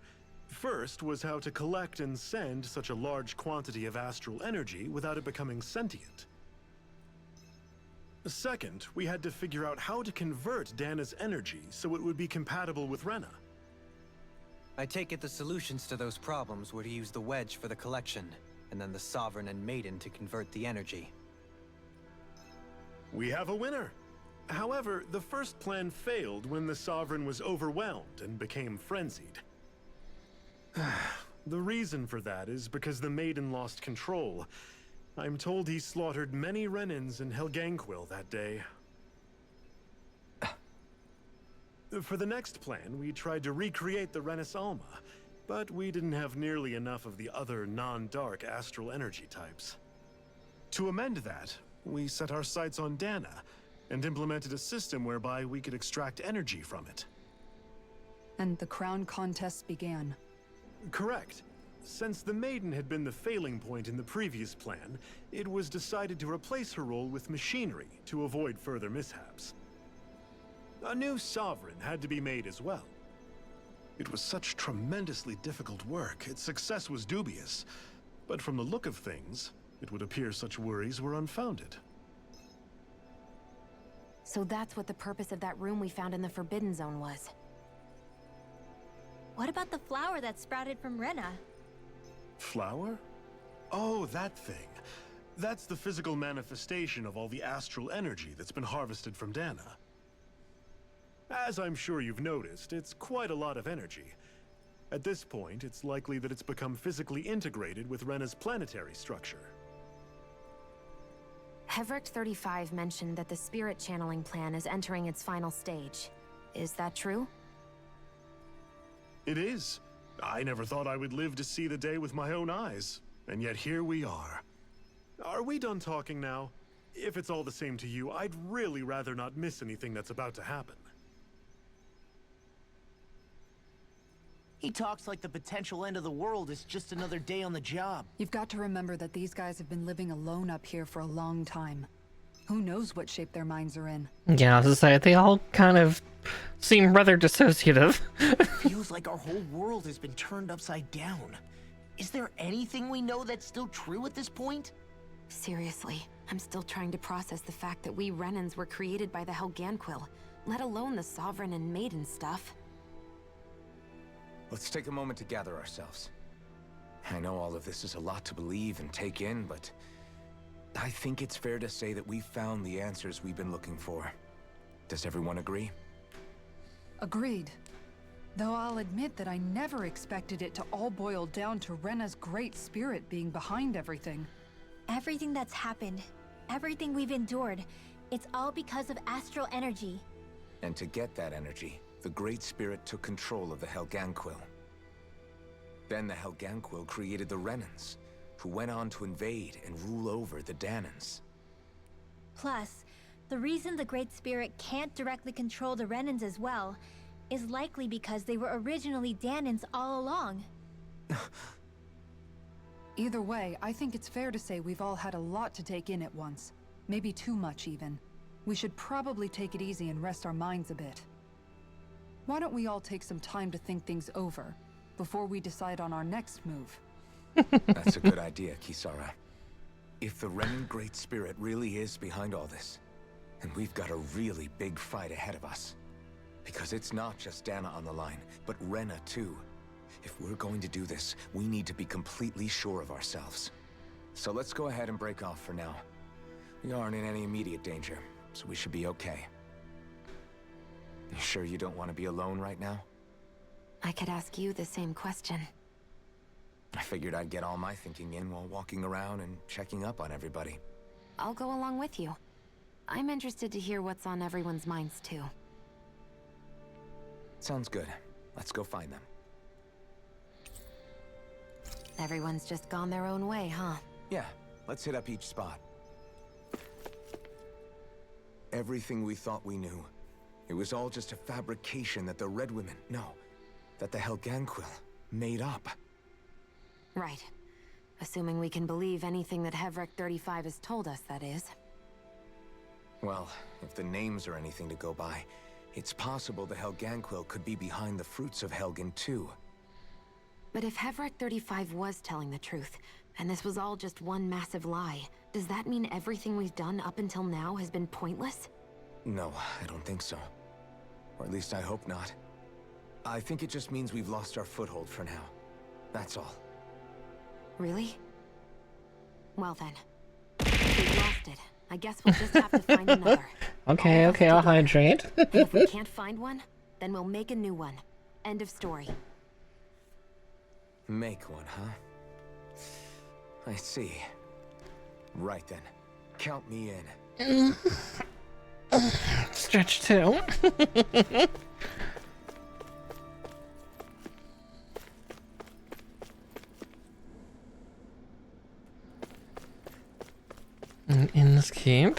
Speaker 18: First was how to collect and send such a large quantity of astral energy without it becoming sentient. Second, we had to figure out how to convert Dana's energy so it would be compatible with Rena.
Speaker 6: I take it the solutions to those problems were to use the wedge for the collection, and then the Sovereign and Maiden to convert the energy.
Speaker 18: We have a winner! However, the first plan failed when the Sovereign was overwhelmed and became frenzied. The reason for that is because the Maiden lost control. I'm told he slaughtered many Renans in Helganquil that day. For the next plan, we tried to recreate the Renis Alma, but we didn't have nearly enough of the other non-dark astral energy types. To amend that, we set our sights on Dana, and implemented a system whereby we could extract energy from it.
Speaker 4: And the crown contests began.
Speaker 18: Correct. Since the Maiden had been the failing point in the previous plan, it was decided to replace her role with machinery to avoid further mishaps. A new Sovereign had to be made as well. It was such tremendously difficult work, its success was dubious. But from the look of things, it would appear such worries were unfounded.
Speaker 7: So that's what the purpose of that room we found in the Forbidden Zone was.
Speaker 3: What about the flower that sprouted from Rena?
Speaker 18: Flower? Oh, that thing. That's the physical manifestation of all the astral energy that's been harvested from Dana. As I'm sure you've noticed, it's quite a lot of energy. At this point, it's likely that it's become physically integrated with Rena's planetary structure.
Speaker 7: Hevricht 35 mentioned that the spirit channeling plan is entering its final stage. Is that true?
Speaker 18: It is. I never thought I would live to see the day with my own eyes, and yet here we are. Are we done talking now? If it's all the same to you, I'd really rather not miss anything that's about to happen.
Speaker 5: He talks like the potential end of the world is just another day on the job.
Speaker 4: You've got to remember that these guys have been living alone up here for a long time. Who knows what shape their minds are in?
Speaker 1: Yeah, I was gonna say, they all kind of seem rather dissociative.
Speaker 5: Feels like our whole world has been turned upside down. Is there anything we know that's still true at this point?
Speaker 7: Seriously, I'm still trying to process the fact that we Renans were created by the Helganquil, let alone the Sovereign and Maiden stuff.
Speaker 2: Let's take a moment to gather ourselves. I know all of this is a lot to believe and take in, but I think it's fair to say that we've found the answers we've been looking for. Does everyone agree?
Speaker 4: Agreed. Though I'll admit that I never expected it to all boil down to Rena's great spirit being behind everything.
Speaker 3: Everything that's happened, everything we've endured, it's all because of astral energy.
Speaker 2: And to get that energy, the Great Spirit took control of the Helganquil. Then the Helganquil created the Renans, who went on to invade and rule over the Danans.
Speaker 3: Plus, the reason the Great Spirit can't directly control the Renans as well is likely because they were originally Danans all along.
Speaker 4: Either way, I think it's fair to say we've all had a lot to take in at once. Maybe too much, even. We should probably take it easy and rest our minds a bit. Why don't we all take some time to think things over, before we decide on our next move?
Speaker 2: That's a good idea, Kisara. If the Renan Great Spirit really is behind all this, then we've got a really big fight ahead of us. Because it's not just Dana on the line, but Rena too. If we're going to do this, we need to be completely sure of ourselves. So let's go ahead and break off for now. We aren't in any immediate danger, so we should be okay. You sure you don't want to be alone right now?
Speaker 7: I could ask you the same question.
Speaker 2: I figured I'd get all my thinking in while walking around and checking up on everybody.
Speaker 7: I'll go along with you. I'm interested to hear what's on everyone's minds too.
Speaker 2: Sounds good. Let's go find them.
Speaker 7: Everyone's just gone their own way, huh?
Speaker 2: Yeah, let's hit up each spot. Everything we thought we knew, it was all just a fabrication that the Red Women, no, that the Helganquil made up.
Speaker 7: Right. Assuming we can believe anything that Hevrek 35 has told us, that is.
Speaker 2: Well, if the names are anything to go by, it's possible the Helganquil could be behind the fruits of Helgen too.
Speaker 7: But if Hevrek 35 was telling the truth, and this was all just one massive lie, does that mean everything we've done up until now has been pointless?
Speaker 2: No, I don't think so. Or at least I hope not. I think it just means we've lost our foothold for now. That's all.
Speaker 7: Really? Well then. If we've lost it, I guess we'll just have to find another.
Speaker 1: Okay, okay, I'll hydrate.
Speaker 7: And if we can't find one, then we'll make a new one. End of story.
Speaker 2: Make one, huh? I see. Right then. Count me in.
Speaker 1: Stretch 2. In this keep.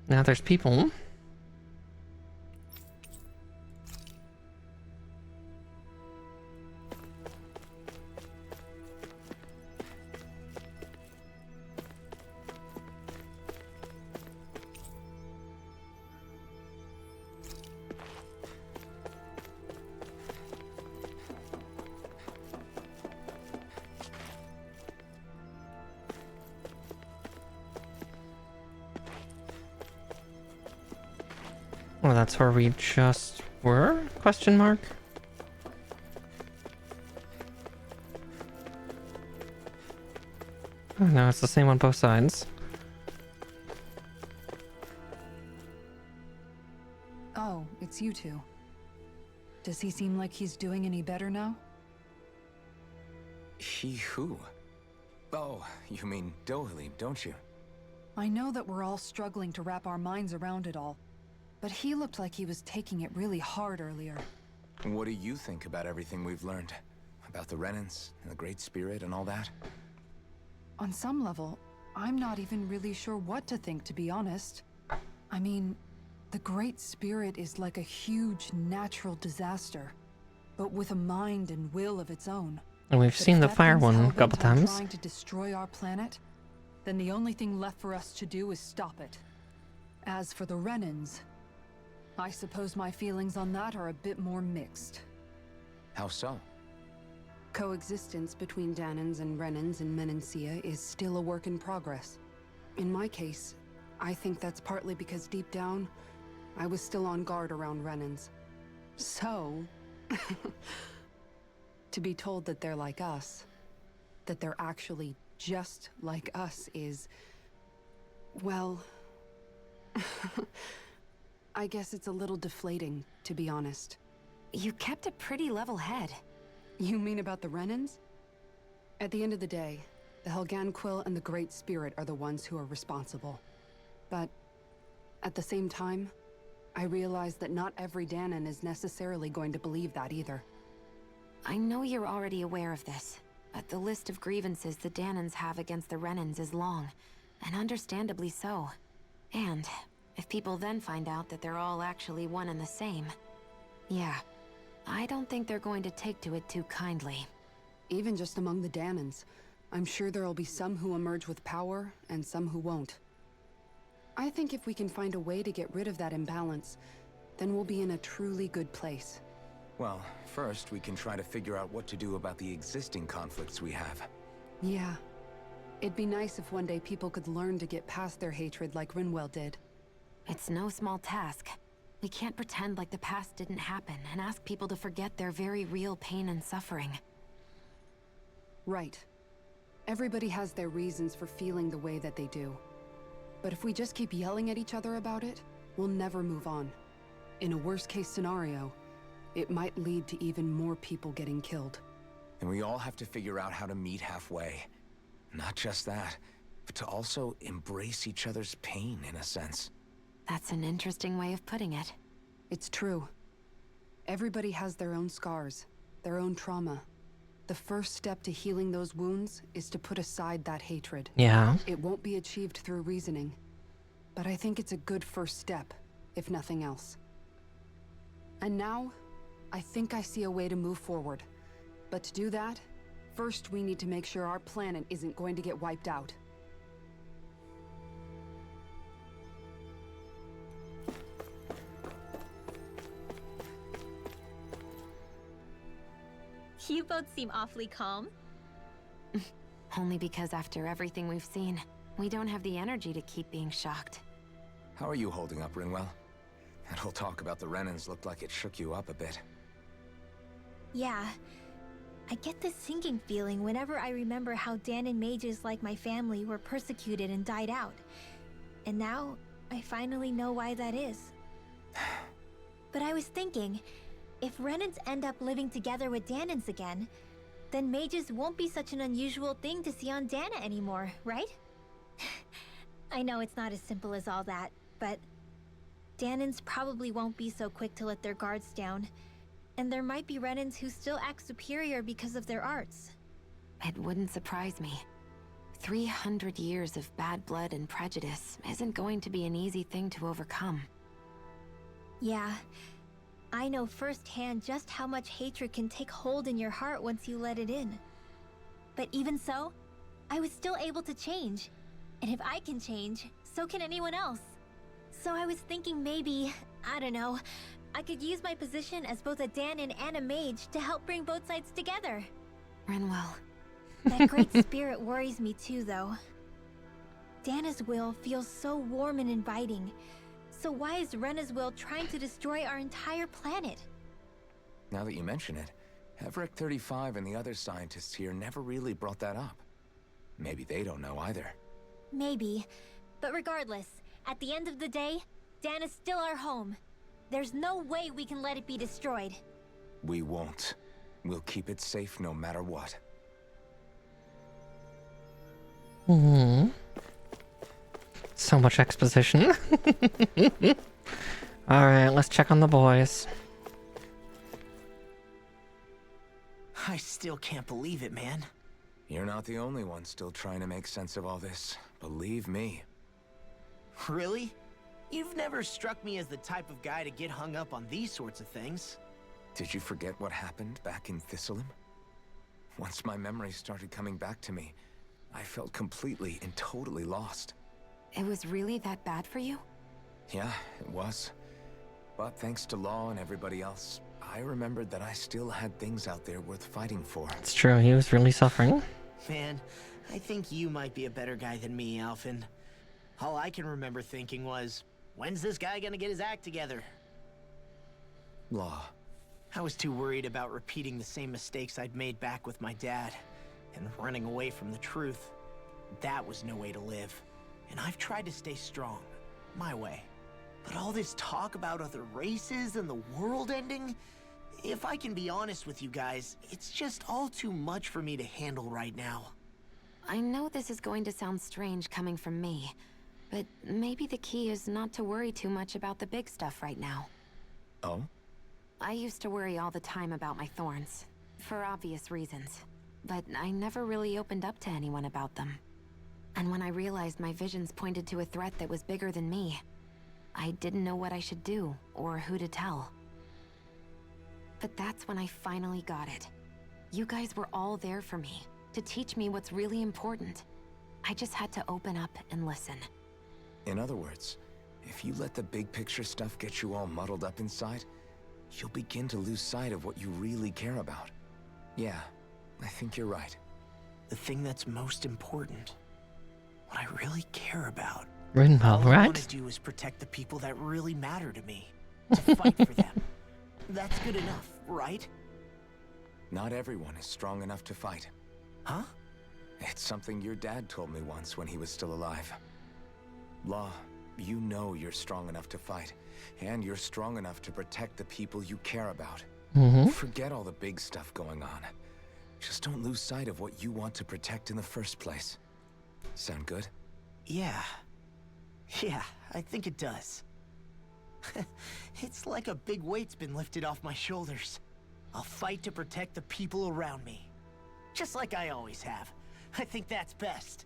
Speaker 1: Now there's people. Well, that's where we just were? Question mark? Oh, no, it's the same on both sides.
Speaker 4: Oh, it's you two. Does he seem like he's doing any better now?
Speaker 2: He who? Oh, you mean Dohalim, don't you?
Speaker 4: I know that we're all struggling to wrap our minds around it all, but he looked like he was taking it really hard earlier.
Speaker 2: What do you think about everything we've learned? About the Renans and the Great Spirit and all that?
Speaker 4: On some level, I'm not even really sure what to think, to be honest. I mean, the Great Spirit is like a huge natural disaster, but with a mind and will of its own.
Speaker 1: And we've seen the fire one a couple times.
Speaker 4: Trying to destroy our planet, then the only thing left for us to do is stop it. As for the Renans, I suppose my feelings on that are a bit more mixed.
Speaker 2: How so?
Speaker 4: Coexistence between Danans and Renans in Menancia is still a work in progress. In my case, I think that's partly because deep down, I was still on guard around Renans. So, to be told that they're like us, that they're actually just like us is, well, I guess it's a little deflating, to be honest.
Speaker 7: You kept a pretty level head.
Speaker 4: You mean about the Renans? At the end of the day, the Helganquil and the Great Spirit are the ones who are responsible. But at the same time, I realize that not every Danan is necessarily going to believe that either.
Speaker 7: I know you're already aware of this, but the list of grievances the Danans have against the Renans is long, and understandably so. And if people then find out that they're all actually one and the same, yeah, I don't think they're going to take to it too kindly.
Speaker 4: Even just among the Danans, I'm sure there'll be some who emerge with power and some who won't. I think if we can find a way to get rid of that imbalance, then we'll be in a truly good place.
Speaker 2: Well, first we can try to figure out what to do about the existing conflicts we have.
Speaker 4: Yeah. It'd be nice if one day people could learn to get past their hatred like Rinwell did.
Speaker 7: It's no small task. We can't pretend like the past didn't happen and ask people to forget their very real pain and suffering.
Speaker 4: Right. Everybody has their reasons for feeling the way that they do. But if we just keep yelling at each other about it, we'll never move on. In a worst-case scenario, it might lead to even more people getting killed.
Speaker 2: And we all have to figure out how to meet halfway. Not just that, but to also embrace each other's pain, in a sense.
Speaker 7: That's an interesting way of putting it.
Speaker 4: It's true. Everybody has their own scars, their own trauma. The first step to healing those wounds is to put aside that hatred.
Speaker 1: Yeah.
Speaker 4: It won't be achieved through reasoning, but I think it's a good first step, if nothing else. And now, I think I see a way to move forward. But to do that, first we need to make sure our planet isn't going to get wiped out.
Speaker 3: You both seem awfully calm.
Speaker 7: Only because after everything we've seen, we don't have the energy to keep being shocked.
Speaker 2: How are you holding up, Rinwell? That whole talk about the Renans looked like it shook you up a bit.
Speaker 3: Yeah. I get this sinking feeling whenever I remember how Danon mages like my family were persecuted and died out. And now, I finally know why that is. But I was thinking, if Renans end up living together with Danons again, then mages won't be such an unusual thing to see on Dana anymore, right? I know it's not as simple as all that, but Danons probably won't be so quick to let their guards down. And there might be Renans who still act superior because of their arts.
Speaker 7: It wouldn't surprise me. 300 years of bad blood and prejudice isn't going to be an easy thing to overcome.
Speaker 3: Yeah. I know firsthand just how much hatred can take hold in your heart once you let it in. But even so, I was still able to change. And if I can change, so can anyone else. So I was thinking maybe, I don't know, I could use my position as both a Danon and a mage to help bring both sides together.
Speaker 7: Rinwell.
Speaker 3: That great spirit worries me too, though. Dana's will feels so warm and inviting. So why is Rena's will trying to destroy our entire planet?
Speaker 2: Now that you mention it, Everett 35 and the other scientists here never really brought that up. Maybe they don't know either.
Speaker 3: Maybe. But regardless, at the end of the day, Dana's still our home. There's no way we can let it be destroyed.
Speaker 2: We won't. We'll keep it safe no matter what.
Speaker 1: So much exposition. Alright, let's check on the boys.
Speaker 5: I still can't believe it, man.
Speaker 2: You're not the only one still trying to make sense of all this. Believe me.
Speaker 5: Really? You've never struck me as the type of guy to get hung up on these sorts of things.
Speaker 2: Did you forget what happened back in Thistleum? Once my memories started coming back to me, I felt completely and totally lost.
Speaker 7: It was really that bad for you?
Speaker 2: Yeah, it was. But thanks to Law and everybody else, I remembered that I still had things out there worth fighting for.
Speaker 1: It's true, he was really suffering.
Speaker 5: Man, I think you might be a better guy than me, Alphen. All I can remember thinking was, when's this guy gonna get his act together?
Speaker 2: Law.
Speaker 5: I was too worried about repeating the same mistakes I'd made back with my dad, and running away from the truth. That was no way to live. And I've tried to stay strong, my way. But all this talk about other races and the world ending, if I can be honest with you guys, it's just all too much for me to handle right now.
Speaker 7: I know this is going to sound strange coming from me, but maybe the key is not to worry too much about the big stuff right now.
Speaker 2: Oh?
Speaker 7: I used to worry all the time about my thorns, for obvious reasons, but I never really opened up to anyone about them. And when I realized my visions pointed to a threat that was bigger than me, I didn't know what I should do, or who to tell. But that's when I finally got it. You guys were all there for me, to teach me what's really important. I just had to open up and listen.
Speaker 2: In other words, if you let the big picture stuff get you all muddled up inside, you'll begin to lose sight of what you really care about. Yeah, I think you're right.
Speaker 5: The thing that's most important, what I really care about.
Speaker 1: Rinbo,
Speaker 5: All I want
Speaker 1: right?
Speaker 5: to do is protect the people that really matter to me. To fight for them. That's good enough, right?
Speaker 2: Not everyone is strong enough to fight.
Speaker 5: Huh?
Speaker 2: It's something your dad told me once when he was still alive. Law, you know you're strong enough to fight, and you're strong enough to protect the people you care about. Forget all the big stuff going on. Just don't lose sight of what you want to protect in the first place. Sound good?
Speaker 5: Yeah. Yeah, I think it does. It's like a big weight's been lifted off my shoulders. I'll fight to protect the people around me. Just like I always have. I think that's best.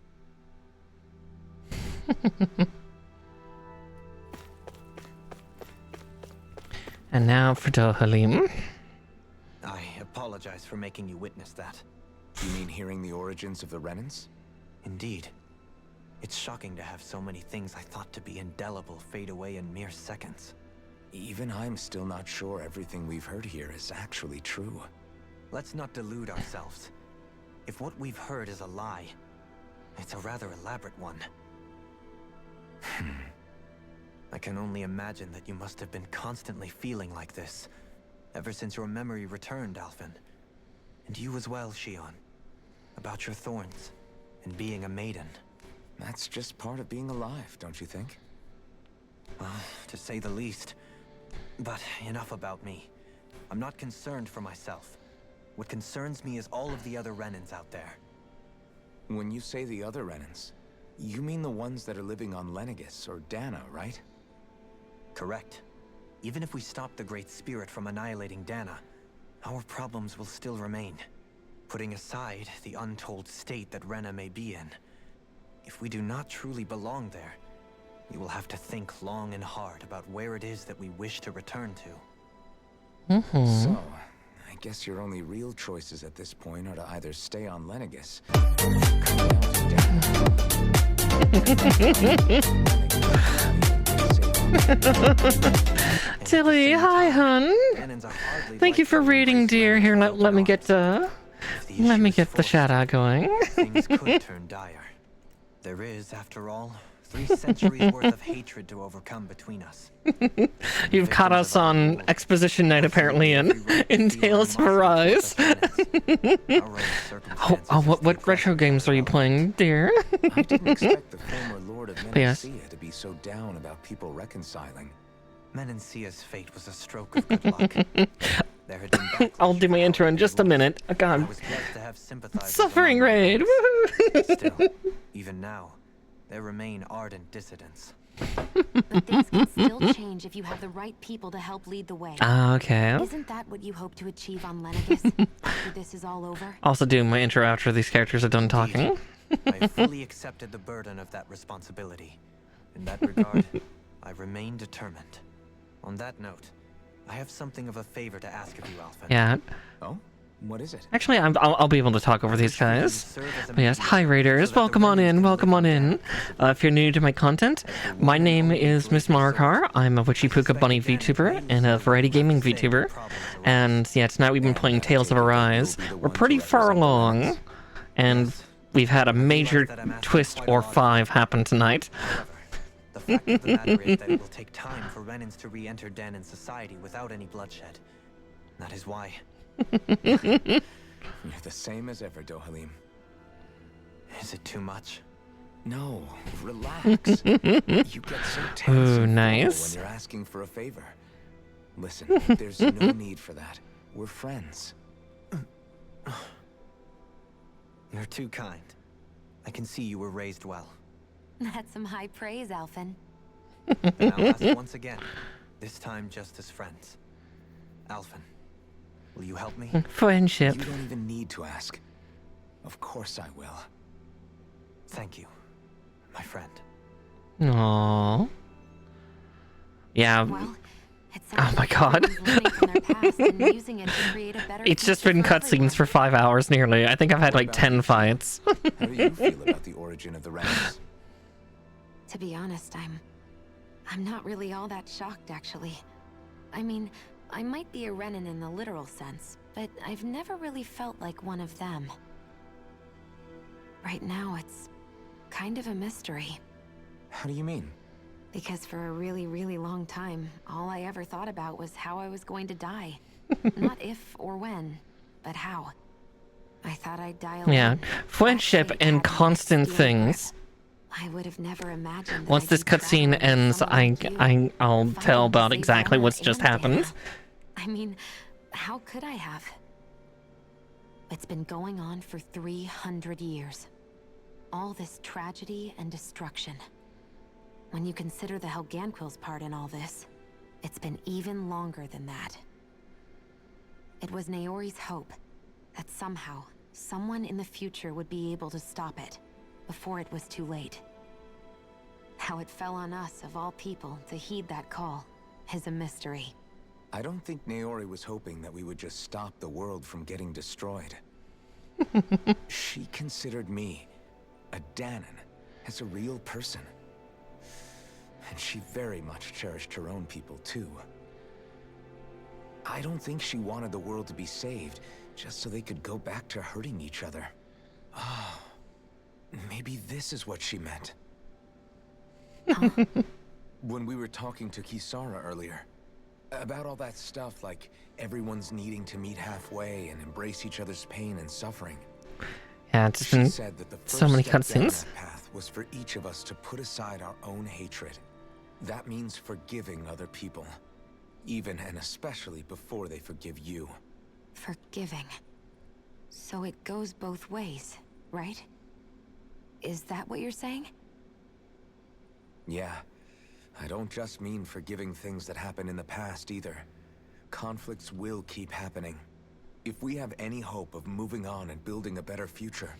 Speaker 1: And now for Dohalim.
Speaker 6: I apologize for making you witness that.
Speaker 2: You mean hearing the origins of the Renans?
Speaker 6: Indeed. It's shocking to have so many things I thought to be indelible fade away in mere seconds.
Speaker 2: Even I'm still not sure everything we've heard here is actually true.
Speaker 6: Let's not delude ourselves. If what we've heard is a lie, it's a rather elaborate one. I can only imagine that you must have been constantly feeling like this, ever since your memory returned, Alphen. And you as well, Shion. About your thorns, and being a maiden.
Speaker 2: That's just part of being alive, don't you think?
Speaker 6: Well, to say the least. But enough about me. I'm not concerned for myself. What concerns me is all of the other Renans out there.
Speaker 2: When you say the other Renans, you mean the ones that are living on Lenegis or Dana, right?
Speaker 6: Correct. Even if we stop the Great Spirit from annihilating Dana, our problems will still remain. Putting aside the untold state that Rena may be in, if we do not truly belong there, we will have to think long and hard about where it is that we wish to return to.
Speaker 2: So, I guess your only real choices at this point are to either stay on Lenegis or come down to Dana.
Speaker 1: Tilly, hi, hun. Thank you for reading, dear. Here, let me get the shout out going.
Speaker 6: Things could turn dire. There is, after all, 3 centuries worth of hatred to overcome between us.
Speaker 1: You've caught us on Exposition Night, apparently, in Tales of Arise. What retro games are you playing, dear?
Speaker 2: I didn't expect the former Lord of Menencia to be so down about people reconciling.
Speaker 6: Menencia's fate was a stroke of good luck. There had been
Speaker 1: I'll do my intro in just a minute. Oh, God.
Speaker 6: I was blessed to have sympathizers
Speaker 1: Suffering
Speaker 6: among
Speaker 1: Raid!
Speaker 6: Woohoo! Still, even now, there remain ardent dissidents.
Speaker 7: But things can still change if you have the right people to help lead the way.
Speaker 1: Ah, okay.
Speaker 7: Isn't that what you hope to achieve on Lenegis after this is all over?
Speaker 1: Also doing my intro after these characters are done talking.
Speaker 6: I fully accepted the burden of that responsibility. In that regard, I remain determined. On that note, I have something of a favor to ask of you, Alphen.
Speaker 1: Yeah.
Speaker 2: Oh? What is it?
Speaker 1: Actually, I'll be able to talk over these guys. But yes, hi Raiders, welcome on in, welcome on in. If you're new to my content, my name is Miss Marikar. I'm a Wichipuka Bunny VTuber and a Variety Gaming VTuber. And yeah, tonight we've been playing Tales of Arise. We're pretty far along, and we've had a major twist or 5 happen tonight.
Speaker 6: The fact of the matter is that it will take time for Renans to re-enter Danan society without any bloodshed. That is why.
Speaker 2: You're the same as ever, Dohalim.
Speaker 6: Is it too much?
Speaker 2: No, relax. You get so tense and
Speaker 1: nice.
Speaker 2: when you're asking for a favor. Listen, there's no need for that. We're friends.
Speaker 6: You're too kind. I can see you were raised well.
Speaker 7: That's some high praise, Alphen.
Speaker 6: Then I'll ask once again, this time just as friends. Alphen, will you help me?
Speaker 1: Friendship.
Speaker 2: You don't even need to ask. Of course I will.
Speaker 6: Thank you, my friend.
Speaker 1: Aww. Yeah.
Speaker 7: Well,
Speaker 1: oh my god. It's just been cutscenes for 5 hours nearly. I think I've had like 10 fights.
Speaker 2: How do you feel about the origin of the Renans?
Speaker 7: To be honest, I'm not really all that shocked, actually. I mean, I might be a Renin in the literal sense, but I've never really felt like one of them. Right now, it's kind of a mystery.
Speaker 2: How do you mean?
Speaker 7: Because for a really, really long time, all I ever thought about was how I was going to die. Not if or when, but how. I thought I'd die alone.
Speaker 1: Yeah, friendship and constant things.
Speaker 7: I would have never imagined.
Speaker 1: Once this cutscene ends, I'll tell about exactly what's just happened.
Speaker 7: I mean, how could I have? It's been going on for 300 years. All this tragedy and destruction. When you consider the Helganquil's part in all this, it's been even longer than that. It was Naori's hope that somehow, someone in the future would be able to stop it before it was too late. How it fell on us, of all people, to heed that call is a mystery.
Speaker 2: I don't think Naori was hoping that we would just stop the world from getting destroyed. She considered me, a Danon, as a real person. And she very much cherished her own people, too. I don't think she wanted the world to be saved, just so they could go back to hurting each other. Oh, maybe this is what she meant. When we were talking to Kisara earlier, about all that stuff like everyone's needing to meet halfway and embrace each other's pain and suffering.
Speaker 1: Yeah, it's been so many cutscenes.
Speaker 2: Path was for each of us to put aside our own hatred. That means forgiving other people, even and especially before they forgive you.
Speaker 7: Forgiving. So it goes both ways, right? Is that what you're saying?
Speaker 2: Yeah. I don't just mean forgiving things that happened in the past either. Conflicts will keep happening. If we have any hope of moving on and building a better future,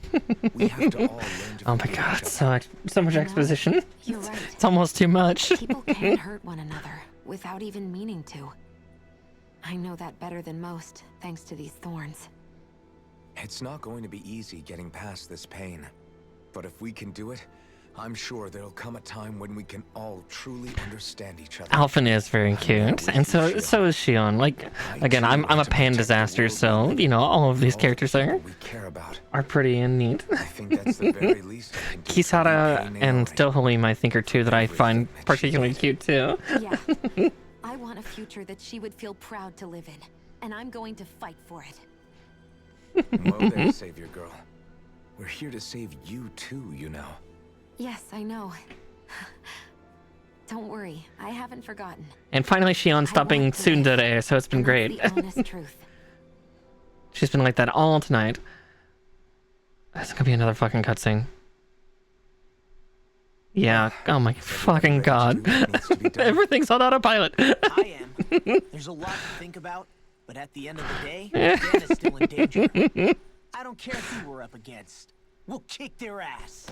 Speaker 2: we have to all learn to
Speaker 1: Oh my god, so much exposition.
Speaker 7: You're right.
Speaker 1: It's almost too much.
Speaker 7: People can hurt one another without even meaning to. I know that better than most, thanks to these thorns.
Speaker 2: It's not going to be easy getting past this pain. But if we can do it, I'm sure there'll come a time when we can all truly understand each other.
Speaker 1: Alphen is very cute, and so is Shion. Like, again, I'm a pan disaster, so you know all of these characters are pretty and neat.
Speaker 2: I think that's the very least.
Speaker 1: Kisara and Dohalim, I think, are two that I find particularly cute too.
Speaker 7: Yeah, I want a future that she would feel proud to live in, and I'm going to fight for it.
Speaker 2: Whoa there, Savior Girl. We're here to save you too, you know.
Speaker 7: Yes, I know. Don't worry, I haven't forgotten.
Speaker 1: And finally, Shion stopping tsundere, so it's been great.
Speaker 7: The honest truth.
Speaker 1: She's been like that all tonight. There's gonna be another fucking cutscene. Yeah, oh my fucking god. Everything's on autopilot.
Speaker 5: I am. There's a lot to think about, but at the end of the day, Dan is still in danger. I don't care who we're up against. We'll kick their ass.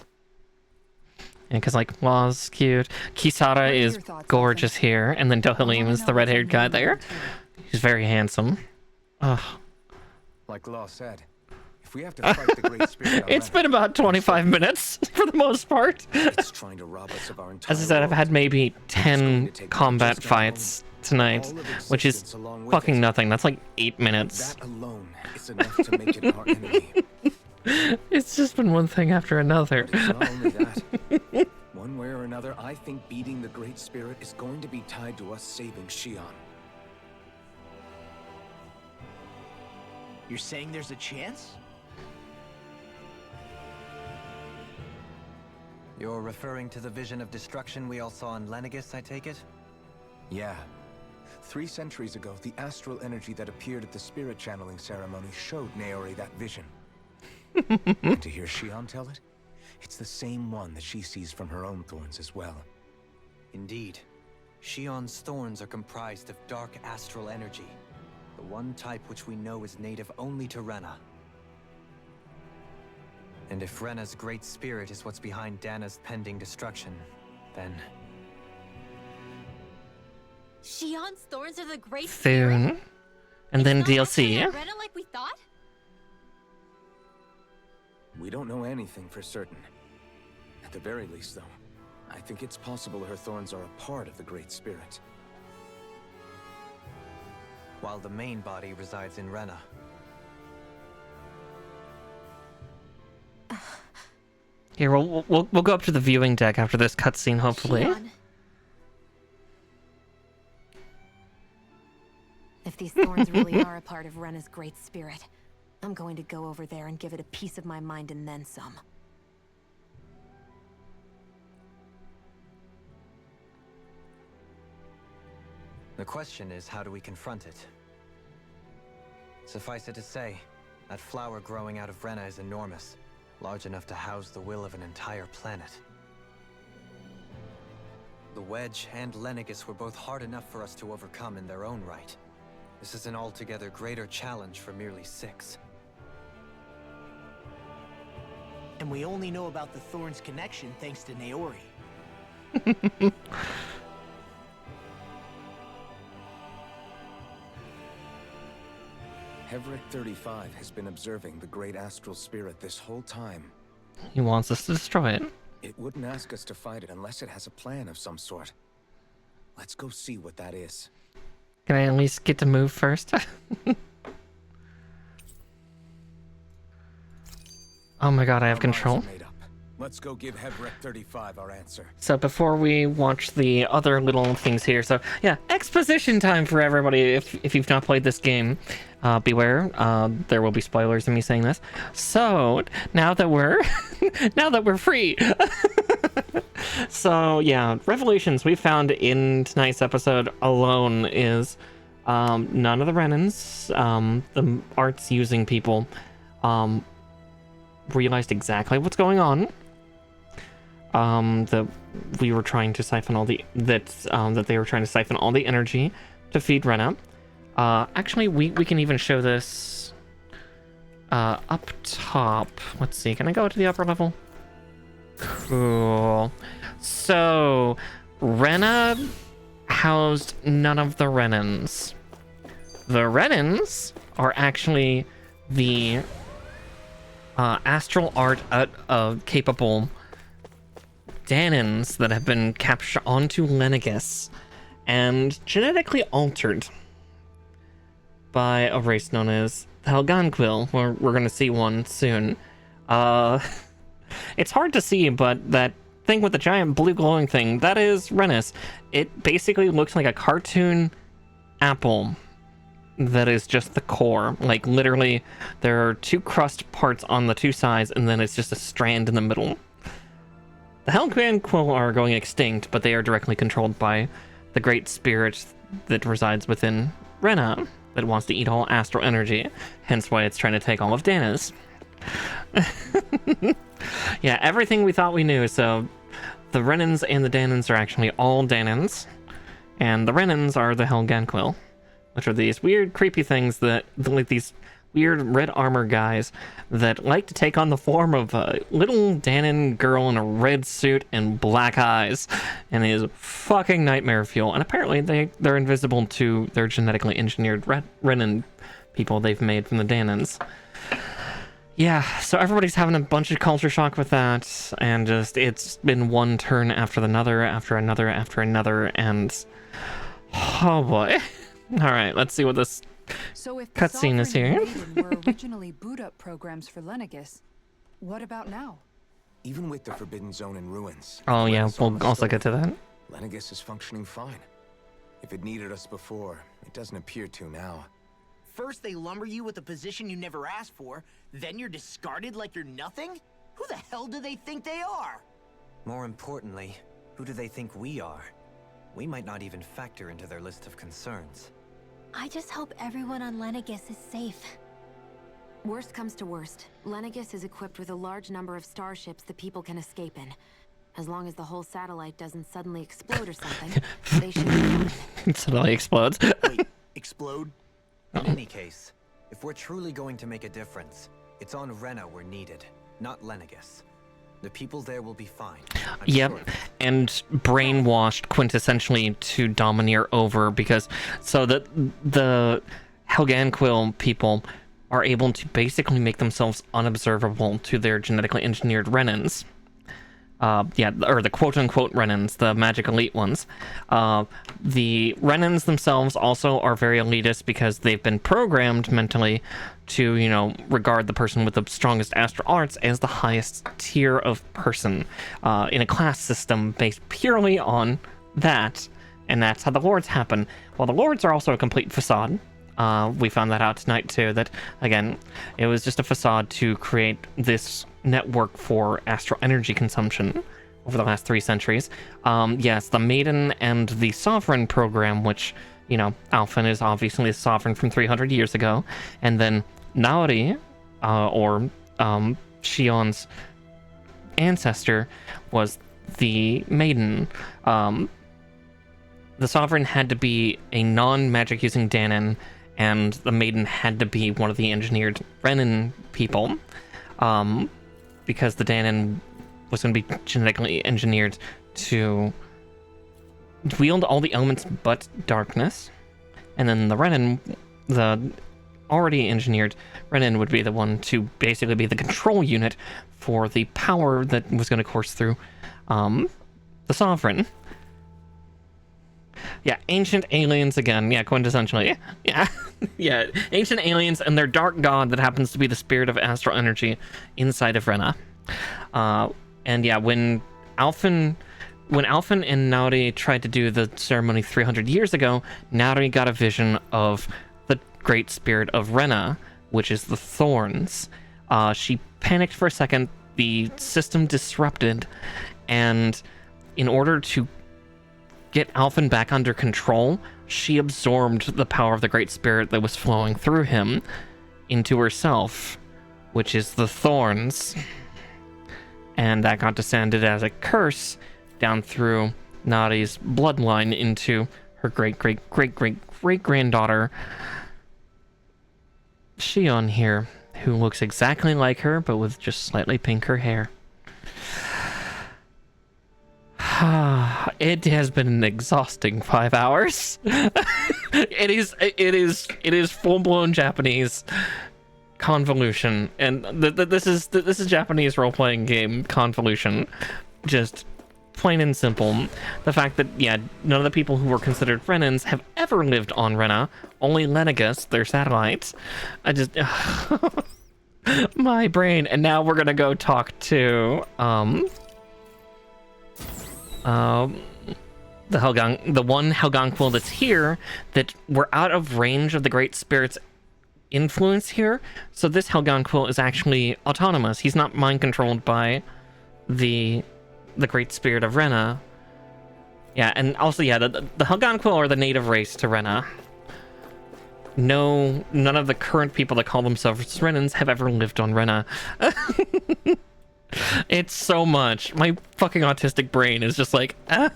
Speaker 1: And because, like, Law's cute. Kisara is gorgeous here. And then Dohalim is the red-haired guy there. He's very handsome. Ugh.
Speaker 2: Like Law said, if we have to fight the Great Spirit,
Speaker 1: it's been about 25 minutes for the most part.
Speaker 2: It's trying to rob us of our entire
Speaker 1: As I said, I've had maybe 10 combat fights tonight, which is fucking nothing. That's like 8 minutes.
Speaker 2: That alone is enough to make it our enemy.
Speaker 1: It's just been one thing after another.
Speaker 2: But it's not only that. One way or another, I think beating the Great Spirit is going to be tied to us saving Shion.
Speaker 5: You're saying there's a chance?
Speaker 6: You're referring to the vision of destruction we all saw in Lenegis, I take it?
Speaker 2: Yeah. 3 centuries ago, the astral energy that appeared at the spirit channeling ceremony showed Naori that vision. And to hear Shion tell it, it's the same one that she sees from her own thorns as well.
Speaker 6: Indeed. Shion's thorns are comprised of dark astral energy, the one type which we know is native only to Rena. And if Rena's great spirit is what's behind Dana's pending destruction, then...
Speaker 3: Shion's thorns are the great
Speaker 1: Soon. And then DLC.
Speaker 3: Rena like we thought?
Speaker 2: We don't know anything for certain. At the very least, though, I think it's possible her thorns are a part of the Great Spirit.
Speaker 6: while the main body resides in Rena.
Speaker 1: Here, we'll go up to the viewing deck after this cutscene, hopefully.
Speaker 7: Shion. If these thorns really are a part of Rena's great spirit, I'm going to go over there and give it a piece of my mind and then some.
Speaker 6: The question is, how do we confront it? Suffice it to say, that flower growing out of Rena is enormous, large enough to house the will of an entire planet. The Wedge and Lenegis were both hard enough for us to overcome in their own right. This is an altogether greater challenge for merely 6.
Speaker 5: And we only know about the Thorns' connection thanks to Naori.
Speaker 2: Hevric 35 has been observing the great astral spirit this whole time.
Speaker 1: He wants us to destroy it.
Speaker 2: It wouldn't ask us to fight it unless it has a plan of some sort. Let's go see what that is.
Speaker 1: Can I at least get to move first? Oh my god, I have control.
Speaker 2: Let's go give Hevric 35 our answer.
Speaker 1: So before we watch the other little things here, so yeah, exposition time for everybody. If you've not played this game, beware, there will be spoilers in me saying this. So now that we're free. So yeah, revelations we found in tonight's episode alone is none of the Renans, the arts using people, realized exactly what's going on. That we were trying to siphon all that they were trying to siphon all the energy to feed Rena. Actually, we can even show this up top. Let's see, can I go to the upper level? Cool. So Rena housed none of the Renans. The Renans are actually the astral art capable Danans that have been captured onto Lenegis and genetically altered by a race known as the Helganquil. We're going to see one soon. It's hard to see, but that thing with the giant blue glowing thing, that is Renus. It basically looks like a cartoon apple that is just the core. Like, literally, there are 2 crust parts on the 2 sides, and then it's just a strand in the middle. The Helganquil are going extinct, but they are directly controlled by the great spirit that resides within Rena, that wants to eat all astral energy, hence why it's trying to take all of Dana's. Yeah, everything we thought we knew. So the Renans and the Danans are actually all Danans, and the Renans are the Helganquil, which are these weird, creepy things that, like these weird red armor guys that like to take on the form of a little Danan girl in a red suit and black eyes, and is fucking nightmare fuel. And apparently they're invisible to their genetically engineered Renan people they've made from the Danans. Yeah, so everybody's having a bunch of culture shock with that, and just it's been one turn after another, after another, after another, and oh boy. All right, let's see what this cutscene is here.
Speaker 4: Were originally boot-up programs for Lenegis. What about now?
Speaker 2: Even with the Forbidden Zone in ruins.
Speaker 1: Oh yeah, we'll also get to that.
Speaker 2: Lenegis is functioning fine. If it needed us before, it doesn't appear to now.
Speaker 5: First they lumber you with a position you never asked for, then you're discarded like you're nothing? Who the hell do they think they are?
Speaker 6: More importantly, who do they think we are? We might not even factor into their list of concerns.
Speaker 3: I just hope everyone on Lenegis is safe.
Speaker 7: Worst comes to worst, Lenegis is equipped with a large number of starships the people can escape in. As long as the whole satellite doesn't suddenly explode or something, they should be fine.
Speaker 1: It suddenly explodes.
Speaker 5: Wait, explode?
Speaker 6: In any case, if we're truly going to make a difference, it's on Rena we're needed, not Lenegis. The people there will be fine.
Speaker 1: Yep, and brainwashed quintessentially to domineer over, because so that the Helganquil people are able to basically make themselves unobservable to their genetically engineered Renans. Yeah, or the quote-unquote Renans, the magic elite ones. The Renans themselves also are very elitist because they've been programmed mentally to, you know, regard the person with the strongest astral arts as the highest tier of person in a class system based purely on that, and that's how the Lords happen. Well, the Lords are also a complete facade. We found that out tonight too, that, again, it was just a facade to create this network for astral energy consumption over the last 3 centuries. Yes, the Maiden and the Sovereign program, which, you know, Alphen is obviously a Sovereign from 300 years ago, and then Naori, or Shion's ancestor, was the Maiden. The Sovereign had to be a non-magic using Danon, and the Maiden had to be one of the engineered Renan people, because the Danon was going to be genetically engineered to wield all the elements but darkness, and then the Renan, the already engineered Renan, would be the one to basically be the control unit for the power that was going to course through the Sovereign. Yeah, ancient aliens again. Yeah, quintessentially. Yeah, yeah, ancient aliens and their dark god that happens to be the spirit of astral energy inside of Rena. And yeah, when Alphen and Nauri tried to do the ceremony 300 years ago, Nauri got a vision of the great spirit of Rena, which is the Thorns. She panicked for a second, the system disrupted, and in order to get Alphen back under control, she absorbed the power of the Great Spirit that was flowing through him into herself, which is the Thorns. And that got descended as a curse down through Nadi's bloodline into her great-great-great-great-great-granddaughter, Shion here, who looks exactly like her, but with just slightly pinker hair. It has been an exhausting 5 hours. It is full-blown Japanese convolution, and this is Japanese role-playing game convolution. Just plain and simple. The fact that, yeah, none of the people who were considered Renans have ever lived on Rena, only Lenegus, their satellites. I just my brain. And now we're gonna go talk to the one Helgonquil that's here, that we're out of range of the Great Spirit's influence here. So this Helgonquil is actually autonomous. He's not mind controlled by the Great Spirit of Rena. Yeah, and also, yeah, the Helgonquil are the native race to Rena. No, none of the current people that call themselves Renans have ever lived on Rena. It's so much. My fucking autistic brain is just like, and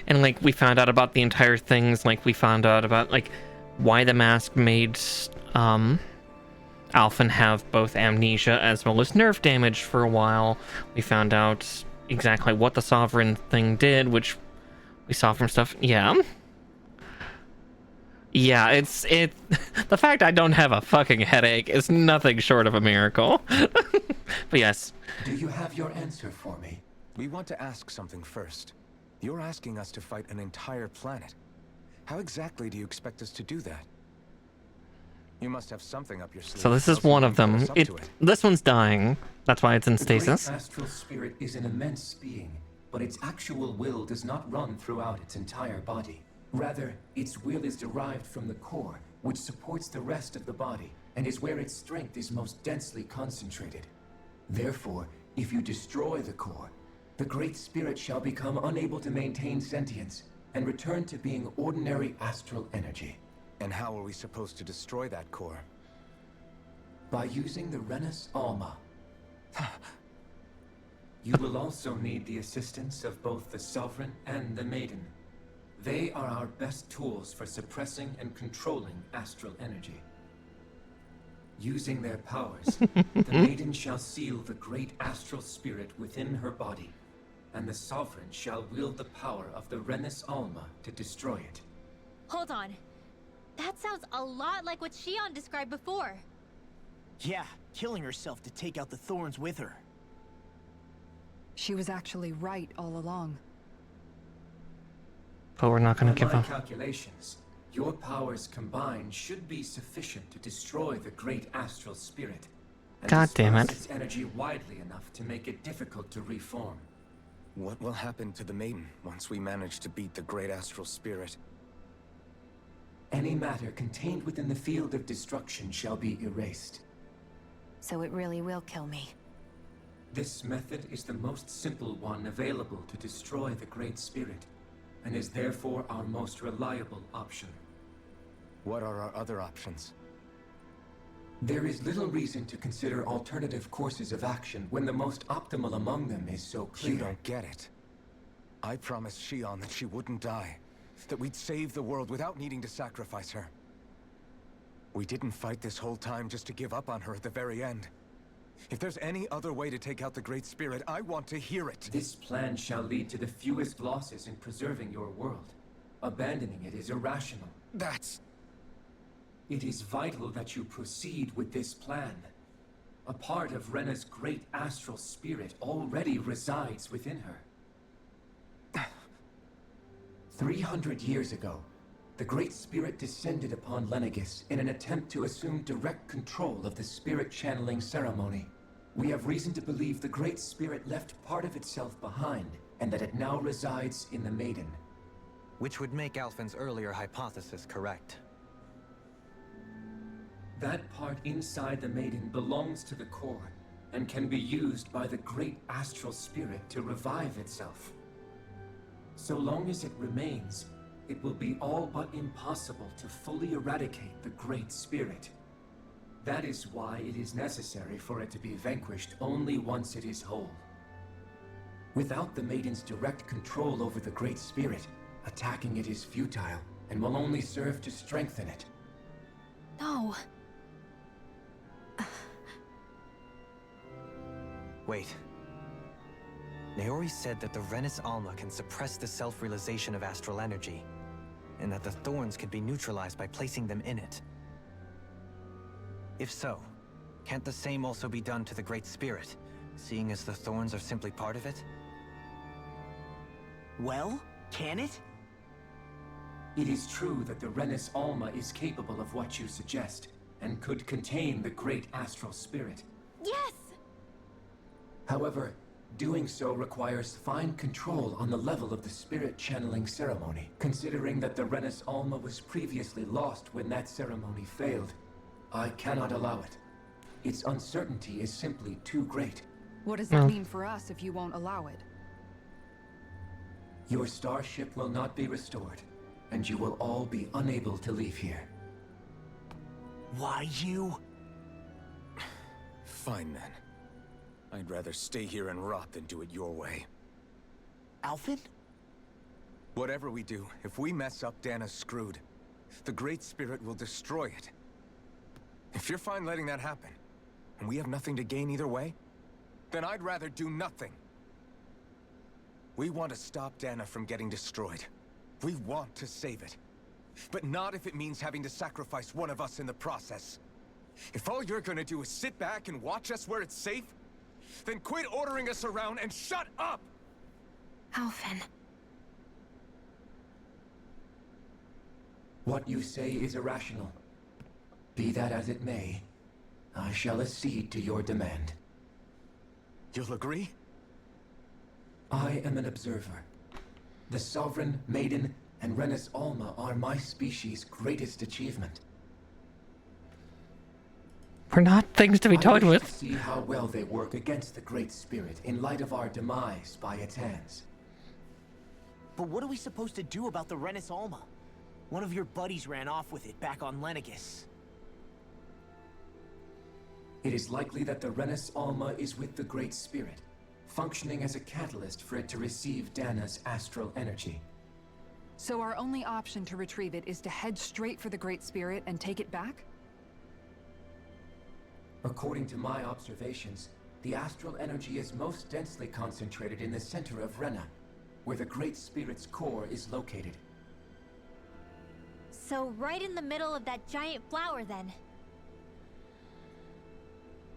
Speaker 1: like, we found out about the entire things. Like, we found out about like why the mask made Alphen have both amnesia as well as nerve damage for a while. We found out exactly what the Sovereign thing did, which we saw from stuff. Yeah, it's the fact I don't have a fucking headache is nothing short of a miracle. But yes.
Speaker 17: Do you have your answer for me?
Speaker 2: We want to ask something first. You're asking us to fight an entire planet. How exactly do you expect us to do that? You must have something up your sleeve.
Speaker 1: So this is one of them. This one's dying. That's why it's in stasis.
Speaker 17: The great astral spirit is an immense being, but its actual will does not run throughout its entire body. Rather, its will is derived from the core, which supports the rest of the body, and is where its strength is most densely concentrated. Therefore, if you destroy the core, the Great Spirit shall become unable to maintain sentience, and return to being ordinary astral energy.
Speaker 2: And how are we supposed to destroy that core?
Speaker 17: By using the Renus Alma. You will also need the assistance of both the Sovereign and the Maiden. They are our best tools for suppressing and controlling astral energy. Using their powers, the Maiden shall seal the great astral spirit within her body, and the Sovereign shall wield the power of the Renus Alma to destroy it.
Speaker 3: Hold on. That sounds a lot like what Shion described before.
Speaker 5: Yeah, killing herself to take out the Thorns with her.
Speaker 4: She was actually right all along.
Speaker 1: But we're not gonna
Speaker 17: By
Speaker 1: give
Speaker 17: my
Speaker 1: up.
Speaker 17: calculations, your powers combined should be sufficient to destroy the great astral spirit. And
Speaker 1: God damn
Speaker 17: disperse
Speaker 1: it.
Speaker 17: its energy widely enough to make it difficult to reform.
Speaker 2: What will happen to the maiden once we manage to beat the great astral spirit?
Speaker 17: Any matter contained within the field of destruction shall be erased.
Speaker 7: So it really will kill me.
Speaker 17: This method is the most simple one available to destroy the Great Spirit, and is therefore our most reliable option.
Speaker 2: What are our other options?
Speaker 17: There is little reason to consider alternative courses of action when the most optimal among them is so clear.
Speaker 2: You don't get it. I promised Shion that she wouldn't die, that we'd save the world without needing to sacrifice her. We didn't fight this whole time just to give up on her at the very end. If there's any other way to take out the Great Spirit, I want to hear it.
Speaker 17: This plan shall lead to the fewest losses in preserving your world. Abandoning it is irrational.
Speaker 2: That's...
Speaker 17: It is vital that you proceed with this plan. A part of Rena's great astral spirit already resides within her. 300 years ago, the Great Spirit descended upon Lenegis in an attempt to assume direct control of the spirit channeling ceremony. We have reason to believe the Great Spirit left part of itself behind, and that it now resides in the Maiden.
Speaker 6: Which would make Alphen's earlier hypothesis correct.
Speaker 17: That part inside the Maiden belongs to the core, and can be used by the great astral spirit to revive itself. So long as it remains, it will be all but impossible to fully eradicate the Great Spirit. That is why it is necessary for it to be vanquished only once it is whole. Without the Maiden's direct control over the Great Spirit, attacking it is futile, and will only serve to strengthen it.
Speaker 7: No.
Speaker 6: Wait. Naori said that the Renis Alma can suppress the self-realization of astral energy, and that the thorns could be neutralized by placing them in it. If so, can't the same also be done to the Great Spirit, seeing as the thorns are simply part of it?
Speaker 5: Well, can it?
Speaker 17: It is true that the Renis Alma is capable of what you suggest, and could contain the great astral spirit.
Speaker 3: Yes!
Speaker 17: However, doing so requires fine control on the level of the spirit channeling ceremony, considering that the Renis Alma was previously lost when that ceremony failed. I cannot allow it. Its uncertainty is simply too great.
Speaker 4: What does that mean for us if you won't allow it?
Speaker 17: Your starship will not be restored, and you will all be unable to leave here.
Speaker 5: Why you?
Speaker 2: Fine then. I'd rather stay here and rot than do it your way.
Speaker 5: Alphen?
Speaker 2: Whatever we do, if we mess up, Dana's screwed. The Great Spirit will destroy it. If you're fine letting that happen, and we have nothing to gain either way, then I'd rather do nothing. We want to stop Dana from getting destroyed. We want to save it. But not if it means having to sacrifice one of us in the process. If all you're gonna do is sit back and watch us where it's safe, then quit ordering us around and shut up!
Speaker 7: Alphen.
Speaker 17: What you say is irrational. Be that as it may, I shall accede to your demand.
Speaker 2: You'll agree?
Speaker 17: I am an observer. The Sovereign, Maiden, and Renis Alma are my species' greatest achievement.
Speaker 1: We're not things to be toyed
Speaker 17: I wish
Speaker 1: with.
Speaker 17: to see how well they work against the Great Spirit in light of our demise by its hands.
Speaker 5: But what are we supposed to do about the Renis Alma? One of your buddies ran off with it back on Lenegis.
Speaker 17: It is likely that the Renis Alma is with the Great Spirit, functioning as a catalyst for it to receive Dana's astral energy.
Speaker 4: So our only option to retrieve it is to head straight for the Great Spirit and take it back?
Speaker 17: According to my observations, the astral energy is most densely concentrated in the center of Rena, where the Great Spirit's core is located.
Speaker 3: So right in the middle of that giant flower then.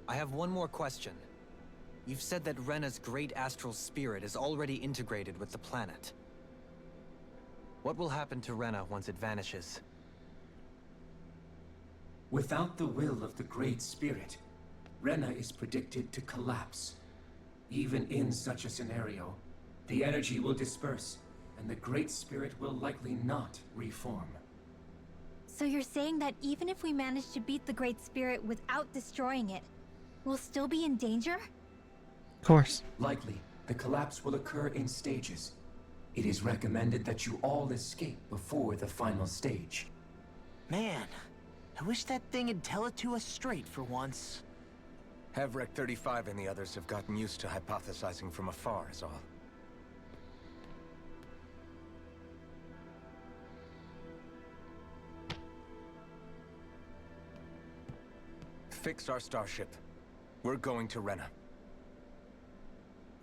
Speaker 6: I have one more question. You've said that Rena's great astral spirit is already integrated with the planet. What will happen to Rena once it vanishes?
Speaker 17: Without the will of the Great Spirit, Rena is predicted to collapse. Even in such a scenario, the energy will disperse, and the Great Spirit will likely not reform.
Speaker 3: So you're saying that even if we manage to beat the Great Spirit without destroying it, we'll still be in danger?
Speaker 1: Of course.
Speaker 17: Likely, the collapse will occur in stages. It is recommended that you all escape before the final stage.
Speaker 5: Man, I wish that thing would tell it to us straight for once.
Speaker 2: Hevrek 35 and the others have gotten used to hypothesizing from afar, is all. Fix our starship. We're going to Rena.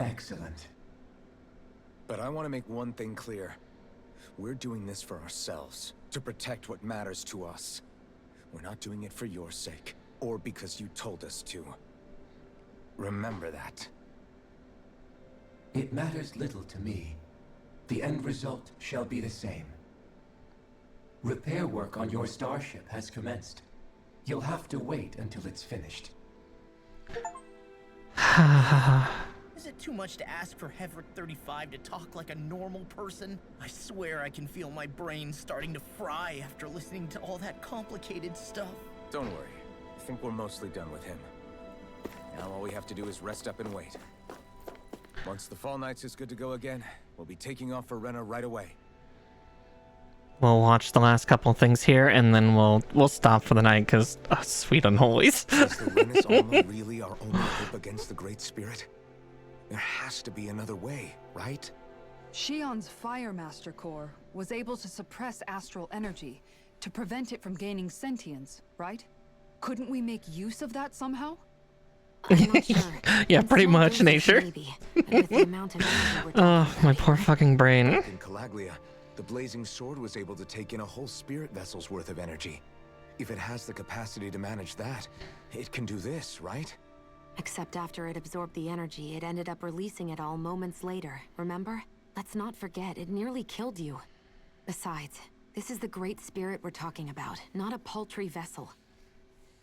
Speaker 17: Excellent.
Speaker 2: But I want to make one thing clear. We're doing this for ourselves, to protect what matters to us. We're not doing it for your sake, or because you told us to. Remember that.
Speaker 17: It matters little to me. The end result shall be the same. Repair work on your starship has commenced. You'll have to wait until it's finished.
Speaker 5: Is it too much to ask for Hevrek 35 to talk like a normal person? I swear I can feel my brain starting to fry after listening to all that complicated stuff.
Speaker 2: Don't worry. I think we're mostly done with him. Now all we have to do is rest up and wait. Once the Fall Knights is good to go again, we'll be taking off for Rena right away.
Speaker 1: We'll watch the last couple things here, and then we'll stop for the night, because sweet unholies.
Speaker 2: Is the Rena's armor really our only hope against the Great Spirit? There has to be another way, right?
Speaker 4: Shion's Fire Master Core was able to suppress astral energy to prevent it from gaining sentience, right? Couldn't we make use of that somehow?
Speaker 7: I'm not sure.
Speaker 1: Yeah, pretty much, nature.
Speaker 7: Maybe. With the amount of energy we're
Speaker 1: Oh, my poor fucking brain.
Speaker 2: In Calaglia, the blazing sword was able to take in a whole spirit vessel's worth of energy. If it has the capacity to manage that, it can do this, right?
Speaker 7: Except after it absorbed the energy, it ended up releasing it all moments later, remember? Let's not forget, it nearly killed you. Besides, this is the Great Spirit we're talking about, not a paltry vessel.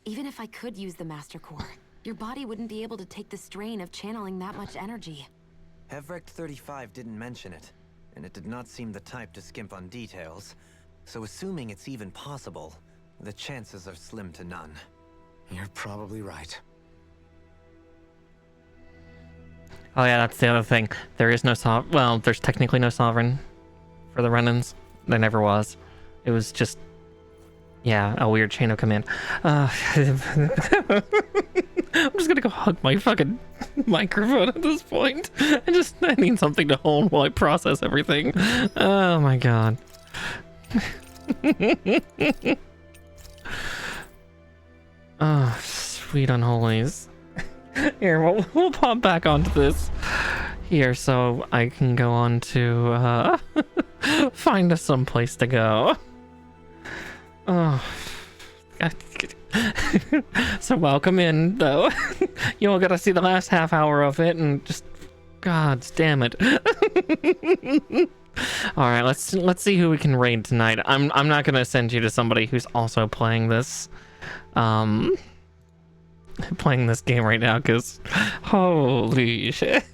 Speaker 7: Even if I could use the Master Core, your body wouldn't be able to take the strain of channeling that much energy.
Speaker 6: Hevrek 35 didn't mention it, and it did not seem the type to skimp on details. So assuming it's even possible, the chances are slim to none.
Speaker 2: You're probably right.
Speaker 1: Oh yeah, that's the other thing. There is no well, there's technically no sovereign for the Renans. There never was. It was just, yeah, a weird chain of command. I'm just gonna go hug my fucking microphone at this point. I need something to hold while I process everything. Oh my god. Oh, sweet unholies. Here, we'll pop back onto this here so I can go on to find us some place to go. Oh. So welcome in, though. You all gotta see the last half hour of it and just, god damn it. All right, let's see who we can raid tonight. I'm not gonna send you to somebody who's also playing this game right now, because holy shit.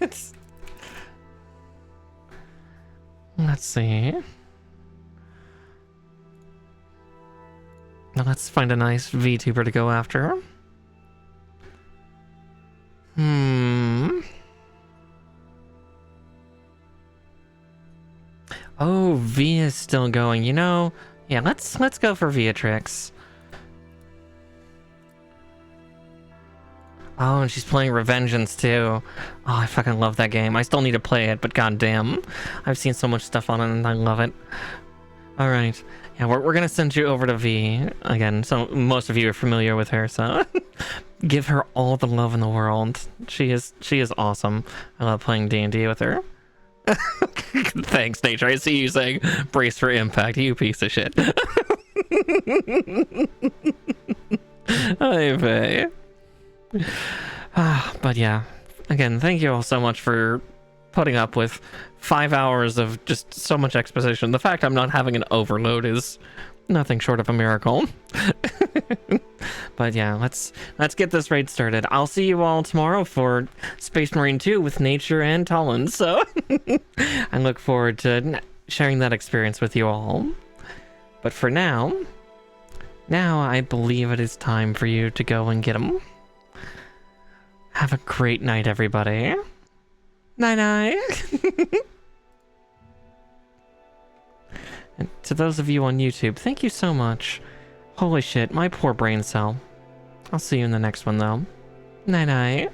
Speaker 1: Let's see. Now let's find a nice VTuber to go after. Oh, V is still going. You know, yeah, let's go for Viatrix. Oh, and she's playing Revengeance too. Oh, I fucking love that game. I still need to play it, but goddamn, I've seen so much stuff on it and I love it. All right, yeah, we're gonna send you over to V again. So most of you are familiar with her, so give her all the love in the world. She is awesome. I love playing D&D with her. Thanks, Nature. I see you saying brace for impact, you piece of shit. Hey, babe. But yeah, again, thank you all so much for putting up with 5 hours of just so much exposition. The fact I'm not having an overload is nothing short of a miracle. But yeah, let's get this raid started. I'll see you all tomorrow for Space Marine 2 with Nature and Tollin, so I look forward to sharing that experience with you all. But for now I believe it is time for you to go and get them. Have a great night, everybody. Night-night. And to those of you on YouTube, thank you so much. Holy shit, my poor brain cell. I'll see you in the next one, though. Night-night.